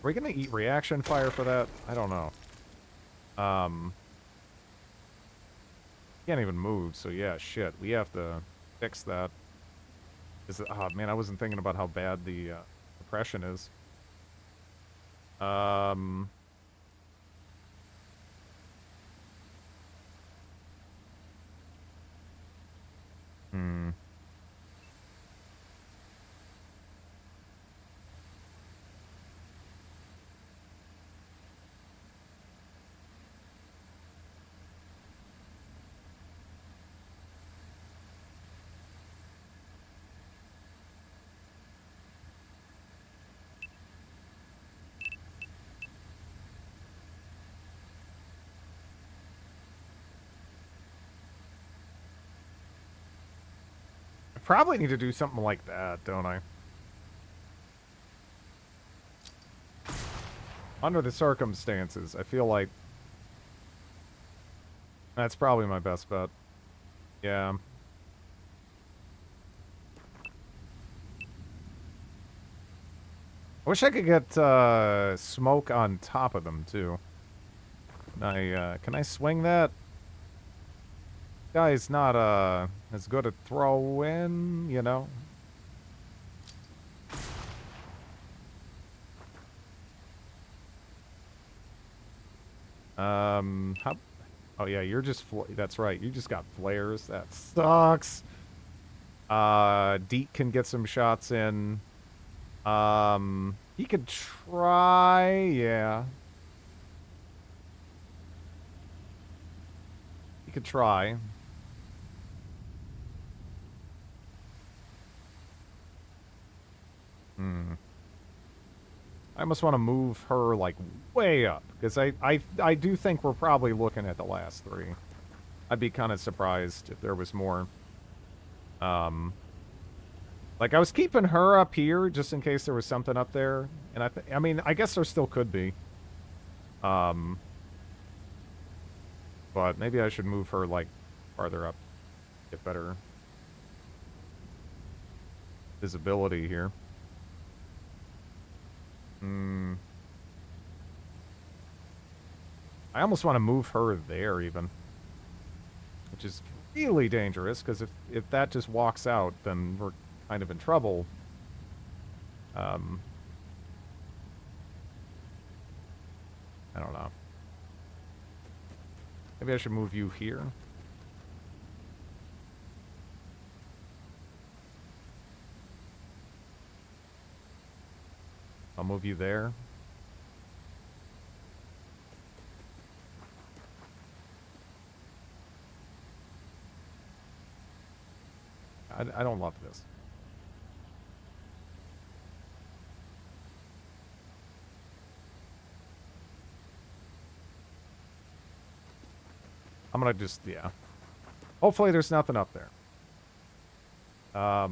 Are we gonna eat reaction fire for that? I don't know. Can't even move, so yeah, shit. We have to fix that. Oh man, I wasn't thinking about how bad the depression is. I probably need to do something like that, don't I? Under the circumstances, I feel like that's probably my best bet. Yeah. I wish I could get smoke on top of them too. Can I swing that? Guy's not as good at throw in, you know. How? Oh yeah, you're just that's right. You just got flares. That sucks. Deet can get some shots in. He could try, yeah. He could try. I almost want to move her, like, way up. Because I do think we're probably looking at the last three. I'd be kind of surprised if there was more. Like, I was keeping her up here just in case there was something up there. And I mean, I guess there still could be. But maybe I should move her, like, farther up. Get better visibility here. I almost want to move her there, even. Which is really dangerous, because if that just walks out, then we're kind of in trouble. I don't know. Maybe I should move you here. I'll move you there. I don't love this. I'm gonna just, yeah. Hopefully there's nothing up there. Oh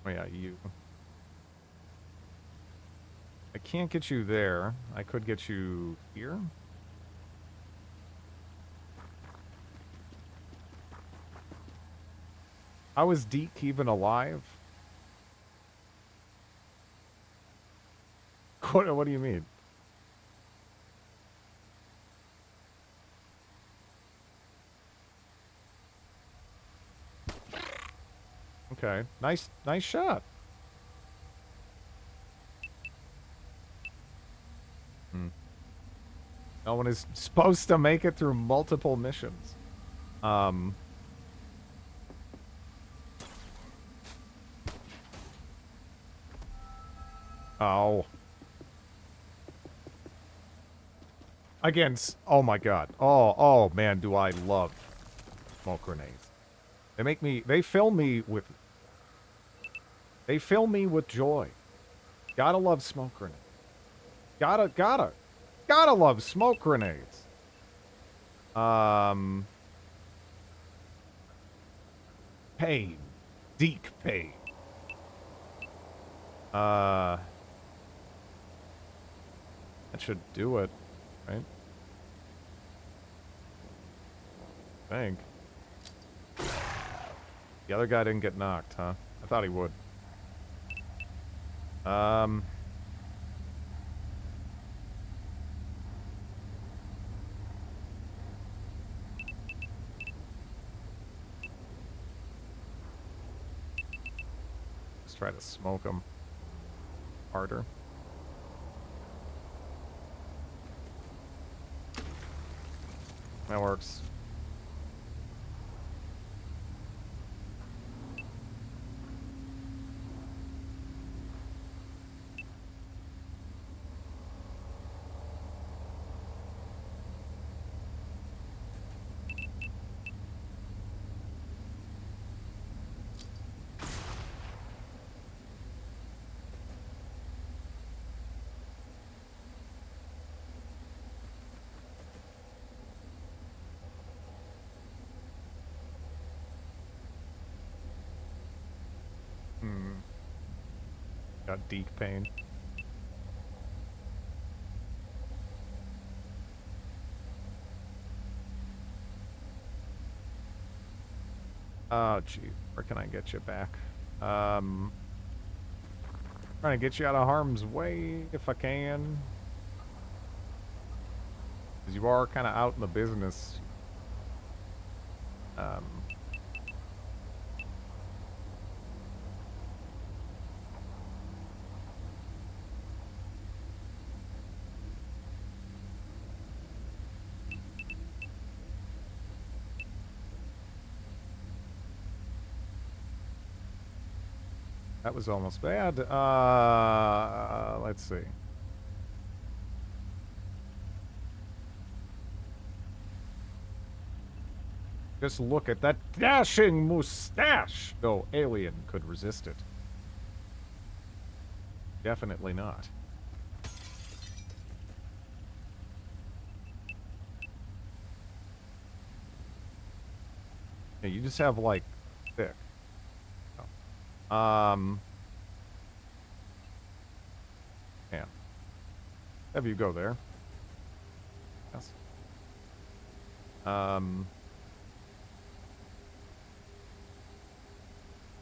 yeah, you. I can't get you there. I could get you here. How is Deke even alive? What do you mean? Okay, nice shot. No one is supposed to make it through multiple missions. Oh. Again, oh my god. Oh man, do I love smoke grenades. They fill me with joy. Gotta love smoke grenades. Gotta love smoke grenades. Pain. Deep pain. That should do it, right? I think. The other guy didn't get knocked, huh? I thought he would. Let's try to smoke him harder. That works. Got deep pain. Oh, gee. Where can I get you back? Trying to get you out of harm's way if I can. Because you are kind of out in the business. That was almost bad. Let's see. Just look at that dashing mustache! No alien could resist it. Definitely not. Yeah, you just have, like, thick. Yeah. Have you go there. Yes.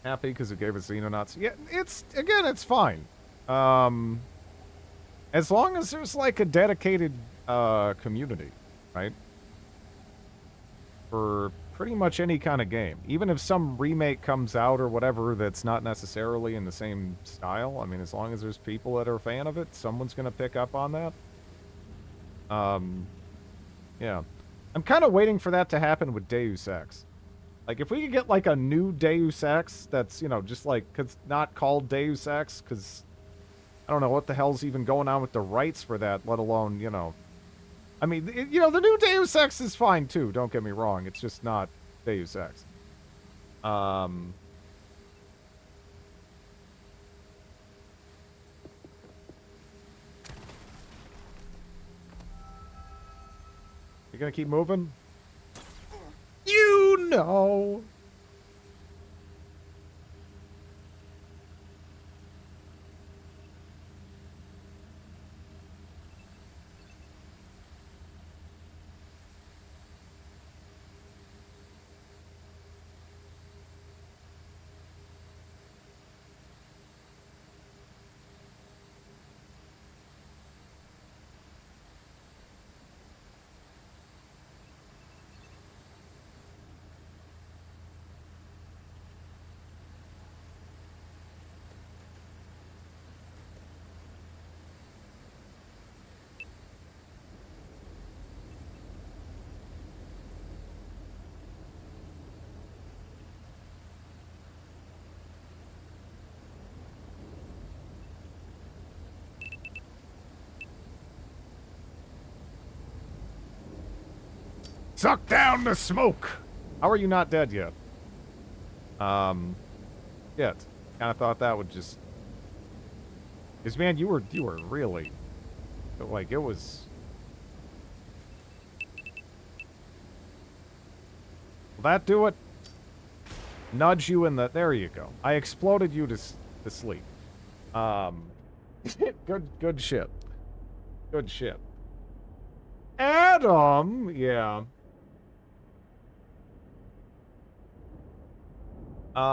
Happy because it gave us Xenonauts. Yeah, it's fine. As long as there's, like, a dedicated, community, right? For pretty much any kind of game. Even if some remake comes out or whatever that's not necessarily in the same style, I mean, as long as there's people that are a fan of it, someone's gonna pick up on that. Yeah. I'm kind of waiting for that to happen with Deus Ex. Like, if we could get, like, a new Deus Ex that's, you know, just, like, cause not called Deus Ex, because I don't know what the hell's even going on with the rights for that, let alone, you know, I mean, you know, the new Deus Ex is fine too. Don't get me wrong. It's just not Deus Ex. You gonna keep moving? You know. Suck down the smoke! How are you not dead yet? Yet. Kinda thought that would just... Because, man, you were really... Like, it was... Will that do it? Nudge you in the... There you go. I exploded you to sleep. Good shit. Good shit. Adam! Yeah.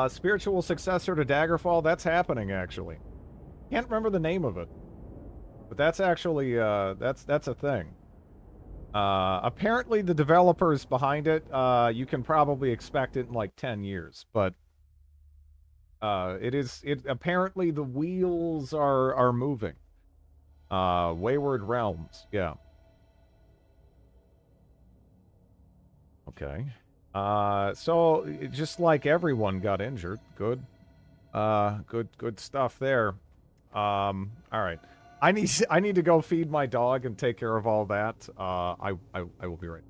Spiritual successor to Daggerfall, that's happening, actually. Can't remember the name of it. But that's actually, that's a thing. Apparently the developers behind it, you can probably expect it in like 10 years, but, apparently the wheels are moving. Wayward Realms, yeah. Okay. So, just like everyone got injured. Good. Good stuff there. Alright. I need to go feed my dog and take care of all that. I will be right back.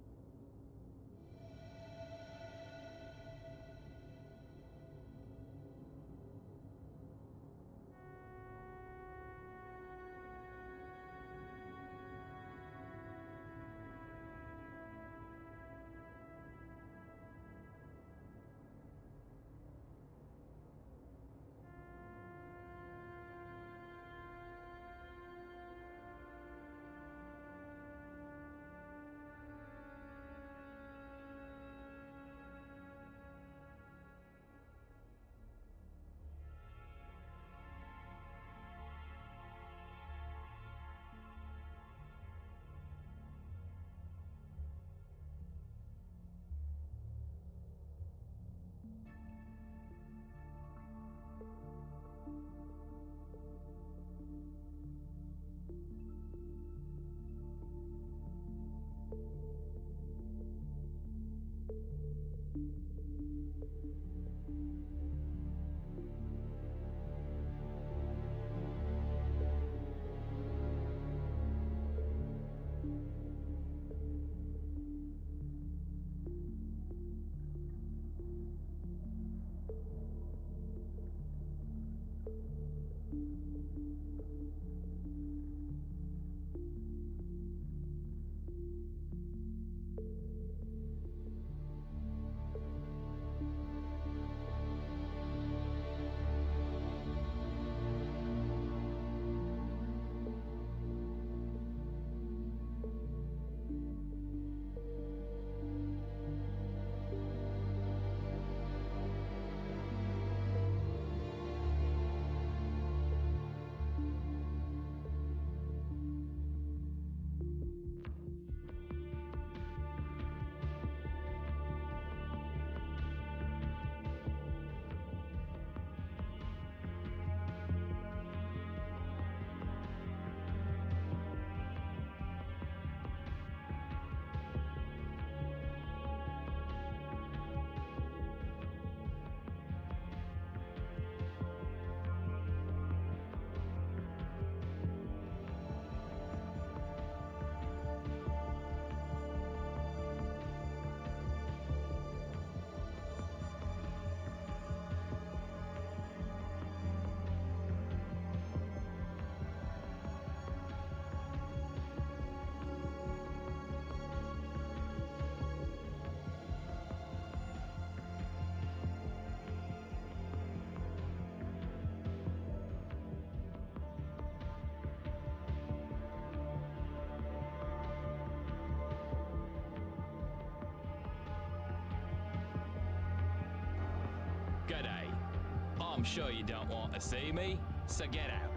I'm sure you don't want to see me, so get out.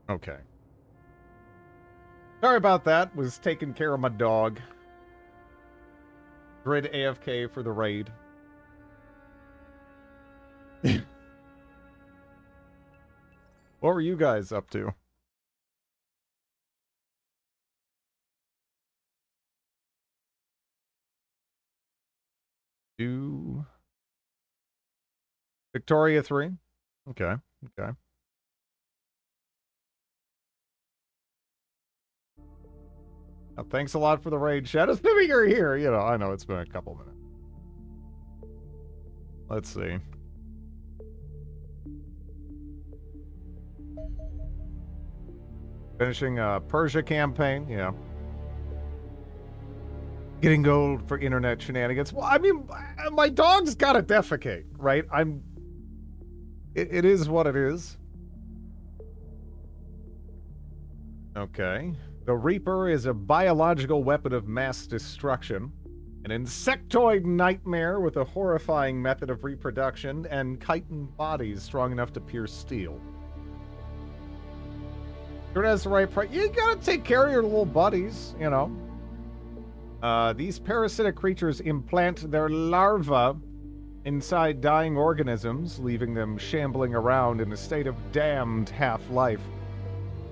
Okay. Sorry about that. Was taking care of my dog. Grid AFK for the raid. What were you guys up to? 2. Victoria 3. Okay. Okay. Thanks a lot for the raid, Chat. Assuming you're here, you know, I know it's been a couple minutes. Let's see. Finishing a Persia campaign, yeah. Getting gold for internet shenanigans. Well, I mean, my dog's gotta defecate, right? It is what it is. Okay. The Reaper is a biological weapon of mass destruction, an insectoid nightmare with a horrifying method of reproduction, and chitin bodies strong enough to pierce steel. Sure has the right price. You gotta take care of your little buddies, you know. These parasitic creatures implant their larvae inside dying organisms, leaving them shambling around in a state of damned half-life,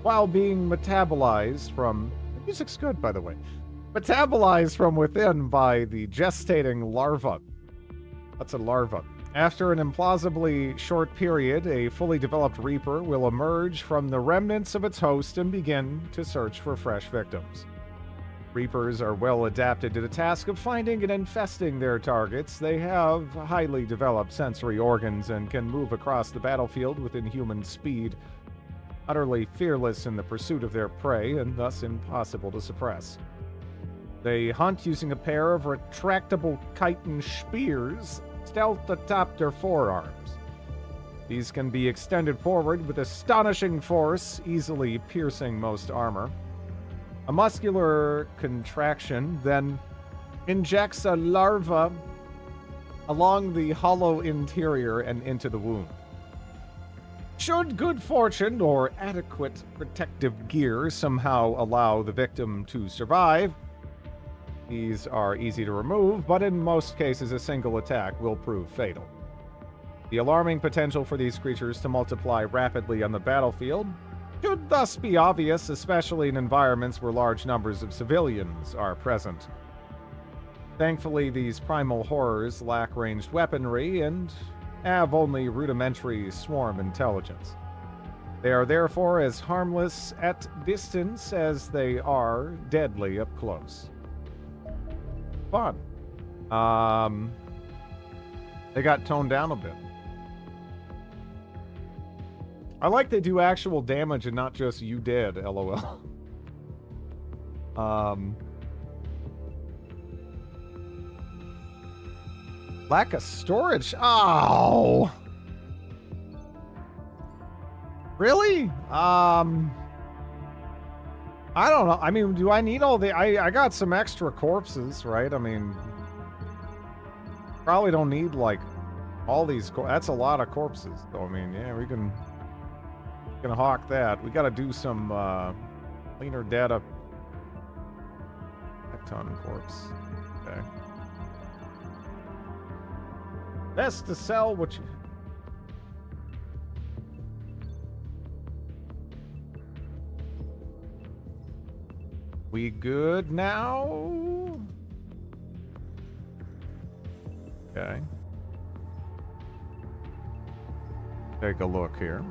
while being metabolized from... The music's good, by the way. Metabolized from within by the gestating larva. That's a larva. After an implausibly short period, a fully developed Reaper will emerge from the remnants of its host and begin to search for fresh victims. Reapers are well adapted to the task of finding and infesting their targets. They have highly developed sensory organs and can move across the battlefield with inhuman speed, utterly fearless in the pursuit of their prey and thus impossible to suppress. They hunt using a pair of retractable chitin spears stealth atop their forearms. These can be extended forward with astonishing force, easily piercing most armor. A muscular contraction then injects a larva along the hollow interior and into the wound. Should good fortune or adequate protective gear somehow allow the victim to survive, these are easy to remove, but in most cases a single attack will prove fatal. The alarming potential for these creatures to multiply rapidly on the battlefield should thus be obvious, especially in environments where large numbers of civilians are present. Thankfully, these primal horrors lack ranged weaponry and have only rudimentary swarm intelligence. They are therefore as harmless at distance as they are deadly up close. Fun. They got toned down a bit. I like they do actual damage and not just you dead, lol. Lack of storage. Oh. Really? I don't know. I mean, do I need all the... I got some extra corpses, right? I mean... Probably don't need, like, all these... That's a lot of corpses. So, I mean, yeah, we can hawk that. We gotta do some, cleaner data. Ton corpse. Okay. Best to sell what you... We good now? Okay. Take a look here.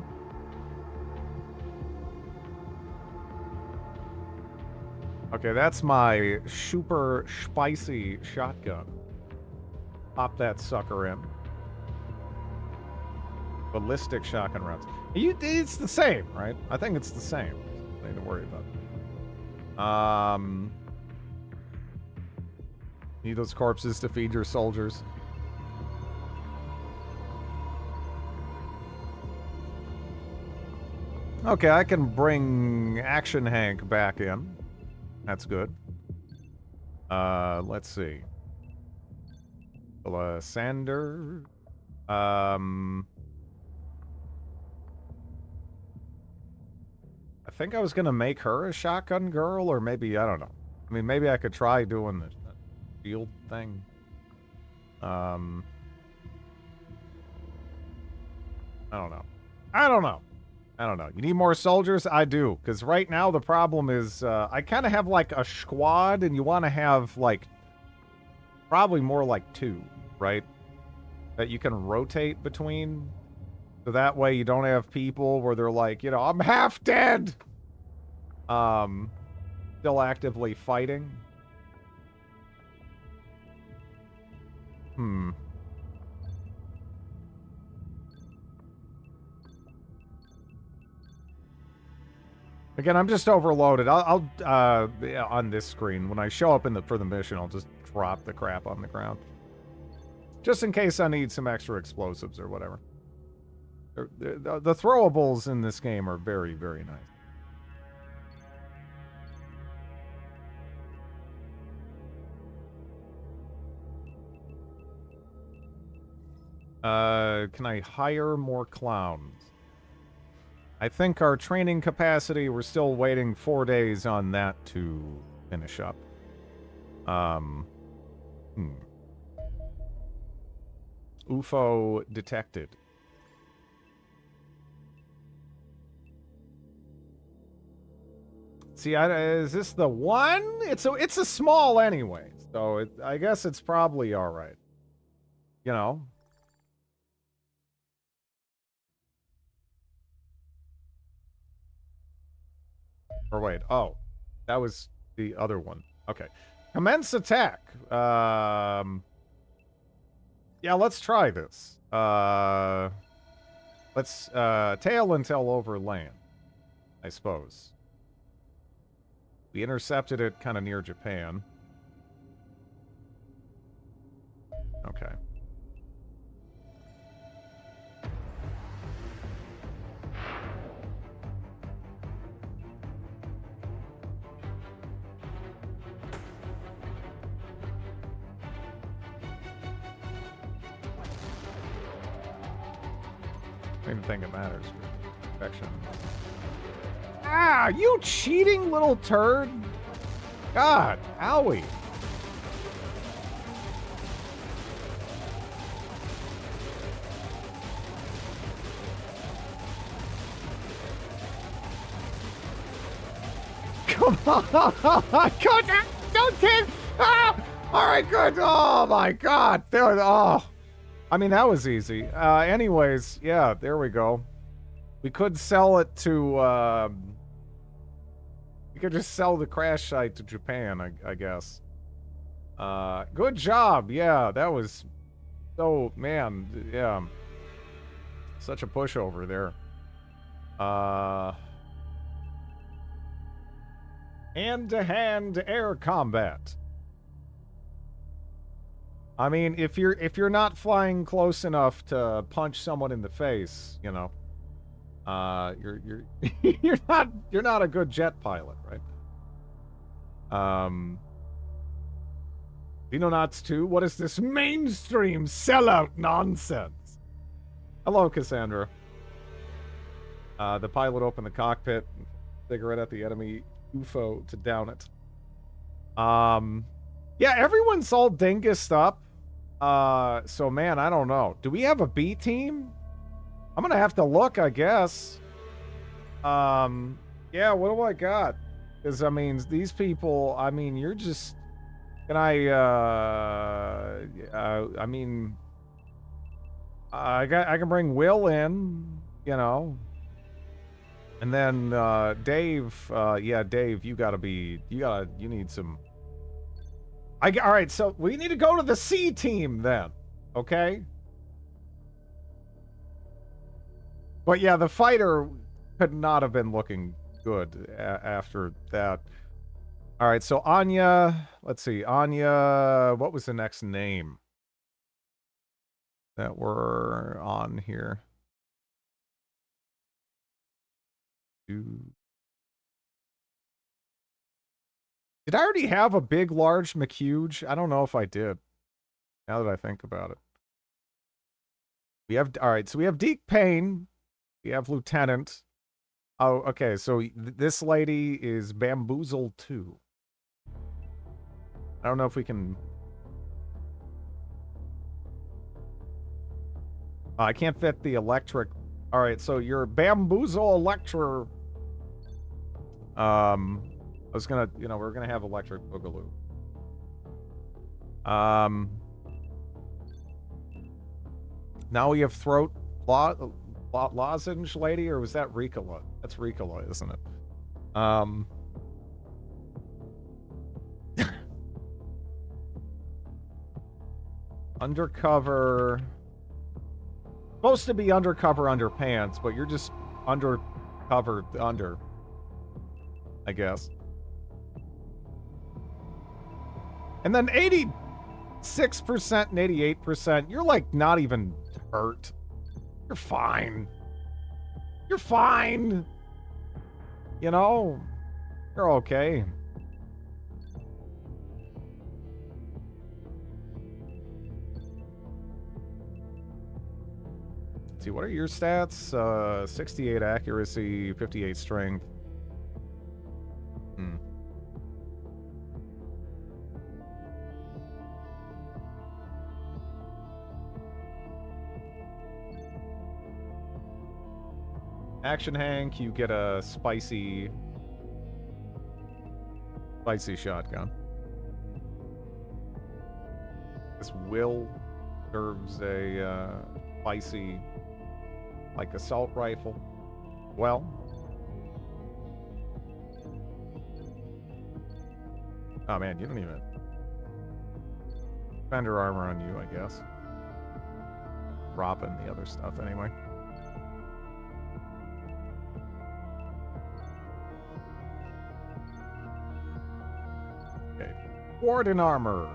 Okay, that's my super spicy shotgun. Pop that sucker in. Ballistic shotgun rounds. It's the same, right? I think it's the same. Nothing to worry about. Need those corpses to feed your soldiers. Okay, I can bring Action Hank back in. That's good. Let's see. Sander. I think I was gonna make her a shotgun girl, or maybe, I don't know. I mean, maybe I could try doing the shield thing. I don't know. I don't know. You need more soldiers? I do. Because right now the problem is I kind of have like a squad, and you want to have like probably more like 2. right? That you can rotate between. So that way you don't have people where they're like, you know, I'm half dead. Still actively fighting. Again, I'm just overloaded. Yeah, on this screen, when I show up for the mission, I'll just drop the crap on the ground. Just in case I need some extra explosives or whatever. The throwables in this game are very, very nice. Can I hire more clowns? I think our training capacity, we're still waiting 4 days on that to finish up. UFO detected. See, is this the one? It's a small anyway, so I guess it's probably all right. You know. Or wait, oh, that was the other one. Okay. Commence attack. Yeah, let's try this. Let's tail intel over land, I suppose. We intercepted it kind of near Japan. Okay. I don't even think it matters. Perfection. Ah, you cheating little turd. God, owie. Come on. Don't kid. Ah, all right, good. Oh, my God. There. Oh. I mean, that was easy. Anyways, yeah, there we go. We could sell it to, we could just sell the crash site to Japan, I guess. Good job. Yeah, that was so, man, yeah. Such a pushover there. Hand-to-hand air combat. I mean, if you're not flying close enough to punch someone in the face, you know, you're you're not a good jet pilot, right? Xenonauts 2, what is this mainstream sellout nonsense? Hello, Cassandra. The pilot opened the cockpit, cigarette at the enemy UFO to down it. Yeah, everyone's all dingused up. So man, I don't know. Do we have a B team? I'm gonna have to look, I guess. Yeah, what do I got? Because, I mean, these people, I mean, you're just... Can I mean... I can bring Will in, you know. And then, Dave, yeah, Dave, you need some... Alright, so we need to go to the C team then, okay? But yeah, the fighter could not have been looking good after that. Alright, so Anya, let's see, Anya, what was the next name that we're on here? Did I already have a big, large McHuge? I don't know if I did, now that I think about it. We have, alright, so we have Deke Payne. We have Lieutenant. Oh, okay, so this lady is Bamboozled 2. I don't know if we can... I can't fit the electric... Alright, so you're Bamboozle Electra... I was gonna... You know, we're gonna have Electric Boogaloo. Now we have throat lozenge lady, or was that Ricola? That's Ricola, isn't it? Undercover. Supposed to be undercover underpants, but you're just undercover under, I guess. And then 86% and 88%, you're like not even hurt. You're fine. You're fine. You know, you're okay. Let's see, what are your stats? 68 accuracy, 58 strength. Action Hank, you get a spicy shotgun. This Will serves a spicy, like, assault rifle. Well, oh man, you don't even defender armor on you, I guess. Dropping the other stuff anyway. Okay, Warden armor.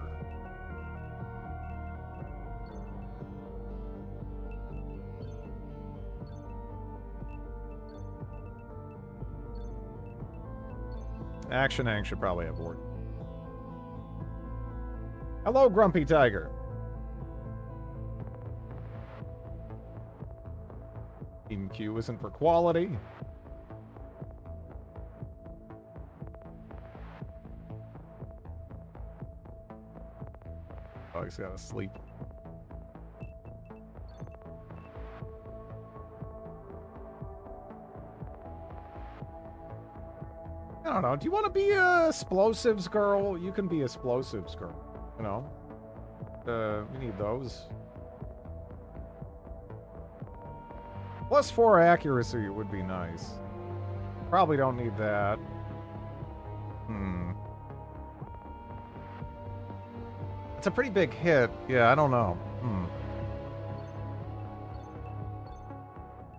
Action Hank should probably have Warden. Hello, Grumpy Tiger. Team Q isn't for quality. Oh, he's gotta sleep. I don't know. Do you want to be a explosives girl? You can be a explosives girl. You know, we need those. +4 accuracy would be nice. Probably don't need that. It's a pretty big hit. Yeah, I don't know.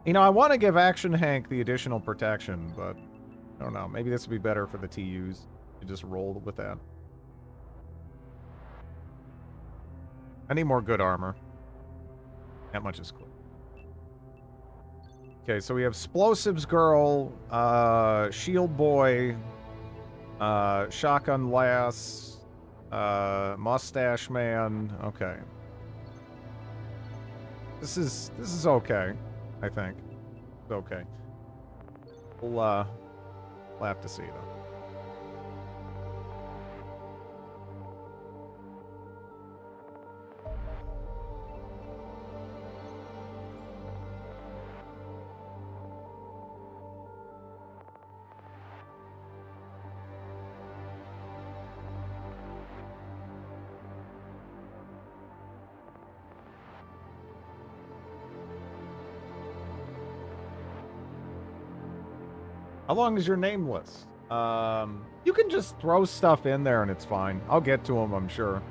You know, I want to give Action Hank the additional protection, but I don't know. Maybe this would be better for the TUs. You just roll with that. I need more good armor. That much is cool. Okay, so we have Explosives Girl, Shield Boy, Shotgun Lass, Mustache Man. Okay. This is okay, I think. It's okay. We'll have to see, though. How long is your name list? You can just throw stuff in there and it's fine. I'll get to them, I'm sure.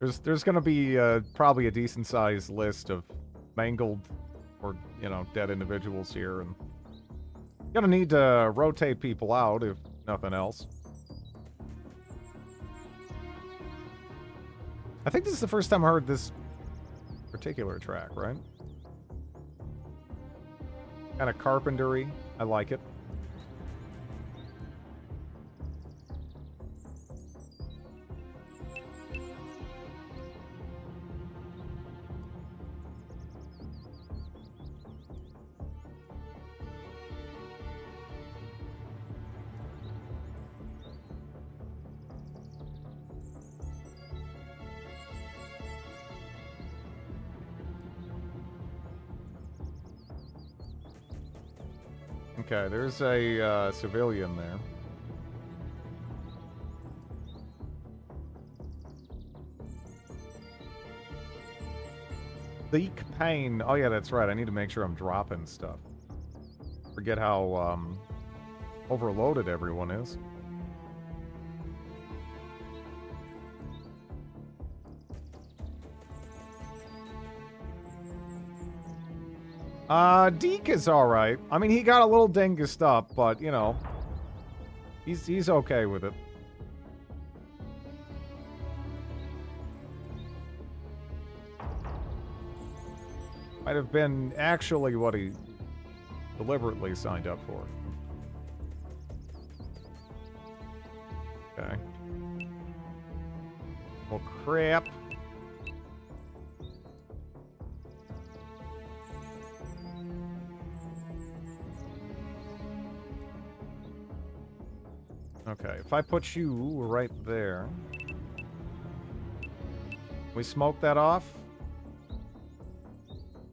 There's gonna be probably a decent sized list of mangled or, you know, dead individuals here, and gonna need to rotate people out if nothing else. I think this is the first time I heard this particular track, right? Kind of carpentry. I like it. Okay, there's a civilian there. Leak pain. Oh yeah, that's right. I need to make sure I'm dropping stuff. Forget how overloaded everyone is. Deke is alright. I mean, he got a little dinged up, but, you know, he's okay with it. Might have been actually what he deliberately signed up for. Okay. Well, crap. Okay, if I put you right there. We smoke that off?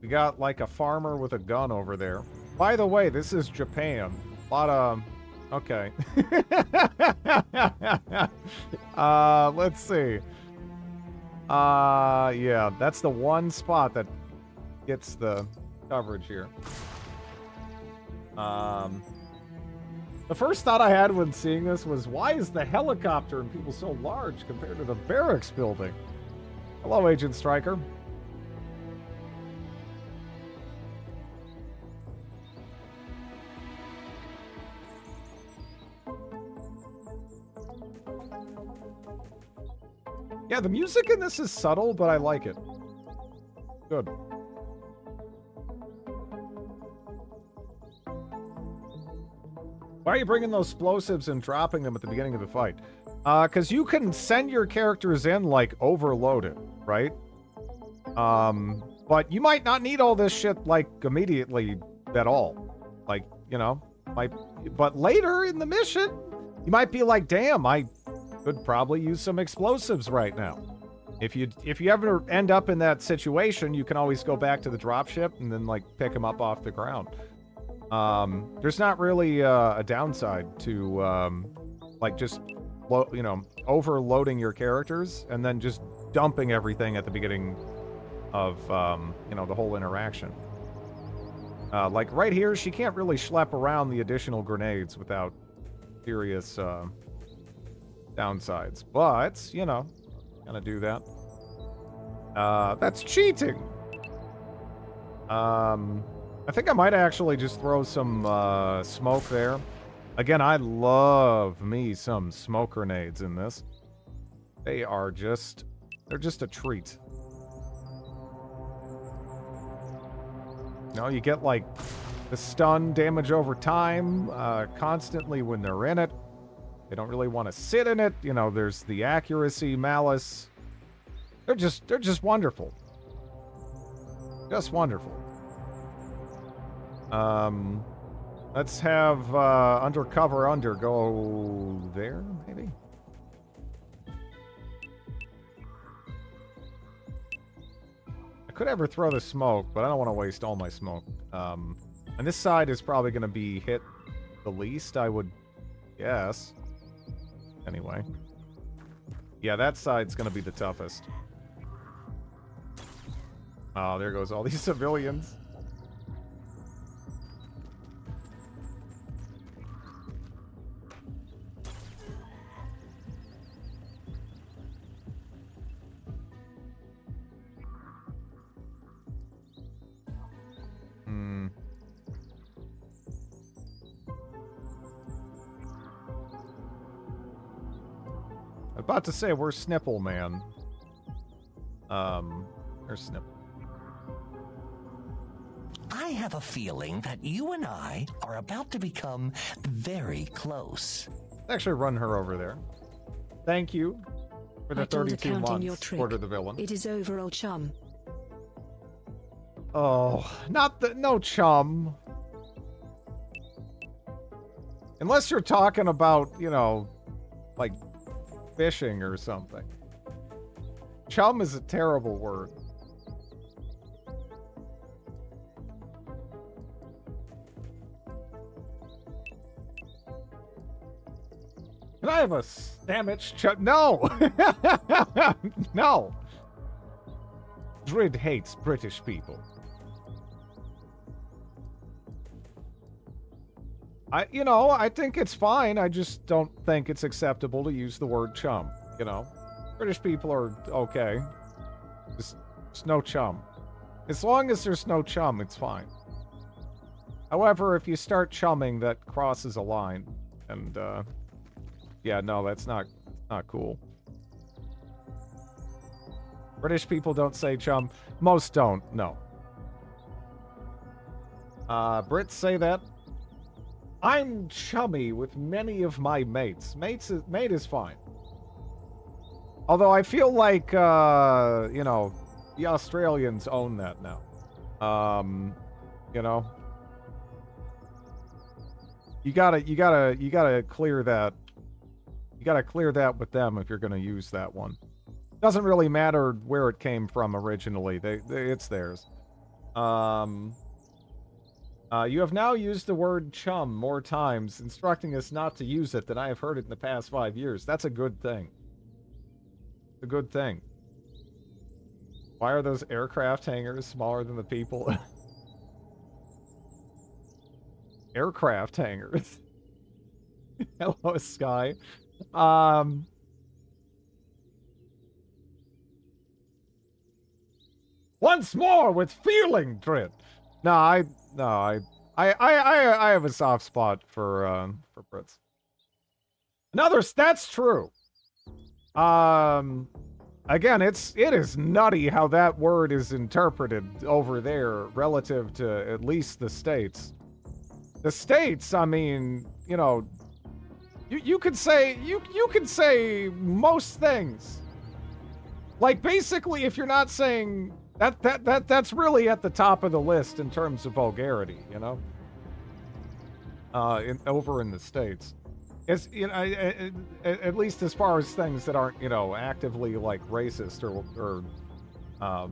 We got like a farmer with a gun over there. By the way, this is Japan. A lot of... Okay. Let's see. Yeah, that's the one spot that gets the coverage here. The first thought I had when seeing this was, why is the helicopter and people so large compared to the barracks building? Hello, Agent Stryker. Yeah, the music in this is subtle, but I like it. Good. Why are you bringing those explosives and dropping them at the beginning of the fight? Because you can send your characters in, like, overloaded, right? But you might not need all this shit, like, immediately at all. Like, you know, but later in the mission, you might be like, damn, I could probably use some explosives right now. If you ever end up in that situation, you can always go back to the dropship and then, like, pick them up off the ground. There's not really a downside to, like, just, you know, overloading your characters and then just dumping everything at the beginning of, you know, the whole interaction. Like, right here, she can't really schlep around the additional grenades without serious, downsides. But, you know, gonna do that. That's cheating! I think I might actually just throw some smoke there. Again, I love me some smoke grenades in this. They're just a treat. You know, you get like the stun damage over time constantly when they're in it. They don't really want to sit in it. You know, there's the accuracy, malice. They're just wonderful. Just wonderful. Let's have Undercover Under go there, maybe? I could ever throw the smoke, but I don't want to waste all my smoke. And this side is probably going to be hit the least, I would guess. Anyway. Yeah, that side's going to be the toughest. Oh, there goes all these civilians. About to say, where's Snipple, man? There's Snipple. I have a feeling that you and I are about to become very close. Actually, run her over there. Thank you for the 32 months. Order the villain. It is over, old chum. Oh, no chum. Unless you're talking about, you know, like fishing or something. Chum is a terrible word. Can I have a sandwich? No! No! Drid hates British people. I think it's fine. I just don't think it's acceptable to use the word chum, British people are okay. Just no chum. As long as there's no chum, it's fine. However, if you start chumming, that crosses a line. And, yeah, no, that's not cool. British people don't say chum. Most don't, no. Brits say that. I'm chummy with many of my mates. Mate is fine. Although I feel like, the Australians own that now. You gotta clear that. You gotta clear that with them if you're gonna use that one. Doesn't really matter where it came from originally. It's theirs. You have now used the word chum more times, instructing us not to use it than I have heard it in the past 5 years. That's a good thing. It's a good thing. Why are those aircraft hangars smaller than the people? Aircraft hangars. Hello, Sky. Once more with feeling, Trit. I have a soft spot for Brits. That's true. Again, it is nutty how that word is interpreted over there relative to at least the States. The States, I mean, you could say most things. Like basically, if you're not saying that's really at the top of the list in terms of vulgarity, over in the States. It's at least as far as things that aren't actively like racist or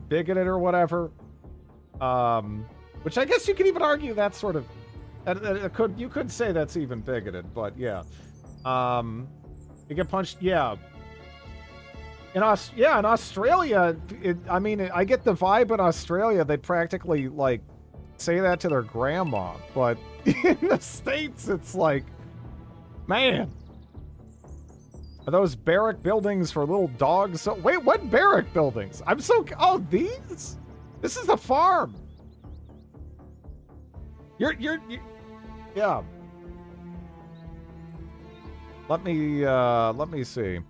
bigoted or whatever. Which I guess you could even argue that's sort of you could say that's even bigoted, but yeah. You get punched, yeah. In Australia, I get the vibe in Australia they practically like say that to their grandma, but in the States it's like, man, are those barrack buildings for little dogs? So wait, what barrack buildings? These? This is a farm. You're yeah. Let me see.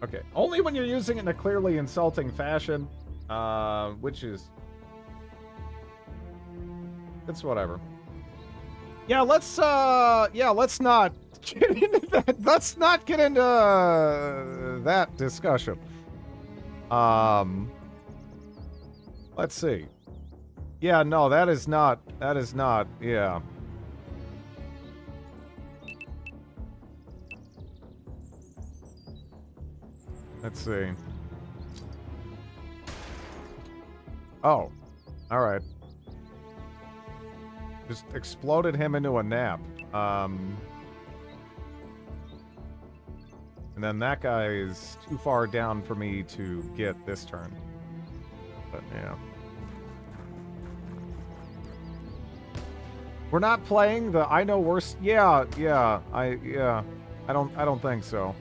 Okay, only when you're using it in a clearly insulting fashion, which is... It's whatever. Yeah, let's not get into that. Let's not get into that discussion. Let's see. Yeah, no, that is not, yeah. Let's see. Oh, all right. Just exploded him into a nap. And then that guy is too far down for me to get this turn. But yeah. We're not playing the I know worse. Yeah. I don't think so.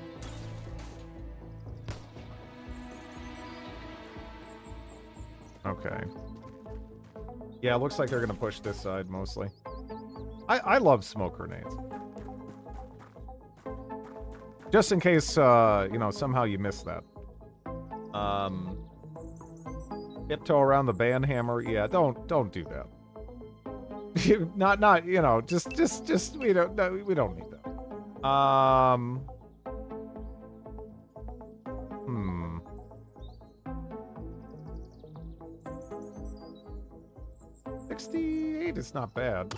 Okay. Yeah, it looks like they're gonna push this side mostly. I love smoke grenades. Just in case, somehow you missed that. Tiptoe around the band hammer. Yeah, don't do that. not, just we don't need that. Hmm. 68 is not bad.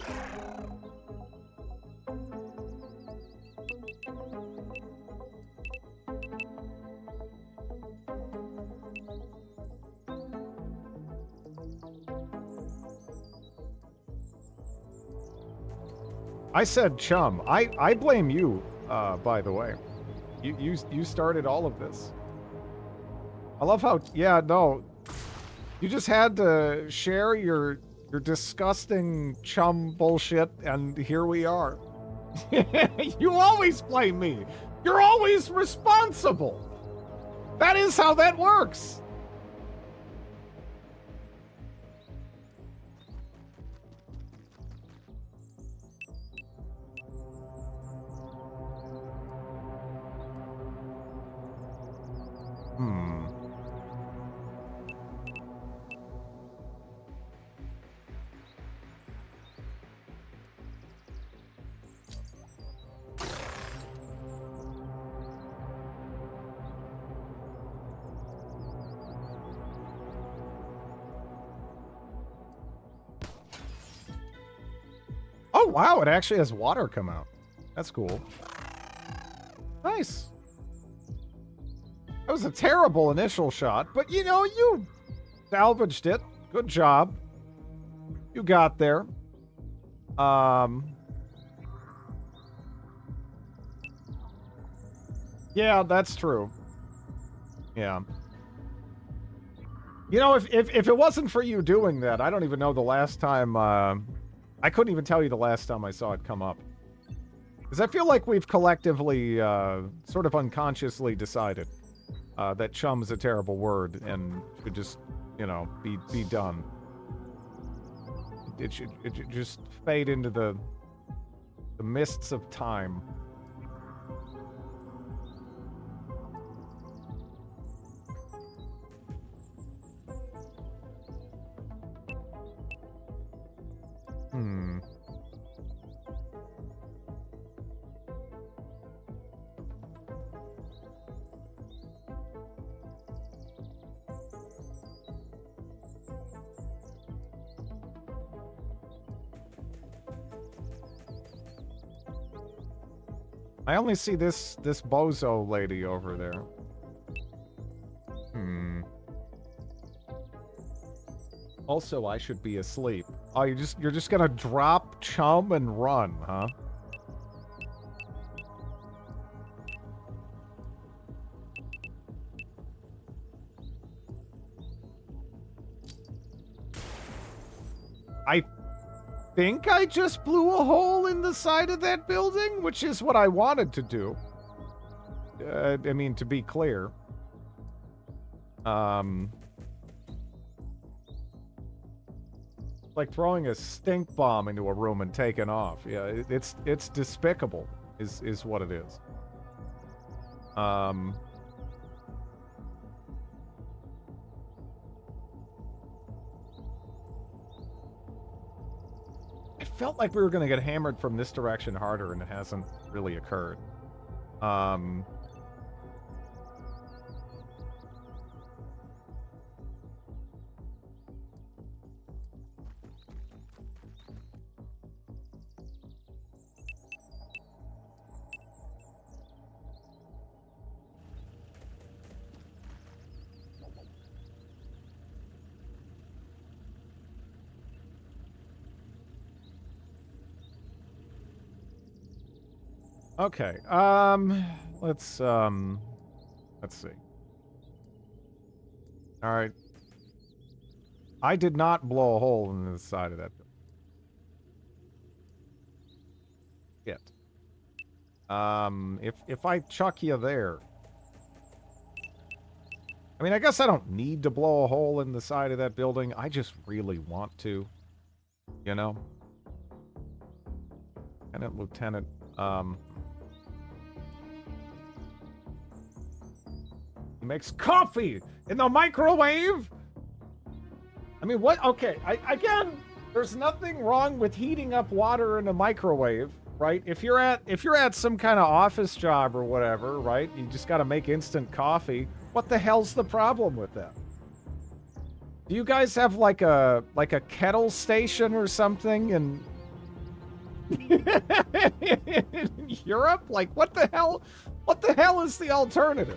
I said chum. I blame you, by the way. You started all of this. I love how, yeah, no. You just had to share your disgusting chum bullshit, and here we are. You always blame me. You're always responsible. That is how that works. Oh, wow, it actually has water come out. That's cool. Nice. That was a terrible initial shot, but you know, you salvaged it. Good job. You got there. Yeah, that's true. Yeah. You know, if it wasn't for you doing that, I don't even know the last time, I couldn't even tell you the last time I saw it come up. Because I feel like we've collectively, sort of unconsciously decided that chum is a terrible word and should just, you know, be done. It should just fade into the mists of time. I only see this bozo lady over there. Also, I should be asleep. Oh, you're just gonna drop chum and run, huh? I think I just blew a hole in the side of that building, which is what I wanted to do. I mean, to be clear. Like throwing a stink bomb into a room and taking off. Yeah, it's despicable, is what it is. I felt like we were gonna get hammered from this direction harder, and it hasn't really occurred. Okay, let's see. All right. I did not blow a hole in the side of that building. Yet. If I chuck you there. I mean, I guess I don't need to blow a hole in the side of that building. I just really want to. You know? Lieutenant, he makes coffee in the microwave? I mean, what? Okay, again, there's nothing wrong with heating up water in a microwave, right? If you're at some kind of office job or whatever, right? You just got to make instant coffee. What the hell's the problem with that? Do you guys have like a kettle station or something in Europe? Like, what the hell? What the hell is the alternative?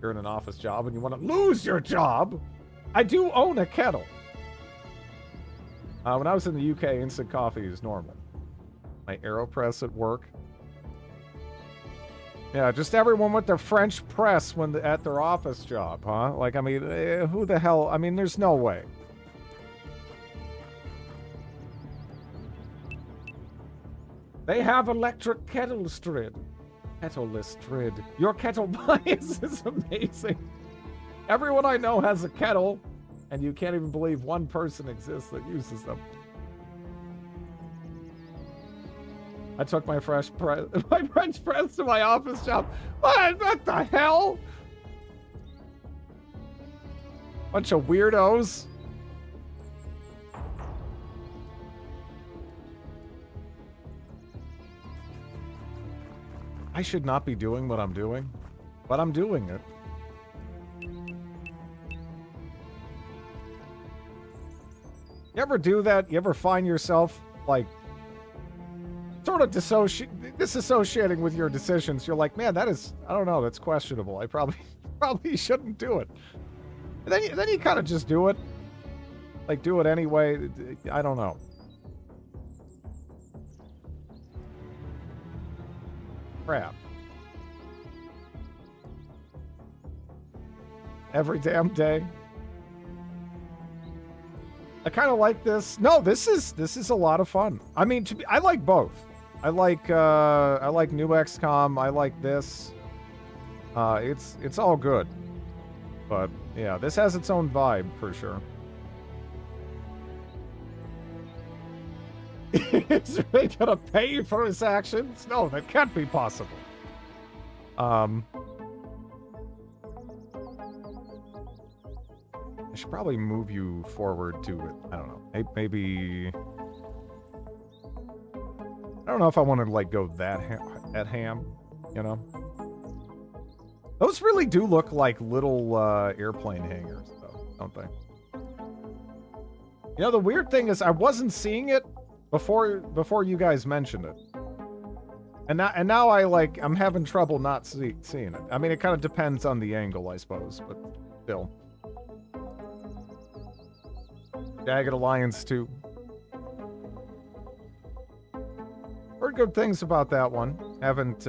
You're in an office job and you want to lose your job. I do own a kettle. When I was in the UK, instant coffee is normal. My AeroPress at work. Yeah, just everyone with their French press when at their office job, huh? Like, I mean, who the hell? I mean, there's no way. They have electric kettle strid. Kettleless strid. Your kettle bias is amazing. Everyone I know has a kettle, and you can't even believe one person exists that uses them. I took my French press to my office job. What the hell? Bunch of weirdos. I should not be doing what I'm doing, but I'm doing it. You ever do that? You ever find yourself, like, sort of disassociating with your decisions? You're like, man, that is, I don't know, that's questionable. I probably shouldn't do it. And then you kind of just do it. Like, do it anyway. I don't know. Crap. Every damn day. I kind of like this. No, this is a lot of fun. I mean, I like both. I like new XCOM. I like this. It's all good. But yeah, this has its own vibe for sure. Is he gonna pay for his actions? No, that can't be possible. I should probably move you forward to it. I don't know. Maybe. I don't know if I want to like go that at ham. You know. Those really do look like little airplane hangars, though, don't they? You know, the weird thing is I wasn't seeing it before you guys mentioned it. And now I'm having trouble not seeing it. I mean, it kind of depends on the angle, I suppose, but still. Jagged Alliance 2. Heard good things about that one. Haven't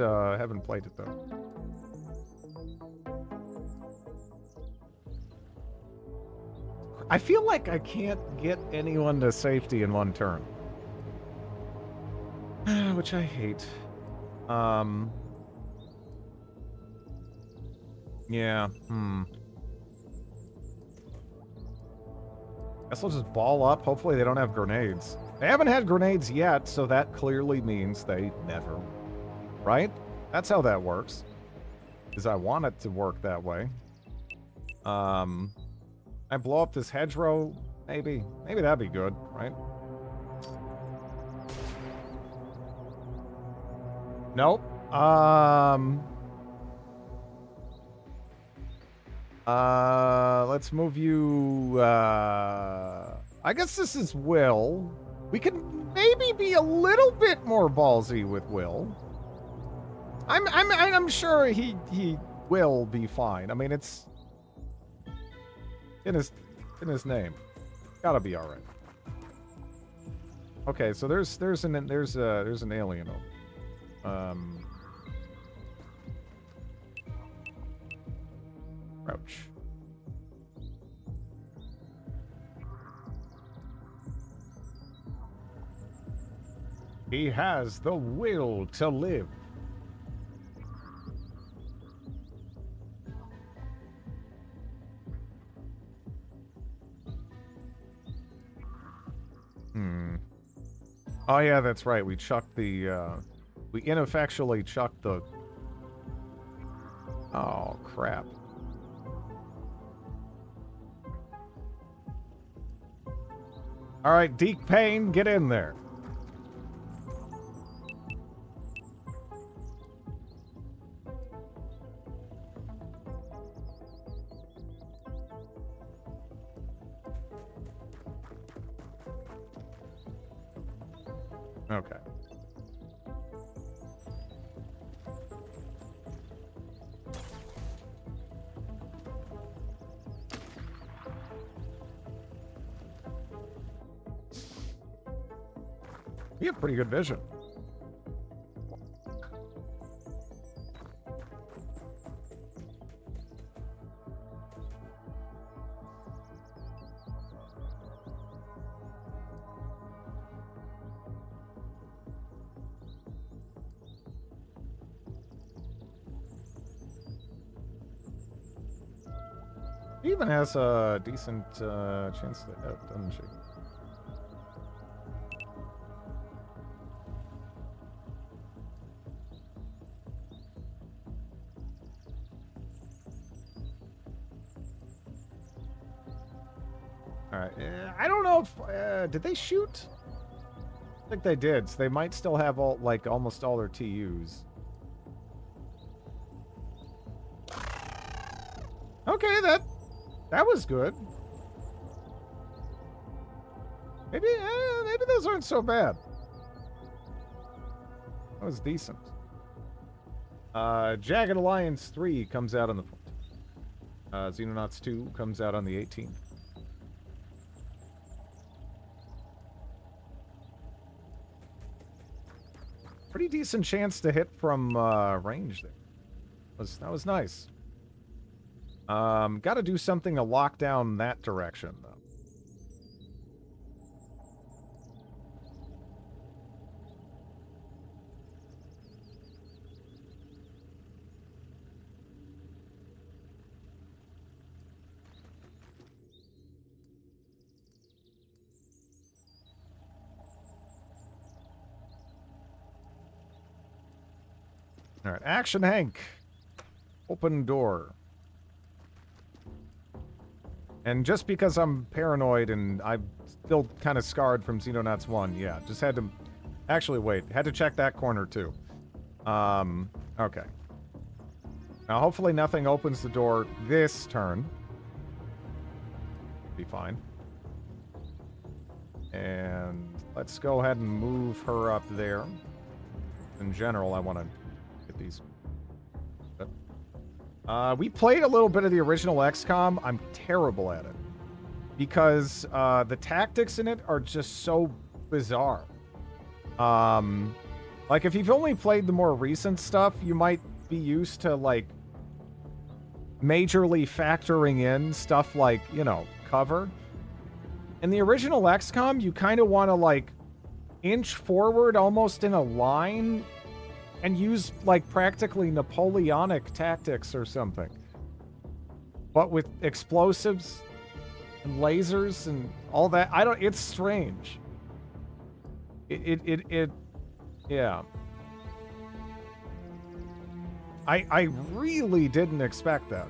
played it though. I feel like I can't get anyone to safety in one turn. Which I hate. Yeah, Guess I'll just ball up. Hopefully they don't have grenades. They haven't had grenades yet, so that clearly means they never. Right? That's how that works. Because I want it to work that way. I blow up this hedgerow, maybe. Maybe that'd be good, right? Nope. Let's move you, I guess this is Will. We can maybe be a little bit more ballsy with Will. I'm sure he will be fine. I mean, it's in his name. Gotta be all right. Okay, so there's an alien over. Crouch. He has the will to live. Oh yeah, that's right. We chucked the, we ineffectually chucked the... Oh, crap. Alright, Deke Payne, get in there. Okay. We have pretty good vision. She even has a decent chance to hit, doesn't she? Alright, I don't know if... did they shoot? I think they did, so they might still have all, like, almost all their TUs. Okay, that was good. Maybe those aren't so bad. That was decent. Jagged Alliance 3 comes out on the 14th. Xenonauts 2 comes out on the 18th. Pretty decent chance to hit from range there. That was nice. Got to do something to lock down that direction, though. All right, Action Hank. Open door. And just because I'm paranoid and I'm still kind of scarred from Xenonauts 1, yeah, just had to... Actually, wait. Had to check that corner, too. Okay. Now, hopefully nothing opens the door this turn. Be fine. And let's go ahead and move her up there. In general, I want to get these... we played a little bit of the original XCOM. I'm terrible at it. Because the tactics in it are just so bizarre. Like, if you've only played the more recent stuff, you might be used to, like, majorly factoring in stuff like, you know, cover. In the original XCOM, you kind of want to, like, inch forward almost in a line and use, like, practically Napoleonic tactics or something. But with explosives and lasers and all that. It's strange. Yeah. I really didn't expect that.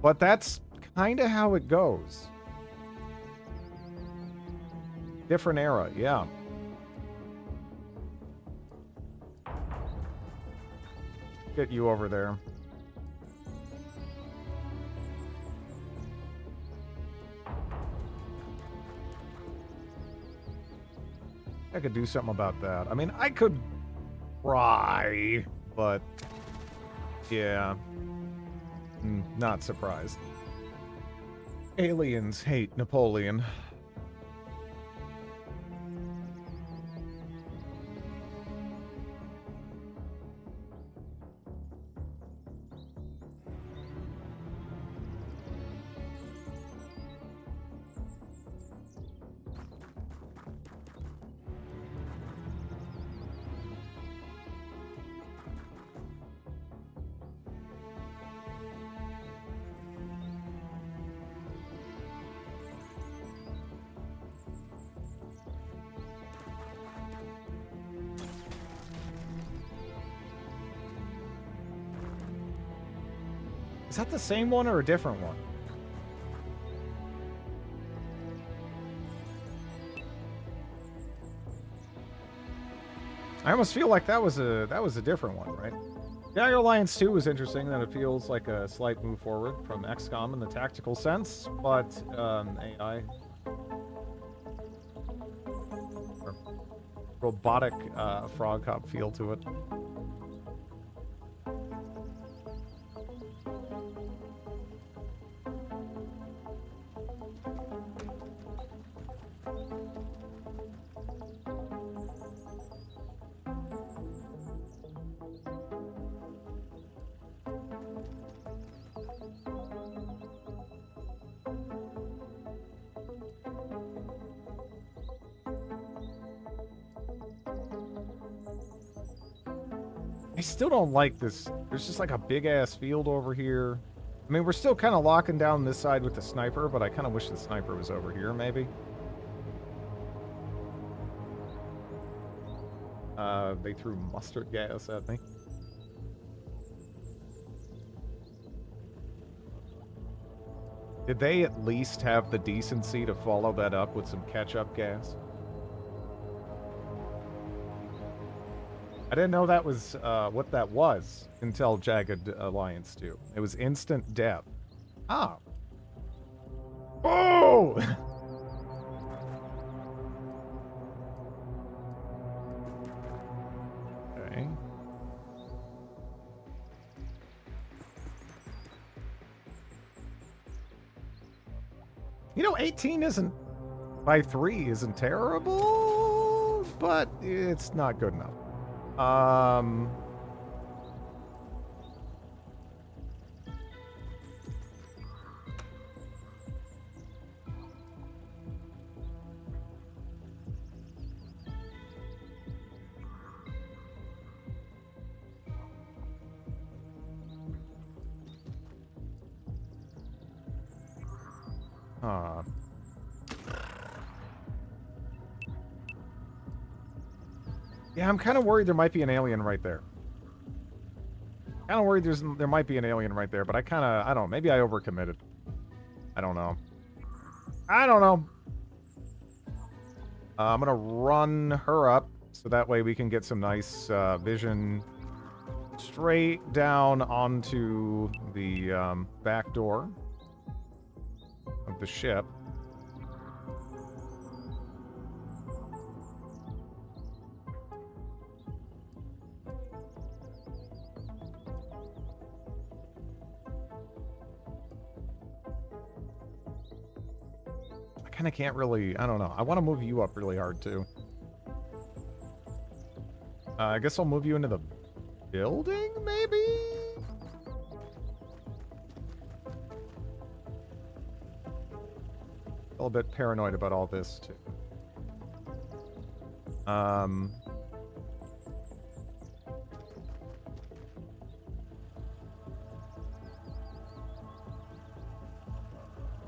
But that's kind of how it goes. Different era, yeah. Get you over there. I could do something about that. I mean, I could try, but yeah. Not surprised. Aliens hate Napoleon. Is that the same one or a different one? I almost feel like that was a different one, right? Jagged Alliance 2 was interesting, that it feels like a slight move forward from XCOM in the tactical sense, but AI or robotic frog hop feel to it. I still don't like this. There's just like a big-ass field over here. I mean, we're still kind of locking down this side with the sniper, but I kind of wish the sniper was over here, maybe. They threw mustard gas at me. Did they at least have the decency to follow that up with some ketchup gas? I didn't know that was what that was until Jagged Alliance 2. It was instant death. Ah. Oh! Okay. You know, 18 isn't by 3 isn't terrible, but it's not good enough. Yeah, I'm kind of worried there might be an alien right there. Kind of worried there might be an alien right there, but I don't know, maybe I overcommitted. I don't know. I'm gonna run her up so that way we can get some nice vision straight down onto the back door of the ship. I kind of can't really, I don't know. I want to move you up really hard too. I guess I'll move you into the building, maybe? A little bit paranoid about all this too.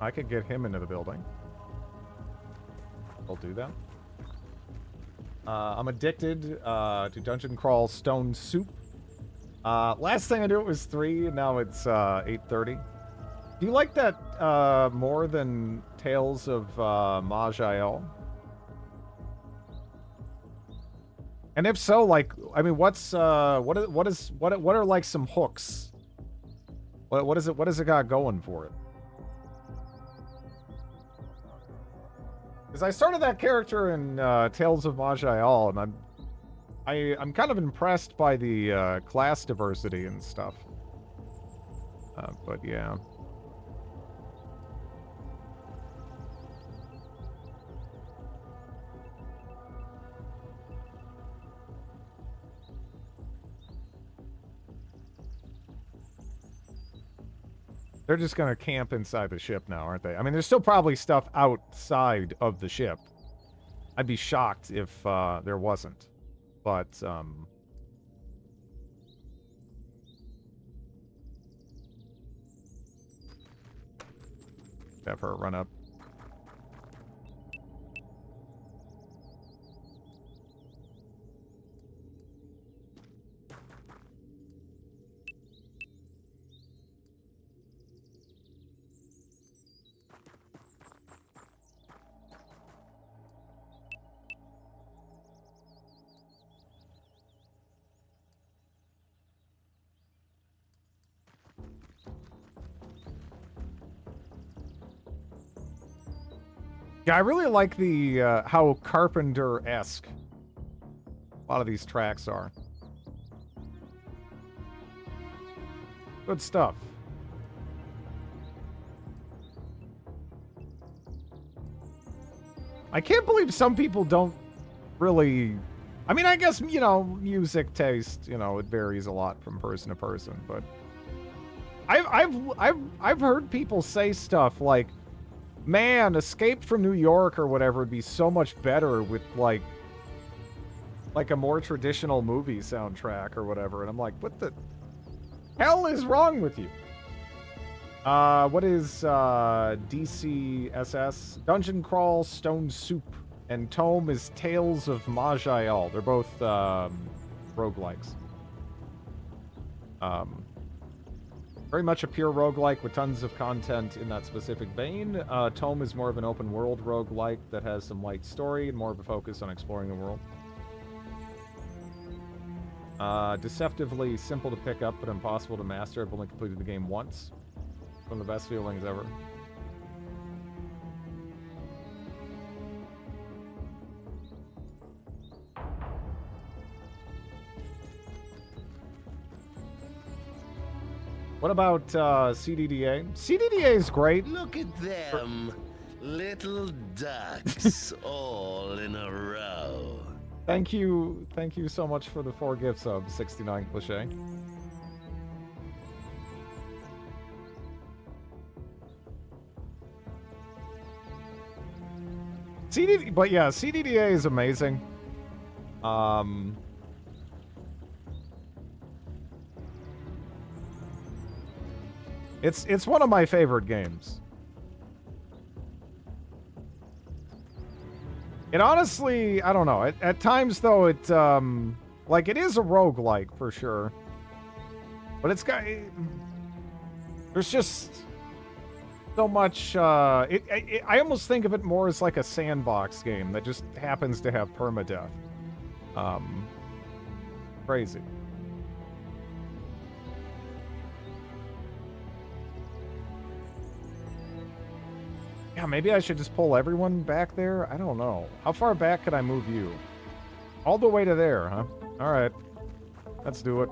I could get him into the building. I'll do that. I'm addicted to Dungeon Crawl Stone Soup. Last thing I knew it was 3, and now it's 8:30. Do you like that more than Tales of Maj'El? And if so, like, I mean, what's what are like some hooks? What does it got going for it? Because I started that character in Tales of Maj'El, and I'm kind of impressed by the class diversity and stuff. But yeah. They're just gonna camp inside the ship now, aren't they? I mean, there's still probably stuff outside of the ship. I'd be shocked if there wasn't. But, have her run up. Yeah, I really like the how Carpenter-esque a lot of these tracks are. Good stuff. I can't believe some people don't really... I mean, I guess, you know, music taste, you know, it varies a lot from person to person, but... I've heard people say stuff like, man, Escape from New York or whatever would be so much better with, like, like a more traditional movie soundtrack or whatever, and I'm like, what the hell is wrong with you? What is DCSS? Dungeon Crawl, Stone Soup, and Tome is Tales of Maj'Al. They're both roguelikes. Very much a pure roguelike with tons of content in that specific vein. Tome is more of an open world roguelike that has some light story and more of a focus on exploring the world. Deceptively simple to pick up but impossible to master. I've only completed the game once. One of the best feelings ever. What about CDDA? CDDA is great. Look at them. Little ducks all in a row. Thank you so much for the 4 gifts of 69 Cliche. But yeah, CDDA is amazing. It's one of my favorite games. It honestly, I don't know. At times though, it like it is a roguelike for sure. But it's got there's just so much I almost think of it more as like a sandbox game that just happens to have permadeath. Crazy. Yeah, maybe I should just pull everyone back there? I don't know. How far back could I move you? All the way to there, huh? Alright. Let's do it.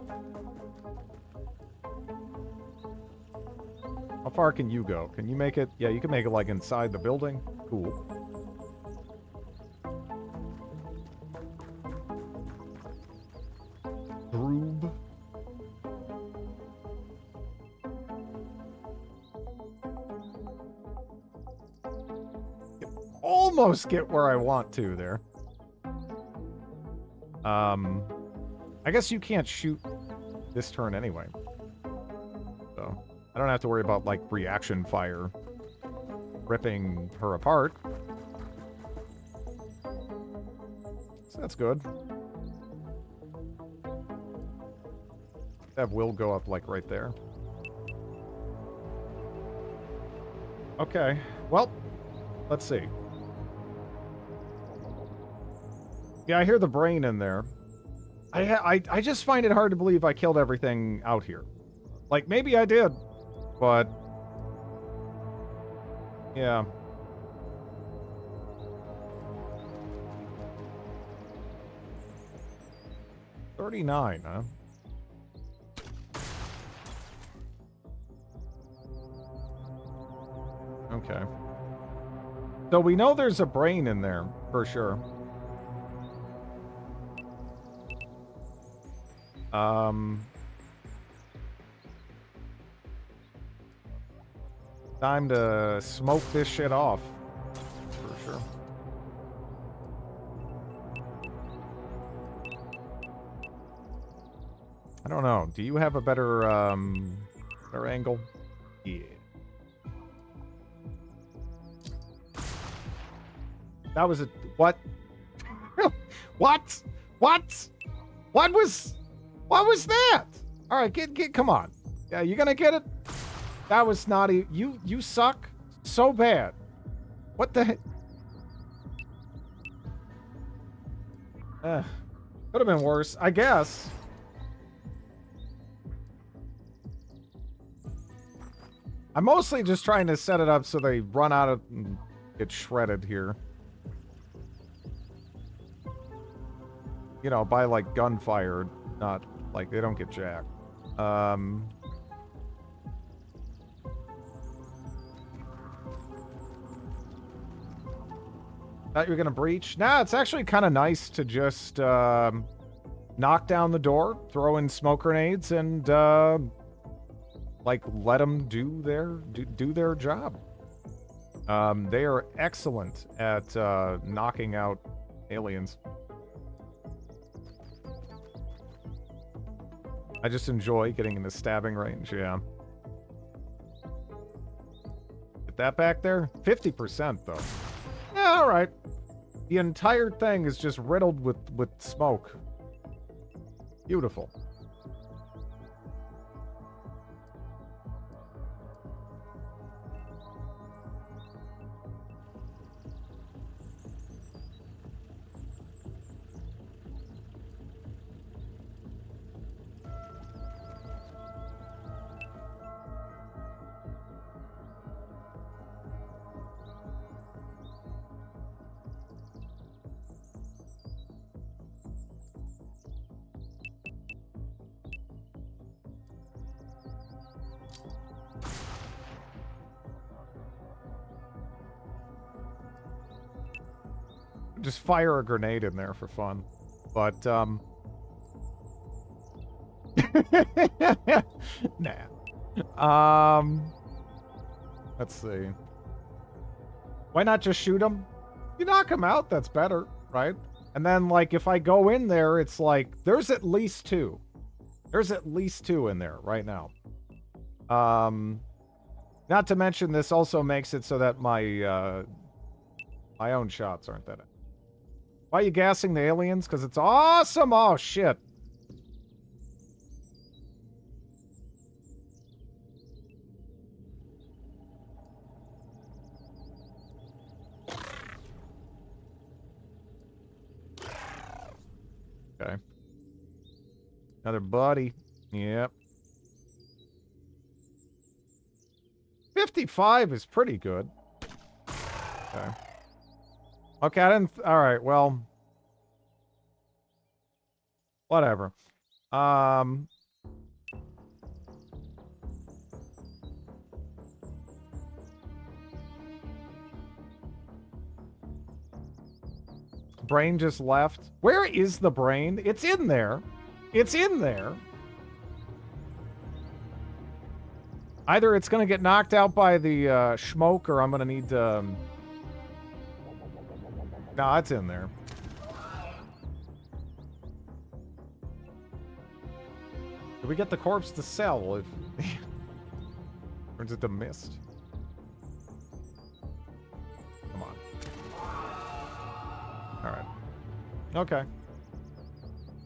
How far can you go? Can you make it? Yeah, you can make it like inside the building. Cool. Droob. Almost get where I want to there. I guess you can't shoot this turn anyway. So, I don't have to worry about, like, reaction fire ripping her apart. So that's good. That will go up, like, right there. Okay. Well, let's see. Yeah, I hear the brain in there. I just find it hard to believe I killed everything out here. Like, maybe I did, but... yeah. $39, huh? Okay. So we know there's a brain in there, for sure. Time to smoke this shit off, for sure. I don't know. Do you have a better, better angle? Yeah. That was a... what? What? What? What was that? All right, get, come on. Yeah, you gonna get it? That was naughty. You suck so bad. What the heck? Could have been worse, I guess. I'm mostly just trying to set it up so they run out of... and get shredded here. You know, by, like, gunfire, not, like, they don't get jacked. Thought you were gonna breach? Nah, it's actually kind of nice to just, knock down the door, throw in smoke grenades, and, like, let them do their job. They are excellent at, knocking out aliens. I just enjoy getting in the stabbing range, yeah. Get that back there? 50% though. Yeah, alright. The entire thing is just riddled with smoke. Beautiful. Just fire a grenade in there for fun. But, nah. Let's see. Why not just shoot him? You knock him out, that's better, right? And then, like, if I go in there, it's like, there's at least two. There's at least two in there right now. Not to mention, this also makes it so that my, my own shots aren't that. Why are you gassing the aliens? Because it's awesome! Oh, shit. Okay. Another buddy. Yep. 55 is pretty good. Okay. Okay, I didn't... Alright, well... Whatever. Brain just left. Where is the brain? It's in there. It's in there. Either it's gonna get knocked out by the smoke, or I'm gonna need to... No, it's in there. Did we get the corpse to sell? If... or is it the mist? Come on. Alright. Okay.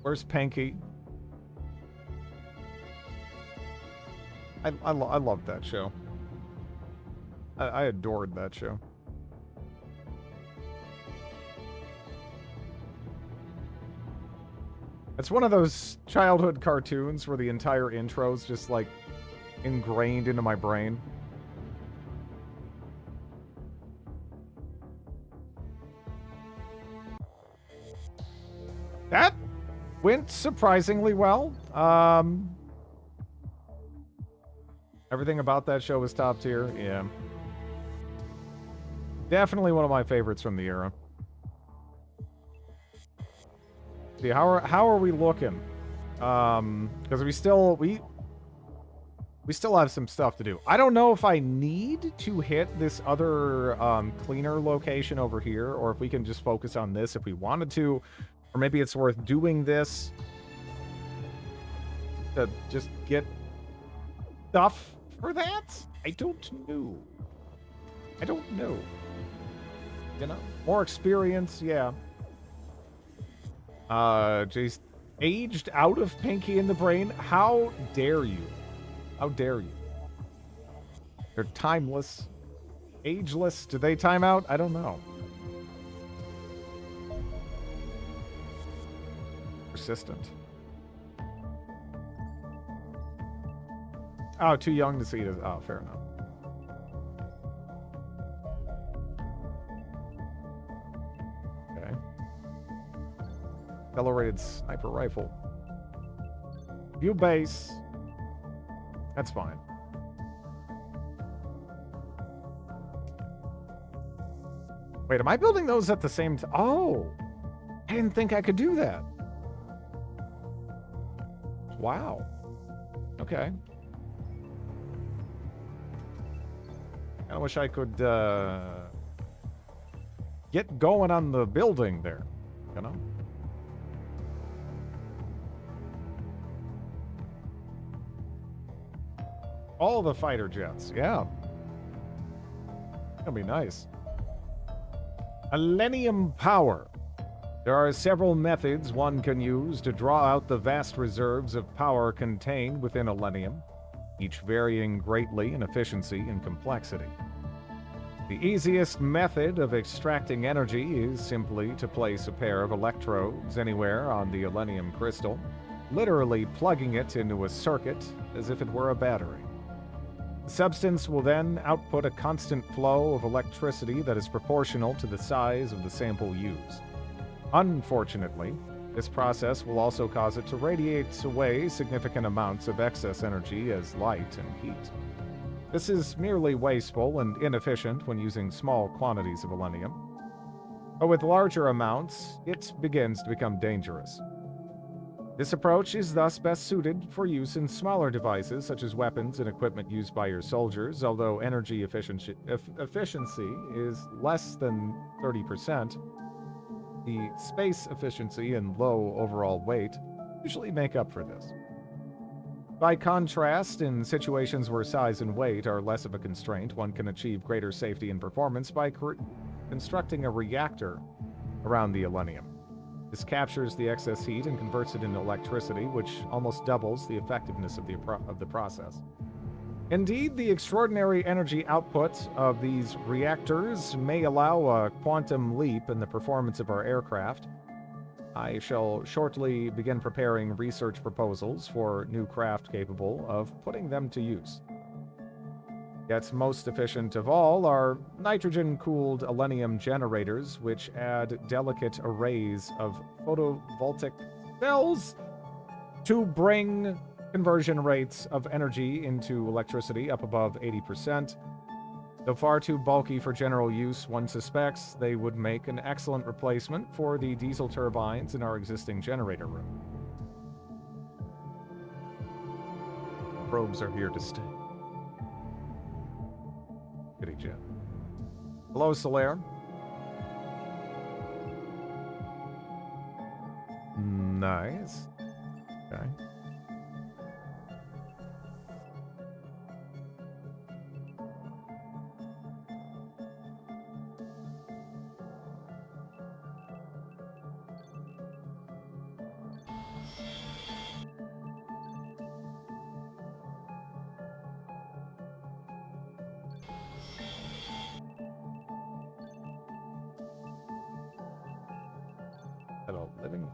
Where's Pinky? I loved that show. I adored that show. It's one of those childhood cartoons where the entire intro's just, like, ingrained into my brain. That went surprisingly well. Everything about that show was top tier. Yeah. Definitely one of my favorites from the era. See, how are we looking? Because we still have some stuff to do. I don't know if I need to hit this other cleaner location over here, or if we can just focus on this if we wanted to, or maybe it's worth doing this to just get stuff for that. I don't know. I don't know. You know, more experience, yeah. Jace, aged out of Pinky in the Brain? How dare you? How dare you? They're timeless. Ageless. Do they time out? I don't know. Persistent. Oh, too young to see it. Oh, fair enough. Accelerated sniper rifle. View base. That's fine. Wait, am I building those at the same time? Oh! I didn't think I could do that. Wow. Okay. I wish I could get going on the building there, you know? all the fighter jets. Yeah. That'll be nice. Elenium power. There are several methods one can use to draw out the vast reserves of power contained within Elenium, each varying greatly in efficiency and complexity. The easiest method of extracting energy is simply to place a pair of electrodes anywhere on the Elenium crystal, literally plugging it into a circuit as if it were a battery. The substance will then output a constant flow of electricity that is proportional to the size of the sample used. Unfortunately, this process will also cause it to radiate away significant amounts of excess energy as light and heat. This is merely wasteful and inefficient when using small quantities of Elenium, but with larger amounts, it begins to become dangerous. This approach is thus best suited for use in smaller devices such as weapons and equipment used by your soldiers, although energy efficiency is less than 30%. The space efficiency and low overall weight usually make up for this. By contrast, in situations where size and weight are less of a constraint, one can achieve greater safety and performance by constructing a reactor around the Elenium. This captures the excess heat and converts it into electricity, which almost doubles the effectiveness of the process. Indeed, the extraordinary energy output of these reactors may allow a quantum leap in the performance of our aircraft. I shall shortly begin preparing research proposals for new craft capable of putting them to use. Yet most efficient of all are nitrogen-cooled Elenium generators, which add delicate arrays of photovoltaic cells to bring conversion rates of energy into electricity up above 80%. Though far too bulky for general use, one suspects they would make an excellent replacement for the diesel turbines in our existing generator room. Probes are here to stay. Goody jet. Hello, Solaire. Nice. Okay. Hello, living.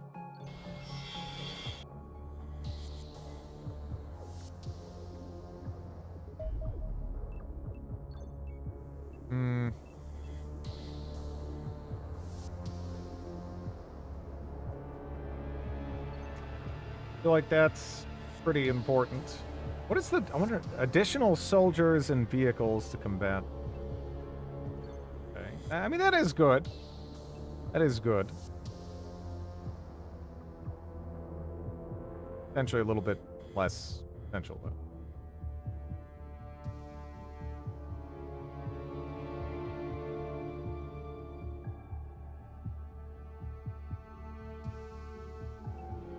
I feel like that's pretty important. What is the, I wonder, additional soldiers and vehicles to combat? Okay. I mean, that is good. That is good. Potentially a little bit less potential, though.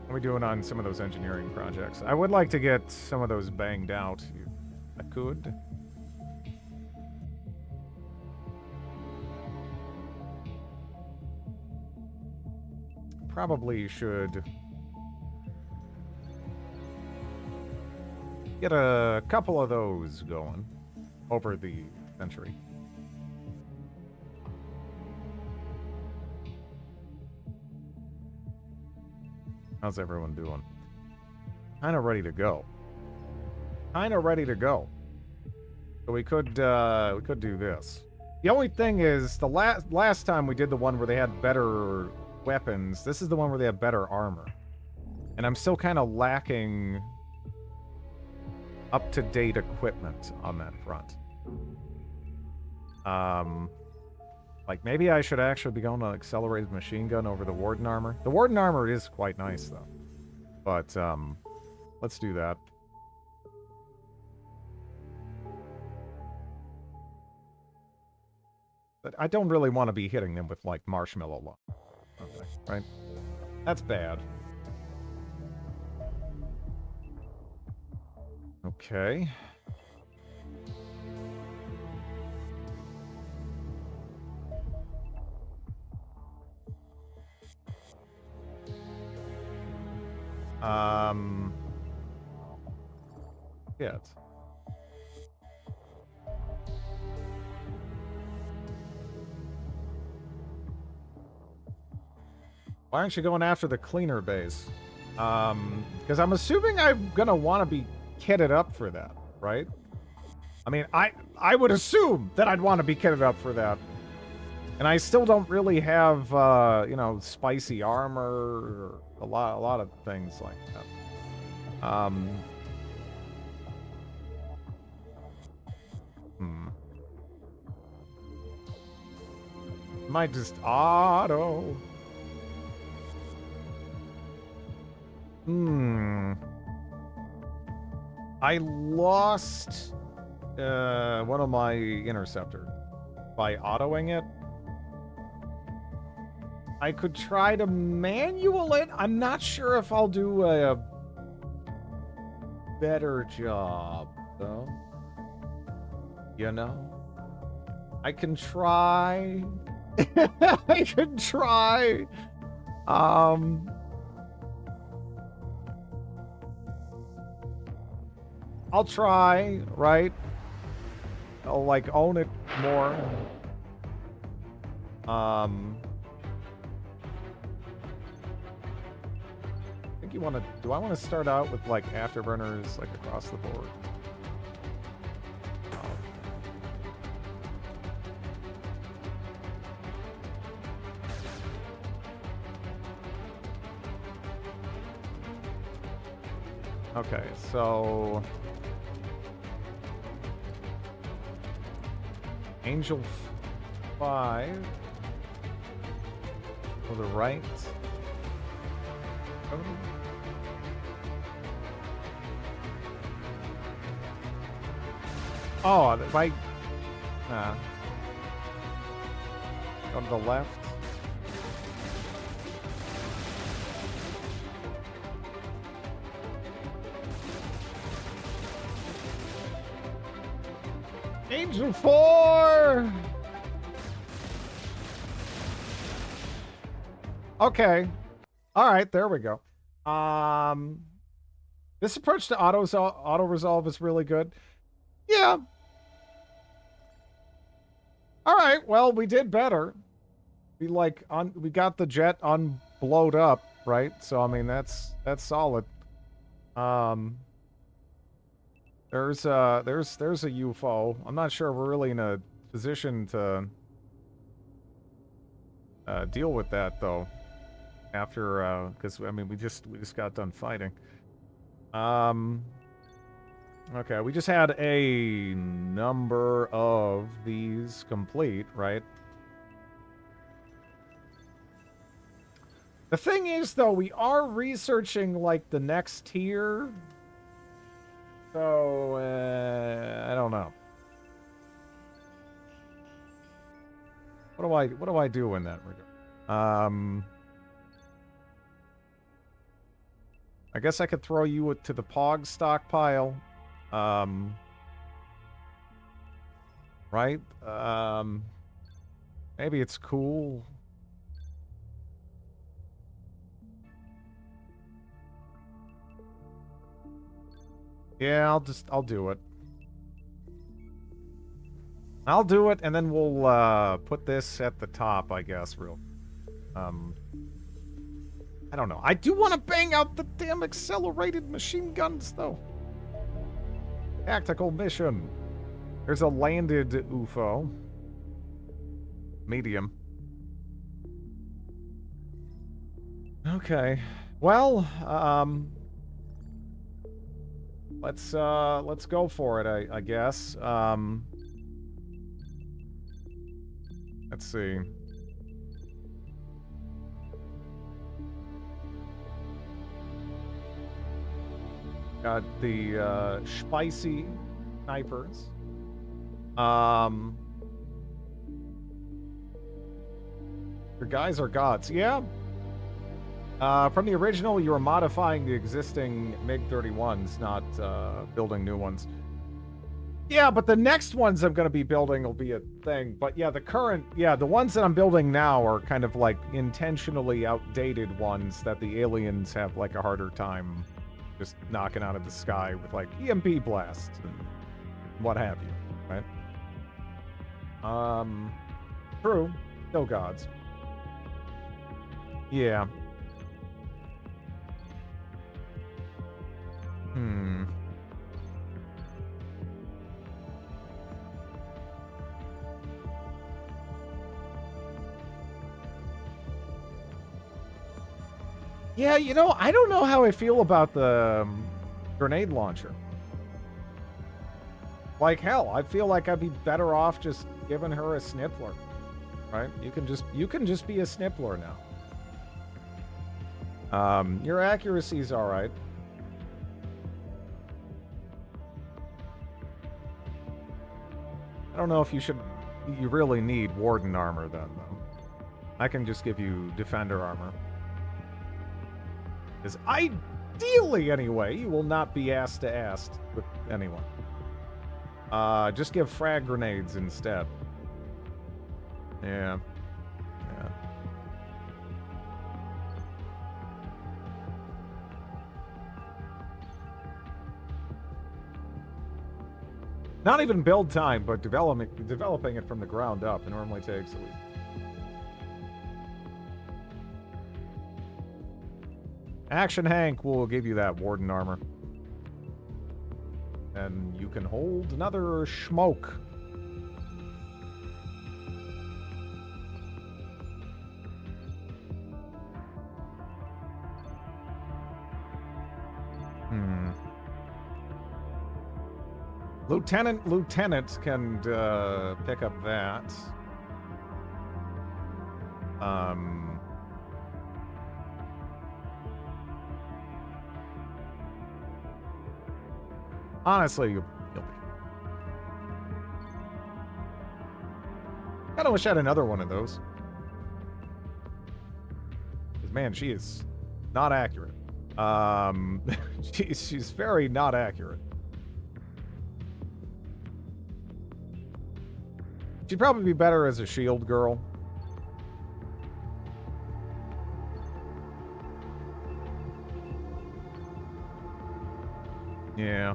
What are we doing on some of those engineering projects? I would like to get some of those banged out. If I could. Probably should get a couple of those going over the century. How's everyone doing? Kind of ready to go. Kind of ready to go. So we could do this. The only thing is, the last time we did the one where they had better weapons, this is the one where they have better armor. And I'm still kind of lacking up-to-date equipment on that front. Like, maybe I should actually be going to accelerated machine gun over the Warden armor. The Warden armor is quite nice, though. But, let's do that. But I don't really want to be hitting them with, like, marshmallow lung. Okay, right? That's bad. Okay. Shit. Why aren't you going after the cleaner base? Because I'm assuming I'm gonna want to be kitted up for that, right? I mean, I would assume that I'd want to be kitted up for that. And I still don't really have, you know, spicy armor or a lot of things like that. Might just auto. I lost one of my interceptor by autoing it. I could try to manual it. I'm not sure if I'll do a better job, though. You know? I can try. I can try. I'll try, right? I'll, like, own it more. I think you want to... Do I want to start out with, like, afterburners, like, across the board? Okay, so... Angel 5 to the right. Oh, if I on the left. Angel 4! Okay. Alright, there we go. This approach to auto-resolve is really good. Yeah. Alright, well, we did better. We, like, we got the jet unblowed up, right? So, I mean, that's solid. There's a UFO. I'm not sure we're really in a position to deal with that though. After because I mean we just got done fighting. Okay, we just had a number of these complete, right? The thing is though, we are researching like the next tier. So, I don't know. What do I do in that regard? I guess I could throw you to the POG stockpile. Right? Maybe it's cool. Yeah, I'll do it. I'll do it, and then we'll, put this at the top, I guess, I don't know. I do want to bang out the damn accelerated machine guns, though. Tactical mission. There's a landed UFO. Medium. Okay. Well, let's go for it, I guess. Let's see. Got the spicy snipers. Your guys are gods. Yeah. From the original, you were modifying the existing MiG-31s, not building new ones. Yeah, but the next ones I'm going to be building will be a thing. But yeah, the ones that I'm building now are kind of like intentionally outdated ones that the aliens have like a harder time just knocking out of the sky with like EMP blasts and what have you, right? True. Still gods. Yeah. Yeah, you know, I don't know how I feel about the grenade launcher. Like, hell, I feel like I'd be better off just giving her a snippler, right? You can just be a snippler now. Your accuracy's all right. I don't know if you really need Warden armor then, though. I can just give you Defender armor. Because ideally, anyway, you will not be ass to ass with anyone. Just give frag grenades instead. Yeah. Yeah. Not even build time, but developing it from the ground up. It normally takes at least. Action Hank will give you that Warden armor. And you can hold another smoke. Lieutenant can pick up that. Honestly, you'll be. I wish I had another one of those. Because, man, she is not accurate. She's very not accurate. She'd probably be better as a shield girl. Yeah.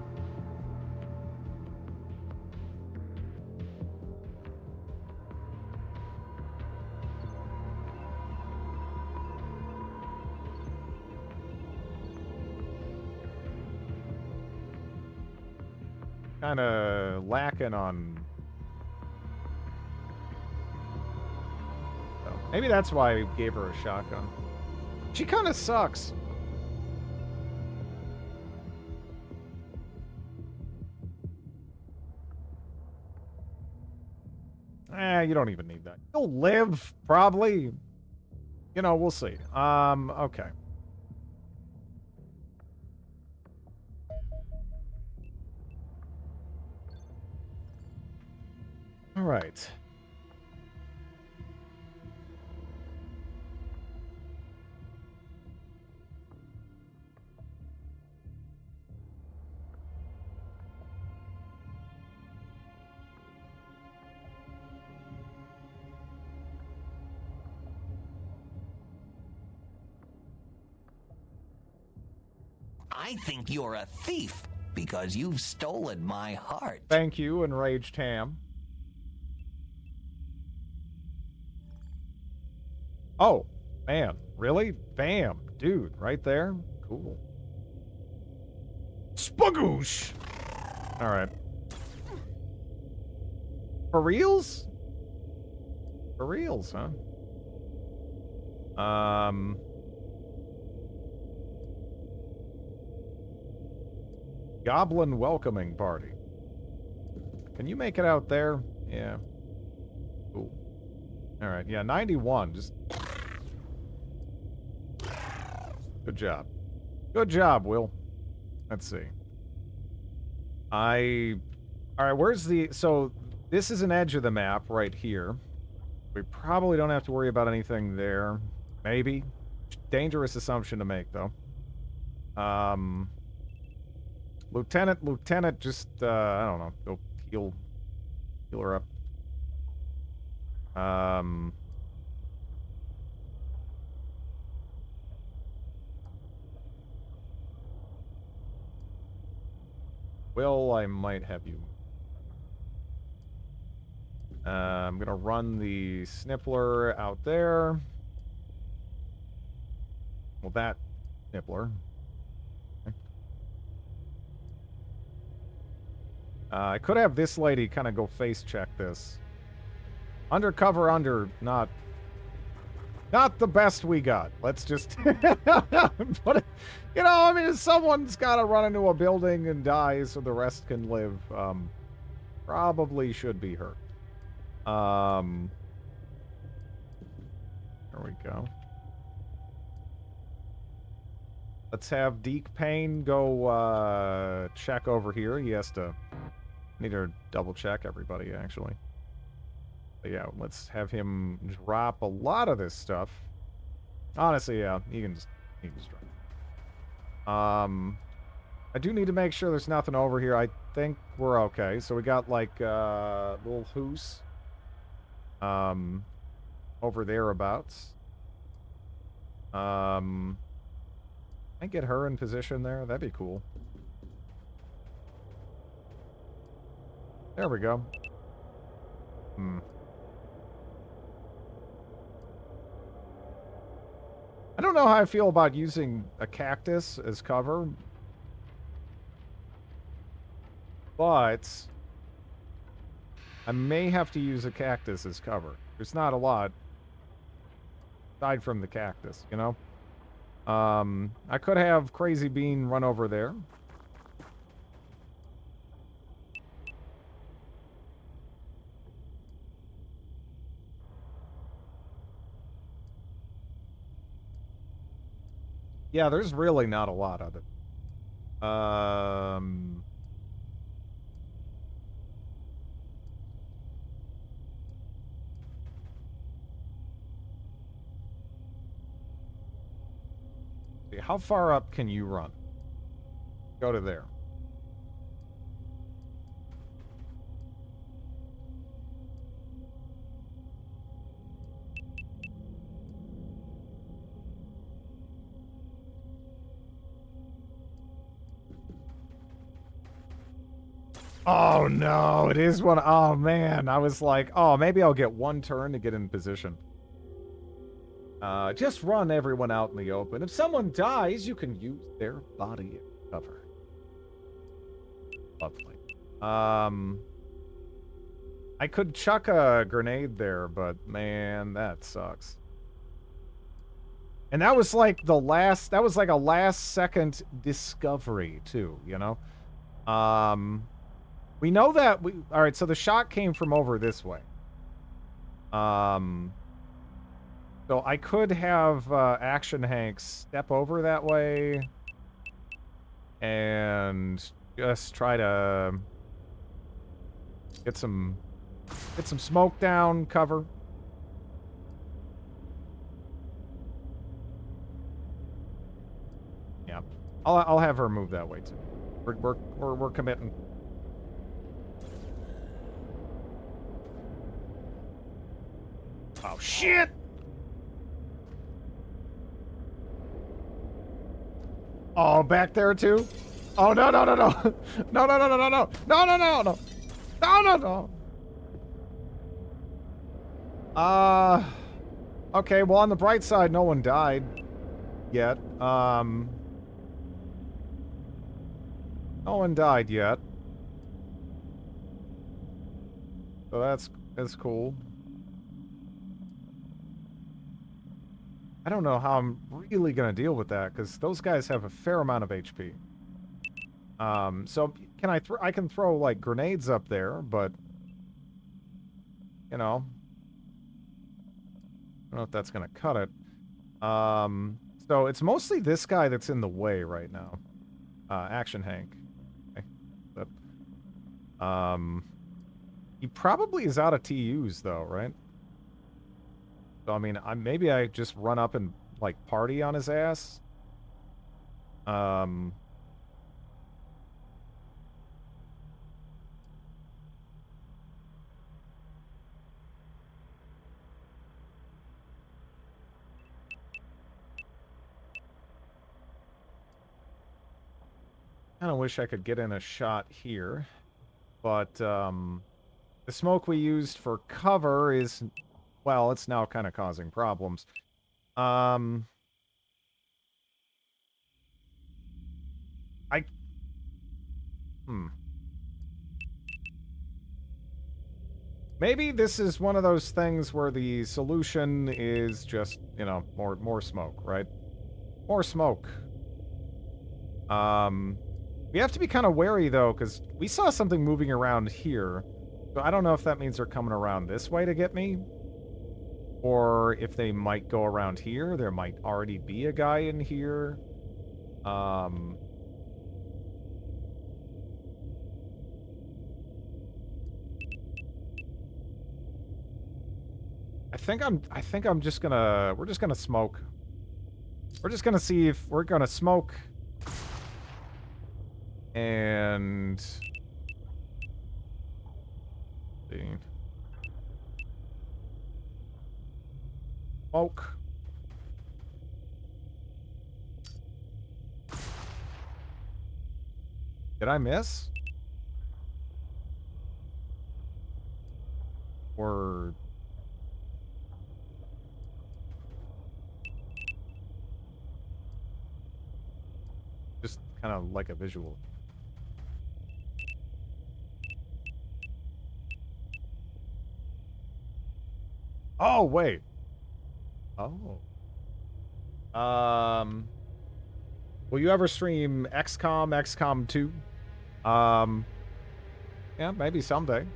Kind of lacking on. So maybe that's why I gave her a shotgun. She kind of sucks. You don't even need that. You'll live, probably. You know, we'll see. Okay. All right. I think you're a thief because you've stolen my heart. Thank you, Enraged Ham. Oh, man. Really? Bam. Dude, right there? Cool. Spagoosh! Alright. For reals? For reals, huh? Goblin welcoming party. Can you make it out there? Yeah. Cool. Alright, yeah, 91. Just... Good job. Good job, Will. Let's see. Alright, where's the... So, this is an edge of the map right here. We probably don't have to worry about anything there. Maybe. Dangerous assumption to make, though. Lieutenant, just, I don't know, go heal her up. Will, I might have you. I'm gonna run the Snippler out there. Well, that Snippler. I could have this lady kind of go face check this. Undercover under, not the best we got. Let's just, but, you know, I mean, if someone's got to run into a building and die so the rest can live, probably should be her. There we go. Let's have Deke Payne go, check over here. He has to, need to double check everybody, actually. But yeah, let's have him drop a lot of this stuff. Honestly, yeah, he can just drop. I do need to make sure there's nothing over here. I think we're okay. So we got like little hoose over thereabouts. Can I get her in position there? That'd be cool. There we go. I don't know how I feel about using a cactus as cover. But I may have to use a cactus as cover. There's not a lot aside from the cactus, you know? I could have Crazy Bean run over there. Yeah, there's really not a lot of it. How far up can you run? Go to there. Oh no, it is one. Oh man, I was like, oh, maybe I'll get one turn to get in position. Just run everyone out in the open. If someone dies, you can use their body as cover. Lovely. I could chuck a grenade there, but man, that sucks. And that was like the last, that was like a last second discovery too, you know? We know that all right, so the shot came from over this way. So I could have Action Hank step over that way and just try to get some smoke down, cover. Yeah, I'll have her move that way too. We're committing. Oh shit! Oh, back there too? Oh no no no no no no no no no no no no no no no no no. Okay, well on the bright side, no one died yet. No one died yet. So that's cool. I don't know how I'm really gonna deal with that, because those guys have a fair amount of HP. So can I can throw like grenades up there, but you know, I don't know if that's gonna cut it. So it's mostly this guy that's in the way right now. Action Hank. Okay. But, he probably is out of TUs though, right? So, I mean, maybe I just run up and, like, party on his ass. kind of wish I could get in a shot here. But, the smoke we used for cover is, well, it's now kind of causing problems. Maybe this is one of those things where the solution is just, you know, more smoke, right? More smoke. We have to be kind of wary, though, because we saw something moving around here. So I don't know if that means they're coming around this way to get me. Or if they might go around here. There might already be a guy in here. I think I'm just gonna, we're just gonna smoke. We're just gonna see if we're gonna smoke. And... see. Smoke. Did I miss? Or... just kind of like a visual. Oh, wait. Oh. Will you ever stream XCOM 2? Yeah, maybe someday.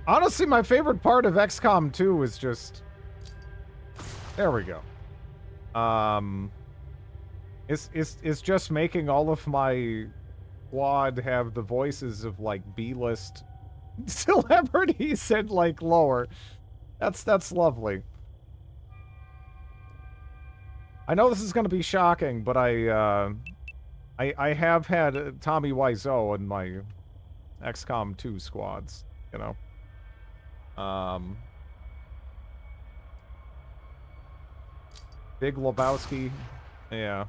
Honestly, my favorite part of XCOM 2 is just... there we go. It's just making all of my squad have the voices of, like, B-list celebrities and, like, lower. That's lovely. I know this is going to be shocking, but I have had Tommy Wiseau in my XCOM 2 squads, you know. Big Lebowski. Yeah.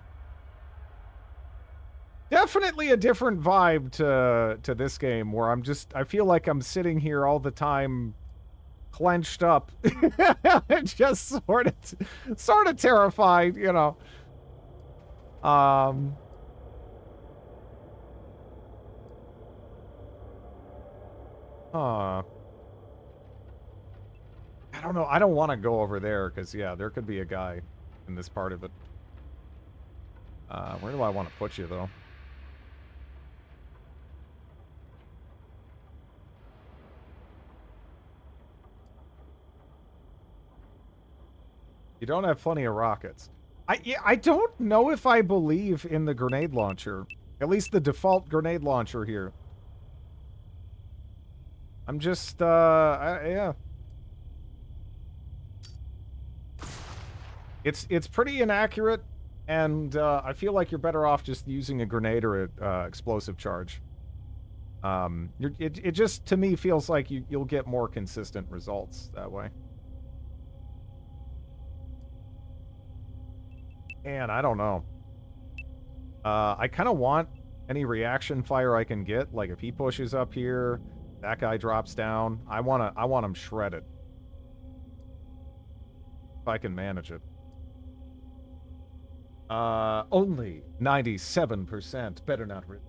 Definitely a different vibe to this game where I feel like I'm sitting here all the time clenched up. Just sort of terrified, you know. I don't know. I don't want to go over there because, yeah, there could be a guy in this part of it. Where do I want to put you, though? You don't have plenty of rockets. I don't know if I believe in the grenade launcher. At least the default grenade launcher here. I'm just, yeah. It's pretty inaccurate, and I feel like you're better off just using a grenade or a explosive charge. It just, to me, feels like you'll get more consistent results that way. And I don't know. I kind of want any reaction fire I can get. Like if he pushes up here, that guy drops down. I want him shredded. If I can manage it. Only 97%. Better not really.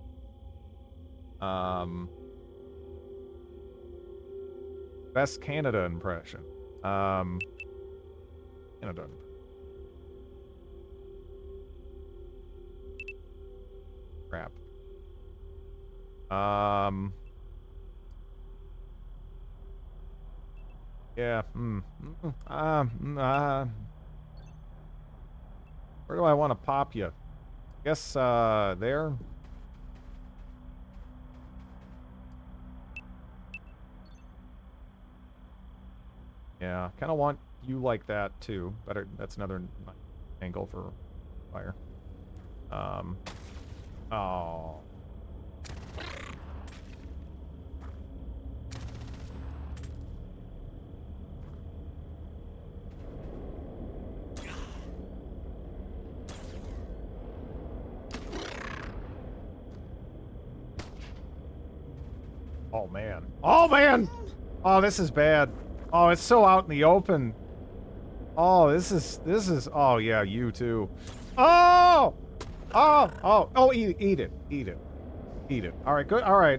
Best Canada impression. Canada. Crap. Yeah. Where do I want to pop you? Guess, there? Yeah, kind of want you like that, too. Better, that's another angle for fire. Oh. Oh, man. Oh, man! Oh, this is bad. Oh, it's so out in the open. Oh, this is, oh, yeah, you too. Oh! Oh, eat it. Eat it. All right, good. All right.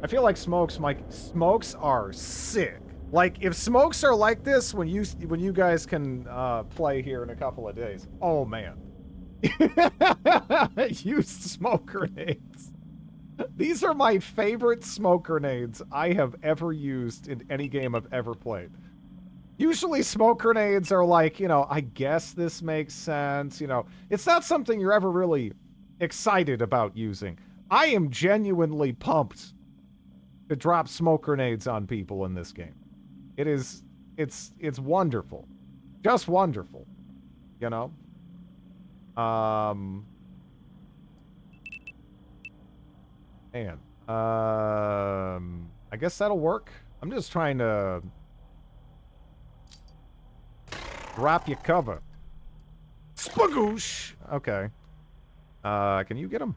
I feel like smokes are sick. Like, if smokes are like this when you guys can play here in a couple of days. Oh, man. Use smoke grenades. These are my favorite smoke grenades I have ever used in any game I've ever played. Usually smoke grenades are like, you know, I guess this makes sense, you know. It's not something you're ever really excited about using. I am genuinely pumped to drop smoke grenades on people in this game. It's wonderful. Just wonderful. You know? Man. I guess that'll work. I'm just trying to drop your cover. Spagoosh! Okay. Can you get him?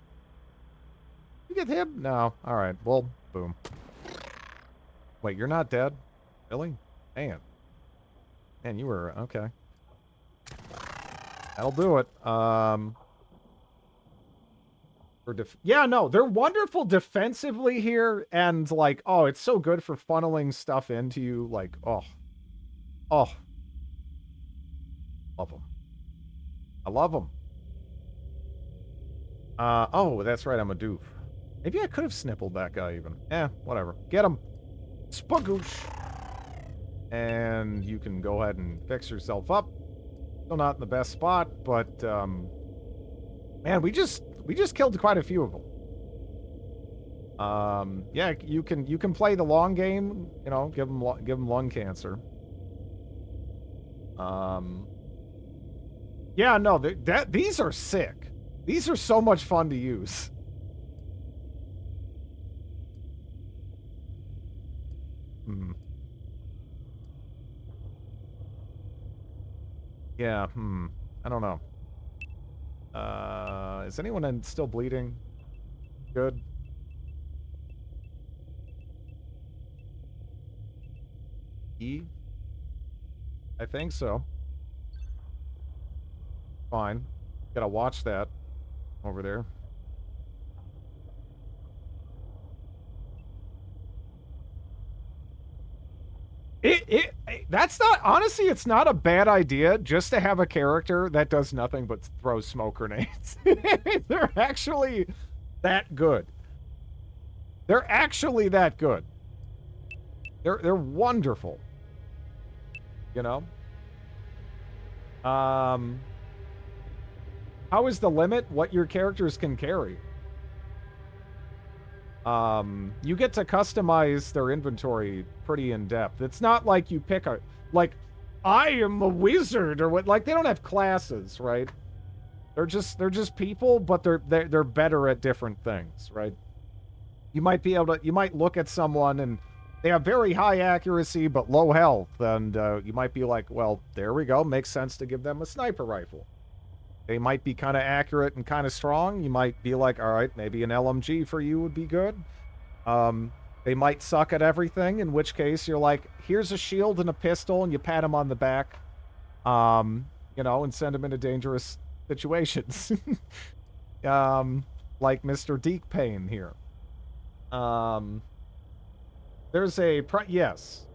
You get him? No. Alright. Well, boom. Wait, you're not dead? Really? Man. Man, you were... Okay. That'll do it. Yeah, no, they're wonderful defensively here, and, like, oh, it's so good for funneling stuff into you, like, oh. Oh. Love them. I love them. Oh, that's right, I'm a doof. Maybe I could have snippled that guy even. Eh, whatever. Get him. Spagoosh. And you can go ahead and fix yourself up. Still not in the best spot, but, man, we just killed quite a few of them. Yeah, you can play the long game, you know, give them lung cancer. Yeah, no, these are sick. These are so much fun to use. Yeah, I don't know. Is anyone still bleeding? Good. E? I think so. Fine. Gotta watch that over there. That's not, honestly, it's not a bad idea just to have a character that does nothing but throw smoke grenades. They're actually that good. They're actually that good. They're wonderful. You know? How is the limit? What your characters can carry. You get to customize their inventory pretty in depth. It's not like you pick a, like, I am a wizard or what, like, they don't have classes, right? They're just people, but they're better at different things, right? You might be able to, you might look at someone and they have very high accuracy but low health, and you might be like, well, there we go, makes sense to give them a sniper rifle. They might be kind of accurate and kind of strong. You might be like, all right, maybe an LMG for you would be good. They might suck at everything, in which case you're like, here's a shield and a pistol, and you pat them on the back, you know, and send them into dangerous situations. Like Mr. Deke Payne here. There's a, yes.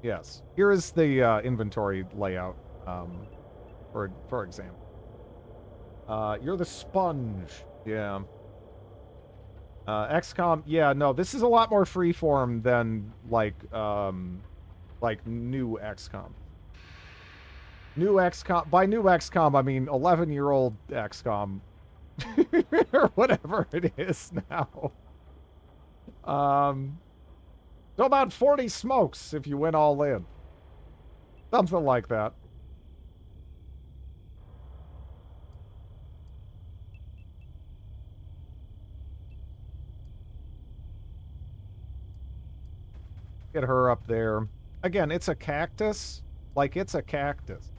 Here is the inventory layout, for example. You're the sponge. Yeah. XCOM. Yeah, no, this is a lot more freeform than, like new XCOM. New XCOM. By new XCOM, I mean 11-year-old XCOM. Or whatever it is now. So about 40 smokes if you went all in. Something like that. Get her up there. Again, it's a cactus. Like, it's a cactus.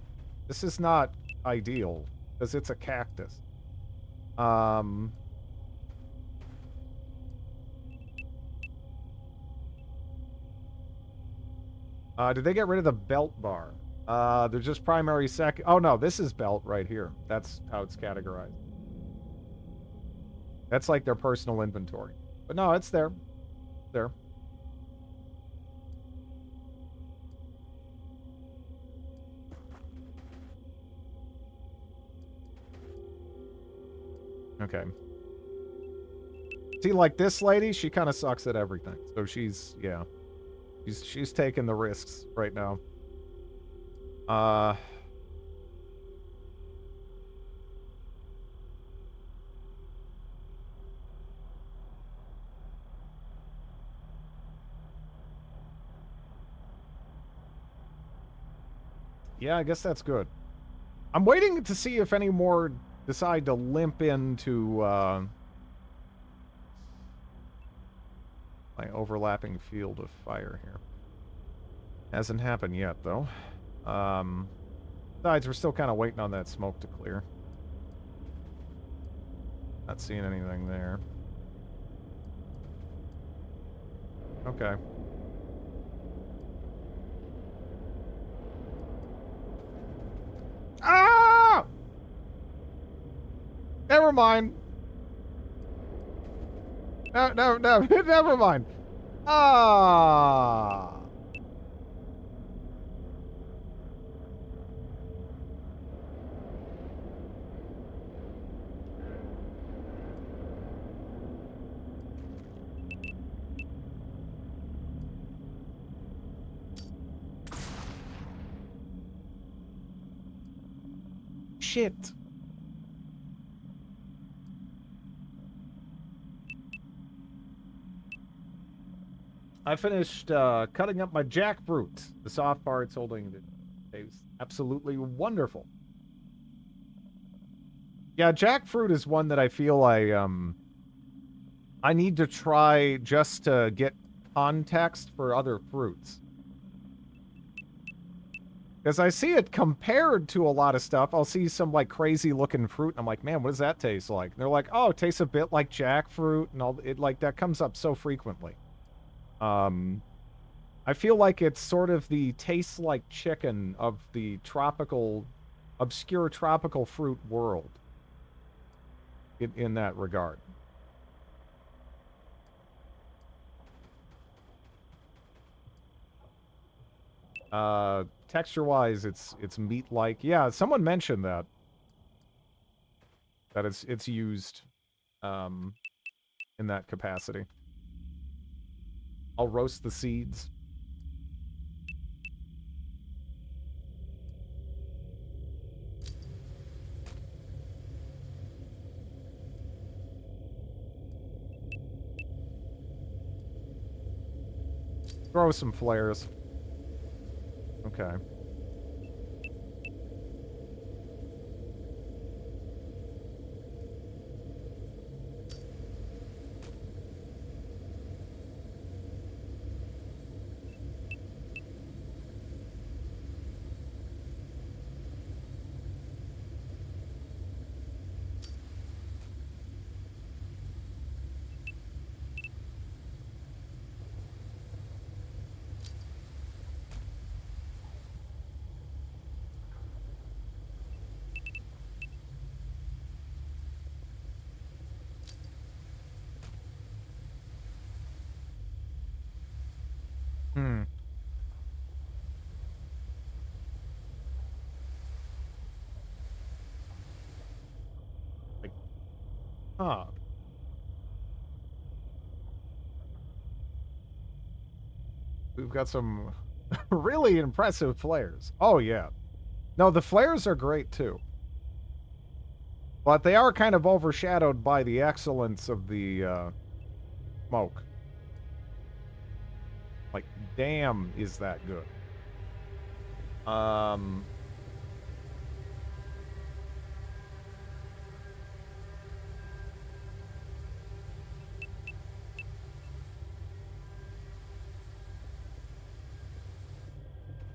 This is not ideal, because it's a cactus. Did they get rid of the belt bar? They're just primary sec. Oh no, this is belt right here. That's how it's categorized. That's like their personal inventory. But no, it's there. There. Okay. See, like this lady, she kind of sucks at everything. So she's, yeah. She's taking the risks right now. Yeah, I guess that's good. I'm waiting to see if any more decide to limp into, my overlapping field of fire here. Hasn't happened yet, though. Besides, we're still kind of waiting on that smoke to clear. Not seeing anything there. Okay. Ah! Never mind. No, never mind. Ah. Shit. I finished cutting up my jackfruit. The soft parts holding the taste absolutely wonderful. Yeah, jackfruit is one that I feel I need to try just to get context for other fruits. Because I see it compared to a lot of stuff. I'll see some, like, crazy-looking fruit, and I'm like, man, what does that taste like? And they're like, oh, it tastes a bit like jackfruit, and all. It, like, that comes up so frequently. I feel like it's sort of the tastes like chicken of the tropical, obscure tropical fruit world. In that regard. Texture-wise, it's meat-like. Yeah, someone mentioned that. That it's used, in that capacity. I'll roast the seeds. Throw some flares. Okay. Hmm. Like, huh. We've got some really impressive flares. Oh, yeah. No, the flares are great, too. But they are kind of overshadowed by the excellence of the, smoke. Like, damn, is that good.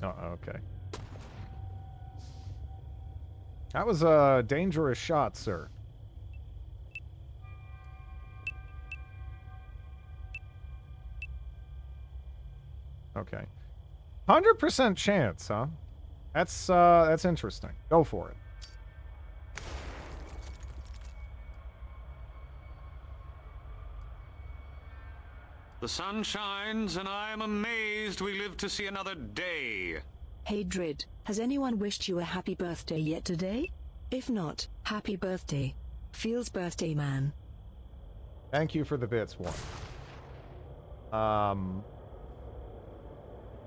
Okay. That was a dangerous shot, sir. Okay. 100% chance, huh? That's interesting. Go for it. The sun shines, and I am amazed we live to see another day. Hey Drid, has anyone wished you a happy birthday yet today? If not, happy birthday. Feels birthday man. Thank you for the bits, one.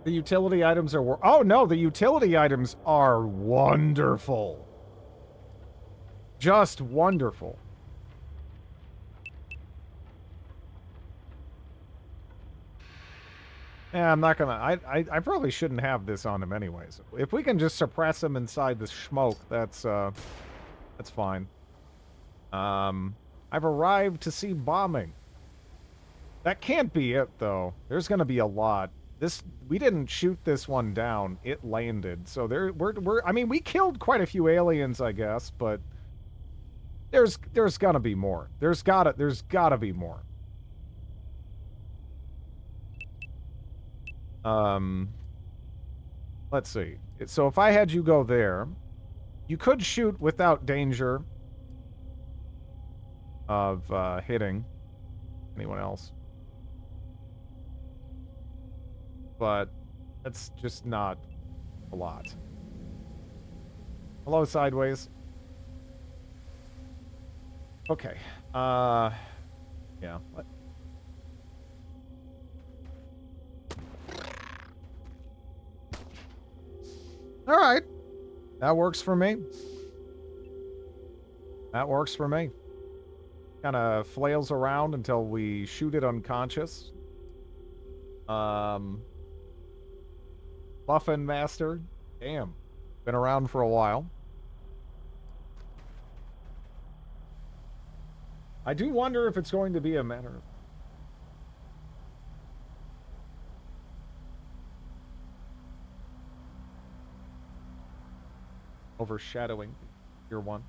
The utility items are... Oh, no, the utility items are wonderful. Just wonderful. Yeah, I'm not gonna... I probably shouldn't have this on him anyways. If we can just suppress him inside the smoke, that's fine. I've arrived to see bombing. That can't be it, though. There's gonna be a lot. We didn't shoot this one down. It landed. So I mean, we killed quite a few aliens, I guess, but there's gotta be more. There's gotta be more. Let's see. So if I had you go there, you could shoot without danger of hitting anyone else. But that's just not a lot. Hello, sideways. Okay. Yeah. All right. That works for me. That works for me. Kind of flails around until we shoot it unconscious. Muffin Master. Damn. Been around for a while. I do wonder if it's going to be a matter of... overshadowing Tier 1.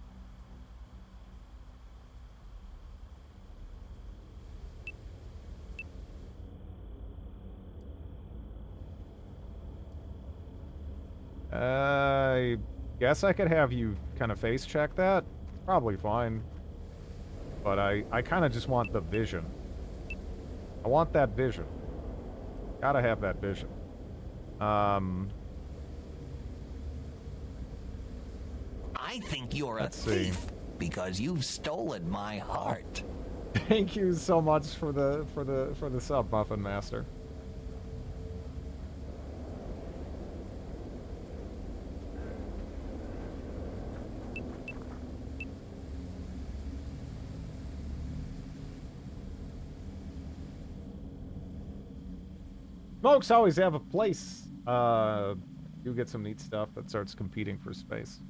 I guess I could have you kind of face check that. Probably fine. But I kind of just want the vision. I want that vision. Gotta have that vision. I think you're a thief because you've stolen my heart. Thank you so much for the sub, Muffin Master. Smokes always have a place. You get some neat stuff that starts competing for space.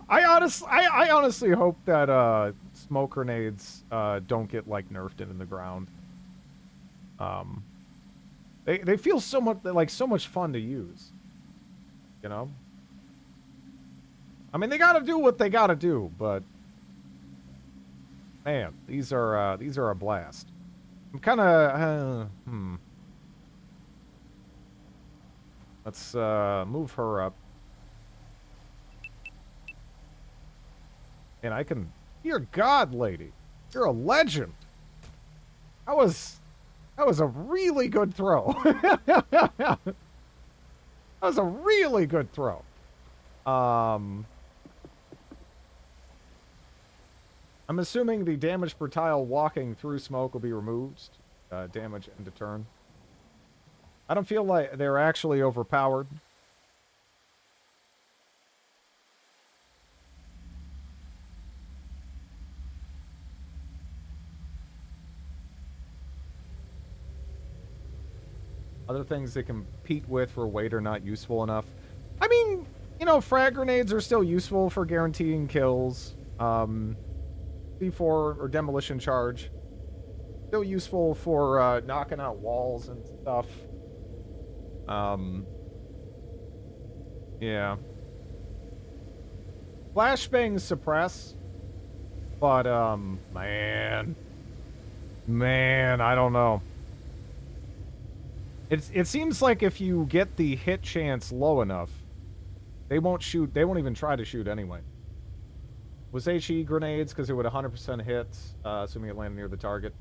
I honestly hope that smoke grenades don't get like nerfed into the ground. They feel so much fun to use. You know? I mean, they gotta do what they gotta do, but man, these are a blast. I'm kind of Let's move her up. And I can... Dear God, lady. You're a legend. That was a really good throw. That was a really good throw. I'm assuming the damage per tile walking through smoke will be removed. Damage end of turn. I don't feel like they're actually overpowered. Other things they compete with for weight are not useful enough. I mean, you know, frag grenades are still useful for guaranteeing kills. C4 or demolition charge. Still useful for knocking out walls and stuff. Yeah. Flashbangs suppress. But, man, I don't know. It seems like if you get the hit chance low enough, they won't shoot. They won't even try to shoot anyway. Was HE grenades because it would 100% hit, assuming it landed near the target.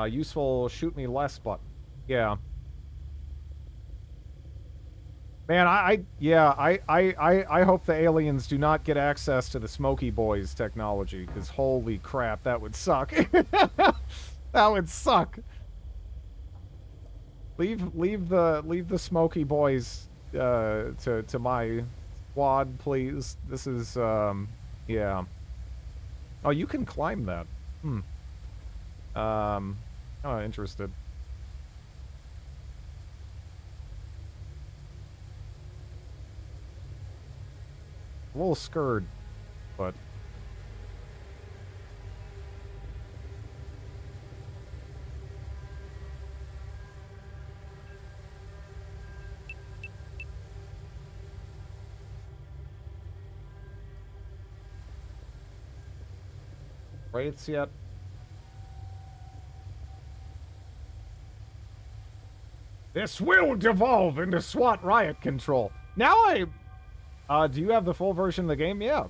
Useful shoot me less button. Yeah. Man, I hope the aliens do not get access to the Smoky Boys technology, because holy crap, that would suck. That would suck. Leave the Smoky Boys to my squad, please. This is yeah. Oh, you can climb that. Oh, interested. A little scared, but rates yet? This will devolve into SWAT riot control. Now do you have the full version of the game? Yeah.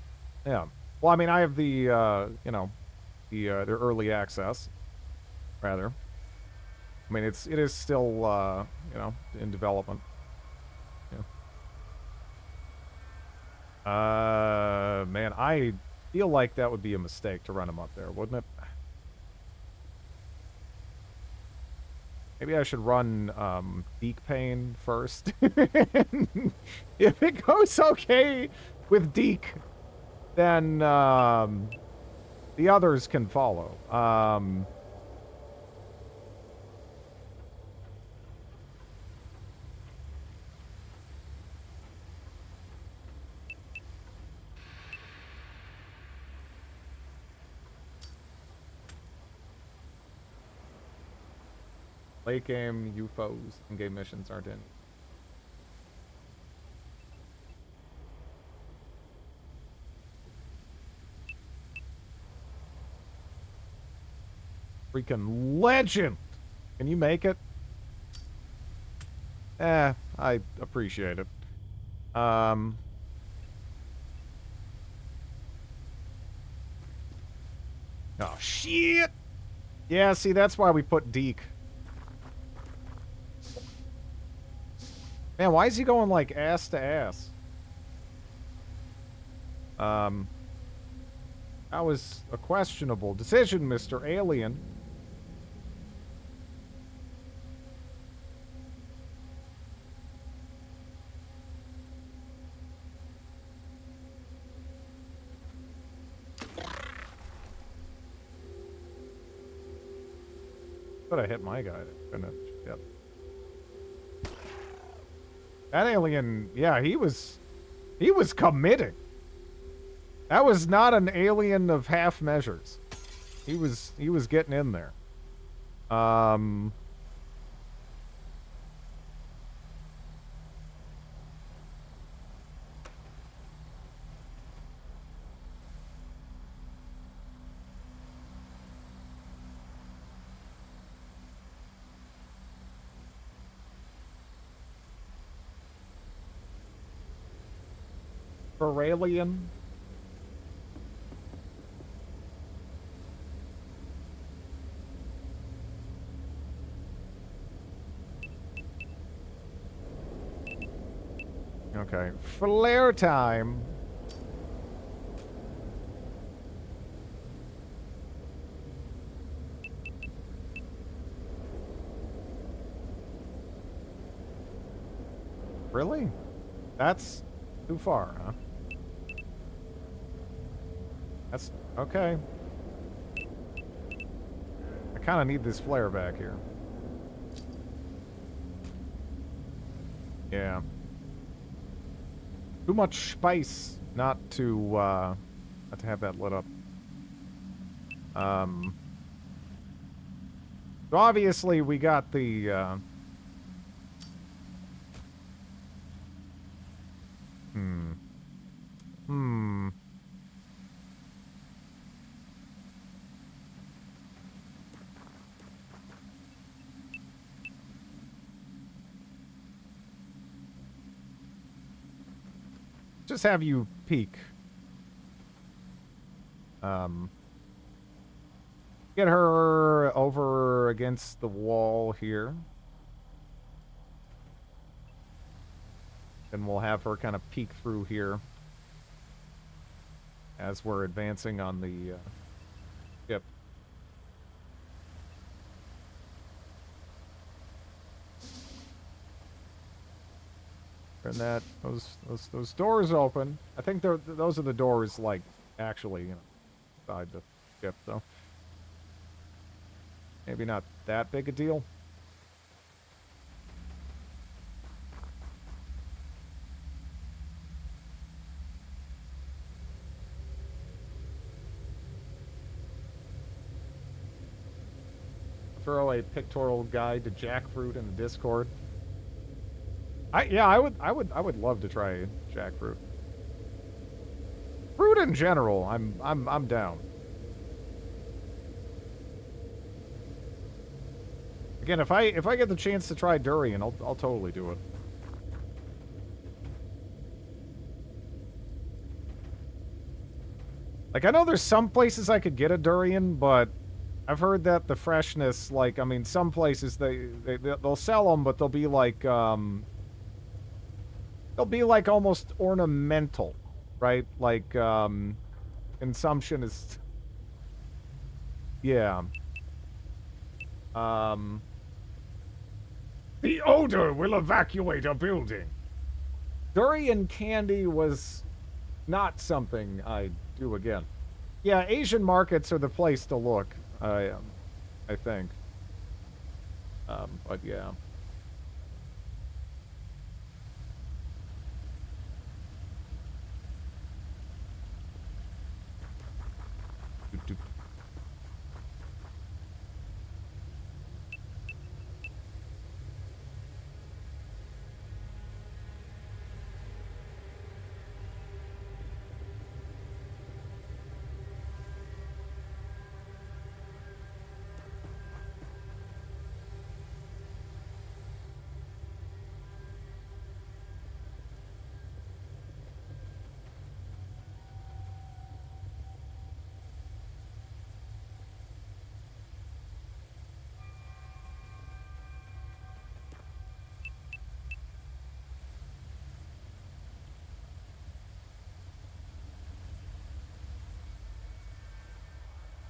Yeah. Well, I mean, I have the, you know, the early access, rather. I mean, it is still, you know, in development. Yeah. Man, I feel like that would be a mistake to run them up there, wouldn't it? Maybe I should run Deke Pain first. If it goes okay with Deke, then the others can follow. Late game UFOs and game missions aren't in. Freaking legend! Can you make it? I appreciate it. Oh, shit! Yeah, see, that's why we put Deke. Man, why is he going, like, ass to ass? That was a questionable decision, Mr. Alien. But I hit my guy. Yep. That alien, yeah, he was committing. That was not an alien of half measures. He was getting in there. Feralian. Okay, flare time. Really? That's too far, huh? That's okay. I kind of need this flare back here. Yeah. Too much space not to have that lit up. So obviously we got the just have you peek. Get her over against the wall here. And we'll have her kind of peek through here as we're advancing on the ship. And that those doors open. I think those are the doors, like, actually, you know, inside the ship, though. Maybe not that big a deal. Throw a pictorial guide to jackfruit in the Discord. I would love to try jackfruit. Fruit in general, I'm down. Again, if I get the chance to try durian, I'll totally do it. Like, I know there's some places I could get a durian, but I've heard that the freshness, like, I mean, some places they'll sell them, but they'll be like almost ornamental, right? Like, consumption is, yeah. The odor will evacuate a building. Durian candy was not something I'd do again. Yeah, Asian markets are the place to look, I think. But yeah.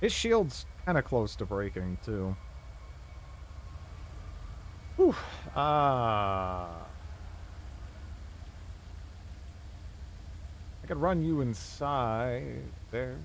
His shield's kind of close to breaking, too. Whew. I could run you inside there.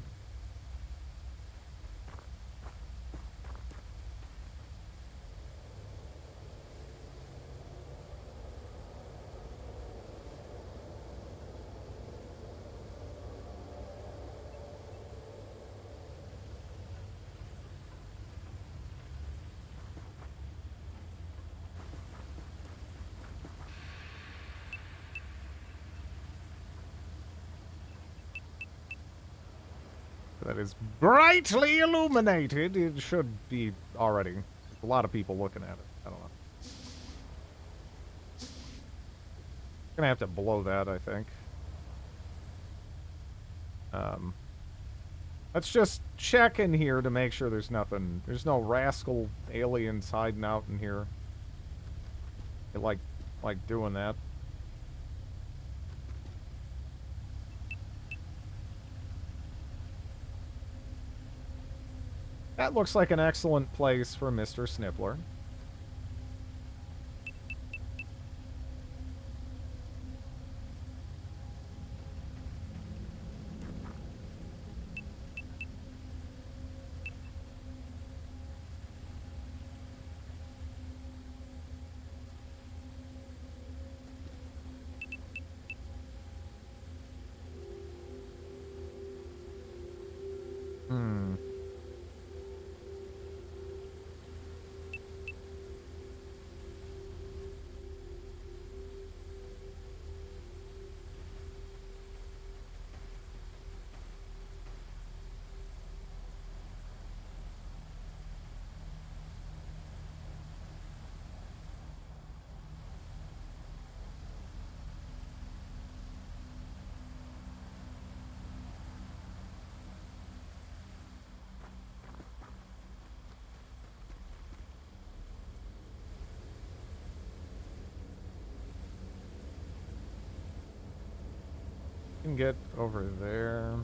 That is brightly illuminated. It should be already. There's a lot of people looking at it. I don't know. Gonna have to blow that, I think. Let's just check in here to make sure there's nothing. There's no rascal aliens hiding out in here. I like doing that. That looks like an excellent place for Mr. Snippler. Can get over there.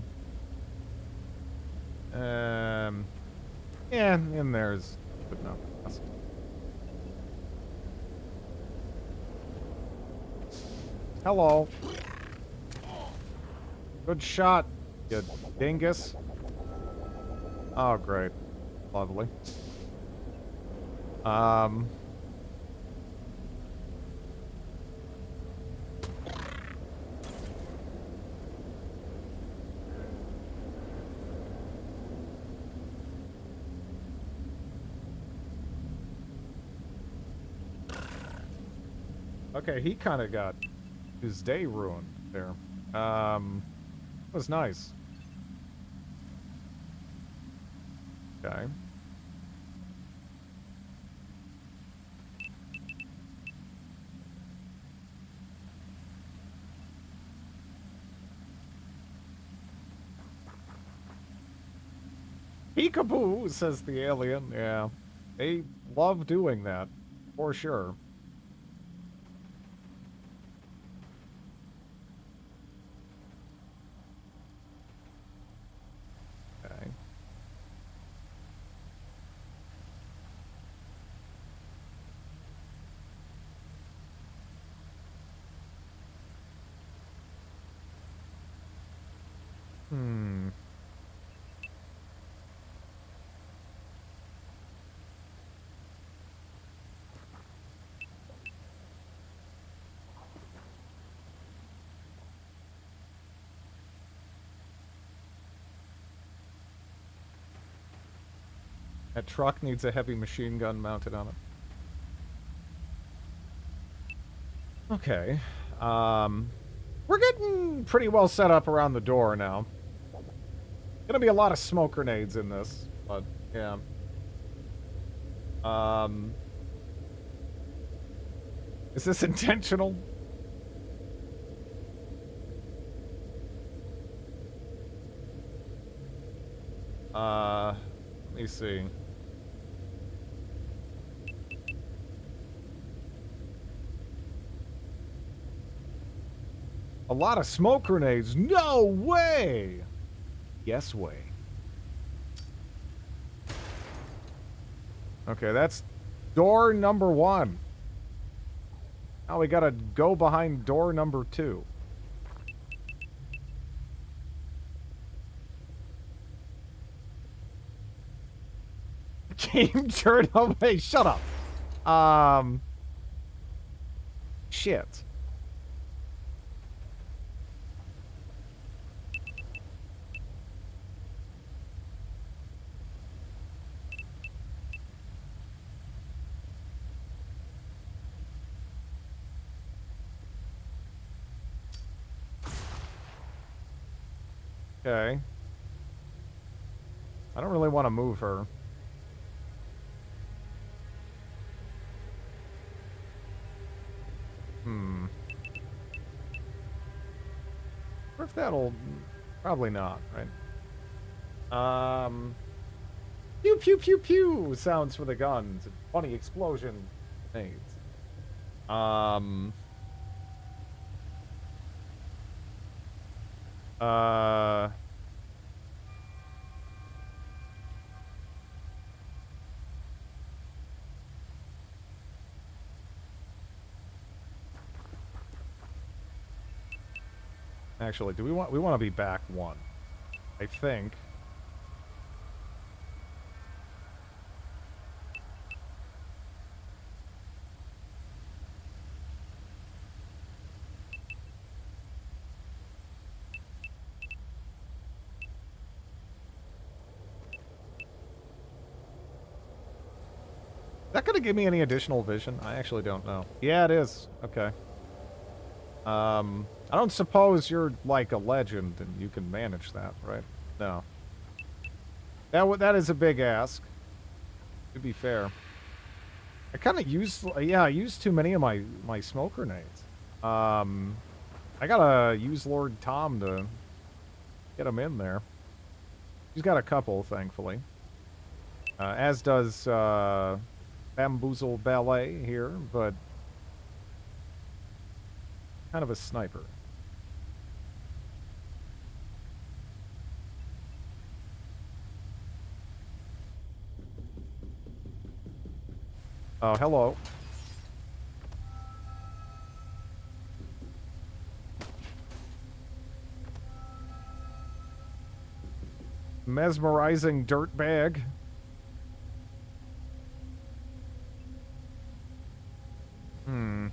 Yeah, in there's good enough. Hello. Good shot, you dingus. Oh, great. Lovely. Okay, he kind of got his day ruined there. It was nice. Okay. Peekaboo, says the alien. Yeah. They love doing that. For sure. Okay. That truck needs a heavy machine gun mounted on it. Okay. We're getting pretty well set up around the door now. Gonna be a lot of smoke grenades in this, but yeah. Is this intentional? Let me see. A lot of smoke grenades. No way! Yes way. Okay, that's door number 1. Now we gotta go behind door number 2. Game turned away. Shut up. Shit. Okay. I don't really want to move her. What if that'll... Probably not, right? Pew pew pew pew sounds for the guns. Funny explosion grenades. Actually, we want to be back 1. I think. Is that gonna give me any additional vision? I actually don't know. Yeah, it is. Okay. I don't suppose you're like a legend and you can manage that, right? No. That is a big ask. To be fair. I kind of used, yeah, I used too many of my smoke grenades. I gotta use Lord Tom to get him in there. He's got a couple, thankfully. As does Bamboozle Ballet here, but kind of a sniper. Oh, hello. Mesmerizing dirt bag. Hmm.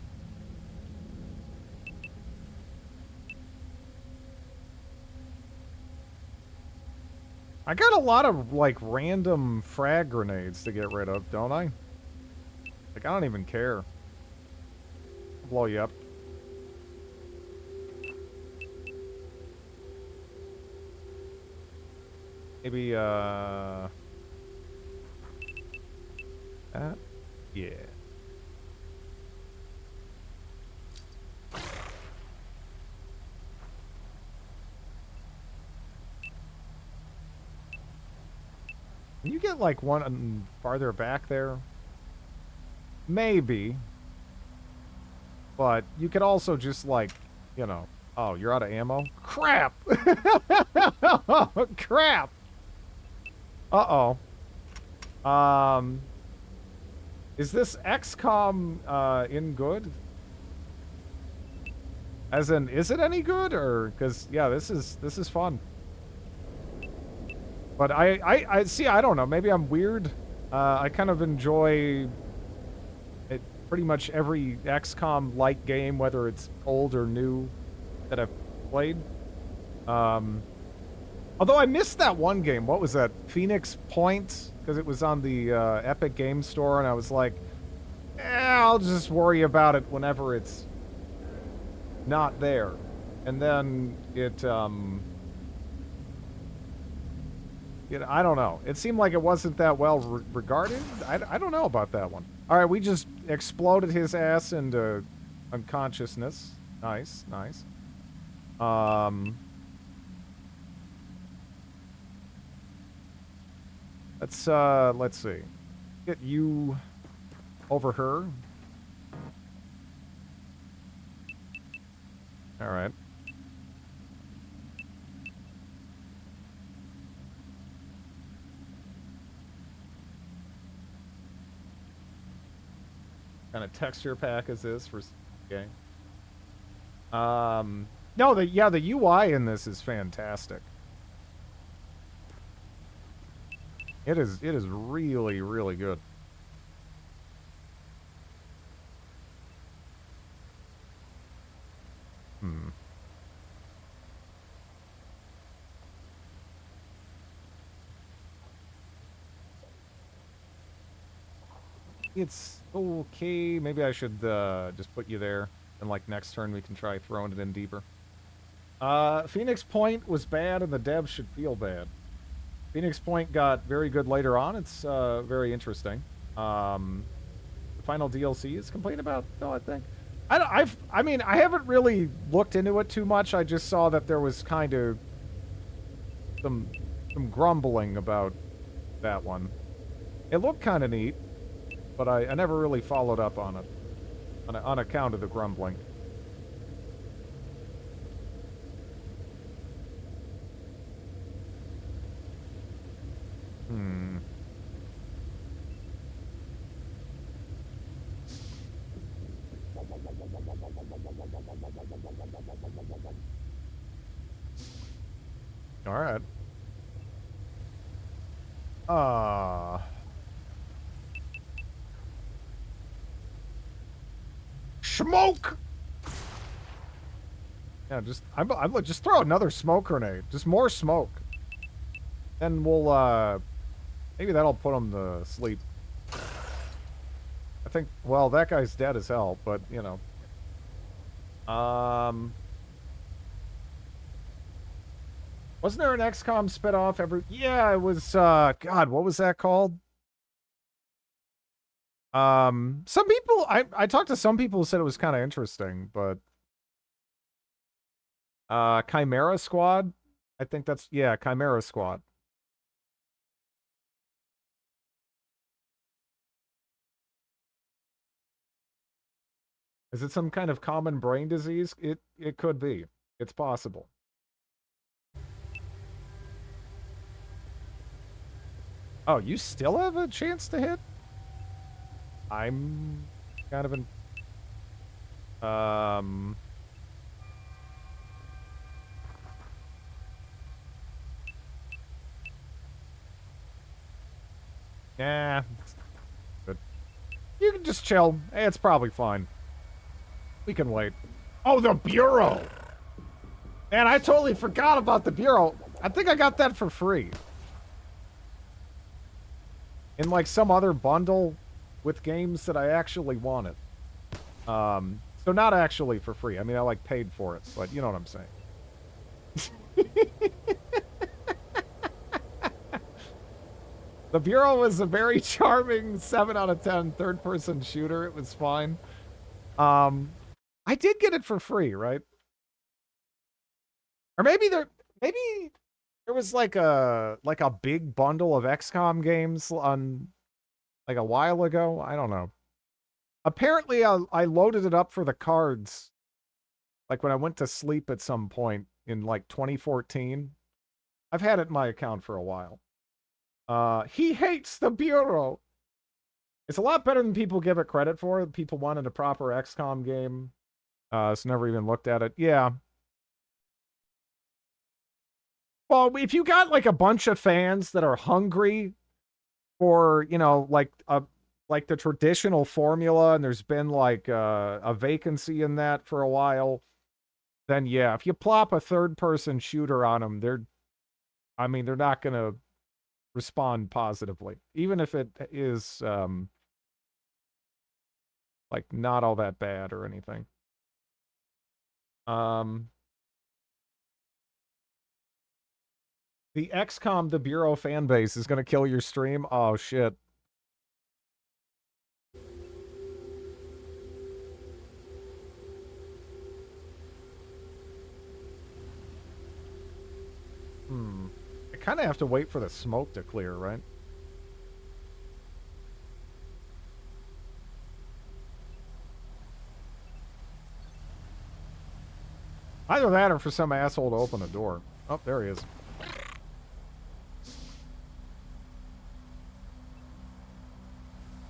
I got a lot of, like, random frag grenades to get rid of, don't I? Like, I don't even care. I'll blow you up. Maybe, yeah. Can you get, like, one farther back there? Maybe. But you could also just, like, you know... Oh, you're out of ammo? Crap! Crap! Uh-oh. Is this XCOM, in good? As in, is it any good? Or, because, yeah, this is fun. But I see, I don't know. Maybe I'm weird. I kind of enjoy it, pretty much every XCOM-like game, whether it's old or new, that I've played. Although I missed that one game. What was that? Phoenix Point? Because it was on the Epic Game Store, and I was like, I'll just worry about it whenever it's not there. And then it, you know, I don't know. It seemed like it wasn't that well regarded. I don't know about that one. All right, we just exploded his ass into unconsciousness. Nice, nice. Let's see. Get you over her. All right. Kind of texture pack is this for game? No, the UI in this is fantastic. It is really, really good. Hmm. It's okay. Maybe I should just put you there, and like next turn we can try throwing it in deeper. Phoenix Point was bad, and the devs should feel bad. Phoenix Point got very good later on. It's very interesting. The final DLC is complete about, though, I think. I mean, I haven't really looked into it too much. I just saw that there was kind of some grumbling about that one. It looked kind of neat, but I never really followed up on it on account of the grumbling. Hmm. All right. Smoke. Yeah, I'm just throw another smoke grenade. Just more smoke. Then we'll maybe that'll put him to sleep. I think, well, that guy's dead as hell, but you know. Wasn't there an XCOM spinoff ever? Yeah, it was, God, what was that called? Some people, I talked to some people who said it was kind of interesting, but, Chimera Squad? I think that's, yeah, Chimera Squad. Is it some kind of common brain disease? It could be. It's possible. Oh, you still have a chance to hit? I'm kind of an... Yeah. Good. You can just chill. It's probably fine. We can wait. Oh, the Bureau! Man, I totally forgot about the Bureau. I think I got that for free. In, like, some other bundle with games that I actually wanted. So not actually for free. I mean, I, like, paid for it, but you know what I'm saying. The Bureau was a very charming 7 out of 10 third-person shooter. It was fine. I did get it for free, right? Or maybe there was like a big bundle of XCOM games on like a while ago. I don't know. Apparently, I loaded it up for the cards, like when I went to sleep at some point in like 2014. I've had it in my account for a while. He hates the Bureau. It's a lot better than people give it credit for. People wanted a proper XCOM game. So never even looked at it. Yeah. Well, if you got like a bunch of fans that are hungry for, you know, like the traditional formula, and there's been like a vacancy in that for a while, then yeah, if you plop a third-person shooter on them, they're not gonna respond positively, even if it is like not all that bad or anything. The XCOM the Bureau fan base is gonna kill your stream. Oh shit. I kind of have to wait for the smoke to clear, right? Either that or for some asshole to open the door. Oh, there he is.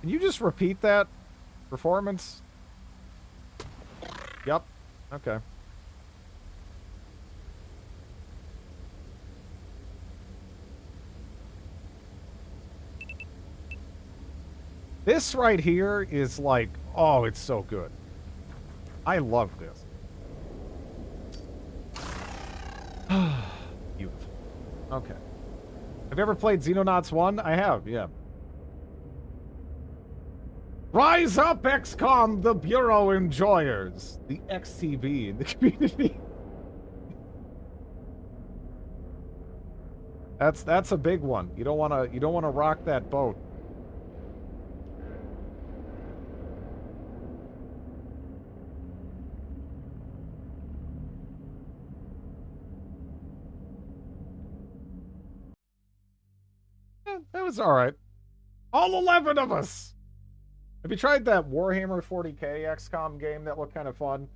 Can you just repeat that performance? Yep. Okay. This right here is like, oh, it's so good. I love this. Beautiful. Okay. Have you ever played Xenonauts 1? I have, yeah. Rise up, XCOM, the Bureau enjoyers. The XTB in the community. That's a big one. You don't wanna rock that boat. That was alright. All 11 of us! Have you tried that Warhammer 40k XCOM game that looked kind of fun?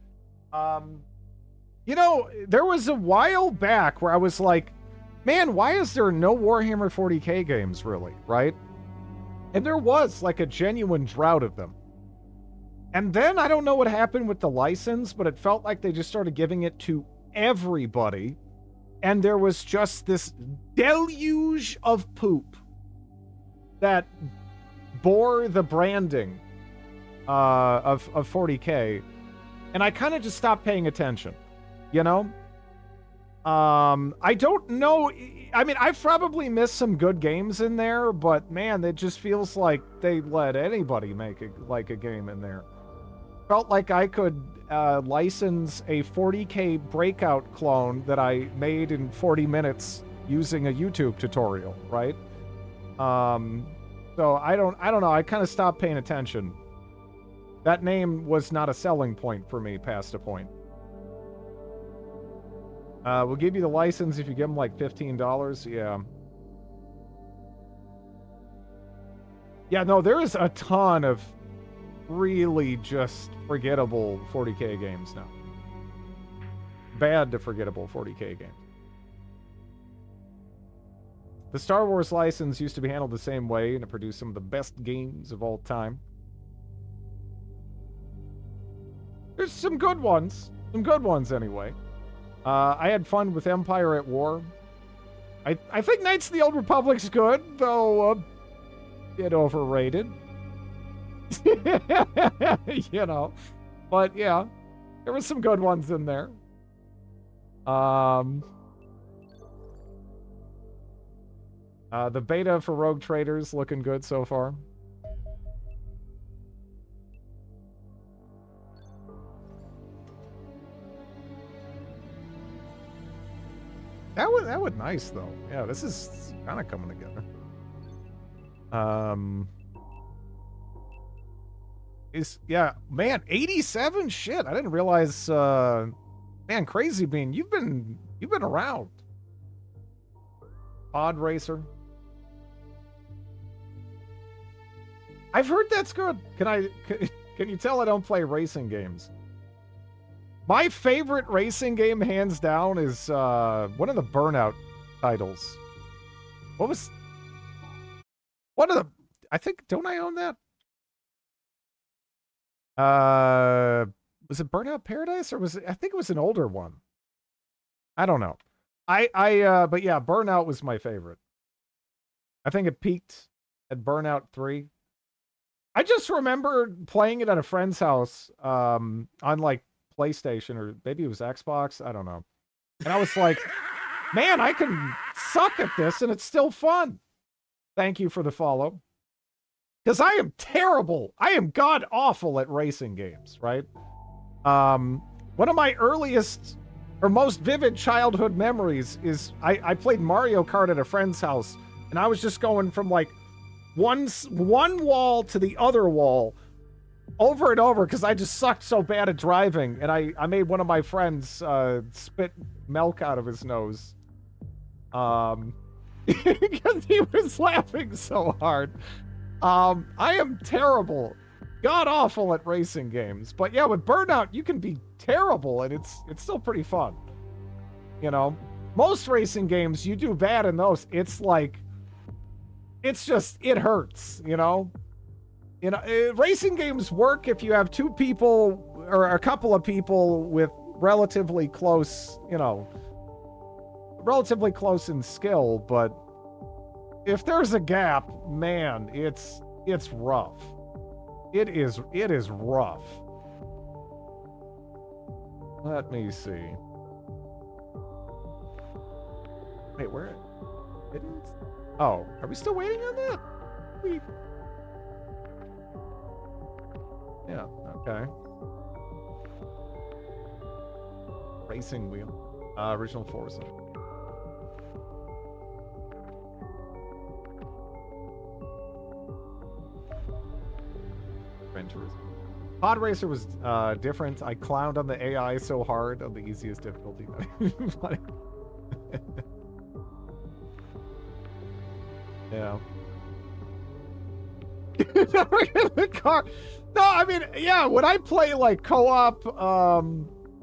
You know, there was a while back where I was like, man, why is there no Warhammer 40k games, really, right? And there was, like, a genuine drought of them. And then, I don't know what happened with the license, but it felt like they just started giving it to everybody. And there was just this deluge of poop that bore the branding of 40k, and I kind of just stopped paying attention, you know? I don't know. I mean, I've probably missed some good games in there, but man, it just feels like they let anybody make a game in there. Felt like I could license a 40k Breakout clone that I made in 40 minutes using a YouTube tutorial, right? So I don't know. I kind of stopped paying attention. That name was not a selling point for me past a point. We'll give you the license if you give them like $15. Yeah. Yeah, no, there is a ton of really just forgettable 40k games now. Bad to forgettable 40k games. The Star Wars license used to be handled the same way, and it produced some of the best games of all time. There's some good ones. Some good ones, anyway. I had fun with Empire at War. I think Knights of the Old Republic's good, though a bit overrated. You know. But, yeah. There were some good ones in there. The beta for Rogue Traders looking good so far. That was nice though. Yeah, this is kind of coming together. Yeah, man, 87 shit. I didn't realize man, Crazy Bean, you've been around. Pod Racer. I've heard that's good. Can you tell I don't play racing games? My favorite racing game, hands down, is one of the Burnout titles. What was one of the? I think, don't I own that? Was it Burnout Paradise or was it? I think it was an older one. I don't know. But yeah, Burnout was my favorite. I think it peaked at Burnout 3. I just remember playing it at a friend's house on like PlayStation, or maybe it was Xbox. I don't know. And I was like, man, I can suck at this and it's still fun. Thank you for the follow. Because I am terrible. I am god awful at racing games, right? One of my earliest or most vivid childhood memories is I played Mario Kart at a friend's house, and I was just going from like one wall to the other wall over and over because I just sucked so bad at driving, and I made one of my friends spit milk out of his nose. Because he was laughing so hard. I am terrible, god awful at racing games. But yeah, with Burnout, you can be terrible and it's still pretty fun. You know, most racing games, you do bad in those, it's like, it's just, it hurts, you know? You know, racing games work if you have two people or a couple of people with relatively close, you know, relatively close in skill, but if there's a gap, man, it's rough. It is rough. Let me see. Wait, where? Oh, are we still waiting on that? Yeah, okay. Racing wheel. Original Forza. Pod Racer was different. I clowned on the AI so hard on the easiest difficulty. Yeah. The car. No, I mean, yeah, when I play like co-op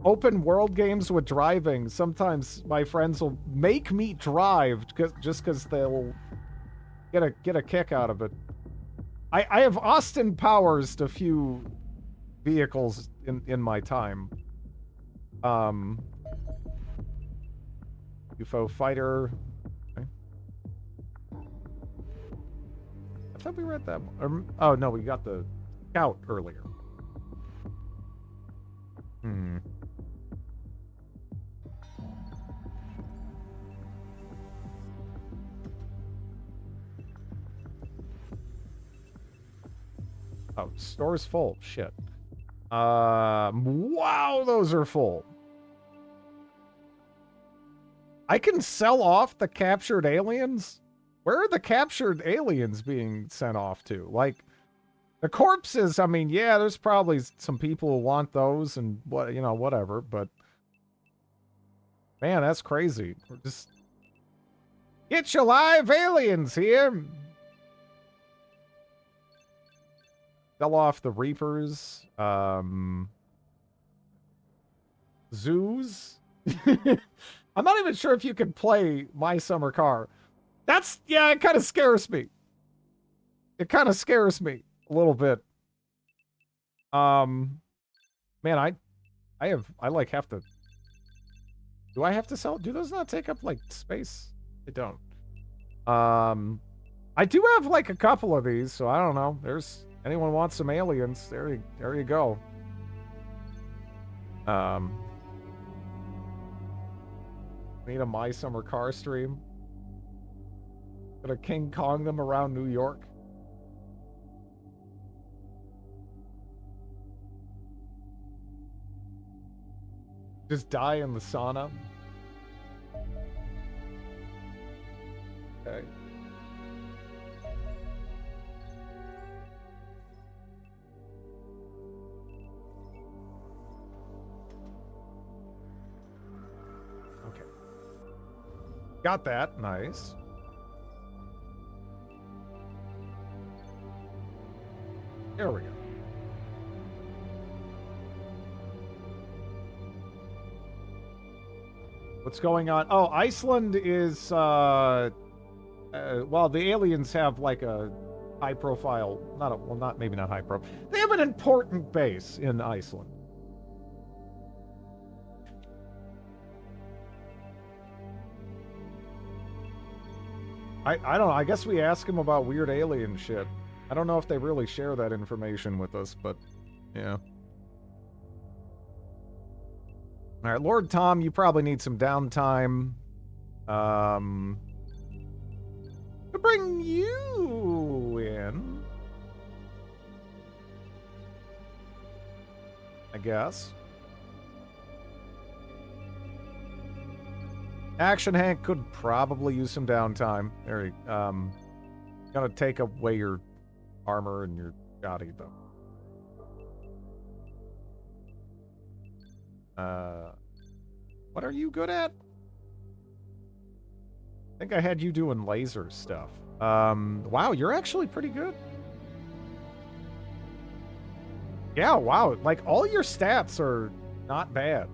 open world games with driving, sometimes my friends will make me drive just because they'll get a kick out of it. I have Austin Powers a few vehicles in my time. UFO fighter. Okay. I thought we read that one. Oh no, we got the Scout earlier. Oh, store's full. Shit. Wow, those are full. I can sell off the captured aliens? Where are the captured aliens being sent off to? Like, the corpses, I mean, yeah, there's probably some people who want those and what, you know, whatever, but man, that's crazy. We're just get your live aliens here. Sell off the Reapers. Zoos. I'm not even sure if you can play My Summer Car. That's, yeah, it kind of scares me. It kind of scares me a little bit. Man, I like have to. Do I have to sell? Do those not take up like space? They don't. I do have like a couple of these, so I don't know. There's anyone wants some aliens? There you go. Need a My Summer Car stream. Gonna King Kong them around New York. Just die in the sauna. Okay. Okay. Got that. Nice. There we go. What's going on? Oh, Iceland is, well, the aliens have like a high profile, maybe not high profile. They have an important base in Iceland. I don't know. I guess we ask them about weird alien shit. I don't know if they really share that information with us, but yeah. All right, Lord Tom, you probably need some downtime. To bring you in, I guess. Action Hank could probably use some downtime. There you gotta take away your armor and your shoddy though. What are you good at? I think I had you doing laser stuff. Wow, you're actually pretty good. Yeah, wow. Like, all your stats are not bad.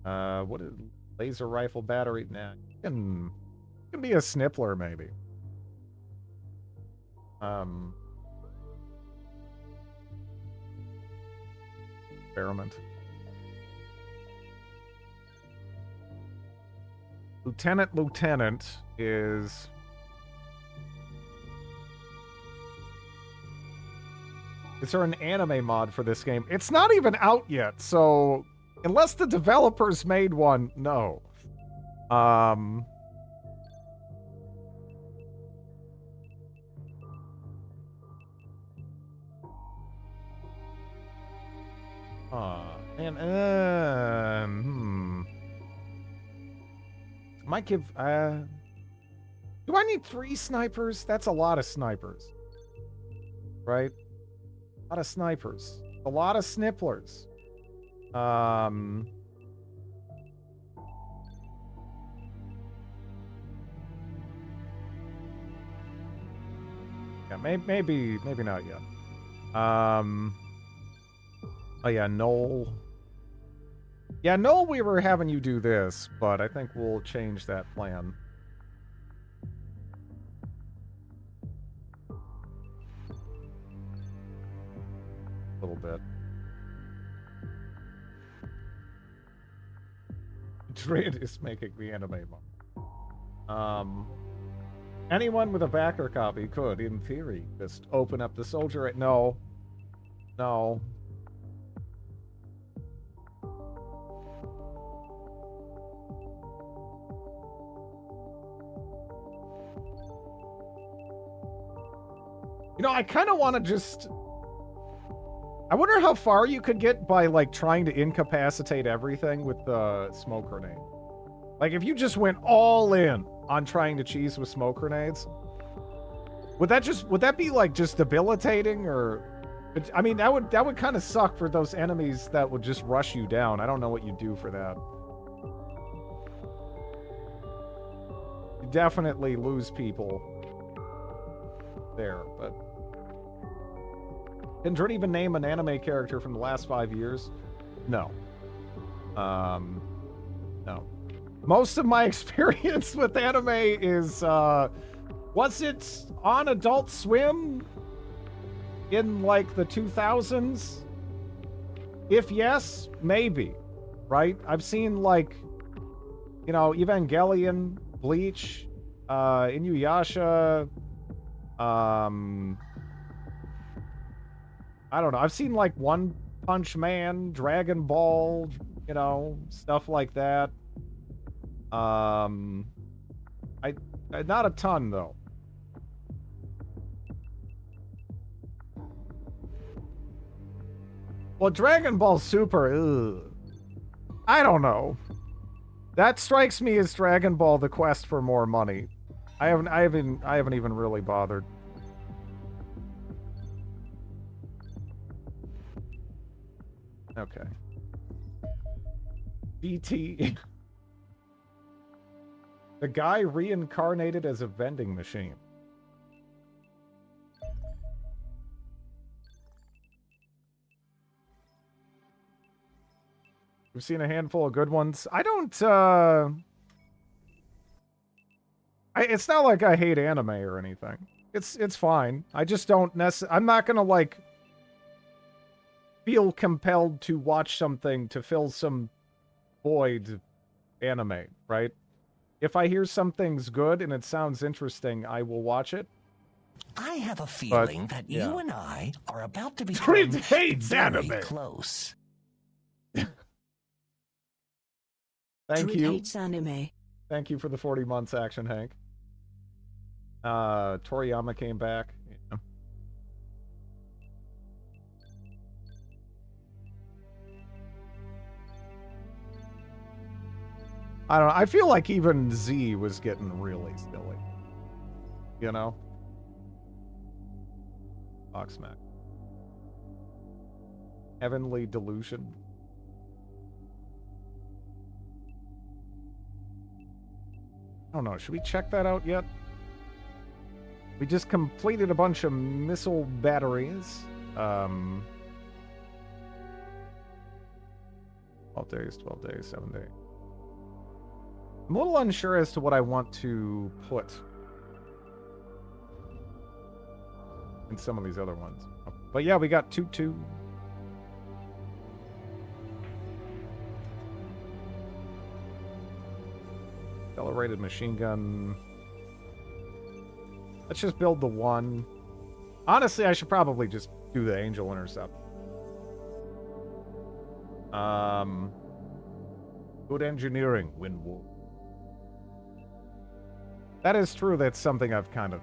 What is laser rifle battery? Nah, you can be a snippler, maybe. Experiment. Lieutenant is... Is there an anime mod for this game? It's not even out yet, so... Unless the developers made one, no. Might give, do I need 3 snipers? That's a lot of snipers. Right? A lot of snipers. A lot of snipplers. Yeah, maybe not yet. Oh yeah, Noel. Yeah, Noel, we were having you do this, but I think we'll change that plan. A little bit. Dread is making the anime mod. Anyone with a backer copy could, in theory, just open up the soldier at... No. No. You know, I kind of want to just... I wonder how far you could get by, like, trying to incapacitate everything with the smoke grenade. Like, if you just went all in on trying to cheese with smoke grenades, would that be, like, just debilitating, or... I mean, that would kind of suck for those enemies that would just rush you down. I don't know what you do for that. You definitely lose people there, but... Can Dread even name an anime character from the last 5 years? No. No. Most of my experience with anime is, was it on Adult Swim? in like the 2000s? If yes, maybe, right? I've seen like, you know, Evangelion, Bleach, Inuyasha, I don't know. I've seen like One Punch Man, Dragon Ball, you know, stuff like that. I not a ton though. Well, Dragon Ball Super, ugh. I don't know. That strikes me as Dragon Ball: The Quest for More Money. I haven't even really bothered. Okay. BT. The guy reincarnated as a vending machine. We've seen a handful of good ones. I don't, it's not like I hate anime or anything. It's fine. I just don't I'm not gonna, like, feel compelled to watch something to fill some void anime, right? If I hear something's good and it sounds interesting, I will watch it. I have a feeling that you and I are about to become Creed hates very anime. close. Thank Druid you. hates anime. Thank you for the 40 months, Action Hank. Toriyama came back. Yeah. I don't know. I feel like even Z was getting really silly. You know? Foxmack. Heavenly Delusion. I don't know. Should we check that out yet? We just completed a bunch of missile batteries. 12 days, 7 days. I'm a little unsure as to what I want to put in some of these other ones. But yeah, we got 2-2. Accelerated machine gun. Let's just build the one. Honestly, I should probably just do the Angel Intercept. Good engineering, win war. That is true. That's something I've kind of...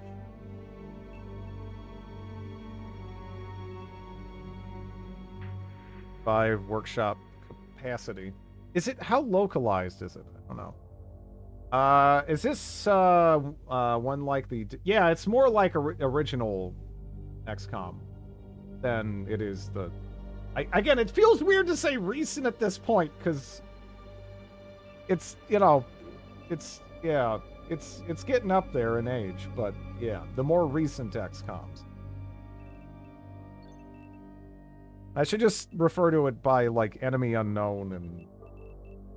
By workshop capacity. Is it... How localized is it? I don't know. Is this, one like the... Yeah, it's more like original XCOM than it is the... Again, it feels weird to say recent at this point, because... It's, you know... It's... Yeah... It's getting up there in age, but yeah, the more recent XCOMs. I should just refer to it by, like, enemy unknown and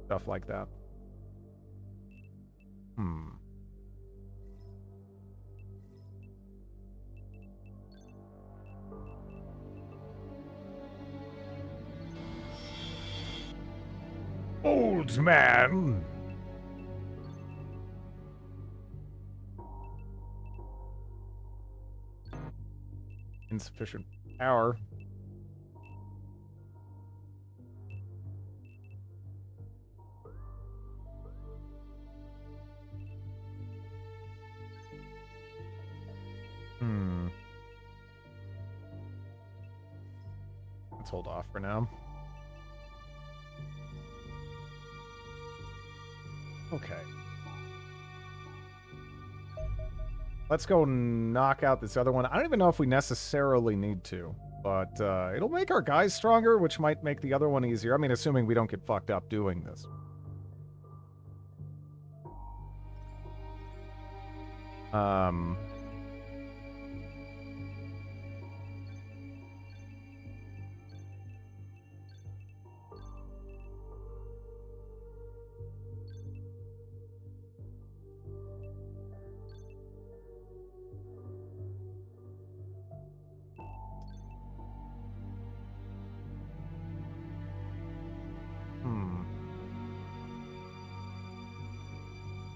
stuff like that. Old man! Insufficient power. Let's hold off for now. Okay. Let's go knock out this other one. I don't even know if we necessarily need to, but it'll make our guys stronger, which might make the other one easier. I mean, assuming we don't get fucked up doing this.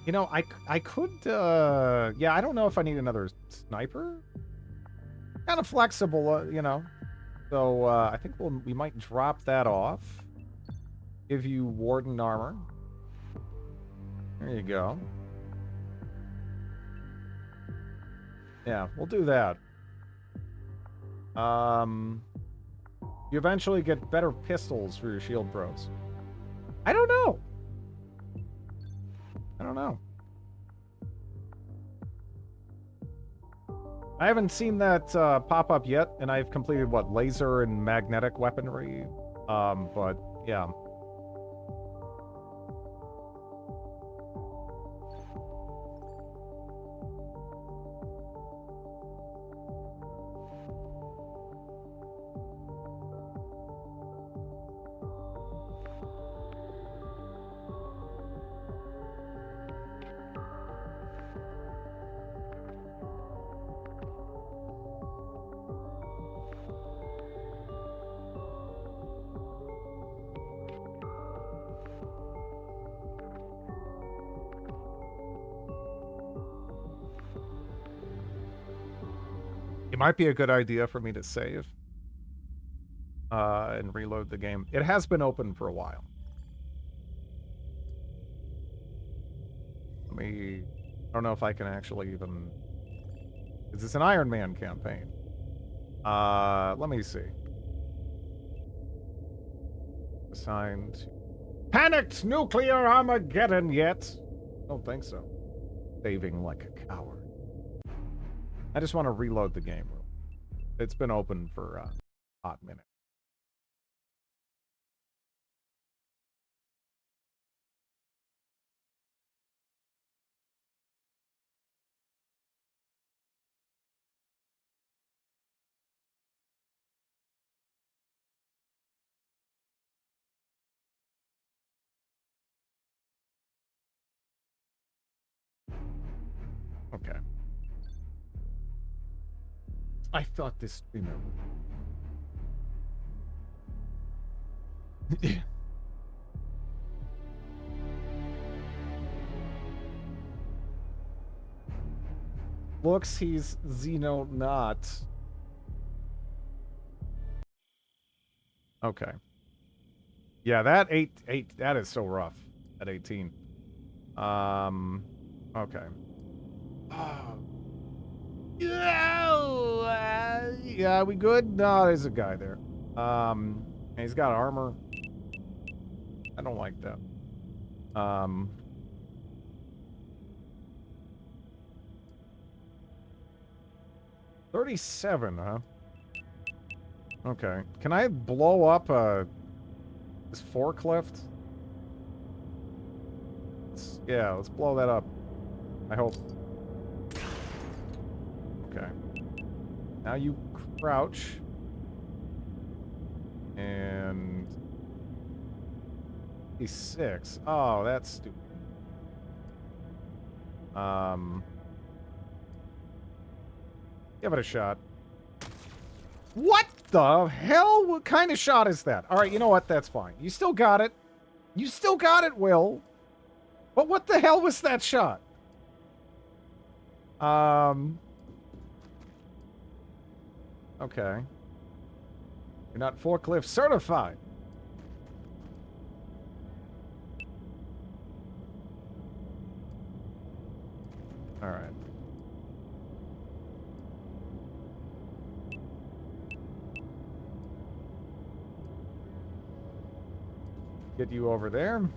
You know, I could, yeah, I don't know if I need another sniper. Kind of flexible, you know. So, I think we might drop that off. Give you Warden armor. There you go. Yeah, we'll do that. You eventually get better pistols for your shield pros. I don't know. I don't know. I haven't seen that pop up yet, and I've completed, what, laser and magnetic weaponry? But, yeah. It might be a good idea for me to save and reload the game. It has been open for a while. I don't know if I can actually even... Because it's an Iron Man campaign. Let me see. Assigned. Panicked nuclear Armageddon yet? Don't think so. Saving like a coward. I just want to reload the game. It's been open for a hot minute. Okay. I thought this streamer would... Looks he's Xenonaut. Okay. Yeah, that that is so rough at 18. Okay. Yeah, we good? No, there's a guy there. He's got armor. I don't like that. 37, huh? Okay. Can I blow up this forklift? Yeah, let's blow that up. I hope. Okay. Now you crouch. And... He's 6. Oh, that's stupid. Give it a shot. What the hell? What kind of shot is that? Alright, you know what? That's fine. You still got it. You still got it, Will. But what the hell was that shot? Okay. You're not forklift certified. Alright. Get you over there.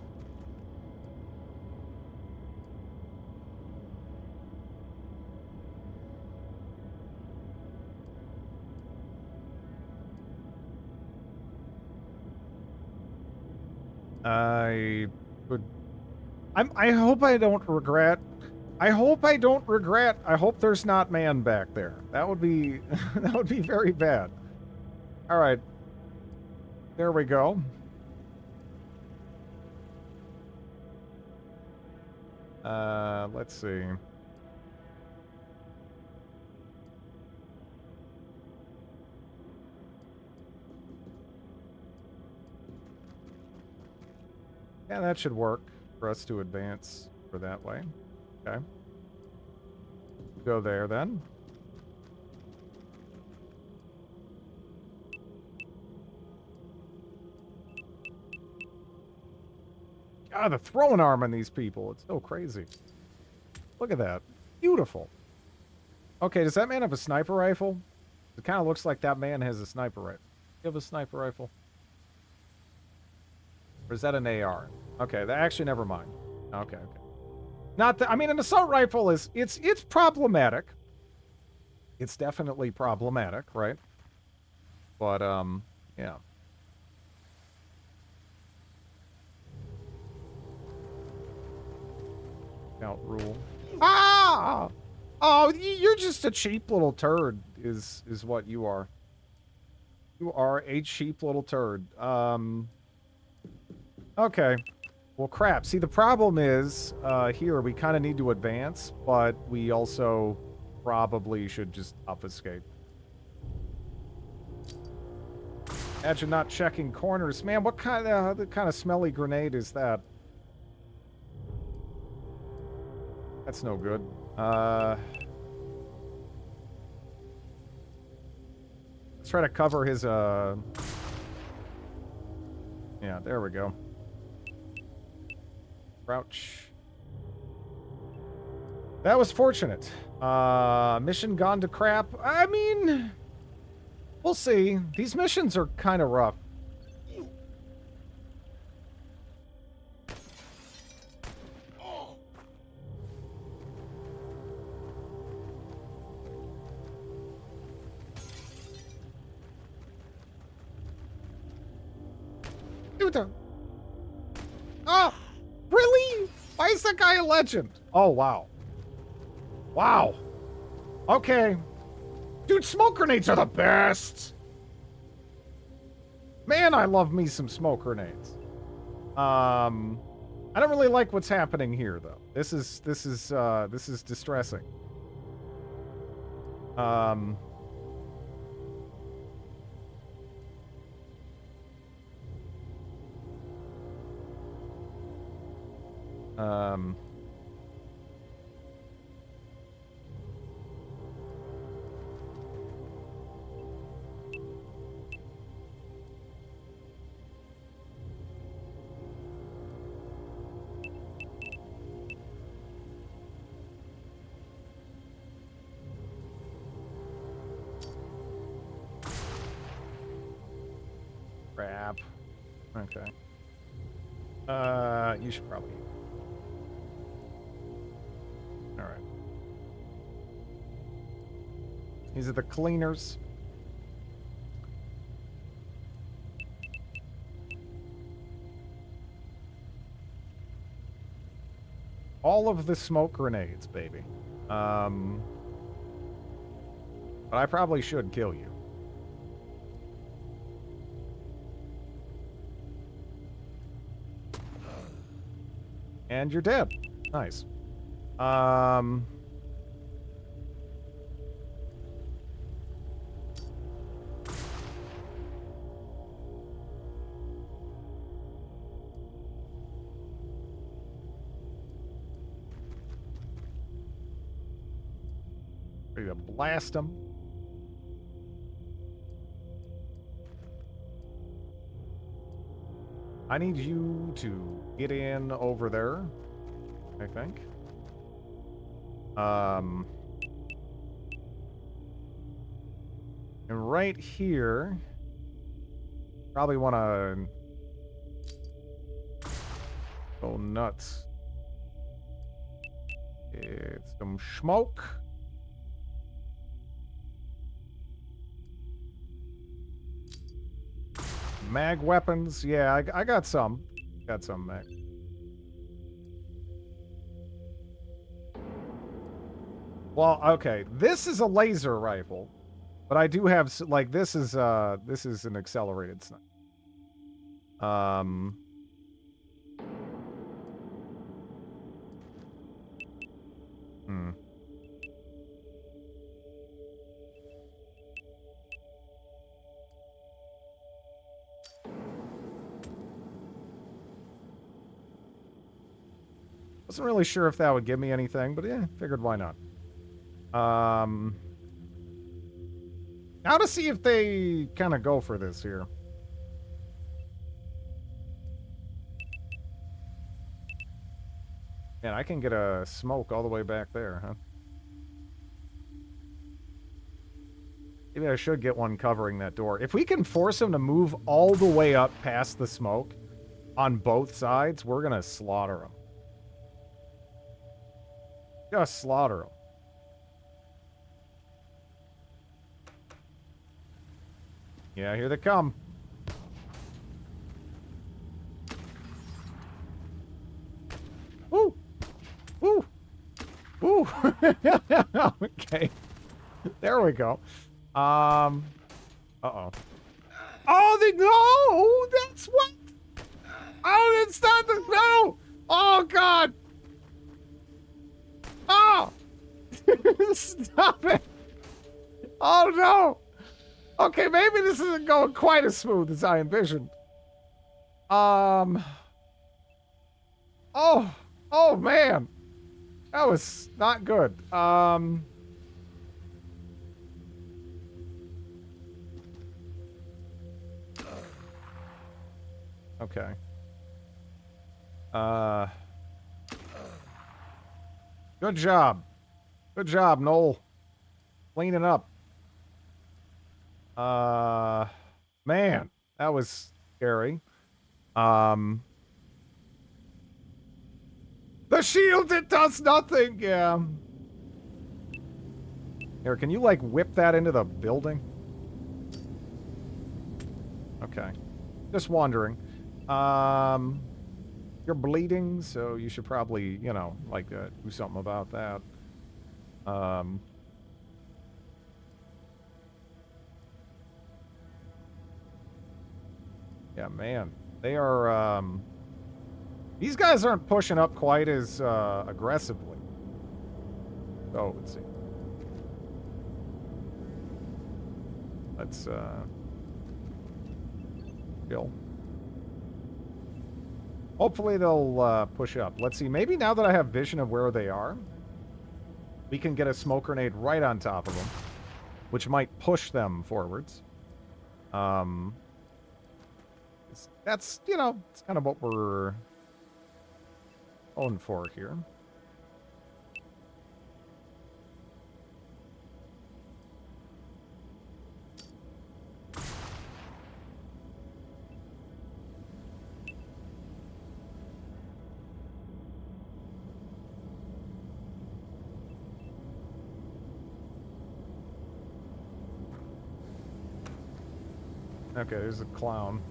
I hope I don't regret. I hope I don't regret. I hope there's not man back there. That would be that would be very bad. All right. There we go. Let's see. Yeah, that should work for us to advance for that way. Okay. Go there then. God, the throwing arm on these people. It's so crazy. Look at that. Beautiful. Okay, does that man have a sniper rifle? It kind of looks like that man has a sniper rifle. You have a sniper rifle? Or is that an AR? Okay, that actually never mind. Okay, okay. Not that, I mean, an assault rifle is, it's problematic. It's definitely problematic, right? But, yeah. Out rule. Ah! Oh, you're just a cheap little turd, is what you are. You are a cheap little turd. Okay. Well, crap. See, the problem is, here, we kind of need to advance, but we also probably should just obfuscate. Imagine not checking corners. Man, what kind of smelly grenade is that? That's no good. Let's try to cover his, yeah, there we go. Crouch. That was fortunate. Mission gone to crap. I mean, we'll see. These missions are kind of rough. Oh, really? Why is that guy a legend? Oh, wow. Wow. Okay. Dude, smoke grenades are the best. Man, I love me some smoke grenades. I don't really like what's happening here, though. This is distressing. Crap. Okay. You should probably. All right. These are the cleaners. All of the smoke grenades, baby. But I probably should kill you. And you're dead. Nice. Ready to blast them. I need you to get in over there, I think. And right here, probably want to go nuts. It's some smoke. Mag weapons. Yeah, I got some. Got some mag. Well, okay. This is a laser rifle, but I do have like this is an accelerated sniper. Wasn't really sure if that would give me anything, but yeah, figured why not. Now to see if they kind of go for this here. Man, I can get a smoke all the way back there, huh? Maybe I should get one covering that door. If we can force him to move all the way up past the smoke on both sides, we're going to slaughter him. Just slaughter him. Yeah, here they come. Woo! Woo! Woo! Okay. There we go. Uh-oh. Oh, no! That's what? Oh, it's not the... No! Oh, God! Oh! Stop it! Oh, no! Okay, maybe this isn't going quite as smooth as I envisioned. Oh! Oh, man! That was not good. Okay. Good job. Good job, Noel. Cleaning up. Man, that was scary. The shield, it does nothing. Yeah. Here, can you, like, whip that into the building? Okay. Just wondering. You're bleeding, so you should probably, you know, like, do something about that. Yeah, man. They are, these guys aren't pushing up quite as, aggressively. So, let's see. Let's, chill. Hopefully they'll, push up. Let's see. Maybe now that I have vision of where they are, we can get a smoke grenade right on top of them, which might push them forwards. That's, you know, it's kind of what we're going for here. Okay, there's a clown.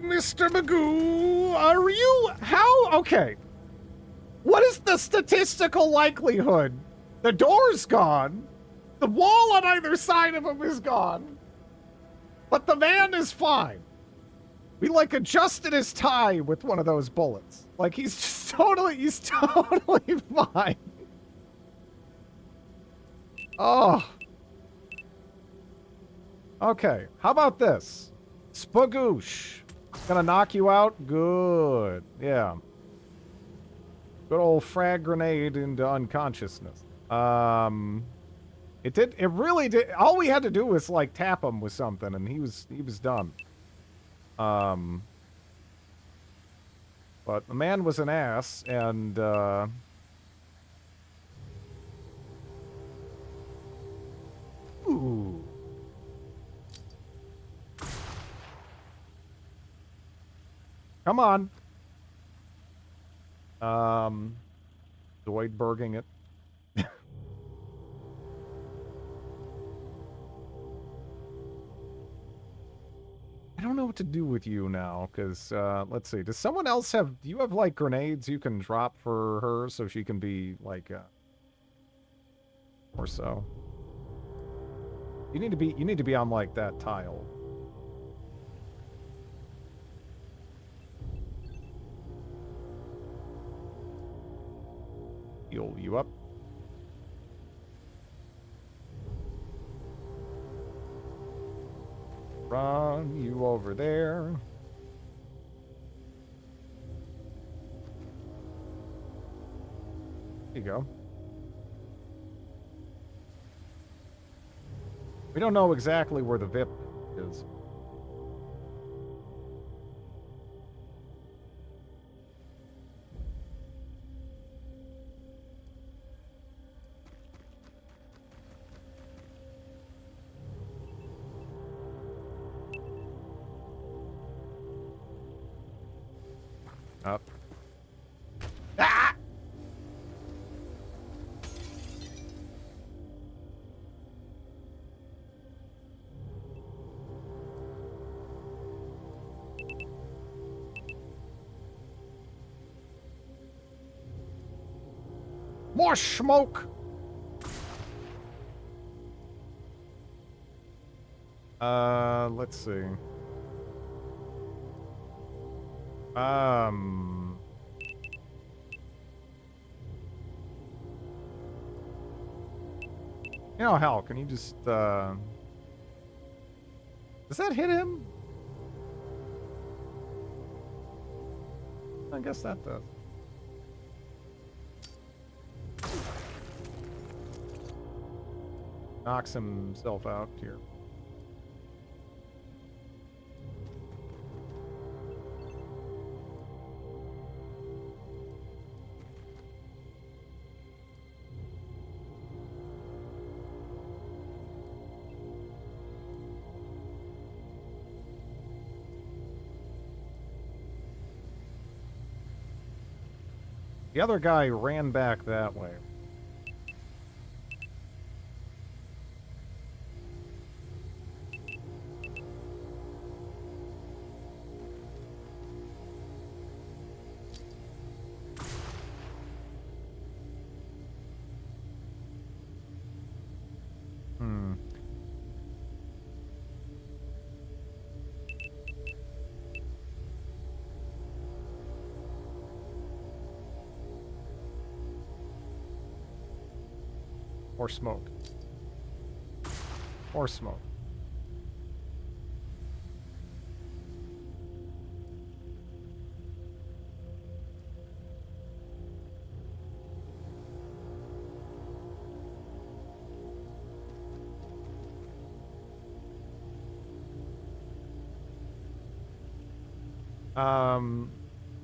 Mr. Magoo, are you... How? Okay. What is the statistical likelihood? The door's gone. The wall on either side of him is gone. But the man is fine. We, like, adjusted his tie with one of those bullets. Like, he's totally fine. Oh. Okay, how about this? Spagoosh. Gonna knock you out? Good. Yeah. Good old frag grenade into unconsciousness. It really did. All we had to do was, like, tap him with something, and he was done. But the man was an ass, and, ooh. Come on. Zoidberging it. I don't know what to do with you now, because, let's see. Does someone else have... Do you have, like, grenades you can drop for her so she can be, like, or so? You need to be on like that tile. Heal you up. Run you over there. There you go. We don't know exactly where the VIP is. Up. Ah! More smoke! Let's see. You know, hell, can you just, does that hit him? I guess that does. Knocks himself out here. The other guy ran back that way. Or smoke. Or smoke.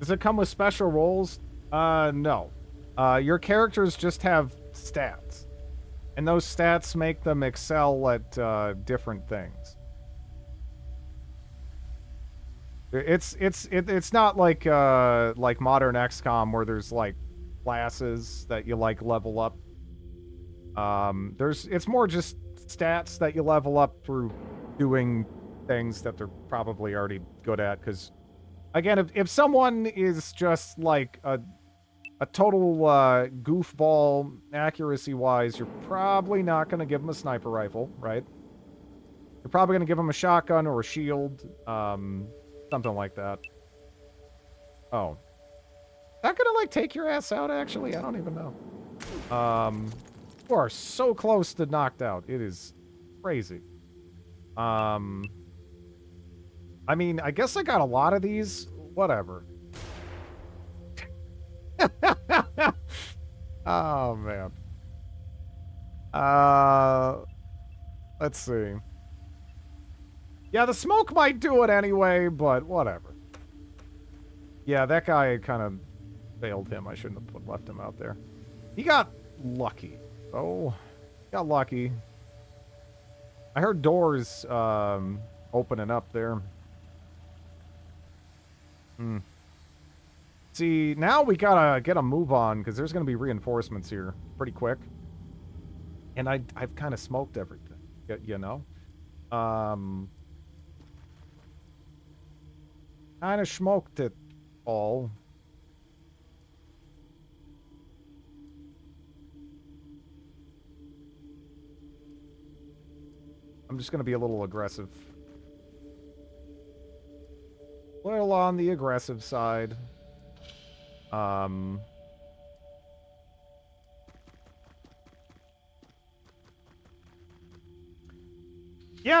Does it come with special roles? No. Your characters just have stats. And those stats make them excel at different things. It's not like modern XCOM where there's like classes that you like level up. It's more just stats that you level up through doing things that they're probably already good at. Because again, if someone is just like a total goofball accuracy-wise, you're probably not going to give him a sniper rifle, right? You're probably going to give him a shotgun or a shield, something like that. Oh. Is that going to, like, take your ass out, actually? I don't even know. You are so close to knocked out. It is crazy. I mean, I guess I got a lot of these. Whatever. Oh, man. Let's see. Yeah, the smoke might do it anyway, but whatever. Yeah, that guy kind of failed him. I shouldn't have left him out there. He got lucky. Oh, got lucky. I heard doors opening up there. See, now we gotta get a move on, because there's gonna be reinforcements here pretty quick. And I've kind of smoked everything, you know? Kind of smoked it all. I'm just going to be a little aggressive. A little on the aggressive side. Yeah,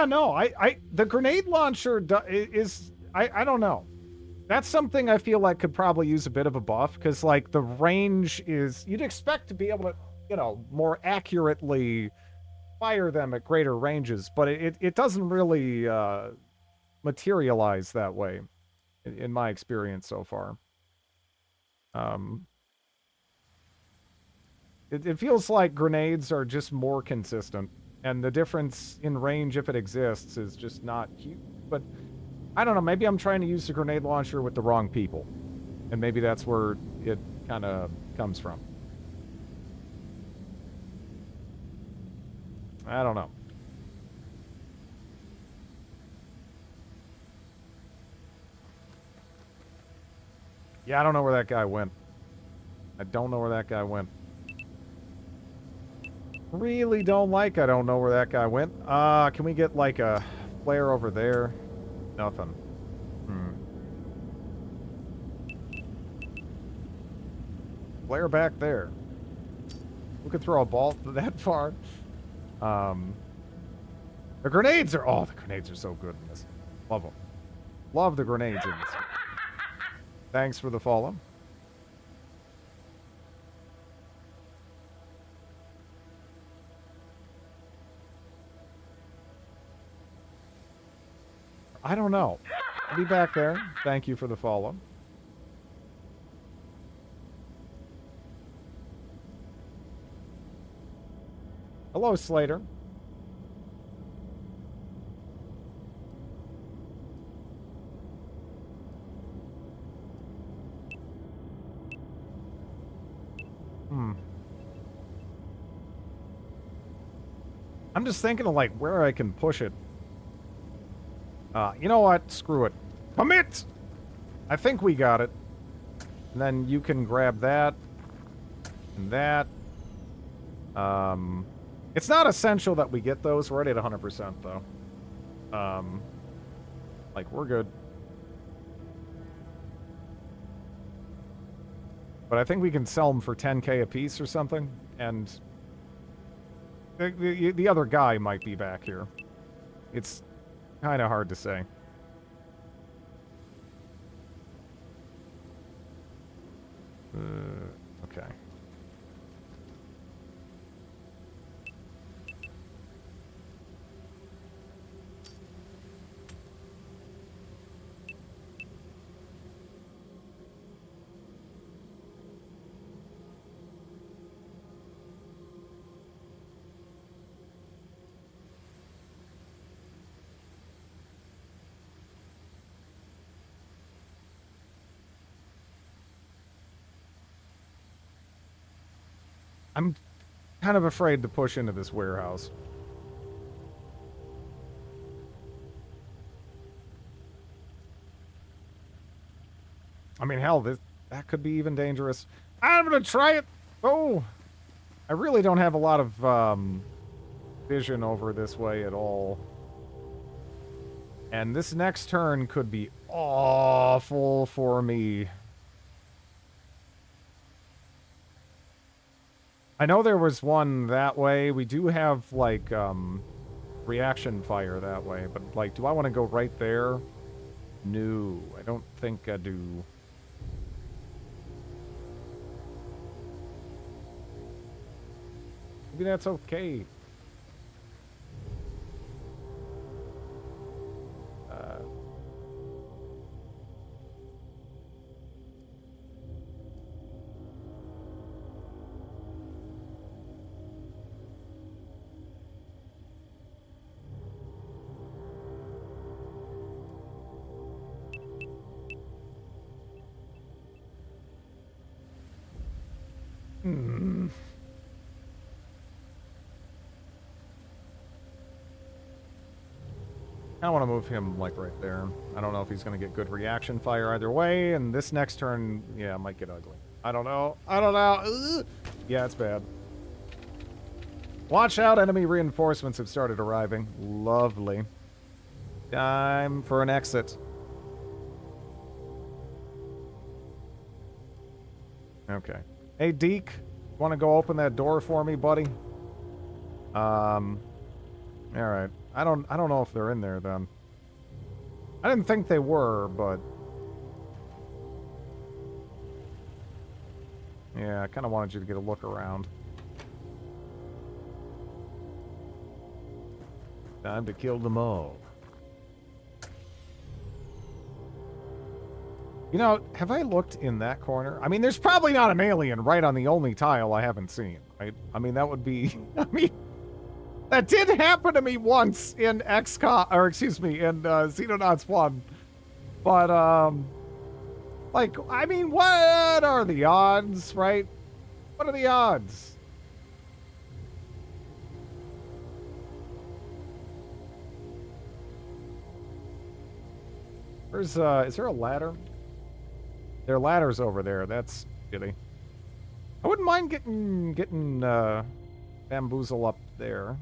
no, the grenade launcher is, I don't know. That's something I feel like could probably use a bit of a buff, because, like, the range is, you'd expect to be able to, you know, more accurately fire them at greater ranges, but it doesn't really materialize that way, in my experience so far. It feels like grenades are just more consistent, and the difference in range, if it exists, is just not huge. But I don't know, maybe I'm trying to use the grenade launcher with the wrong people, and maybe that's where it kind of comes from. I don't know. Yeah, I don't know where that guy went. I don't know where that guy went. Really don't like, I don't know where that guy went. Can we get, like, a flare over there? Nothing. Flare back there. We could throw a ball that far. The grenades are... Oh, the grenades are so good in this. Love them. Love the grenades in this. Thanks for the follow. I don't know. I'll be back there. Thank you for the follow. Hello, Slater. I'm just thinking of, like, where I can push it. You know what? Screw it. Commit! I think we got it. And then you can grab that. And that. It's not essential that we get those. We're already at 100%, though. Like, we're good. But I think we can sell them for 10k a piece or something. And the other guy might be back here. It's kind of hard to say. Okay. I'm kind of afraid to push into this warehouse. I mean, hell, that could be even dangerous. I'm gonna try it! Oh! I really don't have a lot of, vision over this way at all. And this next turn could be awful for me. I know there was one that way. We do have, like, reaction fire that way. But, like, do I want to go right there? No, I don't think I do. Maybe that's okay. I want to move him, like, right there. I don't know if he's going to get good reaction fire either way, and this next turn, yeah, might get ugly. I don't know. I don't know. Ugh. Yeah, it's bad. Watch out, enemy reinforcements have started arriving. Lovely. Time for an exit. Okay. Hey, Deke, want to go open that door for me, buddy? All right. I don't know if they're in there then. I didn't think they were, but yeah, I kind of wanted you to get a look around. Time to kill them all. You know, have I looked in that corner? I mean, there's probably not an alien right on the only tile I haven't seen, right? I mean, that would be... I mean, that did happen to me once in XCOM... Or, excuse me, in Xenonauts 1. But, like, I mean, what are the odds, right? What are the odds? Where's, is there a ladder? There are ladders over there. That's shitty. I wouldn't mind getting bamboozle up there.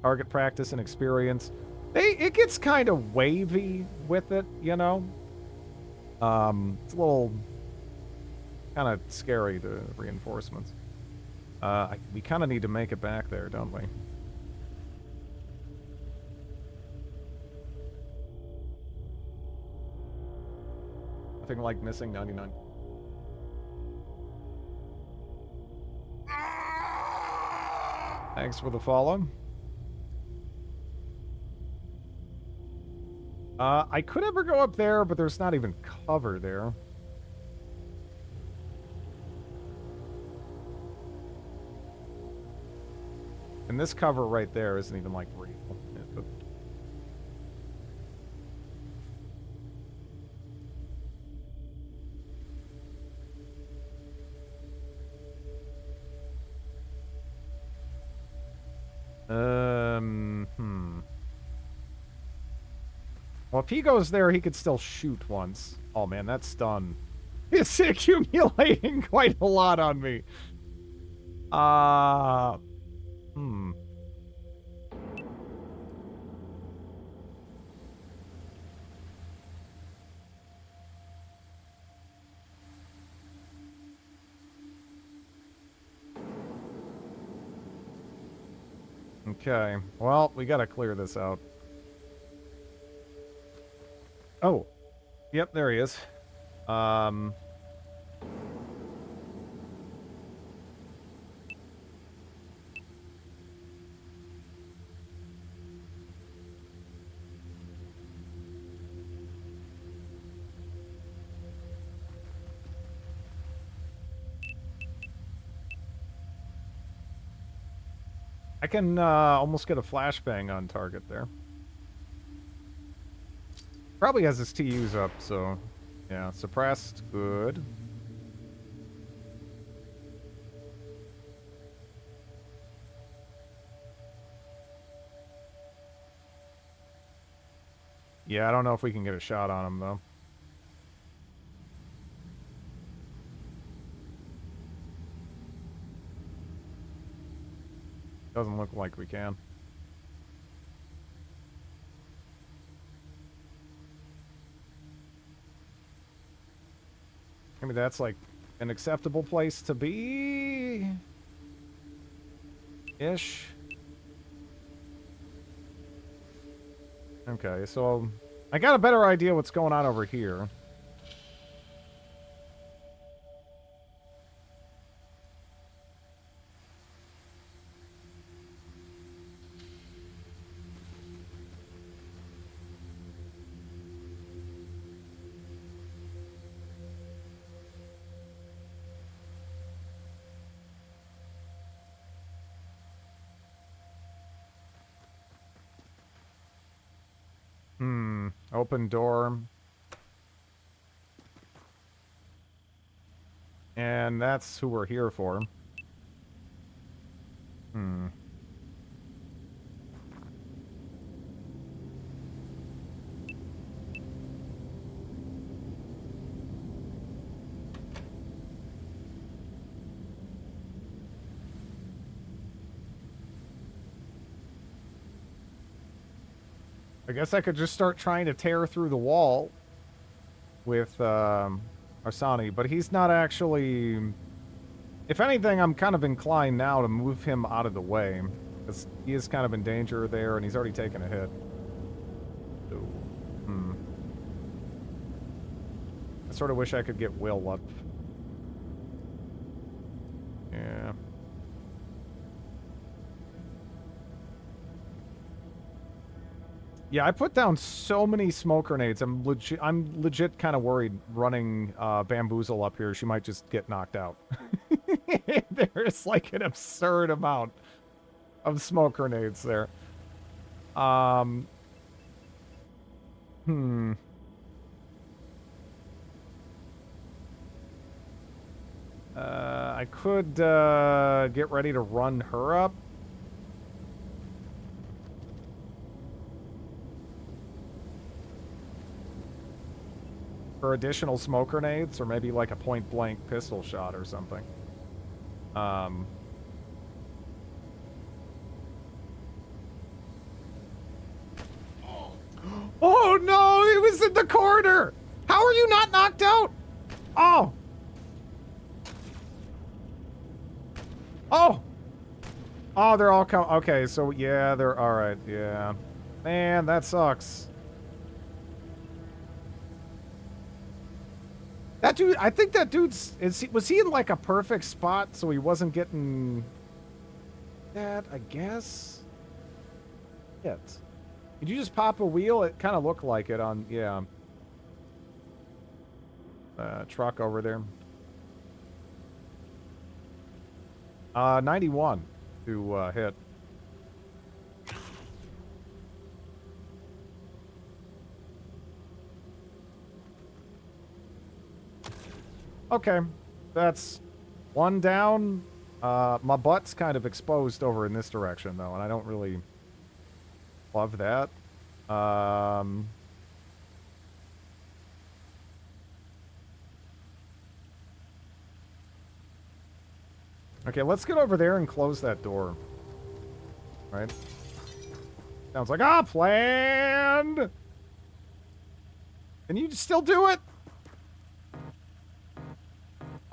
Target practice and experience. It gets kind of wavy with it, you know? It's a little kind of scary, the reinforcements. We kind of need to make it back there, don't we? Nothing like missing 99. Thanks for the follow. I could ever go up there, but there's not even cover there. And this cover right there isn't even, like, real. Well, if he goes there, he could still shoot once. Oh, man, that stun. It's accumulating quite a lot on me. Okay. Well, we gotta clear this out. Oh. Yep, there he is. I can almost get a flashbang on target there. Probably has his TUs up, so yeah, suppressed, good. Yeah, I don't know if we can get a shot on him though. Doesn't look like we can. I mean, that's like an acceptable place to be. Ish. Okay, so I got a better idea what's going on over here. Open door. And that's who we're here for. I guess I could just start trying to tear through the wall with Arsani, but he's not actually... If anything, I'm kind of inclined now to move him out of the way, because he is kind of in danger there, and he's already taken a hit. So, I sort of wish I could get Will up. Yeah. Yeah, I put down so many smoke grenades. I'm legit kind of worried running Bamboozle up here. She might just get knocked out. There's like an absurd amount of smoke grenades there. I could get ready to run her up. For additional smoke grenades, or maybe like a point-blank pistol shot or something. Oh no, it was in the corner! How are you not knocked out? Oh! Oh! Oh, they're all coming. Okay, so yeah, they're alright, yeah. Man, that sucks. That dude, I think that dude's... was he in like a perfect spot so he wasn't getting... that, I guess? Hit. Did you just pop a wheel? It kind of looked like it on... yeah. Truck over there. 91 to hit. Okay, that's one down. My butt's kind of exposed over in this direction, though, and I don't really love that. Okay, let's get over there and close that door. Right? Sounds like a plan! Can you still do it?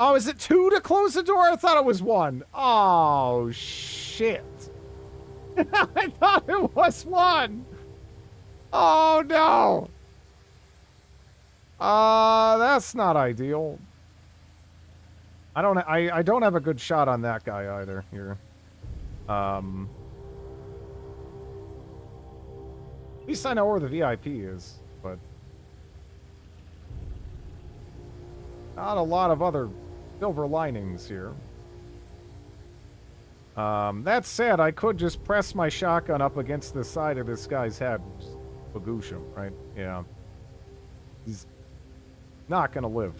Oh, is it 2 to close the door? I thought it was 1. Oh, shit. I thought it was 1. Oh, no. That's not ideal. I don't have a good shot on that guy either here. At least I know where the VIP is, but not a lot of other silver linings here. That said, I could just press my shotgun up against the side of this guy's head. Just bagoosh him, right? Yeah. He's not gonna live.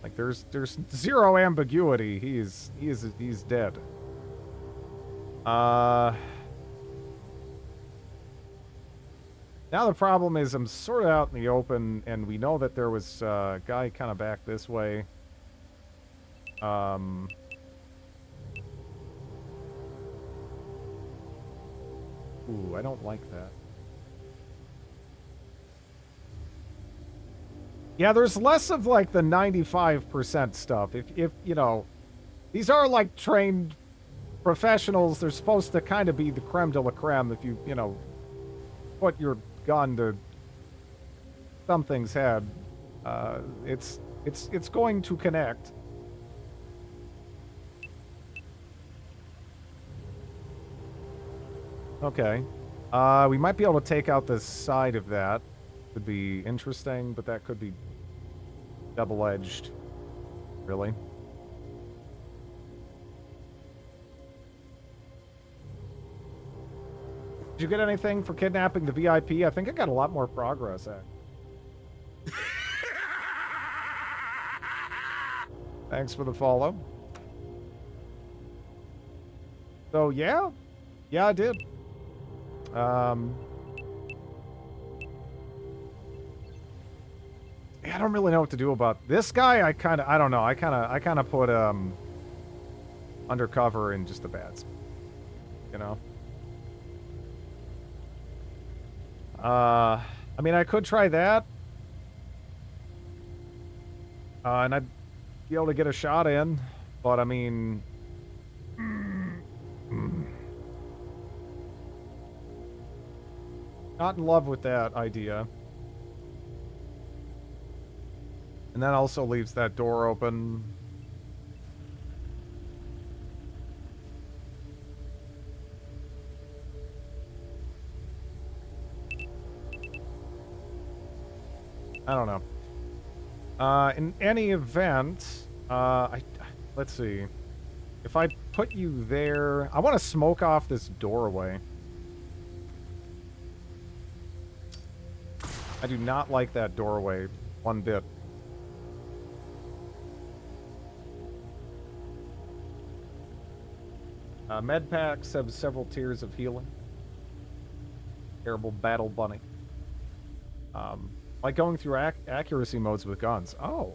Like there's zero ambiguity. He's dead. Now the problem is I'm sort of out in the open, and we know that there was a guy kind of back this way. Ooh, I don't like that. Yeah, there's less of like the 95% stuff. If you know, these are like trained professionals. They're supposed to kind of be the creme de la creme. If you know, put your gun to something's head, it's going to connect. Okay. We might be able to take out the side of that. Could be interesting, but that could be double-edged. Really? Did you get anything for kidnapping the VIP? I think I got a lot more progress at. Thanks for the follow. So, yeah. Yeah, I did. I don't really know what to do about this guy. I don't know. I kind of put undercover in just a bad spot. you know. I mean, I could try that. And I'd be able to get a shot in, but I mean... Not in love with that idea. And that also leaves that door open. I don't know. In any event, let's see. If I put you there, I want to smoke off this doorway. I do not like that doorway one bit. Med packs have several tiers of healing. Terrible battle bunny. Like going through accuracy modes with guns. Oh.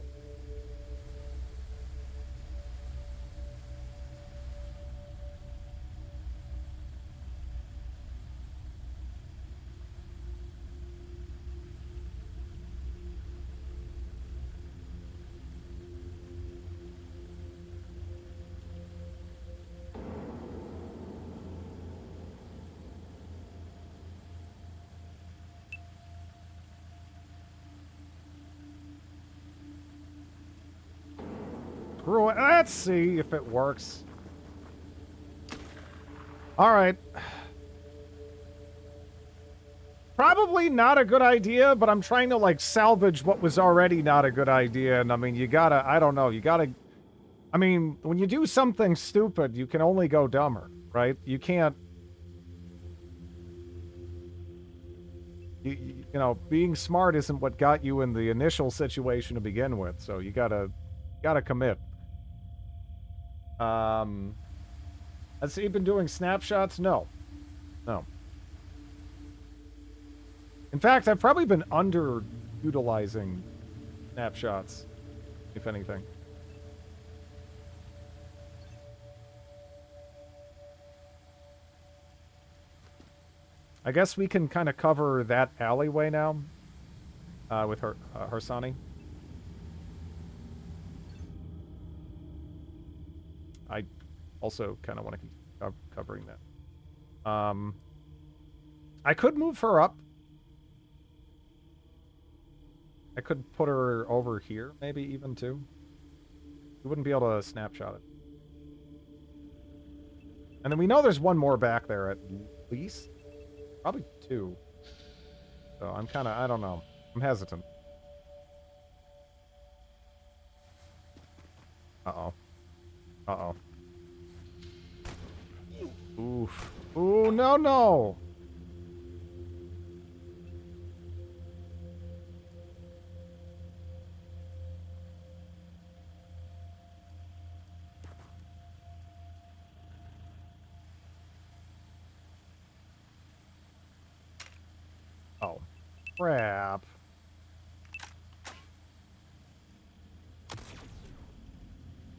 Let's see if it works. Alright. Probably not a good idea, but I'm trying to, like, salvage what was already not a good idea. And, I mean, you gotta, I don't know, you gotta... I mean, when you do something stupid, you can only go dumber, right? You can't... You know, being smart isn't what got you in the initial situation to begin with, so you gotta commit. Has he been doing snapshots? No. No. In fact, I've probably been underutilizing snapshots, if anything. I guess we can kind of cover that alleyway now with Harsani. I also kind of want to keep covering that. I could move her up. I could put her over here, maybe even too. We wouldn't be able to snapshot it. And then we know there's one more back there at least. Probably two. So I'm kind of, I don't know. I'm hesitant. Uh-oh. Uh-oh. Oof. Ooh, no, no! Oh, crap.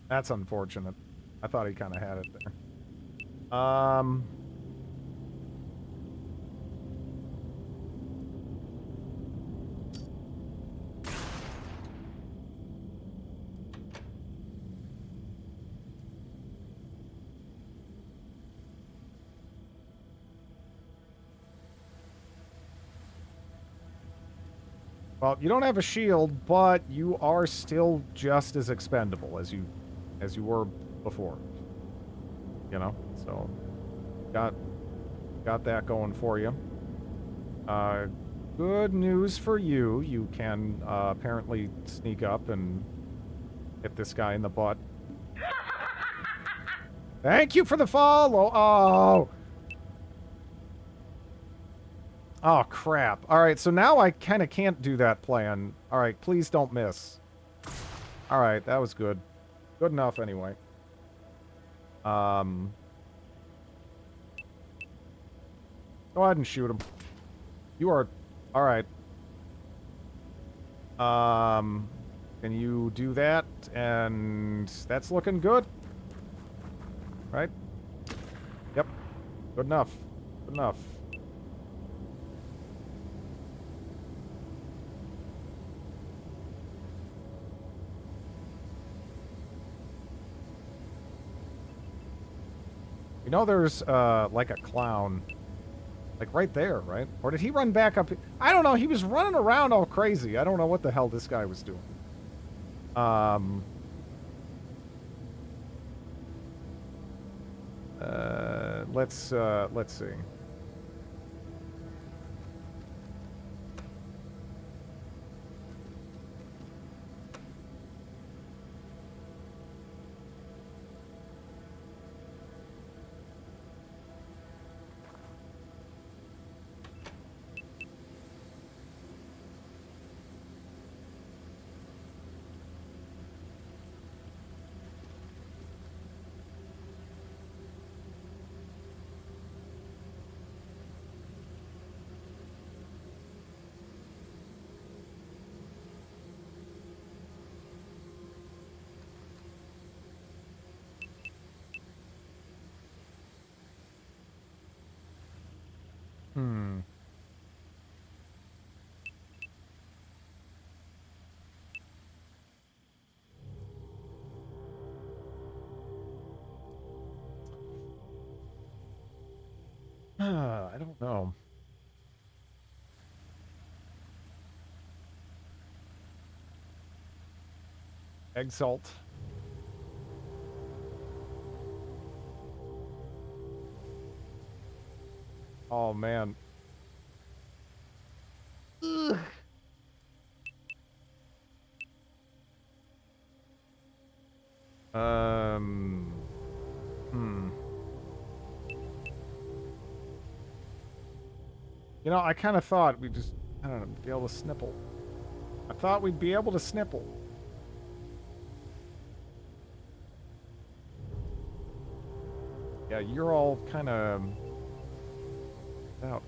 That's unfortunate. I thought he kind of had it there. Well, you don't have a shield, but you are still just as expendable as you were before. You know, so got that going for you. Good news for you. You can apparently sneak up and hit this guy in the butt. Thank you for the follow. Oh. Oh, crap. All right, so now I kind of can't do that plan. All right, please don't miss. All right, that was good. Good enough anyway. Go ahead and shoot him. You are... All right. Can you do that? And that's looking good. Right? Yep. Good enough. Good enough. You know there's, like a clown. Like, right there, right? Or did he run back up? I don't know. He was running around all crazy. I don't know what the hell this guy was doing. Let's see. Hmm. I don't know. Exalt. Oh, man. Ugh. Hmm. You know, I kind of thought we'd just, I don't know, be able to snipple. I thought we'd be able to snipple. Yeah, you're all kind of out.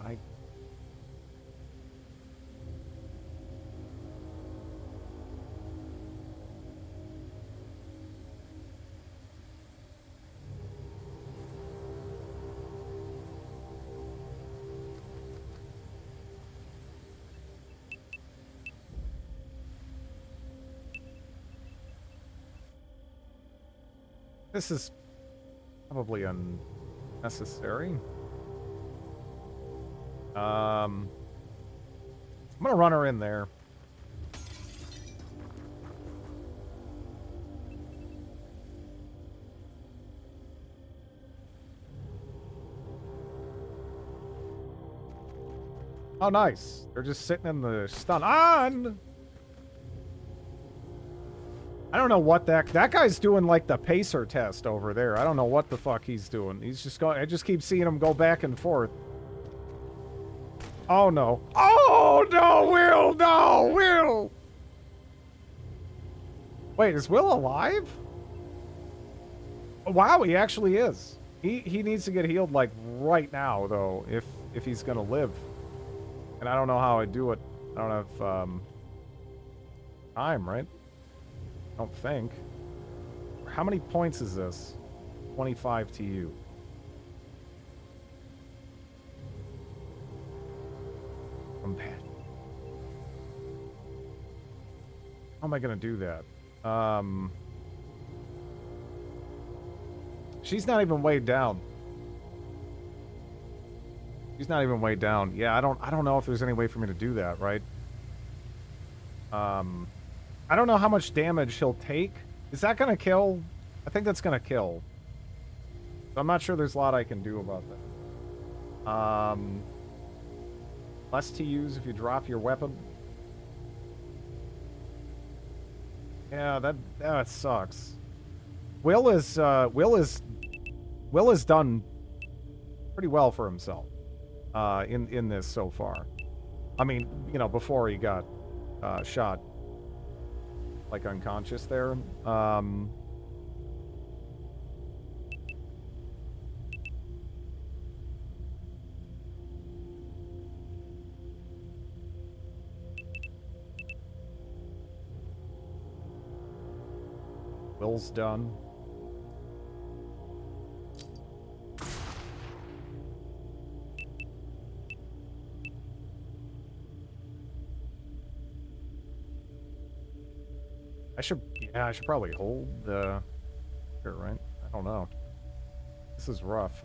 This is probably unnecessary. I'm gonna run her in there. Oh, nice. They're just sitting in the stun. On! I don't know what that guy's doing, like the pacer test over there. I don't know what the fuck he's doing. He's just going. I just keep seeing him go back and forth. Oh no! Oh no, Will! No, Will! Wait, is Will alive? Oh, wow, he actually is. He needs to get healed like right now though, if he's gonna live. And I don't know how I do it. I don't have time, right? I don't think. How many points is this? 25 to you. Compassion. How am I gonna do that? She's not even weighed down. She's not even weighed down. Yeah, I don't know if there's any way for me to do that, right? I don't know how much damage he'll take. Is that gonna kill? I think that's gonna kill. So I'm not sure there's a lot I can do about that. Less to use if you drop your weapon. Yeah, that sucks. Will is done pretty well for himself in this so far. I mean, you know, before he got shot like unconscious there. Will's done. Yeah, I should probably hold the... Here, right? I don't know. This is rough.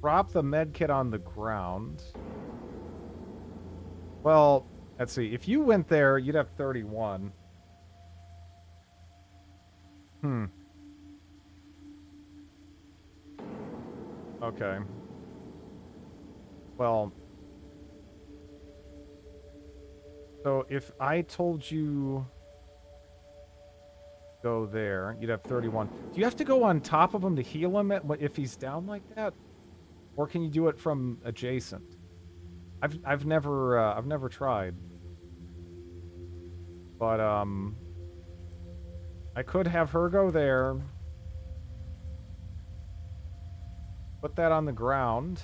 Drop the med kit on the ground. Well, let's see. If you went there, you'd have 31. Okay. Well... So if I told you... Go there, you'd have 31. Do you have to go on top of him to heal him if he's down like that? Or can you do it from adjacent? I've never tried. But I could have her go there. Put that on the ground.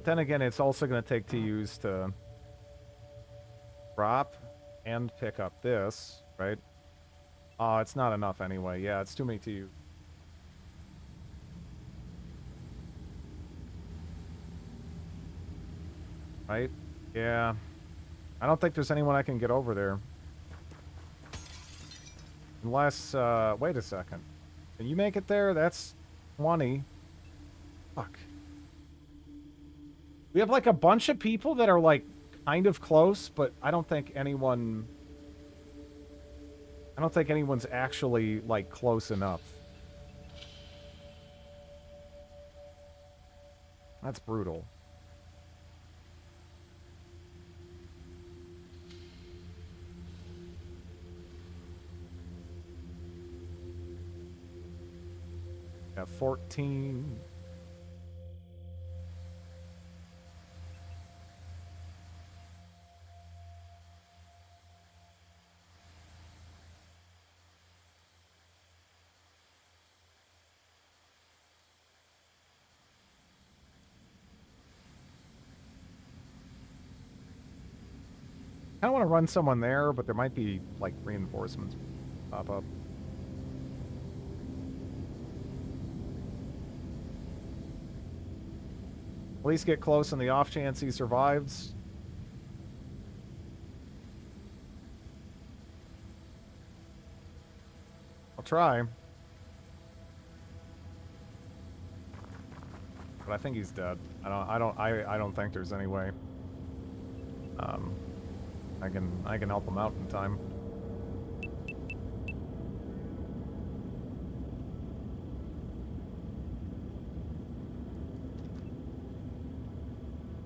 Then again, it's also going to take 2 use to drop and pick up this, right? Oh, it's not enough anyway. Yeah, it's too many to use. Right? Yeah. I don't think there's anyone I can get over there. Unless, wait a second. Can you make it there? That's 20. Fuck. We have, like, a bunch of people that are, like, kind of close, but I don't think anyone... I don't think anyone's actually, like, close enough. That's brutal. Got 14... I kind of want to run someone there, but there might be, like, reinforcements pop up. At least get close on the off chance he survives. I'll try. But I think he's dead. I don't think there's any way. I can help him out in time.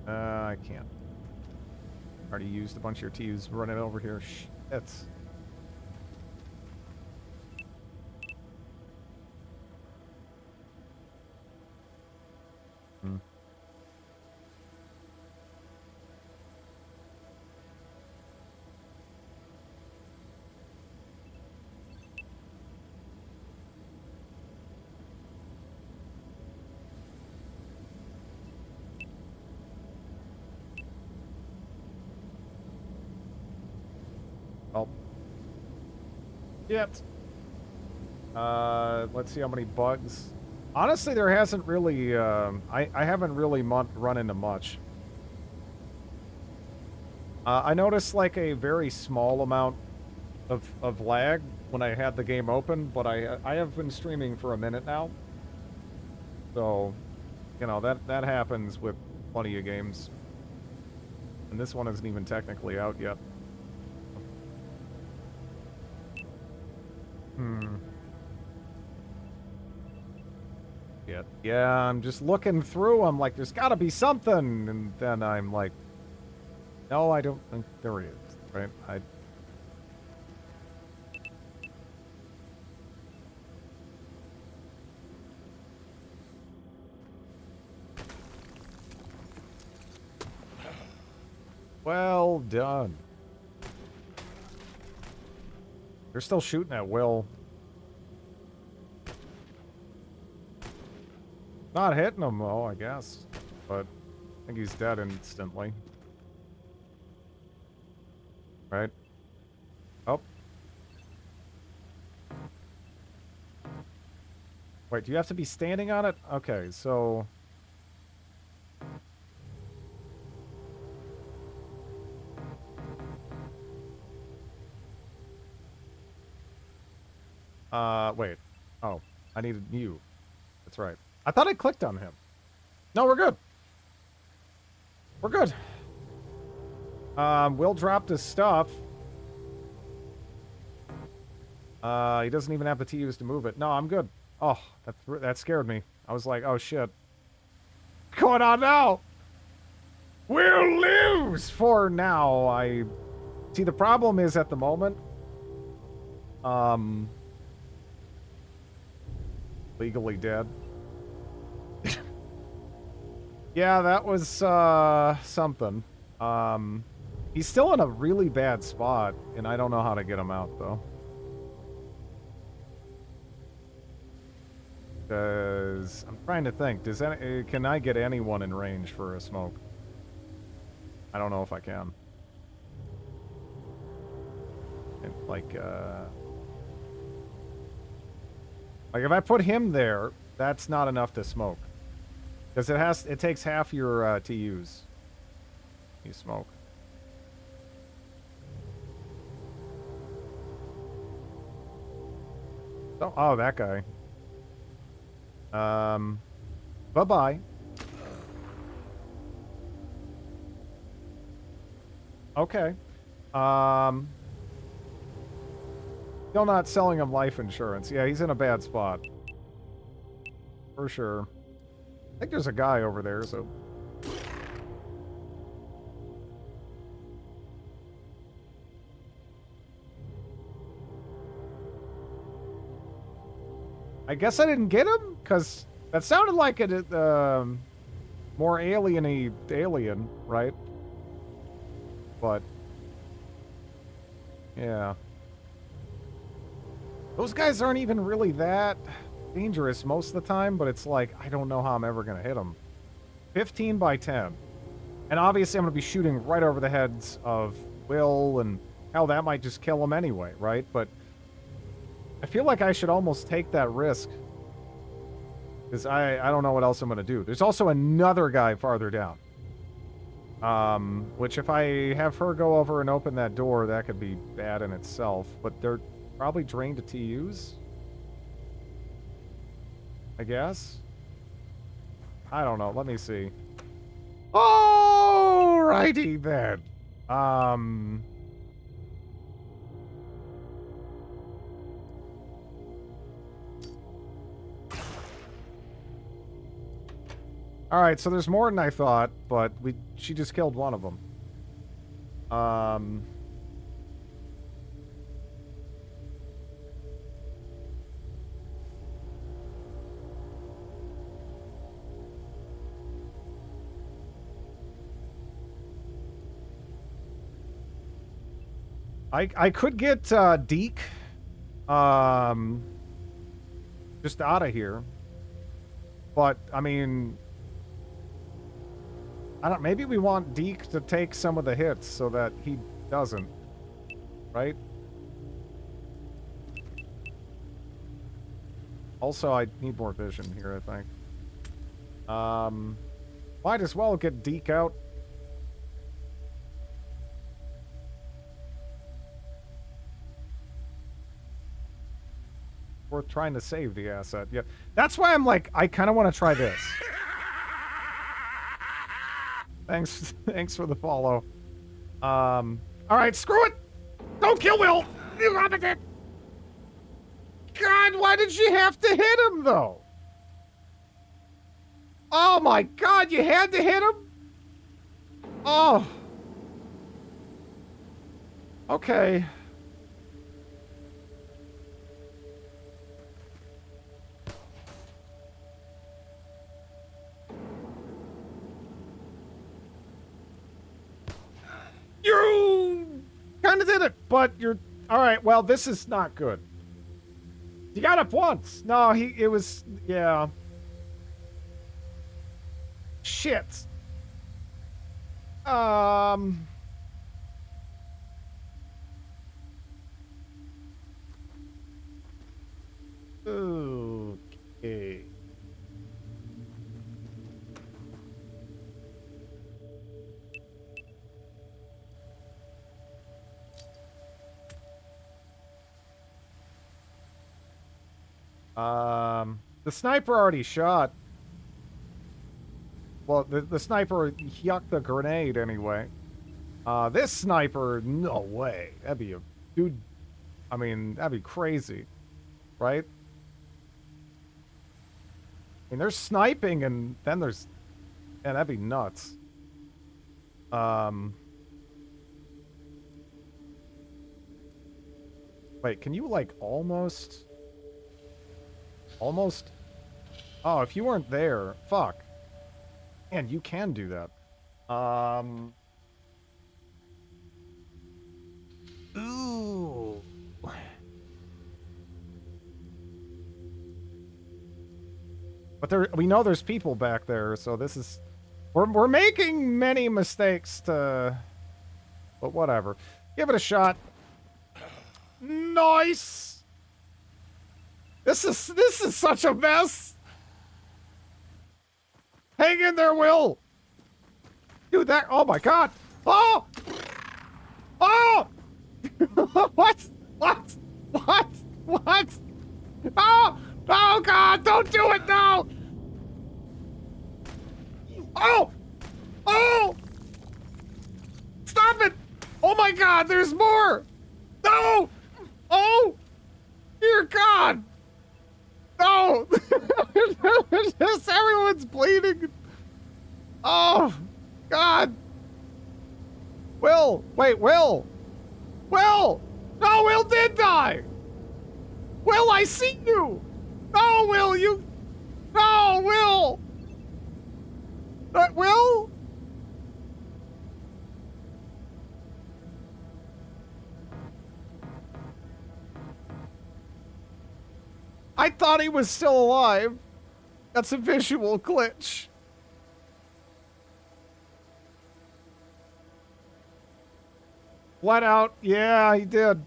I can't. Already used a bunch of your T's running over here. Shit. Oh. Yet. Let's see how many bugs. Honestly, there hasn't really, I haven't really run into much. I noticed, like, a very small amount of lag when I had the game open, but I have been streaming for a minute now. So, you know, that happens with plenty of games. And this one isn't even technically out yet. Yeah, I'm just looking through. I'm like, there's got to be something. And then I'm like, no, I don't think there is. Right? Well done. They're still shooting at will. Not hitting him, though, I guess. But I think he's dead instantly. Right? Oh. Wait, do you have to be standing on it? Okay, so... wait. Oh, I needed you. That's right. I thought I clicked on him. No, we're good. We're good. Will dropped his stuff. He doesn't even have the TUs to move it. No, I'm good. Oh, that scared me. I was like, oh shit. What's going on now? We'll lose for now. See, the problem is at the moment, legally dead. Yeah, that was, something. He's still in a really bad spot, and I don't know how to get him out, though. Because I'm trying to think, can I get anyone in range for a smoke? I don't know if I can. Like if I put him there, that's not enough to smoke. Because it takes half your TUs. You smoke. Oh, that guy. Bye-bye. Okay. Still not selling him life insurance. Yeah, he's in a bad spot. For sure. I think there's a guy over there, so... I guess I didn't get him, because that sounded like a more alien-y alien, right? But... yeah. Those guys aren't even really that dangerous most of the time, but it's like, I don't know how I'm ever going to hit them. 15 by 10. And obviously I'm going to be shooting right over the heads of Will, and hell, that might just kill him anyway, right? But I feel like I should almost take that risk. Because I don't know what else I'm going to do. There's also another guy farther down. Which if I have her go over and open that door, that could be bad in itself. But they're probably drained to TUs? I guess? I don't know. Let me see. Alrighty then. Alright, so there's more than I thought, but she just killed one of them. I could get Deke just out of here. But I mean, I don't, maybe we want Deke to take some of the hits so that he doesn't, right? Also, I need more vision here, I think. Might as well get Deke out. Worth trying to save the asset. Yeah, that's why I'm like, I kind of want to try this. Thanks for the follow. All right, screw it. Don't kill Will. You rabbit it. God, why did you have to hit him though? Oh my God, you had to hit him. Oh. Okay. You kind of did it, but you're... Alright, well, this is not good. You got up once. No, it was... Yeah. Shit. Okay. The sniper already shot. Well, the sniper yucked the grenade anyway. This sniper, no way. That'd be a dude. I mean, that'd be crazy, right? I mean, there's sniping and then there's, yeah, that'd be nuts. Wait, can you like almost? Oh, if you weren't there, fuck. Man, you can do that. Ooh. But we know there's people back there, so this is... We're making many mistakes to... But whatever. Give it a shot. Nice! This is such a mess! Hang in there, Will! Dude, that... Oh my god! Oh! Oh! What? What? What? What? Oh! Oh god, don't do it now! Oh! Oh! Stop it! Oh my god, there's more! No! Oh! Dear god! No! Just everyone's bleeding. Oh! God! Will! Wait, Will! Will! No, Will did die! Will, I see you! No, Will, you... No, Will! Will? I thought he was still alive. That's a visual glitch. Flat out. Yeah, he did.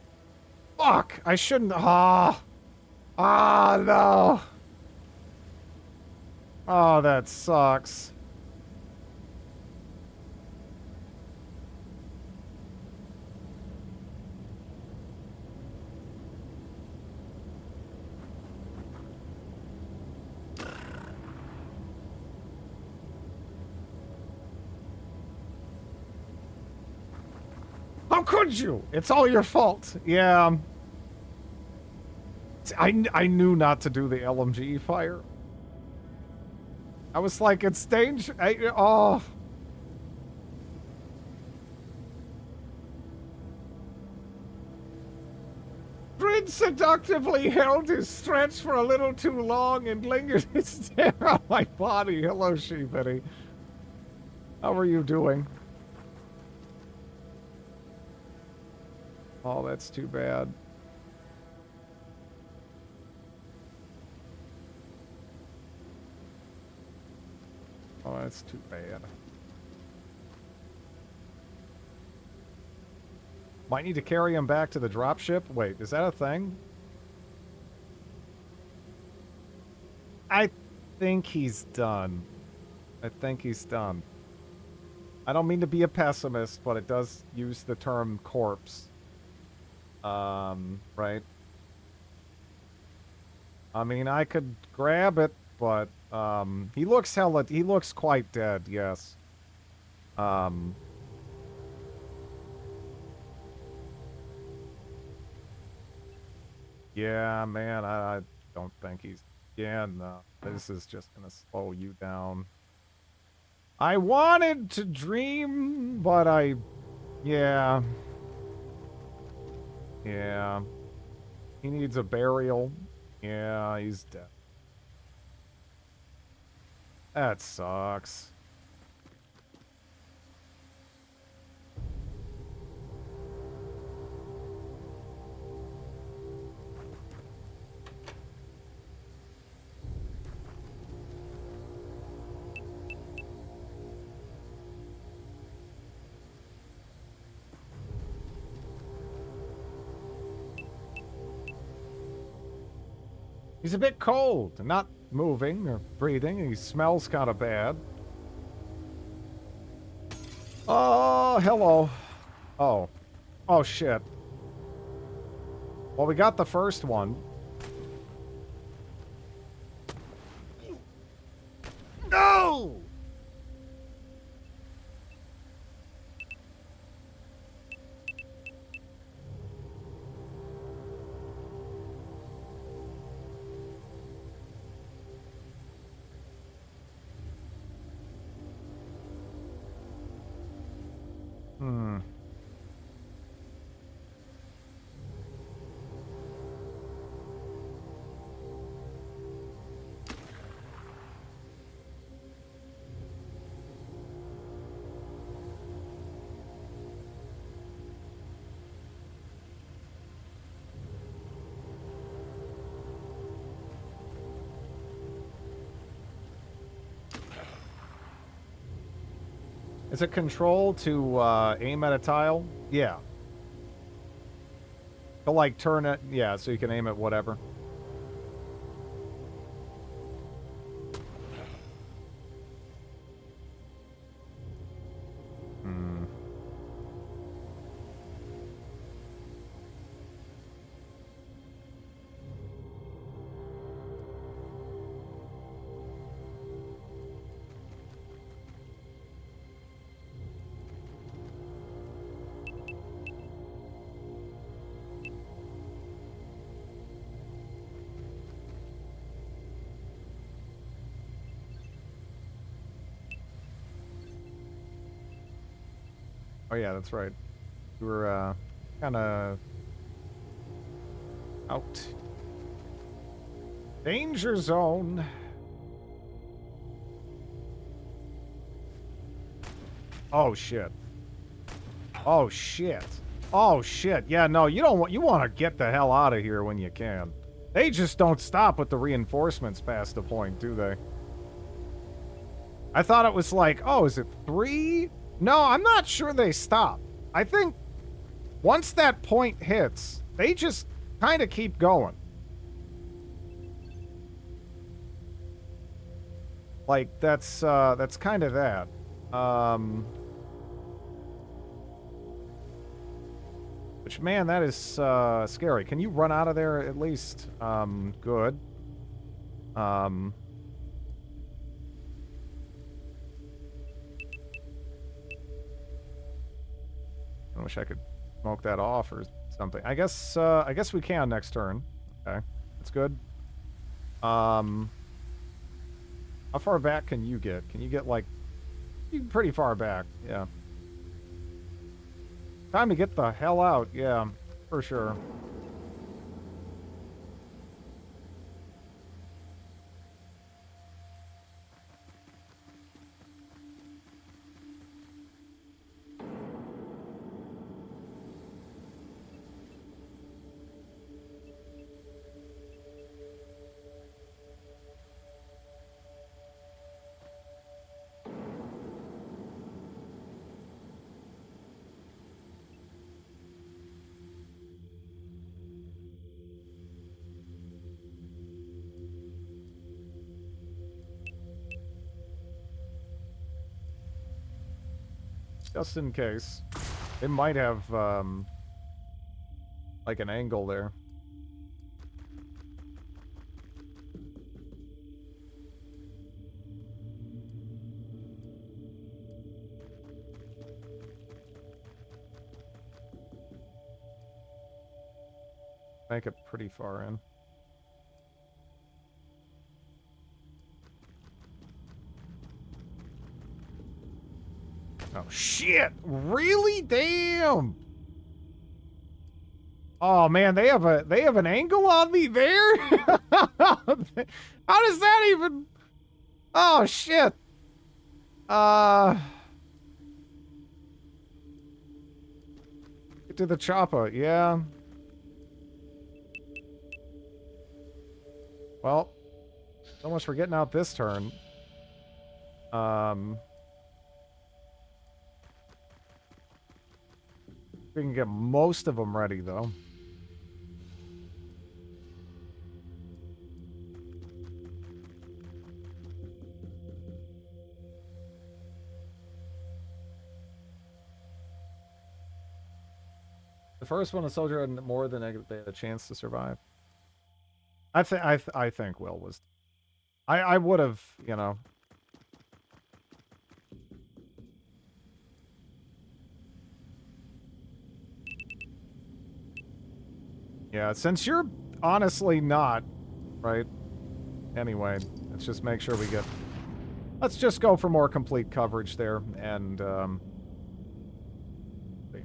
Fuck. I shouldn't. Ah. Ah, no. Oh, that sucks. How could you? It's all your fault. Yeah. I knew not to do the LMG fire. I was like, it's danger. Oh. Grid seductively held his stretch for a little too long and lingered his stare on my body. Hello, Sheepity. How are you doing? Oh, that's too bad. Oh, that's too bad. Might need to carry him back to the dropship. Wait, is that a thing? I think he's done. I think he's done. I don't mean to be a pessimist, but it does use the term corpse. Right? I mean, I could grab it, but, he looks he looks quite dead, yes. Yeah, man, I don't think he's... Yeah, no. This is just gonna slow you down. I wanted to dream, but yeah. Yeah. He needs a burial. Yeah, he's dead. That sucks. He's a bit cold, not moving or breathing, and he smells kind of bad. Oh, hello. Oh. Oh, shit. Well, we got the first one. No! Hmm. Is it control to aim at a tile? Yeah. To like turn it, yeah, so you can aim at whatever. Hmm. Oh yeah, that's right. We were kind of out. Danger zone. Oh shit. Oh shit. Oh shit. Yeah, no, you don't want, you want to get the hell out of here when you can. They just don't stop with the reinforcements past the point, do they? I thought it was like, oh, is it 3? No, I'm not sure they stop. I think once that point hits, they just kind of keep going. Like, that's kind of that. Which, man, that is scary. Can you run out of there at least? Good. I wish I could smoke that off or something. I guess we can next turn. Okay, that's good. How far back can you get? Can you get like pretty far back? Yeah. Time to get the hell out. Yeah, for sure. Just in case. It might have, like an angle there. Make it pretty far in. Oh, shit! Really? Damn! Oh, man, they have an angle on me there? How does that even... Oh, shit! Get to the chopper, yeah. Well, so much for getting out this turn. We can get most of them ready, though. The first one, a soldier had more than a chance to survive. I think Will was. I would have, you know. Yeah, since you're honestly not, right? Anyway, let's just make sure we get... Let's just go for more complete coverage there, and, see.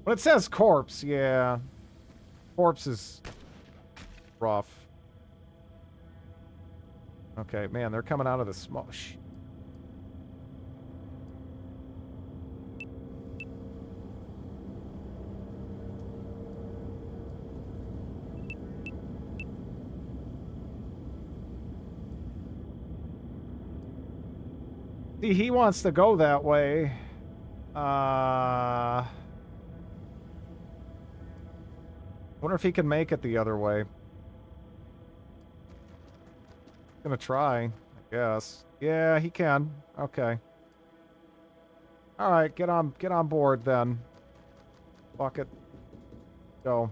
When it says corpse, yeah. Corpse is rough. Okay, man, they're coming out of the smoke. See, he wants to go that way. I wonder if he can make it the other way. Gonna try, I guess. Yeah, he can. Okay. All right, get on board then. Fuck it. Go.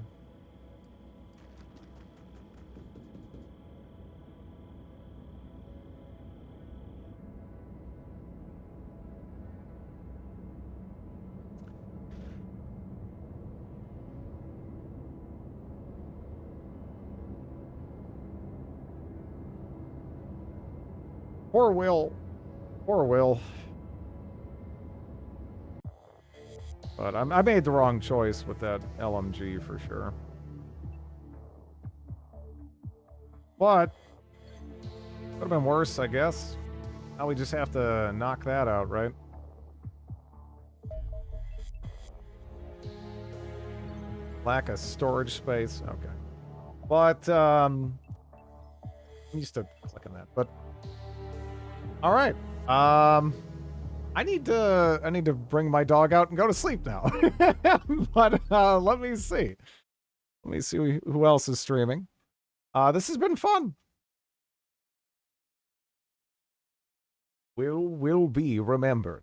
Poor Will. Poor Will. But I made the wrong choice with that LMG for sure. But would have been worse, I guess. Now we just have to knock that out, right? Lack of storage space. Okay. But I'm used to clicking that. But all right. I need to bring my dog out and go to sleep now. But let me see. Let me see who else is streaming. This has been fun. Will be remembered.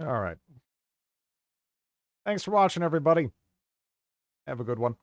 All right. Thanks for watching, everybody. Have a good one.